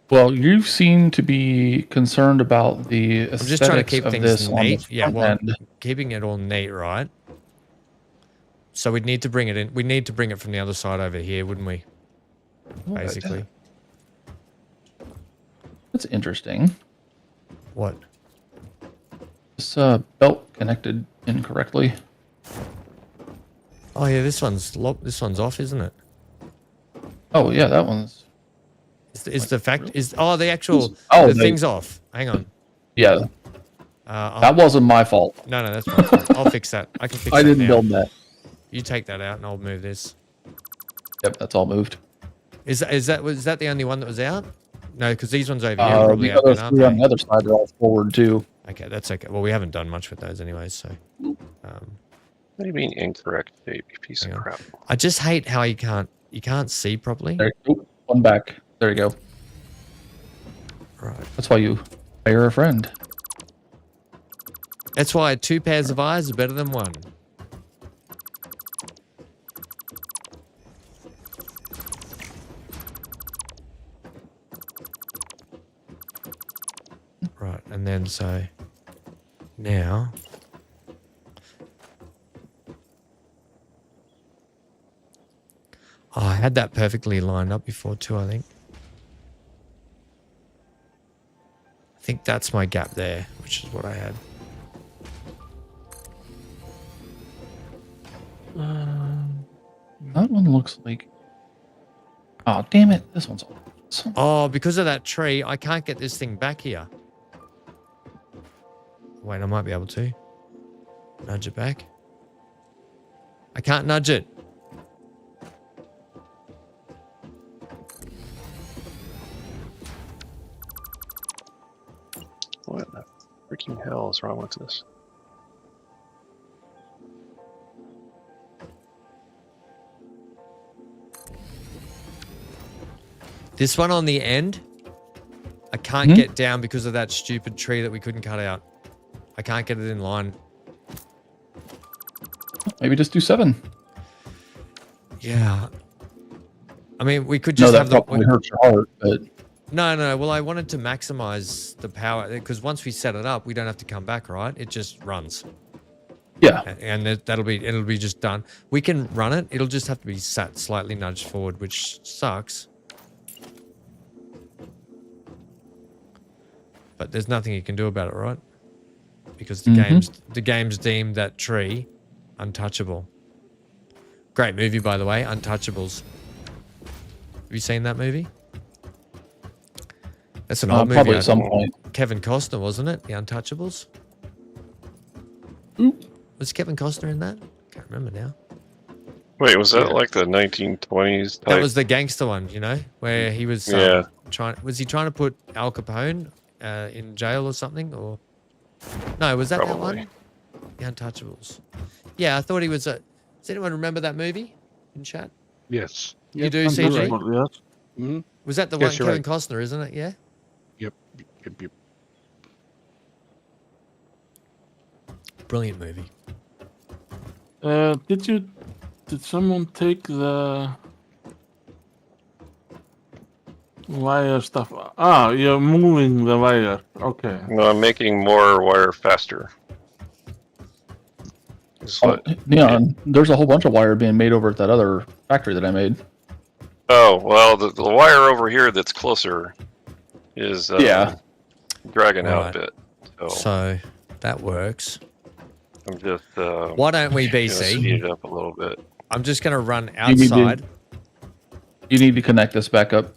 Well, you seem to be concerned about the aesthetics I'm just trying to keep of things this neat. on the Yeah, front well, end. keeping it all neat, right? So we'd need to bring it in. We need to bring it from the other side over here, wouldn't we? Basically. That's interesting. What? This belt connected incorrectly. Oh yeah, this one's off, isn't it? Oh yeah, that one's. Is the fact is the actual thing's off? Hang on. Yeah. That wasn't my fault. No, that's my fault. I'll fix that. I can fix that. I didn't now. build that. You take that out and I'll move this. Yep, that's all moved. Was that the only one that was out? No, because these ones over here are probably the out, other aren't three on they? the other side are all forward too. Okay, that's okay. Well, we haven't done much with those anyways, so. What do you mean incorrect shape, you piece of crap? I just hate how you can't see properly. There, one back. There you go. Right. That's why you hire a friend. That's why 2 pairs of eyes are better than 1. Right, and then so now I had that perfectly lined up before too, I think. I think that's my gap there, which is what I had. That one looks like. Oh damn it! This one's awesome. Oh, because of that tree, I can't get this thing back here. Wait, I might be able to. Nudge it back. I can't nudge it. What the freaking hell is wrong with this? This one on the end, I can't get down because of that stupid tree that we couldn't cut out. I can't get it in line. Maybe just do 7. Yeah. I mean, we could just have that probably hurts your heart, but no. Well, I wanted to maximize the power because once we set it up, we don't have to come back, right? It just runs. yeah. And it'll be just done. We can run it. It'll just have to be sat slightly nudged forward, which sucks. But there's nothing you can do about it, right? Because the game's deemed that tree untouchable. Great movie, by the way, Untouchables. Have you seen that movie? That's an old movie. Probably at some point. Kevin Costner, wasn't it? The Untouchables. Was Kevin Costner in that? Can't remember now. Wait, was that like the 1920s type? That was the gangster one, you know, where he was trying to put Al Capone in jail or something, or no? Was that that one? The Untouchables. Yeah, I thought he was a. Does anyone remember that movie in chat? Yes. You do, CG? Yes. Mm-hmm. Was that the Yes, one you're Kevin right. Costner, isn't it? Yeah. Yep. Brilliant movie. Did someone take the wire stuff? Ah, you're moving the wire. Okay. No, I'm making more wire faster. Neon, there's a whole bunch of wire being made over at that other factory that I made. Oh, well, the wire over here that's closer is dragging out a bit. So that works. I'm just Why don't we gonna BC? speed it up a little bit. I'm just gonna run You need to- outside. You need to connect this back up.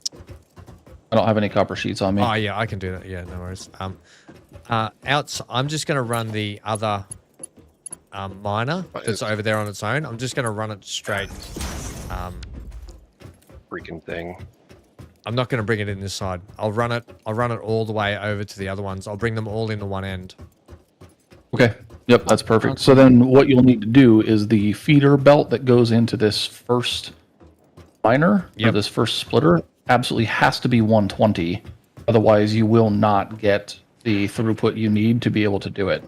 I don't have any copper sheets on me. Oh yeah, I can do that. Yeah, no worries. I'm just going to run the other miner that's over there on its own. I'm just going to run it straight. Freaking thing. I'm not going to bring it in this side. I'll run it all the way over to the other ones. I'll bring them all into one end. Okay. Yep, that's perfect. So then what you'll need to do is the feeder belt that goes into this first miner, or this first splitter, absolutely has to be 120. Otherwise, you will not get the throughput you need to be able to do it.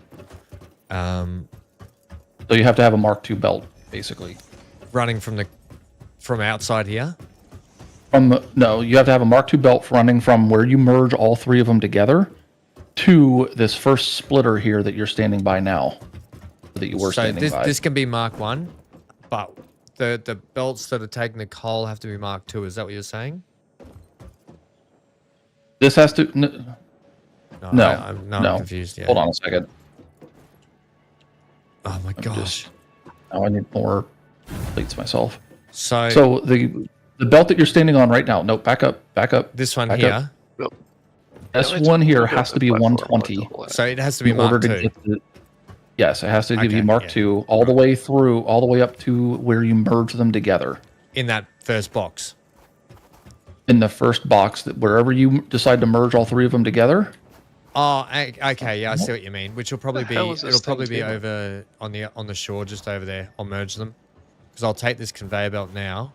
So you have to have a Mark II belt, basically. Running from outside here? No, you have to have a Mark II belt running from where you merge all three of them together to this first splitter here that you're standing by now. That you were standing by. This can be Mark 1, but the belts that are taking the coal have to be Mark 2. Is that what you're saying? This has to... No. I'm confused. Yeah. Hold on a second. Oh my gosh. Now I need more plates myself. So the belt that you're standing on right now. No, back up. This one here. This one here has to be 120. So it has to be Mark 2. Yes, it has to be Mark II all the way through, all the way up to where you merge them together. In that first box. In the first box, that wherever you decide to merge all three of them together. Oh, okay, yeah, I see what you mean. Which will probably be over on the shore just over there. I'll merge them because I'll take this conveyor belt now.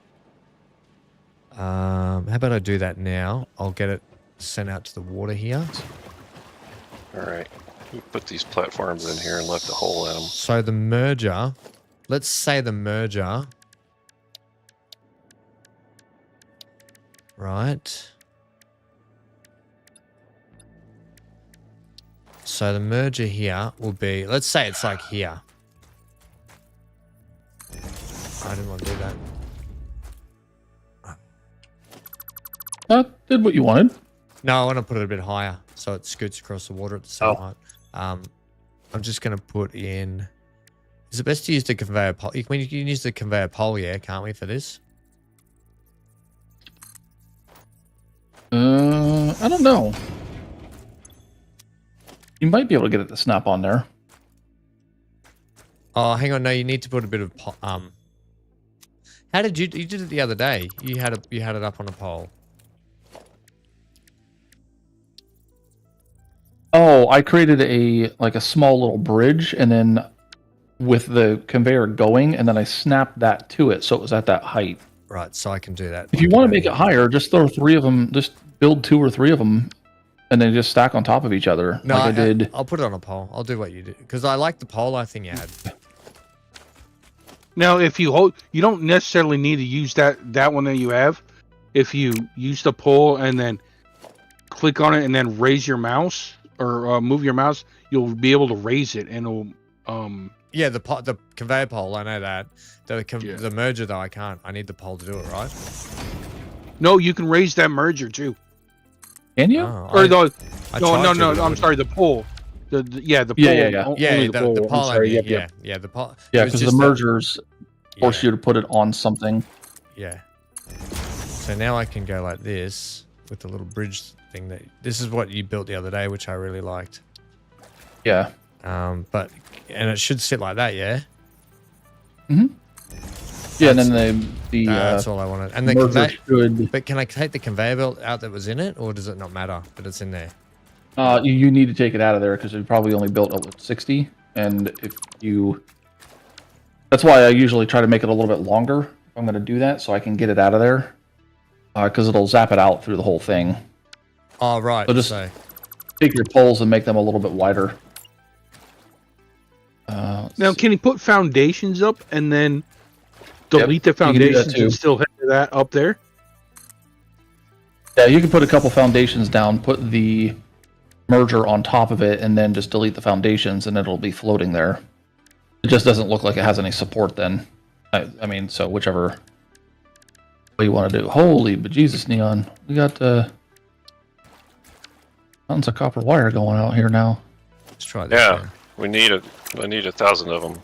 How about I do that now? I'll get it sent out to the water here. All right. We put these platforms in here and left a hole in them. So the merger, let's say the merger, right? So the merger here will be, let's say it's like here. I didn't want to do that. That did what you wanted. No, I want to put it a bit higher so it scoots across the water at the same height. I'm just going to put in... Is it best to use the conveyor pole? You can use the conveyor pole, yeah, can't we, for this? I don't know. You might be able to get it to snap on there. Oh, hang on. No, you need to put a bit of... How did you did it the other day? You had it up on a pole. Oh, I created a small little bridge, and then with the conveyor going, and then I snapped that to it, so it was at that height. Right, so I can do that. If you want to make it higher, just throw three of them. Just build 2 or 3 of them, and then just stack on top of each other. No, like I did. I'll put it on a pole. I'll do what you did because I like the pole thing you had. Now, if you hold, you don't necessarily need to use that one that you have. If you use the pole and then click on it and then raise your mouse or move your mouse, you'll be able to raise it and it'll Yeah, the conveyor pole, I know that. The merger though, I can't. I need the pole to do it, right? No, you can raise that merger too. Can you? No, I'm sorry, the pole. The pole. Yeah, the pole. Sorry, the pole. Yeah, because the mergers force you to put it on something. Yeah. So now I can go like this with the little bridge thing. This is what you built the other day, which I really liked. Yeah. And it should sit like that, yeah. Yeah, and then that's all I wanted. And the merger should. But can I take the conveyor belt out that was in it, or does it not matter that it's in there? You need to take it out of there because it probably only built up with 60, and if you, that's why I usually try to make it a little bit longer. If I'm going to do that, so I can get it out of there, because it'll zap it out through the whole thing. Oh right. So just take your poles and make them a little bit wider. Now, can you put foundations up and then delete the foundations and still have that up there? Yeah, you can put a couple foundations down, put the merger on top of it, and then just delete the foundations, and it'll be floating there. It just doesn't look like it has any support then. I mean, so whichever way you want to do. Holy bejesus, Neon. We got tons of copper wire going out here now. Let's try this. Yeah, I need 1,000 of them.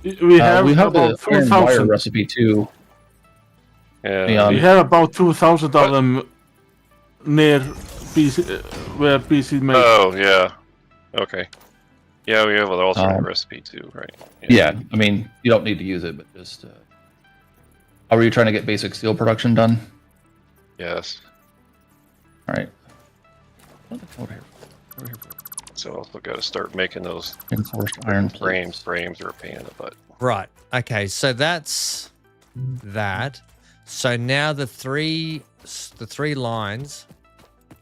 We have the iron wire recipe too. Yeah. We have about 2,000 of them near PC, where PC made. Oh, yeah. Okay. Yeah, we have an alternate recipe too, right? Yeah, I mean, you don't need to use it, but just... How are you trying to get basic steel production done? Yes. All right. Over here. So also got to start making those Reinforced iron plates. Frames are a pain in the butt. Right. Okay. So that's that. So now the three lines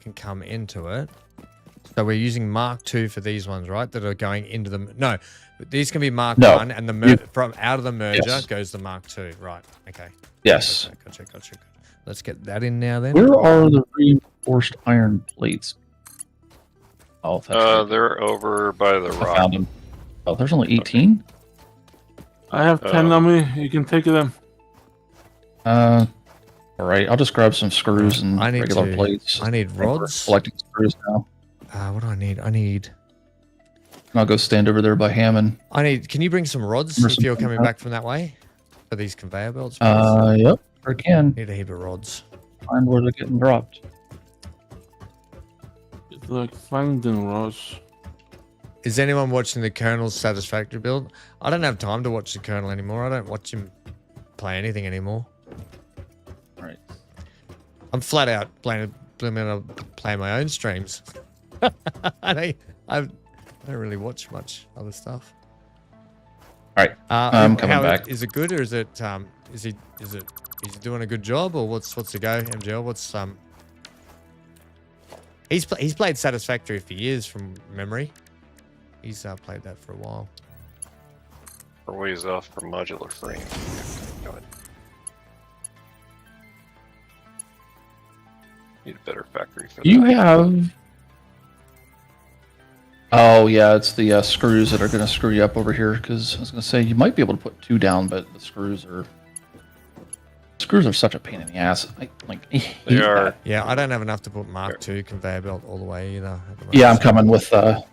can come into it. So we're using Mark II for these ones, right? That are going into the no. These can be Mark I, and from out of the merger goes the Mark II. Right. Okay. Yes. Gotcha. Let's get that in now then. Where are the reinforced iron plates? Oh, that's right. They're over by the I rock. found them. Oh, there's only 18? I have 10 on me. You can take them. All right. I'll just grab some screws and regular plates. I need rods. Collecting screws now. What do I need? And I'll go stand over there by Hammond. Can you bring some rods if you're coming back from that way? For these conveyor belts? Yep. I can. Need a heap of rods. Find where they're getting dropped. It's like finding rods. Is anyone watching the Colonel's Satisfactory build? I don't have time to watch the Colonel anymore. I don't watch him play anything anymore. All right. I'm flat out planning to play my own streams. I don't really watch much other stuff. All right. I'm coming back. Is it good or is it is he doing a good job or what's the go, MGL? He's played Satisfactory for years from memory. He's played that for a while. We're ways off from modular frame. Go ahead. Need a better factory for that. You have... Oh, yeah, it's the screws that are going to screw you up over here, because I was going to say, you might be able to put 2 down, but the screws are such a pain in the ass. They are. Yeah, I don't have enough to put Mark II conveyor belt all the way either. Yeah, I'm coming with the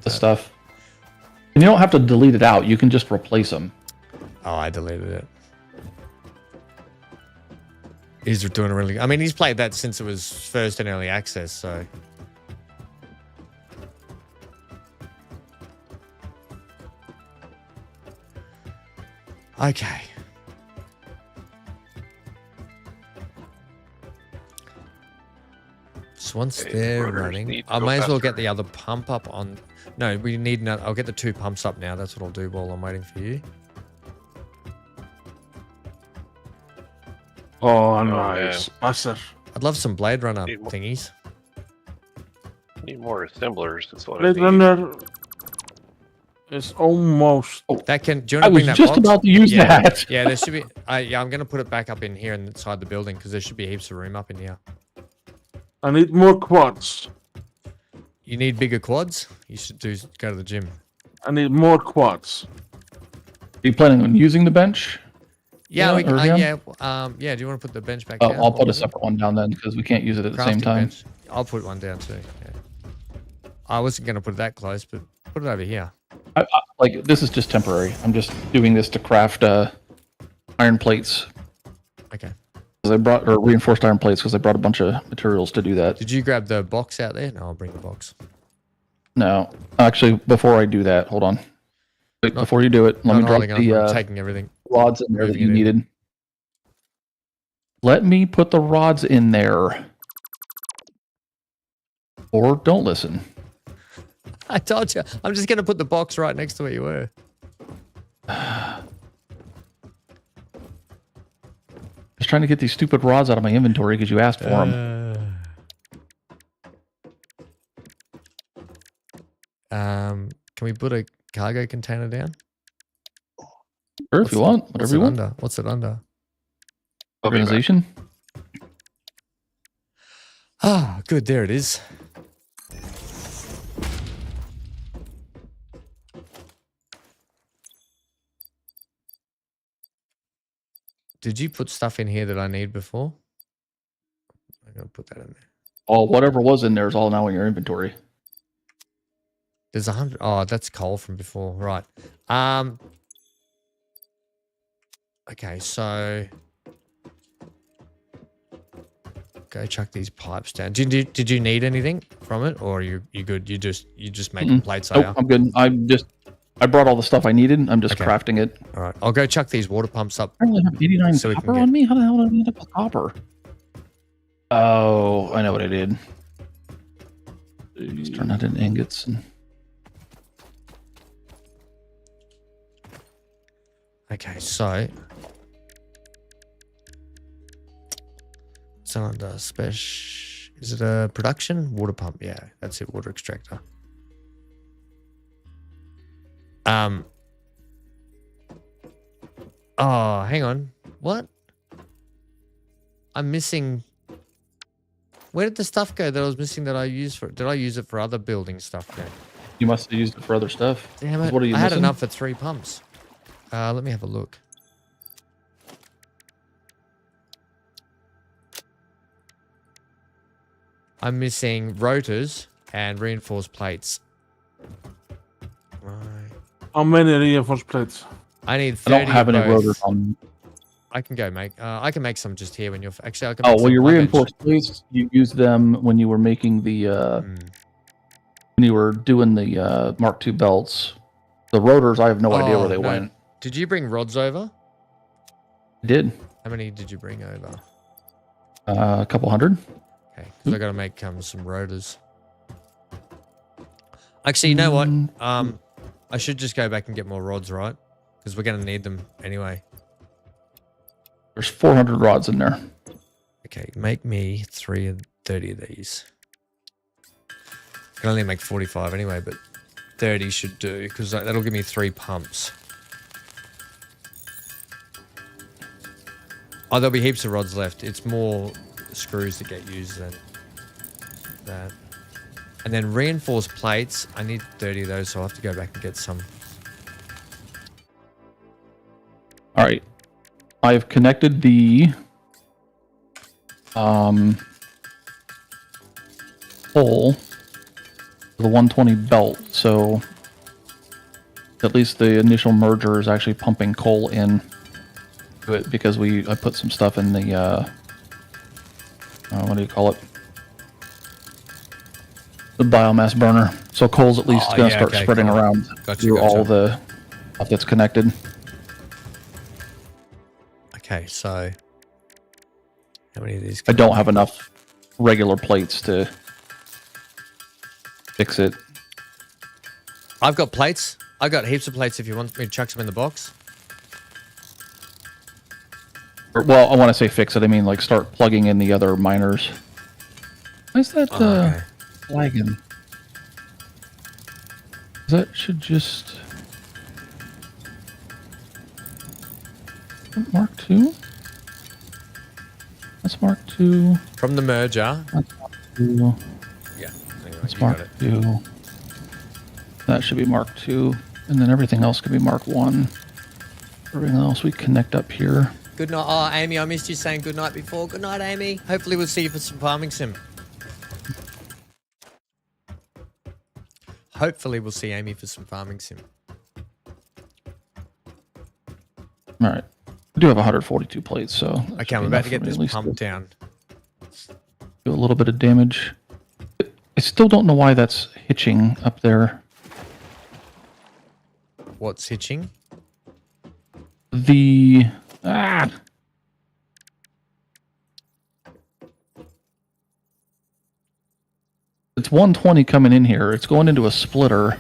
stuff. And you don't have to delete it out. You can just replace them. Oh, I deleted it. He's doing a really... I mean, he's played that since it was first in early access, so... Okay. So once they're running, I may as well get the other pump up on... No, we need another... I'll get the 2 pumps up now. That's what I'll do while I'm waiting for you. Oh, nice. Massive. I'd love some Blade Runner thingies. Need more assemblers. That's what Blade I need. Runner is almost... Oh, that can... Do you want to bring that just about to use that. Yeah, there should be... yeah, I'm going to put it back up in here inside the building because there should be heaps of room up in here. I need more quads. You need bigger quads? You should go to the gym. I need more quads. Are you planning on using the bench? Yeah, yeah. Do you want to put the bench back down? I'll put a separate one down then because we can't use it at the same time. Bench. I'll put one down too. Yeah. I wasn't going to put it that close, but put it over here. Like, this is just temporary. I'm just doing this to craft iron plates. Okay. Or reinforced iron plates because I brought a bunch of materials to do that. Did you grab the box out there? No, I'll bring the box. No. Actually, before I do that, hold on. Wait, before you do it, let me drop I'm taking everything. Rods in there that you needed. Let me put the rods in there. Or don't listen. I told you. I'm just going to put the box right next to where you were. Just trying to get these stupid rods out of my inventory because you asked for them. Can we put a cargo container down? Sure, if you want. Whatever you want. What's it under? Organization. Ah, good. There it is. Did you put stuff in here that I need before? I'm going to put that in there. Oh, whatever was in there is all now in your inventory. There's 100. Oh, that's coal from before. Right. Okay, so... go chuck these pipes down. Did you need anything from it, or you good? You just making plates? Nope, I'm good. I brought all the stuff I needed. I'm just crafting it. All right, I'll go chuck these water pumps up. I only have 89 so copper on me. How the hell did I end up with copper? Oh, I know what I did. Just turn that into ingots. Okay, so it's under special. Is it a production water pump? Yeah, that's it. Water extractor. Oh, hang on. What? I'm missing. Where did the stuff go that I was missing that I used for? Did I use it for other building stuff then? You must have used it for other stuff. Damn it! What are you I had missing? enough for 3 pumps. Let me have a look. I'm missing rotors and reinforced plates. Right. How many reinforced plates? I need 30 I don't have any both. rotors on. I can go make. I can make some just here when you're. Actually, I can. Oh make well, some your luggage. reinforced plates. You used them when you were making the. When you were doing the Mark II belts. The rotors, I have no idea where they went. Did you bring rods over? I did. How many did you bring over? A couple hundred. Okay, because I got to make some rotors. Actually, you know what? I should just go back and get more rods, right? Because we're going to need them anyway. There's 400 rods in there. Okay, make me 30 of these. I can only make 45 anyway, but 30 should do, because that'll give me 3 pumps. Oh, there'll be heaps of rods left. It's more screws that get used than that. And then reinforced plates, I need 30 of those, so I'll have to go back and get some. All right. I've connected the pole to the 120 belt, so at least the initial merger is actually pumping coal in to it, because I put some stuff in the what do you call it? The biomass burner. So coal's at least going to start spreading around through all the stuff that's connected. Okay, so how many of these? I don't have enough regular plates to fix it. I've got plates. I've got heaps of plates if you want me to chuck some in the box. Well, I want to say fix it. I mean, like, start plugging in the other miners. Why is that lagging? That should just... Mark II? That's Mark II. From the merger. That's Mark II. Yeah. Anyway, That's Mark II. That should be Mark II. And then everything else could be Mark I. Everything else we connect up here. Good night. Oh, Amy, I missed you saying good night before. Good night, Amy. Hopefully we'll see you for some farming sim. Hopefully we'll see Amy for some farming sim. All right. I do have 142 plates, so... Okay, I'm about to get this pump down. Do a little bit of damage. I still don't know why that's hitching up there. What's hitching? The... It's 120 coming in here. It's going into a splitter.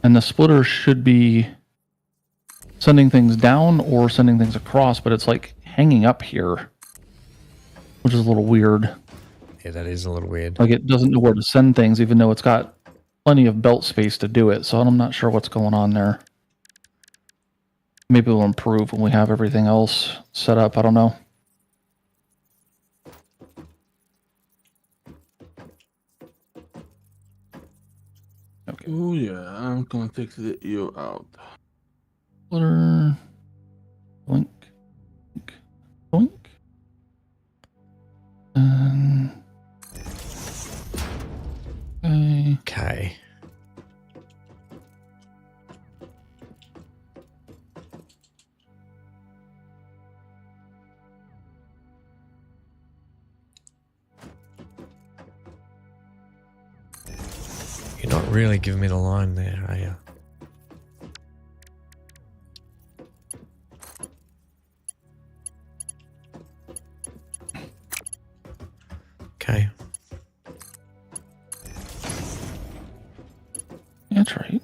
And the splitter should be sending things down or sending things across, but it's like hanging up here, which is a little weird. Yeah, that is a little weird. Like, it doesn't know where to send things, even though it's got plenty of belt space to do it. So I'm not sure what's going on there. Maybe it'll improve when we have everything else set up. I don't know. Okay. Oh yeah, I'm gonna take you out. Blink. Blink. Okay. Really give me the line there, are you? Okay. That's right.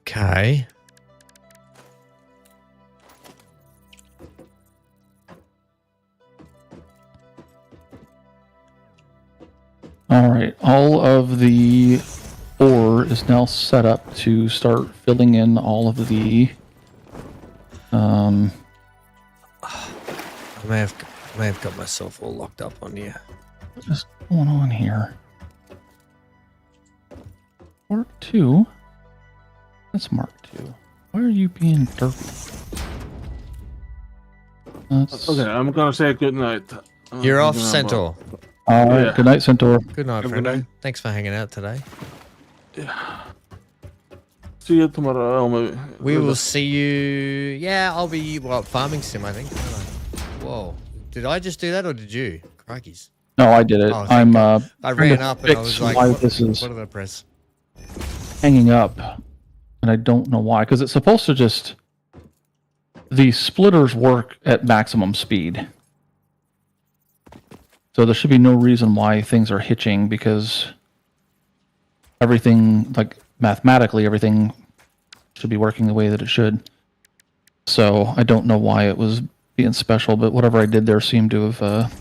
Okay. All right. All of the ore is now set up to start filling in all of the. I may have got myself all locked up on here. What's going on here? Mark 2? That's Mark 2. Why are you being derpy? Okay, I'm gonna say good night. You're off, Centaur. All right. Yeah. Good night, Centaur. Good night, Have a good friendo. night. Thanks for hanging out today. See you tomorrow. Maybe. We will see you. Yeah, I'll be farming sim, I think. Whoa, did I just do that or did you? Crikeys. No, I did it. Oh, thank I'm. God. I trying ran to up and I fix was like, why what, this is what did I press? hanging up, and I don't know why. Because it's supposed to just. The splitters work at maximum speed. So there should be no reason why things are hitching, because everything, like mathematically, everything should be working the way that it should. So I don't know why it was being special, but whatever I did there seemed to have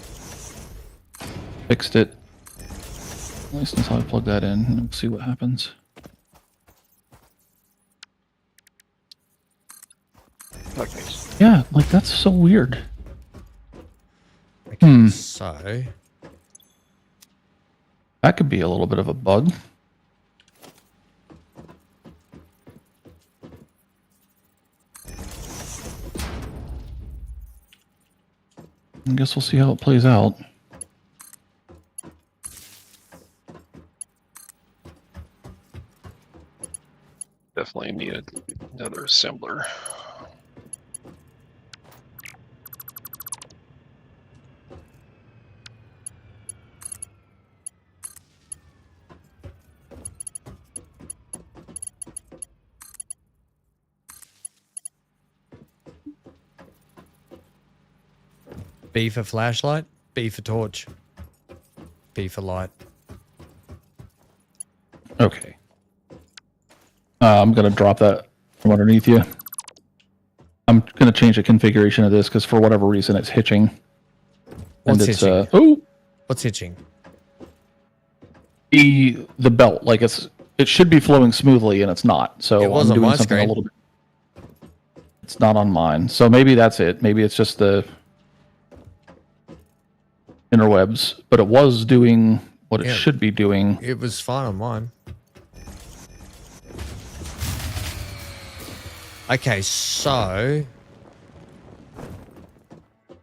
fixed it. At least until I plug that in and we'll see what happens. Okay. Yeah, like that's so weird. Okay, so That could be a little bit of a bug. I guess we'll see how it plays out. Definitely needed another assembler. B for flashlight, B for torch, B for light. Okay. I'm going to drop that from underneath you. I'm going to change the configuration of this because for whatever reason it's hitching. What's and it's, hitching? Oh! What's hitching? The belt, like it should be flowing smoothly and it's not. So It was I'm on doing my something screen. a little bit. It's not on mine. So maybe that's it. Maybe it's just the interwebs, but it was doing what it Yeah. should be doing. It was fine on mine. Okay, so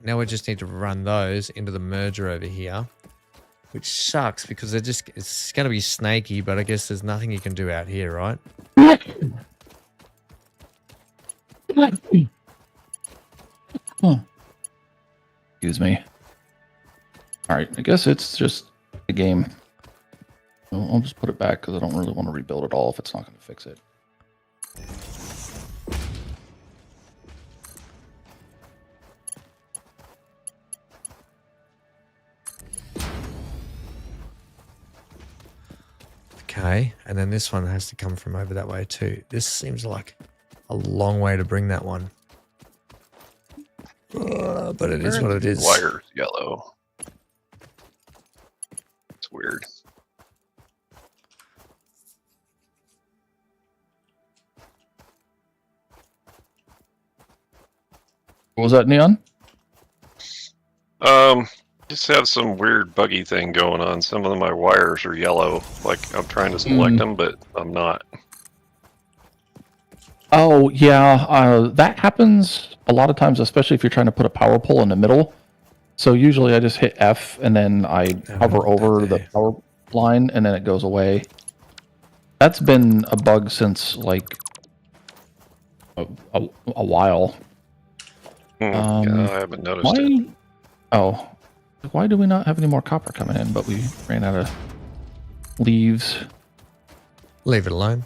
now we just need to run those into the merger over here, which sucks because it's going to be snaky, but I guess there's nothing you can do out here, right? Excuse me. All right, I guess it's just a game. I'll just put it back because I don't really want to rebuild it all if it's not going to fix it. Okay, and then this one has to come from over that way too. This seems like a long way to bring that one. But it is what it is. Wire's yellow. It's weird. What was that, Neon? Just have some weird buggy thing going on. Some of my wires are yellow. Like I'm trying to select them, but I'm not. Oh, yeah. That happens a lot of times, especially if you're trying to put a power pole in the middle. So usually I just hit F and then I hover over the power line and then it goes away. That's been a bug since like a while. Yeah, I haven't noticed Why? it. Oh, why do we not have any more copper coming in? But we ran out of leaves. Leave it alone.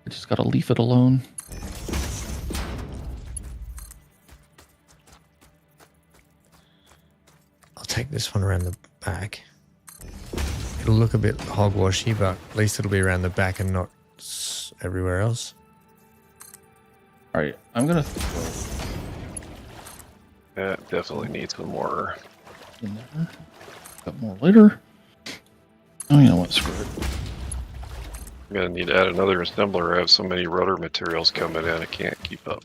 I just gotta leave it alone. I'll take this one around the back. It'll look a bit hogwashy, but at least it'll be around the back and not everywhere else. All right, I'm gonna Yeah, definitely needs some more. in there. Got more later. Oh, you know what? Screw it. I'm gonna need to add another assembler. I have so many rudder materials coming in, I can't keep up.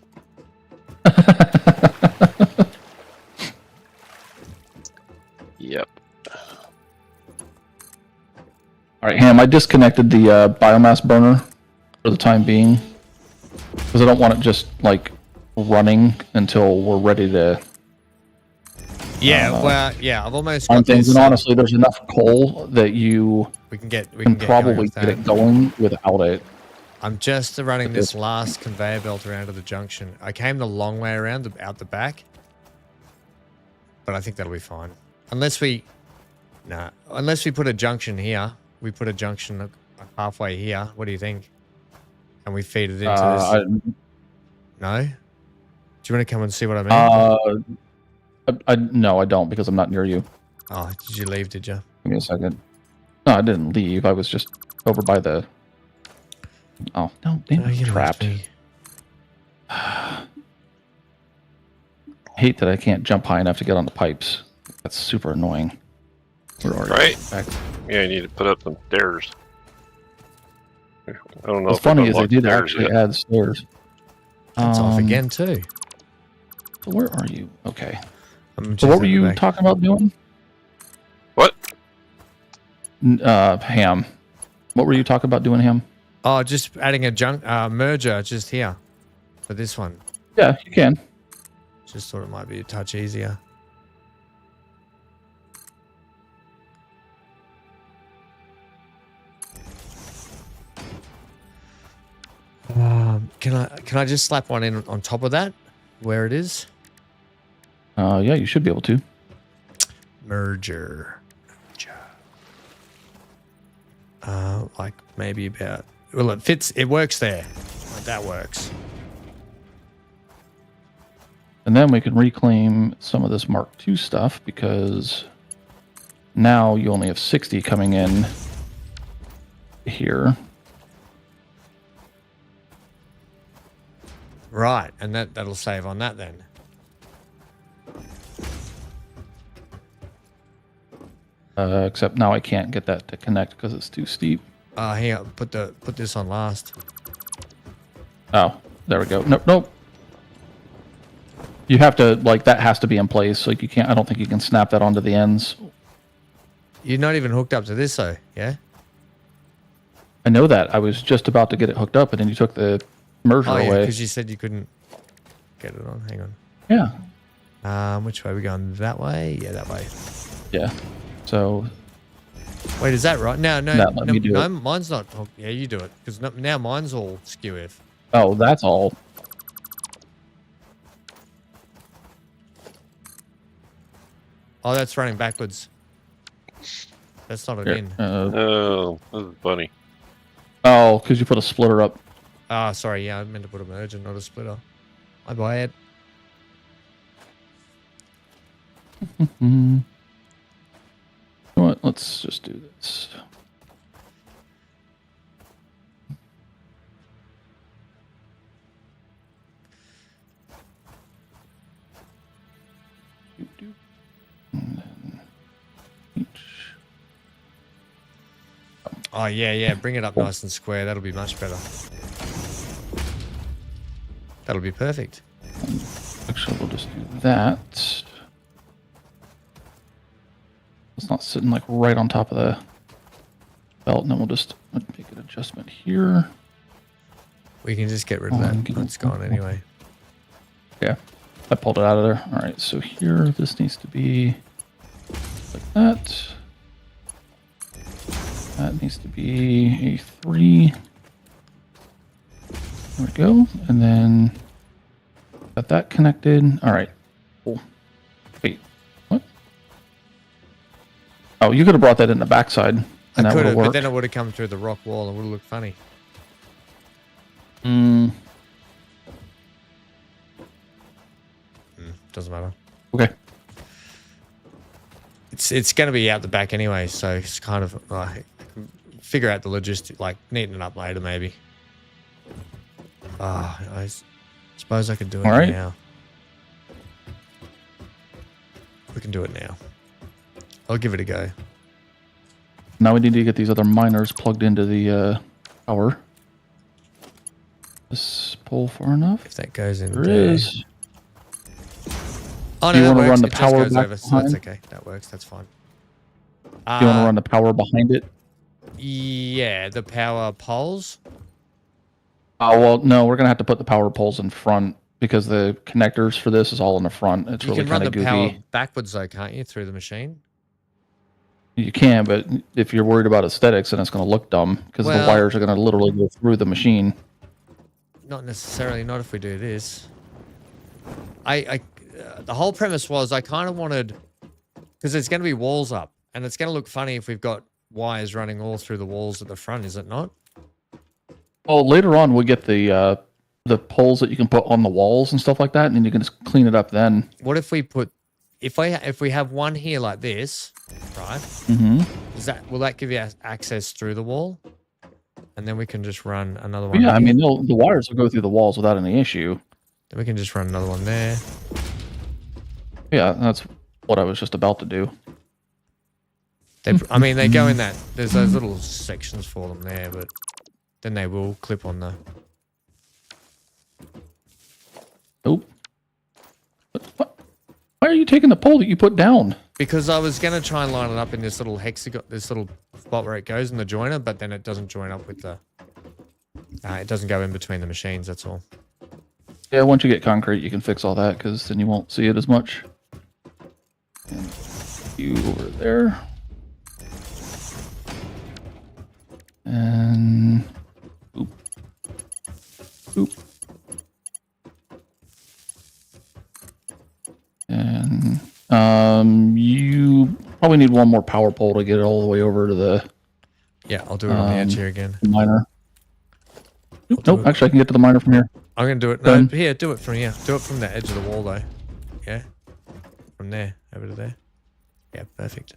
Yep. All right, Ham. I disconnected the biomass burner for the time being because I don't want it just like running until we're ready to. Yeah, well, yeah, I've almost find got things. this. And honestly, there's enough coal that you We can get. We can can probably get it going without it. I'm just running this last conveyor belt around to the junction. I came the long way around out the back, but I think that'll be fine. Unless we put a junction here. We put a junction halfway here. What do you think? And we feed it into this. No? Do you want to come and see what I mean? No, I don't because I'm not near you. Oh, did you leave? Did you? Give me a second. No, I didn't leave. I was just over by the. Oh no! You Trapped. Hate that I can't jump high enough to get on the pipes. That's super annoying. Where are you? Right? Back. Yeah, you need to put up some stairs. I don't know. What's funny is they did actually add stairs. It's off again too. So where are you? Okay. So what were you talking about doing? What? Ham. What were you talking about doing, Ham? Oh, just adding a merger just here for this one. Yeah, you can. Just thought it might be a touch easier. Can I just slap one in on top of that, where it is? Yeah, you should be able to. Merger. Like maybe about. Well, it fits. It works there. Like that works. And then we can reclaim some of this Mark II stuff because now you only have 60 coming in here. Right, and that'll save on that then. Except now I can't get that to connect because it's too steep. Here, put this on last. Oh, there we go. Nope, nope. You have to, like, that has to be in place. Like, you can't, I don't think you can snap that onto the ends. You're not even hooked up to this, though, yeah? I know that. I was just about to get it hooked up, and then you took the merger away. Yeah, because you said you couldn't get it on. Hang on. Yeah. Which way are we going? That way? Yeah, that way. Yeah. So. Wait, is that right? No, me do it. Mine's not. Yeah, you do it. Because now mine's all skew if. Oh, that's all. Oh, that's running backwards. That's not Here, in. Oh, this is funny. Oh, because you put a splitter up. Ah, sorry. Yeah, I meant to put a merger, not a splitter. My bad. You know what? Let's just do this. Oh, yeah. Bring it up nice and square. That'll be much better. That'll be perfect. Actually, we'll just do that. It's not sitting like right on top of the belt, and then we'll just make an adjustment here. We can just get rid of that. It's gone anyway. Yeah, I pulled it out of there. All right, so here, this needs to be like that. That needs to be a 3. There we go. And then got that connected. All right. Cool. Wait, what? Oh, you could have brought that in the backside. And I that could would have, have but then worked. it would have come through the rock wall and would have looked funny. Doesn't matter. Okay. It's going to be out the back anyway, so it's kind of figure out the logistic, like neaten it up later maybe. I suppose I could do it All right. now. We can do it now. I'll give it a go. Now we need to get these other miners plugged into the power. This pole far enough? If that goes in There there. is. Oh, Do no, you that want to works. run the It just power goes back over, so that's behind? okay. That works. That's fine. Do you want to run the power behind it? Yeah, the power poles. Oh, well, no, we're going to have to put the power poles in front because the connectors for this is all in the front. It's You really can run kind the of power goofy. backwards though, can't you, through the machine? You can, but if you're worried about aesthetics, then it's going to look dumb because the Well- wires are going to literally go through the machine. Not necessarily. Not if we do this. The whole premise was I kind of wanted, because there's going to be walls up, and it's going to look funny if we've got wires running all through the walls at the front, is it not? Well, later on, we'll get the poles that you can put on the walls and stuff like that, and then you can just clean it up then. What if we put, if we have one here like this, right? Mm-hmm. Will that give you access through the wall? And then we can just run another one. Yeah, I here. mean, the wires will go through the walls without any issue. Then we can just run another one there. Yeah, that's what I was just about to do. I mean, they go in that. There's those little sections for them there, but then they will clip on the. Nope. What? Why are you taking the pole that you put down? Because I was going to try and line it up in this little hexagon, this little spot where it goes in the joiner, but then it doesn't join up with the. It doesn't go in between the machines. That's all. Yeah, once you get concrete, you can fix all that because then you won't see it as much. And you over there. And oop. Oop. And you probably need one more power pole to get it all the way over to the Yeah, I'll do it on the edge here again. miner. do Nope, it. actually I can get to the miner from here. I'm going to do it. No, Done. here, do it from here. Do it from the edge of the wall, though. Yeah? From there, over to there. Yeah, perfect.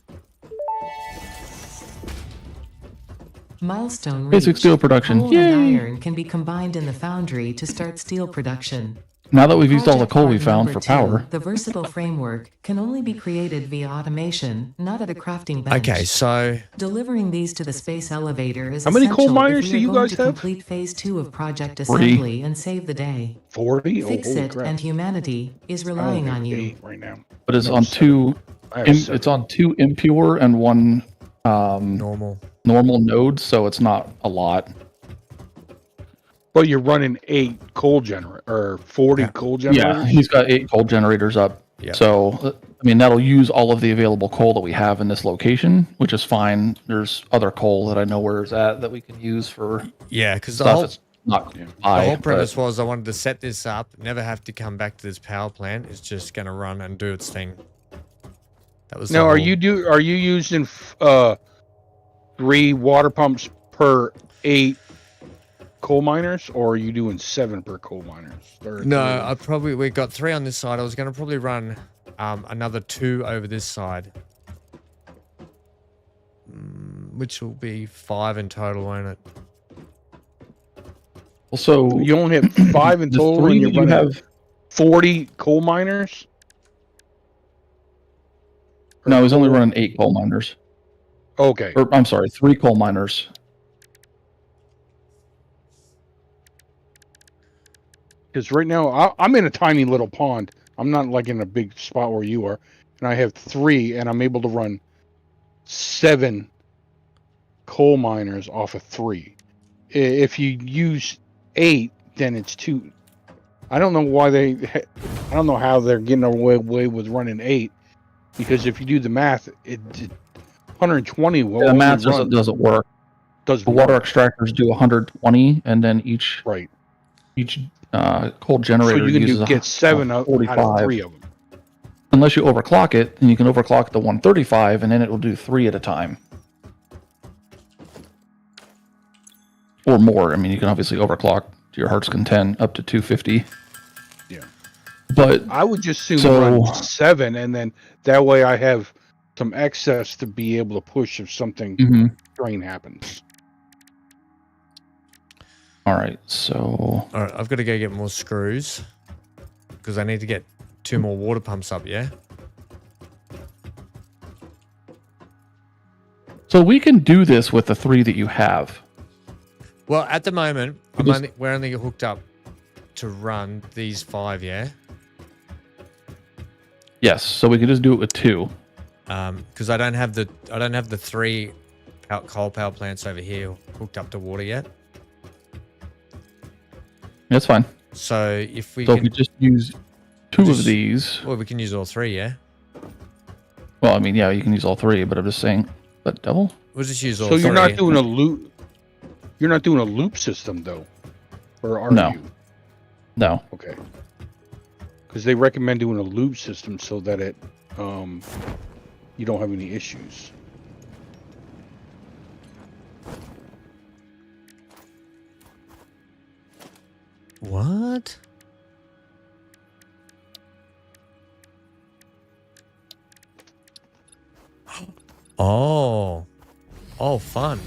Milestone Basic reached. steel production. Coal Yay! and iron can be combined in the foundry to start steel production. Now that we've used all the Project coal we part found number for power. 2, the versatile framework can only be created via automation, not at a crafting bench. Okay, so Delivering these to the space elevator is How many essential coal miners if do we are you going guys to have? complete phase 2 of Project 3. Assembly and save the day. 40? Fix holy It crap. and humanity is I only relying have on you. 8 right now. But it's No, on 7. two. I have It's 7. on 2 impure and 1 normal. normal nodes, so it's not a lot. But you're running 8 coal generator or 40 coal Yeah, generators? he's got 8 coal generators up. Yeah. So, I mean, that'll use all of the available coal that we have in this location, which is fine. There's other coal that I know where it's at that we can use for Yeah, because the stuff whole, that's not the high. whole premise but- was I wanted to set this up, never have to come back to this power plant. It's just going to run and do its thing. That was the Now, are whole- you using 3 water pumps per 8 coal miners, or are you doing 7 per coal miners? Or No, we got 3 on this side. I was going to probably run another 2 over this side. Which will be 5 in total, won't it? Well, so you only have 5 in the total, 3 and you're that you running have. 40 coal miners. No, he's only running 8 coal miners. Okay. Or I'm sorry, 3 coal miners. Because right now I'm in a tiny little pond. I'm not like in a big spot where you are, and I have 3, and I'm able to run 7 coal miners off of 3. If you use 8, then it's 2. I don't know why I don't know how they're getting away with running 8, because if you do the math, 120 will The math only run. doesn't work. Doesn't The water work. extractors do 120, and then each Right. cold generator So you can uses get 7 out of 3 of them. Unless you overclock it, then you can overclock the 135, and then it will do 3 at a time. Or more. I mean, you can obviously overclock to your heart's content up to 250. Yeah. But I would just soon run 7, and then that way I have some excess to be able to push if something strange happens. All right, so... All right, I've got to go get more screws because I need to get 2 more water pumps up, yeah? So we can do this with the 3 that you have. Well, at the moment, we're only hooked up to run these 5, yeah? Yes, so we can just do it with 2. Because I don't have the 3 coal power plants over here hooked up to water yet. That's fine. So if we we just use 2 of these. Well, we can use all 3, yeah? Well, I mean, yeah, you can use all 3, but I'm just saying, but double? We'll just use all So 3. you're not doing a loop. You're not doing a loop system though, or are you? No. Okay. Because they recommend doing a loop system so that it, you don't have any issues. What? Oh. Oh, fun.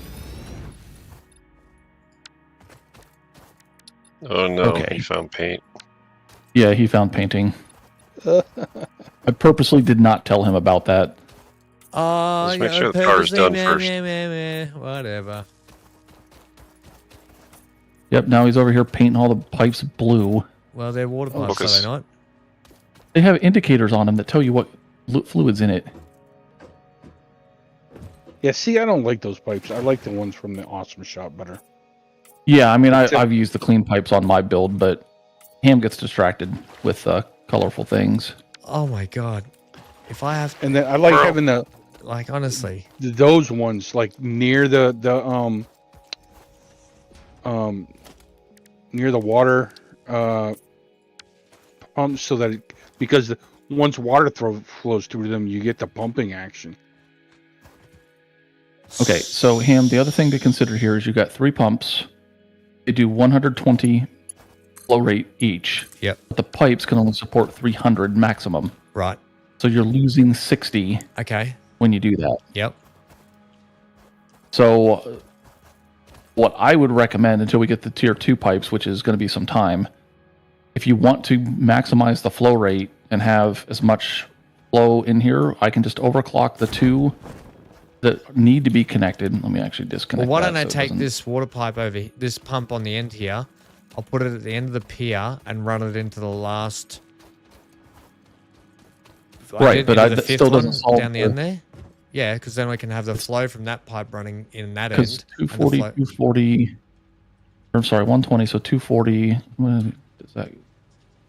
Oh no, Okay. he found paint. Yeah, he found painting. I purposely did not tell him about that. Oh, Let's make sure the car's done first. Whatever. Yep, now he's over here painting all the pipes blue. Well, they're water pipes, are they not? They have indicators on them that tell you what fluid's in it. Yeah, see, I don't like those pipes. I like the ones from the Awesome Shop better. Yeah, I mean, I've used the clean pipes on my build, but Ham gets distracted with colorful things. Oh my god. If I have... And then I like having the... Like, honestly. Those ones, like, near the near the water pumps so that because once water flows through them, you get the pumping action. Okay, so Ham, the other thing to consider here is you got 3 pumps. They do 120 flow rate each. Yep. But the pipes can only support 300 maximum. Right. So you're losing 60. Okay. When you do that. Yep. So what I would recommend until we get the tier 2 pipes, which is going to be some time, if you want to maximize the flow rate and have as much flow in here, I can just overclock the 2 that need to be connected. Let me actually disconnect. Well, why don't I take this water pipe over this pump on the end here? I'll put it at the end of the pier and run it into the last. Right, but that still doesn't solve down the end there. Yeah, because then we can have the flow from that pipe running in that end. Because 240. I'm sorry, 120. So 240. Is that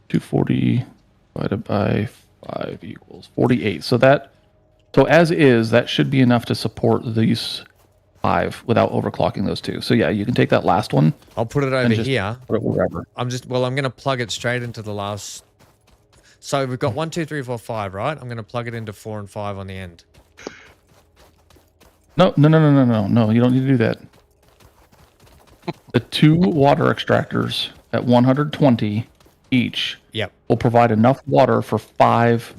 240 divided by 5 equals 48. So as is, that should be enough to support these 5 without overclocking those 2. So yeah, you can take that last one. I'll put it over here. Put it wherever. I'm going to plug it straight into the last. So we've got 1, 2, 3, 4, 5, right? I'm going to plug it into 4 and 5 on the end. No, you don't need to do that. The 2 water extractors at 120 each will provide enough water for 5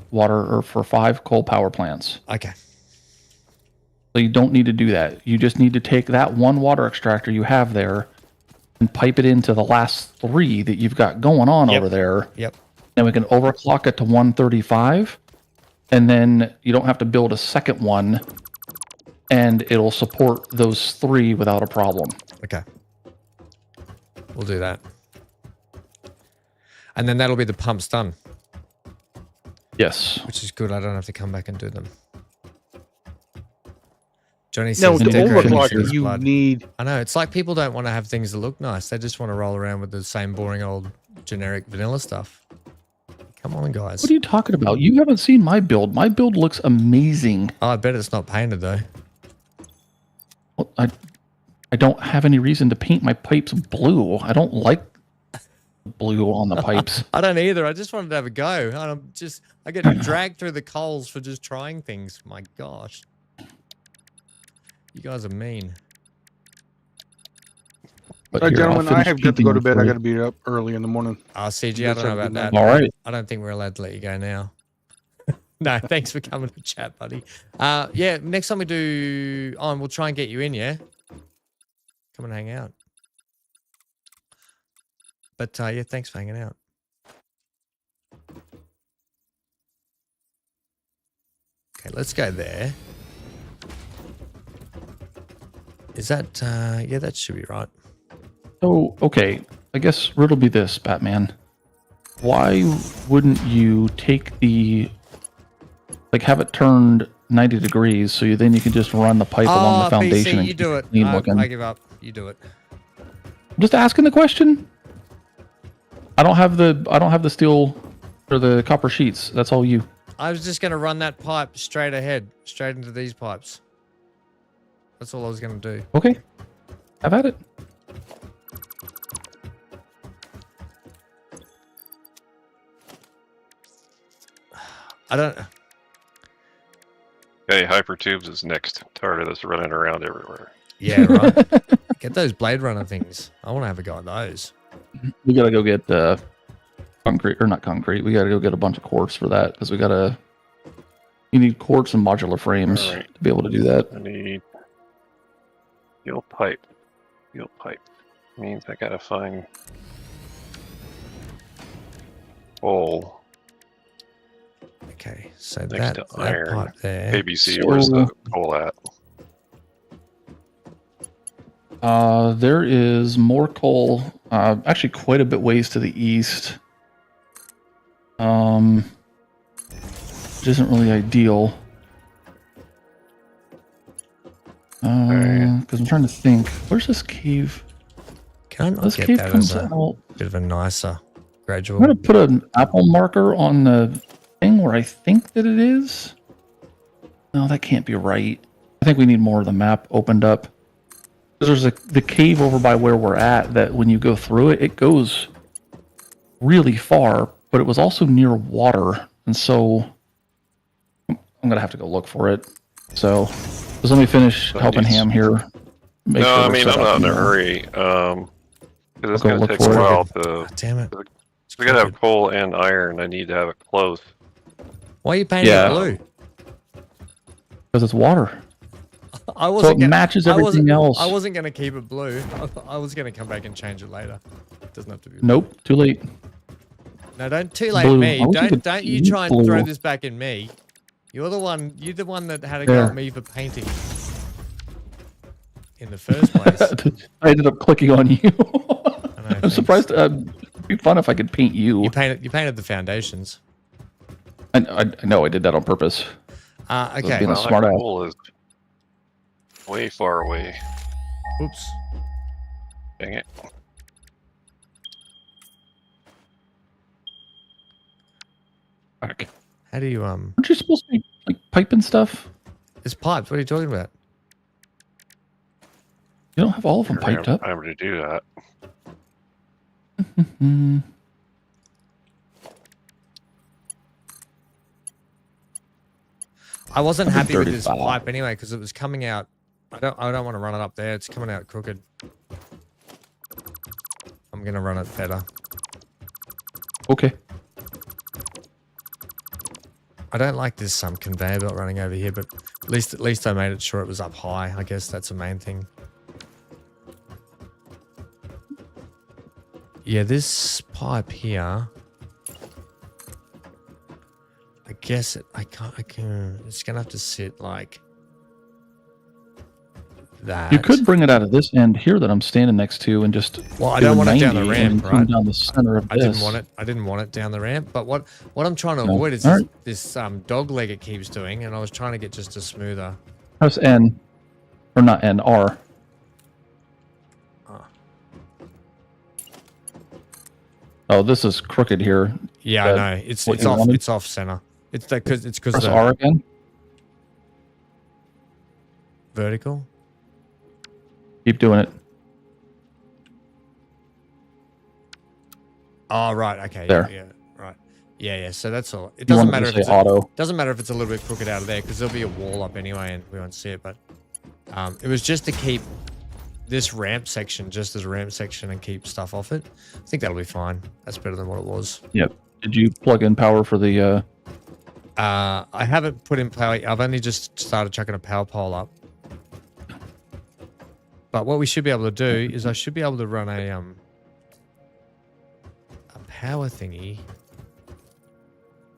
coal power plants. Okay. So you don't need to do that. You just need to take that 1 water extractor you have there and pipe it into the last 3 that you've got going on over there. Yep. Then we can overclock it to 135, and then you don't have to build a second one, and it'll support those 3 without a problem. Okay. We'll do that. And then that'll be the pumps done. Yes. Which is good. I don't have to come back and do them. Johnny says no, the overclock you need. I know. It's like people don't want to have things that look nice. They just want to roll around with the same boring old generic vanilla stuff. Come on, guys. What are you talking about? You haven't seen my build. My build looks amazing. Oh, I bet it's not painted, though. Well, I don't have any reason to paint my pipes blue. I don't like blue on the pipes. I don't either. I just wanted to have a go. I get dragged through the coals for just trying things. My gosh. You guys are mean. But All right, here, I'll gentlemen, I finish have got to go to painting bed. I for got to be up early in the morning. CG, I don't know about that. All right. I don't think we're allowed to let you go now. No, thanks for coming to chat, buddy. Yeah, next time we do on, we'll try and get you in, yeah? Come and hang out. But yeah, thanks for hanging out. Okay, let's go there. Is that, yeah, that should be right. So, okay, I guess riddle be this, Batman. Why wouldn't you take the, like, have it turned 90 degrees so then you can just run the pipe along the foundation BC, you do it. clean looking? I give up. You do it. I'm just asking the question. I don't have the steel or the copper sheets. That's all you. I was just gonna run that pipe straight ahead, straight into these pipes. That's all I was gonna do. Okay, have at it. I don't. Okay, Hypertubes is next. Tired of this running around everywhere. Yeah, right. Get those Blade Runner things. I want to have a go at those. We gotta go get concrete, or not concrete. We gotta go get a bunch of quartz for that because you need quartz and modular frames Right. to be able to do that. I need steel pipe. Steel pipe means I gotta find coal. Okay, so Next that to iron. pipe there. ABC, where's the coal at? There is more coal, actually quite a bit ways to the east. Which isn't really ideal. Because I'm trying to think, where's this cave? Can I not This get cave that comes as a out. bit of a nicer gradual? I'm gonna put an apple marker on the thing where I think that it is. No, that can't be right. I think we need more of the map opened up. There's the cave over by where we're at that when you go through it, it goes really far, but it was also near water. And so I'm going to have to go look for it. So just let me finish helping Ham here. No, I mean, I'm not in a hurry. Because it's going to take a while to... God damn it. We got to have coal and iron. I need to have it close. Why are you painting it blue? Because it's water. I wasn't so it matches everything else. I wasn't going to keep it blue. I was going to come back and change it later. It doesn't have to be blue. Nope, too late. No, don't too late Blue. me. Don't you try and blue. throw this back in me. You're the one that had to go at me for painting in the first place. I ended up clicking on you. I'm surprised. It'd be fun if I could paint you. You painted the foundations. I know I did that on purpose. Okay. Being a smart ass. Coal is way far away. Oops. Dang it. Back. How do you Aren't you supposed to be like piping stuff? It's pipes. What are you talking about? You don't have all of them piped up. I'm going to do that. I wasn't happy with this pipe anyway because it was coming out. I don't want to run it up there. It's coming out crooked. I'm gonna run it better. Okay. I don't like this conveyor belt running over here, but at least I made it sure it was up high. I guess that's the main thing. Yeah, this pipe here. I guess I can. It's gonna have to sit like that. You could bring it out of this end here that I'm standing next to and just. Well, I don't want it down the 90 ramp, and right? come down the center of I this. didn't want it down the ramp. But what I'm trying to avoid is this dog leg it keeps doing, and I was trying to get just a smoother. Press N, or not N, R. Oh, this is crooked here. Yeah, I know. It's off center. It's because Press R again. Vertical. Keep doing it. Oh, right. Okay. There. Yeah. Right. Yeah. So that's all. It You doesn't wanted matter to if say it's auto. doesn't matter if it's a little bit crooked out of there because there'll be a wall up anyway, and we won't see it. But it was just to keep this ramp section just as a ramp section and keep stuff off it. I think that'll be fine. That's better than what it was. Yep. Did you plug in power for the? I haven't put in power. I've only just started chucking a power pole up. But what we should be able to do is I should be able to run a power thingy.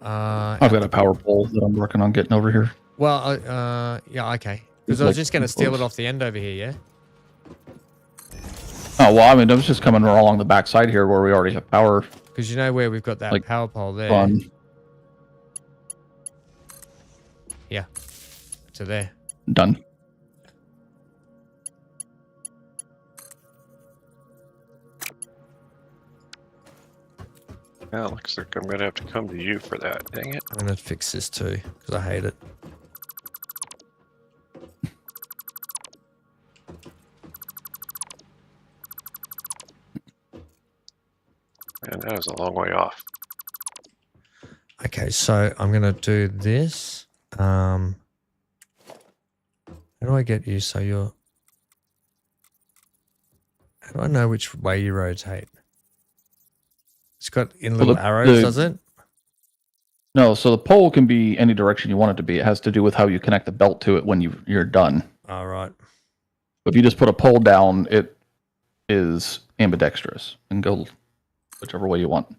I've got a power pole that I'm working on getting over here. Well, yeah, okay. Because I was just going to steal it off the end over here, yeah? Oh, well, I mean, I was just coming along the back side here where we already have power. Because you know where we've got that Like, power pole there? On. Yeah. To there. Done. Yeah, looks like I'm gonna have to come to you for that. Dang it. I'm going to fix this too, because I hate it. And that was a long way off. Okay, so I'm going to do this. How do I get you so you're... How do I know which way you rotate? It's got in little arrows, does it? No, so the pole can be any direction you want it to be. It has to do with how you connect the belt to it when you're done. All right. If you just put a pole down, it is ambidextrous and go whichever way you want.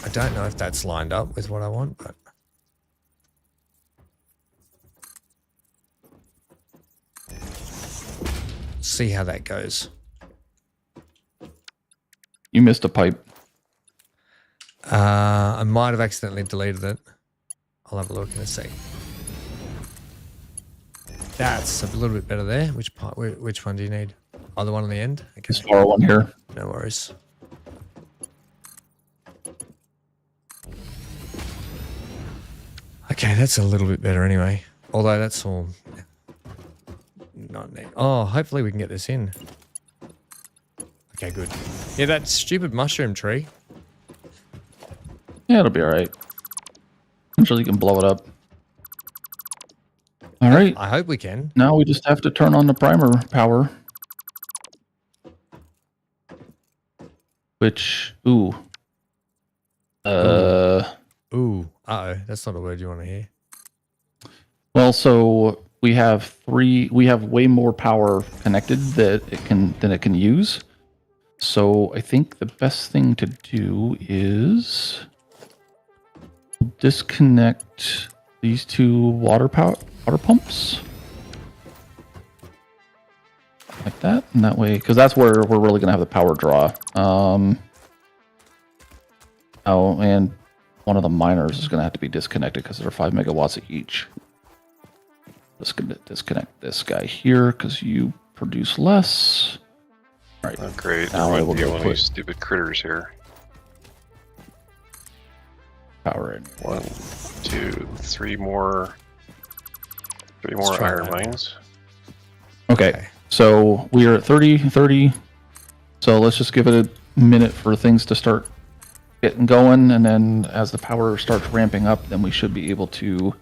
I don't know if that's lined up with what I want, but... See how that goes. You missed a pipe. I might have accidentally deleted it. I'll have a look in a sec. That's a little bit better there. Which part? Which one do you need? Oh, the one on the end? Okay. This far one here. No worries. Okay, that's a little bit better anyway. Although that's all not neat. Oh, hopefully we can get this in. Okay, good. Yeah, that stupid mushroom tree. Yeah, it'll be all right. I'm sure you can blow it up. All right. I hope we can. Now we just have to turn on the primer power. Which, ooh. Ooh. Uh-oh. That's not a word you want to hear. Well, so we have way more power connected than it can use. So I think the best thing to do is disconnect these two water pumps. Like that, and that way, because that's where we're really gonna have the power draw. Oh, and one of the miners is gonna have to be disconnected because they're 5 megawatts each. Let's disconnect this guy here because you produce less. All right. Oh, great. Now I will You're go one of put these stupid critters here. power in. 1, 2, 3 more. 3 more try iron that. mines. Okay, so we are at 30. So let's just give it a minute for things to start getting going, and then as the power starts ramping up, then we should be able to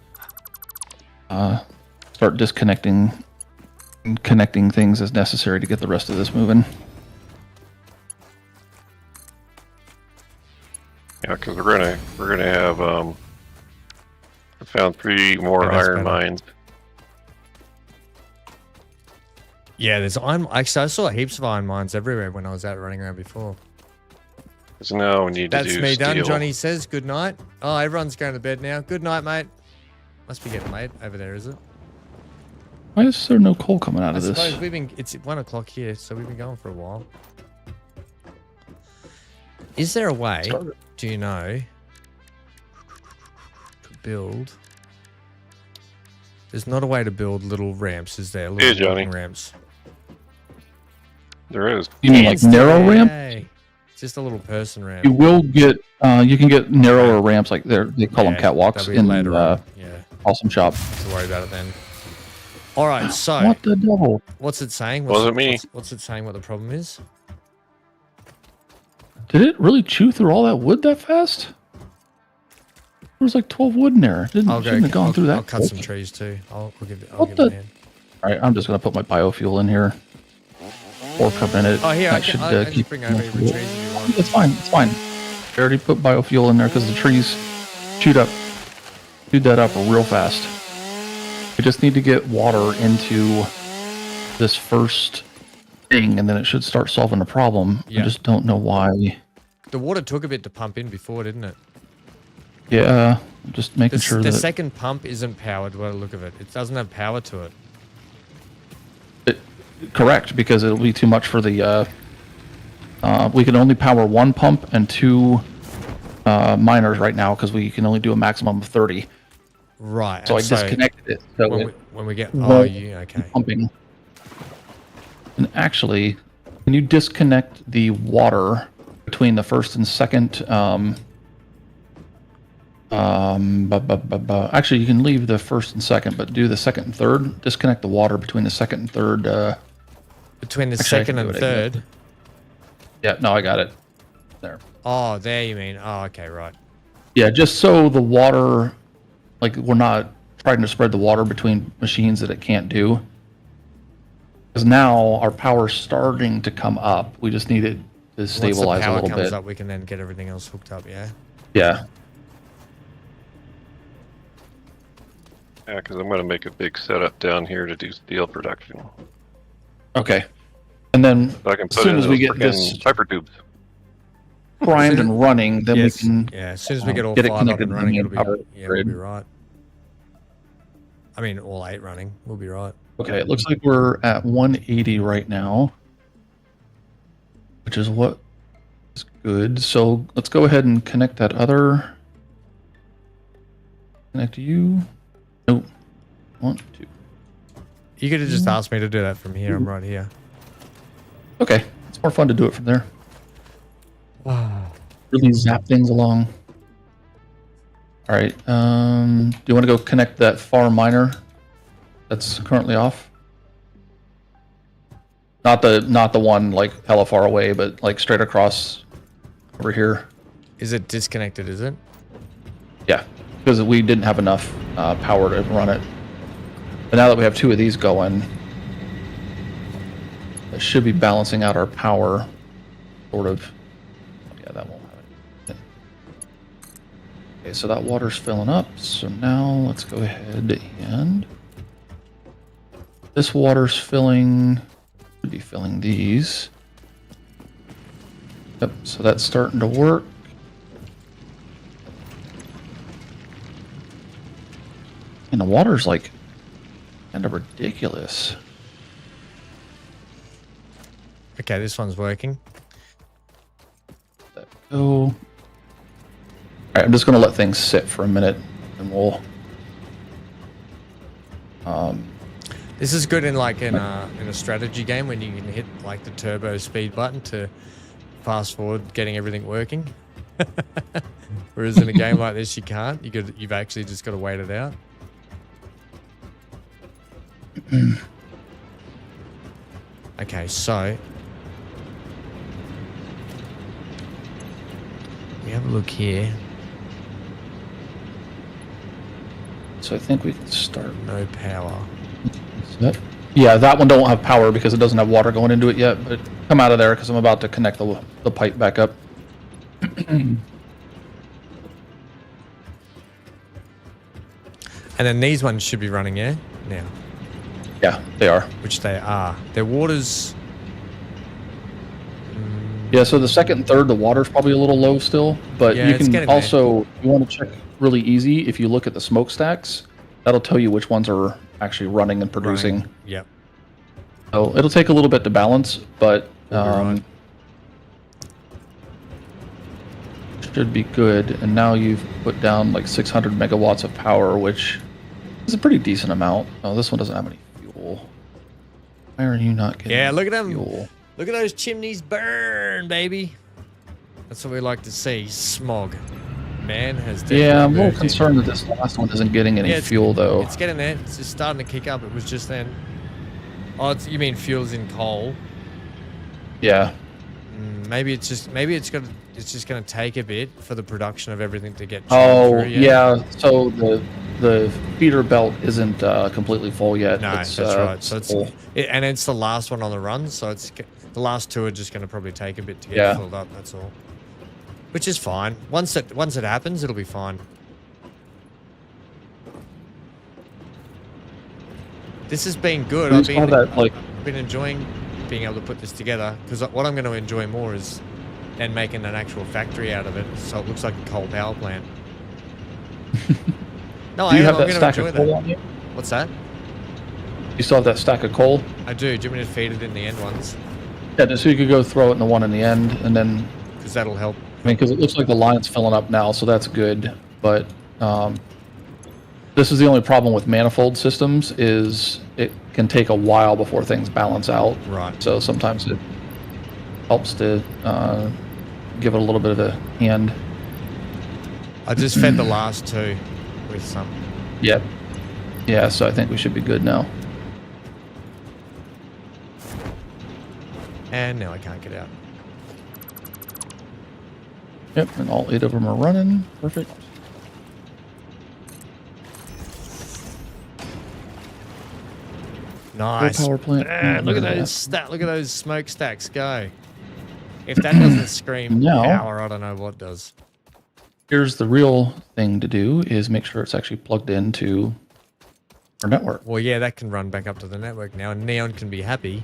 start disconnecting and connecting things as necessary to get the rest of this moving. Yeah, because we're gonna have I found 3 more Yeah, that's iron better. mines. Yeah, there's iron. Actually, I saw heaps of iron mines everywhere when I was out running around before. So now we need to That's do me steel. done. Johnny says good night. Oh, everyone's going to bed now. Good night, mate. Must be getting late over there, is it? Why is there no coal coming out I of this? suppose we've been. It's 1 o'clock here, so we've been going for a while. Is there a way? Do you know? To build. There's not a way to build little ramps, is there? Little Johnny. walking ramps. There is. You mean like narrow ramp? Yay. Just a little person ramp. You will get, you can get narrower ramps like they call them catwalks that'll be in later the on. Yeah, Awesome Shop. don't have to worry about it then. All right, so What the devil? what's it saying? Wasn't me. What's it saying? What the problem is? Did it really chew through all that wood that fast? There was like 12 wood in there. Shouldn't have gone through that. I'll cut quick. some trees too. I'll give it What a the- hand. All right, I'm just gonna put my biofuel in here. 4 cup in it. Oh, here, That I should can keep. bring over every trees if you want. It's fine. It's fine. I already put biofuel in there because the trees chewed that up real fast. We just need to get water into this first thing, and then it should start solving the problem. Yeah. I just don't know why. The water took a bit to pump in before, didn't it? Yeah, just making sure The that second pump isn't powered by the look of it. It doesn't have power to it. correct, because it'll be too much for the. We can only power 1 pump and 2 miners right now because we can only do a maximum of 30. Right. So I and disconnected it. So when we get okay. pumping. And actually, can you disconnect the water between the first and second? Actually, you can leave the first and second, but do the second and third. Disconnect the water between the second and third. Between the actually, I can second do and it again. third. Yeah, no, I got it. There. Oh, there you mean. Oh, okay, right. Yeah, just so the water, like we're not trying to spread the water between machines that it can't do. Because now our power's starting to come up. We just need it to stabilize Once the power a little comes bit. up, we can then get everything else hooked up. Yeah. Yeah. Yeah, because I'm going to make a big setup down here to do steel production. Okay. And then So I can as put soon in as we those get this frickin' piper tubes. primed and running, then Yes. we can Yeah. As soon as we get all get it 5 up connected and to the running, main it'll power be we'll grid. be right. I mean, all 8 running, we'll be right. Okay, it looks like we're at 180 right now, which is what is good. So let's go ahead and connect that other. Connect you. Nope. 1, 2. You could have just asked me to do that from here. I'm right here. Okay, it's more fun to do it from there. Really zap things along. All right. Do you want to go connect that far miner that's currently off? Not the one like hella far away, but like straight across over here. Is it disconnected? Is it? Yeah, because we didn't have enough power to run it. But now that we have 2 of these going, it should be balancing out our power, sort of. Yeah, that won't have it. Okay, so that water's filling up. So now let's go ahead and this water's filling. Should be filling these. Yep. So that's starting to work. And the water's like kind of ridiculous. Okay, this one's working. Let that go. All right, I'm just going to let things sit for a minute, and we'll. This is good in like in a strategy game when you can hit like the turbo speed button to fast forward getting everything working. Whereas in a game like this, you can't. You've actually just got to wait it out. Okay, so we have a look here. So I think we can start. No power. Yeah, that one don't have power because it doesn't have water going into it yet. But come out of there because I'm about to connect the pipe back up. And then these ones should be running, yeah? Now. Yeah, they are. Which they are. Their water's... Yeah, so the second and third, the water's probably a little low still. But Yeah, you it's can getting also, you want to check really easy. If you look at the smokestacks, that'll tell you which ones are actually running and producing. Running. Yep. So it'll take a little bit to balance, but right. should be good. And now you've put down like 600 megawatts of power, which is a pretty decent amount. Oh, this one doesn't have any fuel. Why are you not getting Yeah, look at them. fuel? Look at those chimneys burn, baby. That's what we like to see. Smog. man has Yeah, I'm a little moved in. concerned that this last one isn't getting any fuel, though. It's getting there. It's just starting to kick up. It was just then. Oh, you mean fuels in coal? Yeah. Maybe it's just gonna take a bit for the production of everything to get. Oh, through, yeah. So the feeder belt isn't completely full yet. No, it's, that's right. So full. and it's the last one on the run. So the last two are just going to probably take a bit to get filled up. That's all. Which is fine. Once it happens, it'll be fine. This has been good. I've been enjoying being able to put this together, because what I'm going to enjoy more is then making an actual factory out of it, so it looks like a coal power plant. No, Do you have I'm that going to stack enjoy of coal that. on you? What's that? You still have that stack of coal? I do. Do you want me to feed it in the end ones? Yeah, just so you could go throw it in the one in the end, and then... Because that'll help. I mean, because it looks like the line's filling up now, so that's good. But this is the only problem with manifold systems, is it can take a while before things balance out. Right. So sometimes it helps to give it a little bit of a hand. I just fed the last two with some. Yep. Yeah, so I think we should be good now. And now I can't get out. Yep, and all 8 of them are running. Perfect. Nice. Power plant. Look at those smokestacks go. If that doesn't scream power, I don't know what does. Here's the real thing to do, is make sure it's actually plugged into our network. Well, yeah, that can run back up to the network now, and Neon can be happy.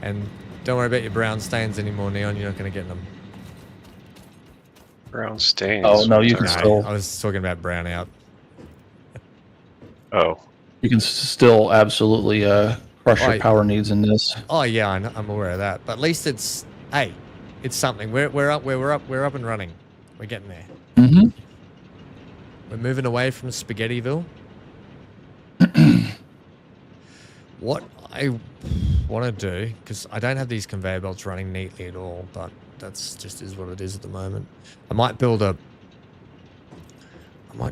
And don't worry about your brown stains anymore, Neon. You're not going to get them. Brown stains. Oh, no, you can No, still... I was talking about brown out. Oh. You can still absolutely crush your power needs in this. Oh yeah, I'm aware of that. But at least it's it's something. We're up and running. We're getting there. Mm-hmm. We're moving away from Spaghettiville. What I want to do, because I don't have these conveyor belts running neatly at all, but that's just is what it is at the moment. I might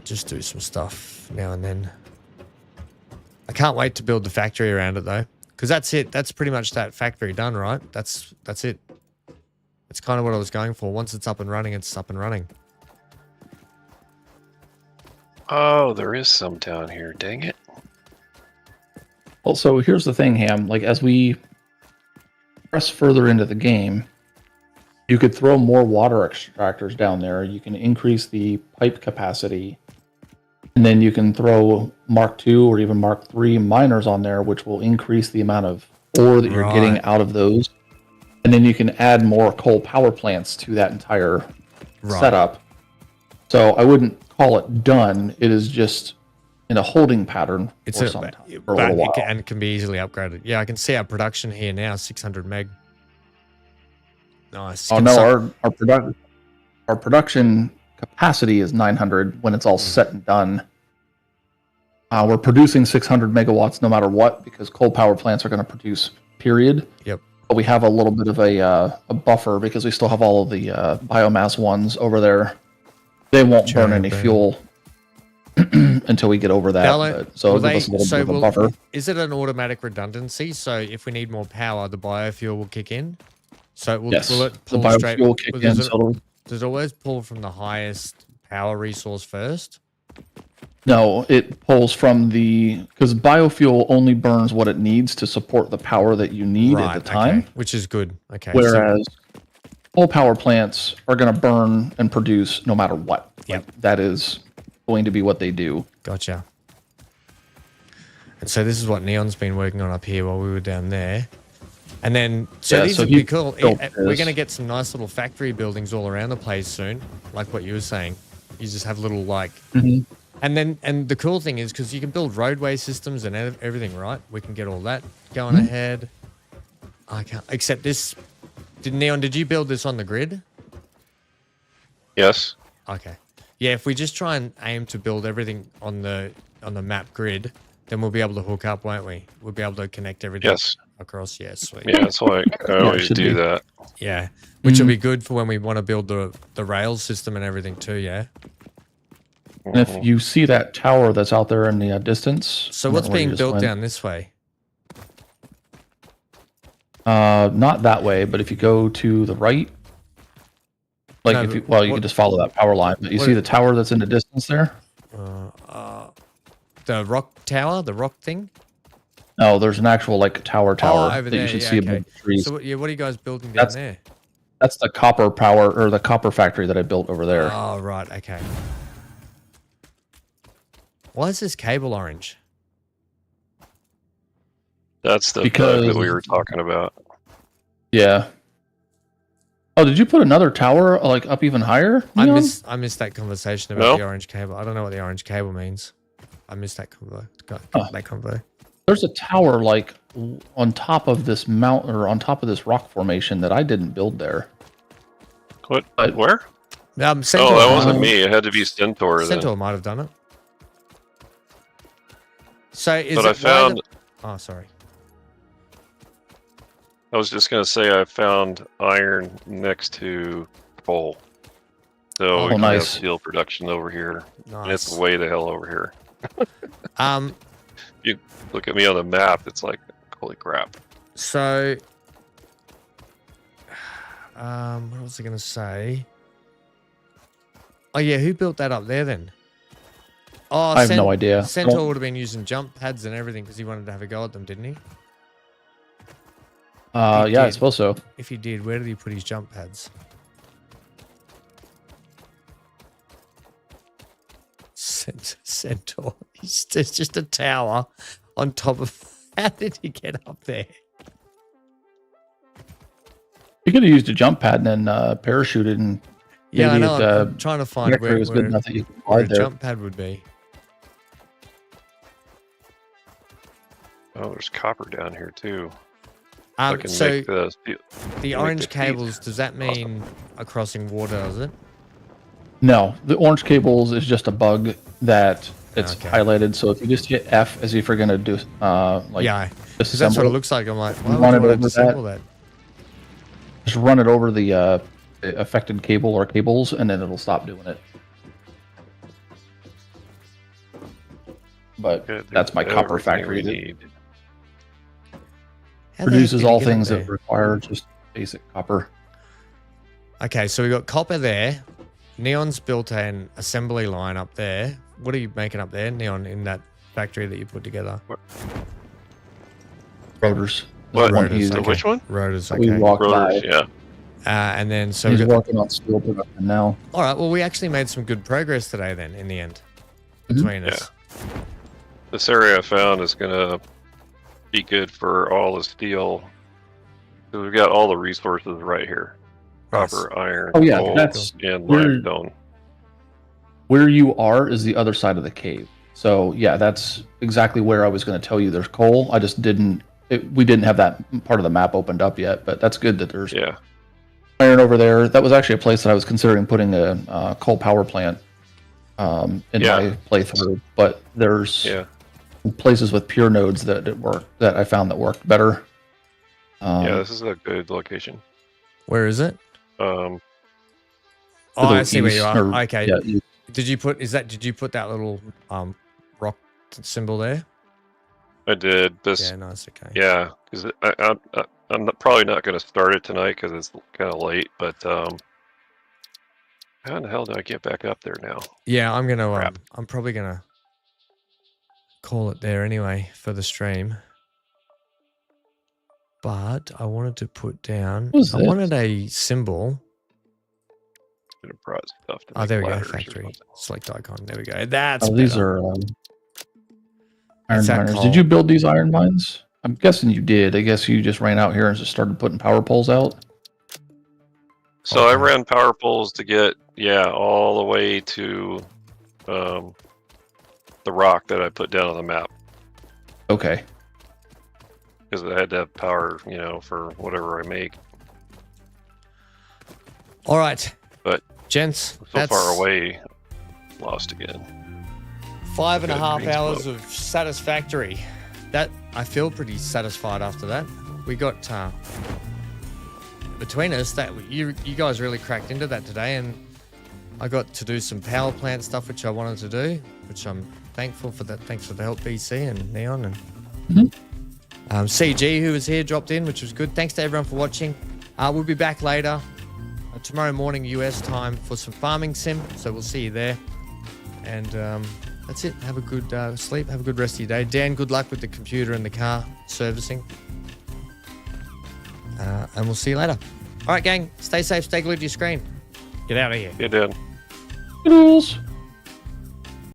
just do some stuff now and then. I can't wait to build the factory around it though, because that's it. That's pretty much that factory done, right? That's it. It's kind of what I was going for. Once it's up and running, it's up and running. Oh, there is some down here. Dang it. Also, here's the thing, Ham. Like, as we press further into the game, you could throw more water extractors down there. You can increase the pipe capacity. And then you can throw Mark II or even Mark III miners on there, which will increase the amount of ore that you're getting out of those. And then you can add more coal power plants to that entire setup. So I wouldn't call it done. It is just in a holding pattern for a little while. And it can be easily upgraded. Yeah, I can see our production here now, 600 meg. Nice. Oh no, our production capacity is 900 when it's all set and done. We're producing 600 megawatts no matter what, because coal power plants are going to produce, period. Yep. But we have a little bit of a buffer because we still have all of the biomass ones over there. They won't burn any fuel until we get over that. So it'll give us a little bit of a buffer. Is it an automatic redundancy? So if we need more power, the biofuel will kick in? So it will, will it pull the biofuel straight? Will kick in. Does it always pull from the highest power resource first? No, it pulls from because biofuel only burns what it needs to support the power that you need at the time. Okay. Which is good. Okay. Whereas coal power plants are going to burn and produce no matter what. Yep. Like, that is going to be what they do. Gotcha. And so this is what Neon's been working on up here while we were down there. And then, these would be cool. We're going to get some nice little factory buildings all around the place soon, like what you were saying. You just have little and the cool thing is, because you can build roadway systems and everything, right? We can get all that going ahead. I can't, except this. Neon, did you build this on the grid? Yes. Okay. Yeah, if we just try and aim to build everything on the map grid, then we'll be able to hook up, won't we? We'll be able to connect everything across. Yeah, sweet. Yeah, that's why I always do that. Yeah, which will be good for when we want to build the rail system and everything too, yeah? And if you see that tower that's out there in the distance. So what's being built down this way? Not that way, but if you go to the right, like No, if you, but well, you what- can just follow that power line. But you what- see the tower that's in the distance there? The rock tower, the rock thing. No, there's an actual like tower over that there. you should Yeah, see okay. above the trees. So what are you guys building down there? That's the copper power or the copper factory that I built over there. Oh, right. Okay. Why is this cable orange? That's the bug Because- that we were talking about. Yeah. Oh, did you put another tower like up even higher? I Neon? missed that conversation about No. the orange cable. I don't know what the orange cable means. I missed that convo. That convo. There's a tower like on top of this mountain or on top of this rock formation that I didn't build there. What? But- Where? Centaur, Oh, that wasn't me. It had to be Centaur. Then. Centaur might have done it. So is But it I found. Oh, sorry. I was just gonna say I found iron next to coal, so we can have nice. steel production over here. And it's Nice. way the hell over here. Um. You look at me on the map. It's like, holy crap. So. What was I gonna say? Oh yeah, who built that up there then? Oh, I have no idea. Centaur would have been using jump pads and everything because he wanted to have a go at them, didn't he? Yeah, I did. suppose so. If he did, where did he put his jump pads? Centaur. It's just a tower on top of. How did he get up there? You could have used a jump pad and then parachuted and Yeah, I maybe know. it, I'm trying to find trajectory where, was good enough that you could where a glide there. jump pad would be. Oh, there's copper down here too. I can So make the steel. the make orange the teeth. cables, does that mean are crossing water, does it? No, the orange cables is just a bug that it's Okay. highlighted. So if you just hit F as if you're gonna do like Yeah, because that's what it disassemble, looks like. I'm like, why You would want you it want to over disassemble that? just run it over the affected cable or cables, and then it'll stop doing it. But Good, that's my there's copper everything factory we that need. How the heck produces did he all get up things there? that require just basic copper. Okay, so we got copper there. Neon's built an assembly line up there. What are you making up there, Neon, in that factory that you put together? Rotors. What? One Rotors, he's- okay. Which one? Rotors, We okay. walked Rotors, by. yeah. And then, so He's we got... working on steel production now. All right, well, we actually made some good progress today then, in the end, between us. This area I found is gonna be good for all the steel. So we've got all the resources right here. Nice. Copper, iron, Oh yeah, coal, that's and we're- limestone. where you are is the other side of the cave. So yeah, that's exactly where I was going to tell you there's coal. I just didn't. We didn't have that part of the map opened up yet, but that's good that there's Yeah. iron over there. That was actually a place that I was considering putting a coal power plant in Yeah. my playthrough. But there's Yeah. places with pure nodes that I found that worked better. Yeah, this is a good location. Where is it? Um, Oh, to the I see where you east, are. or- Okay. yeah, east. Did you put that little rock symbol there? I did this. Yeah, nice. Okay. Yeah, because I'm probably not going to start it tonight because it's kind of late. But how in the hell do I get back up there now? Yeah, I'm gonna. Crap. I'm probably gonna call it there anyway for the stream. But I wanted to put down. What was I this? wanted a symbol. Should have brought stuff to Oh, make there we go. ladders or Factory. something. Select icon. There we go. That's. Oh, these better. are iron What's that miners. called? Did you build these iron mines? I'm guessing you did. I guess you just ran out here and just started putting power poles out. So I Okay. ran power poles to get all the way to the rock that I put down on the map Okay. because I had to have power, for whatever I make. All right. But gents, So that's far away, lost again. 5.5 green hours smoke. of satisfactory. That I feel pretty satisfied after that. We got between us that you guys really cracked into that today, and I got to do some power plant stuff, which I wanted to do, which I'm thankful for that. Thanks for the help, BC and Neon and CG, who was here, dropped in, which was good. Thanks to everyone for watching. We'll be back later tomorrow morning US time for some farming sim, so we'll see you there. And that's it. Have a good sleep. Have a good rest of your day. Dan, good luck with the computer and the car servicing. And we'll see you later. All right, gang. Stay safe. Stay glued to your screen. Get out of here. You did. Noodles.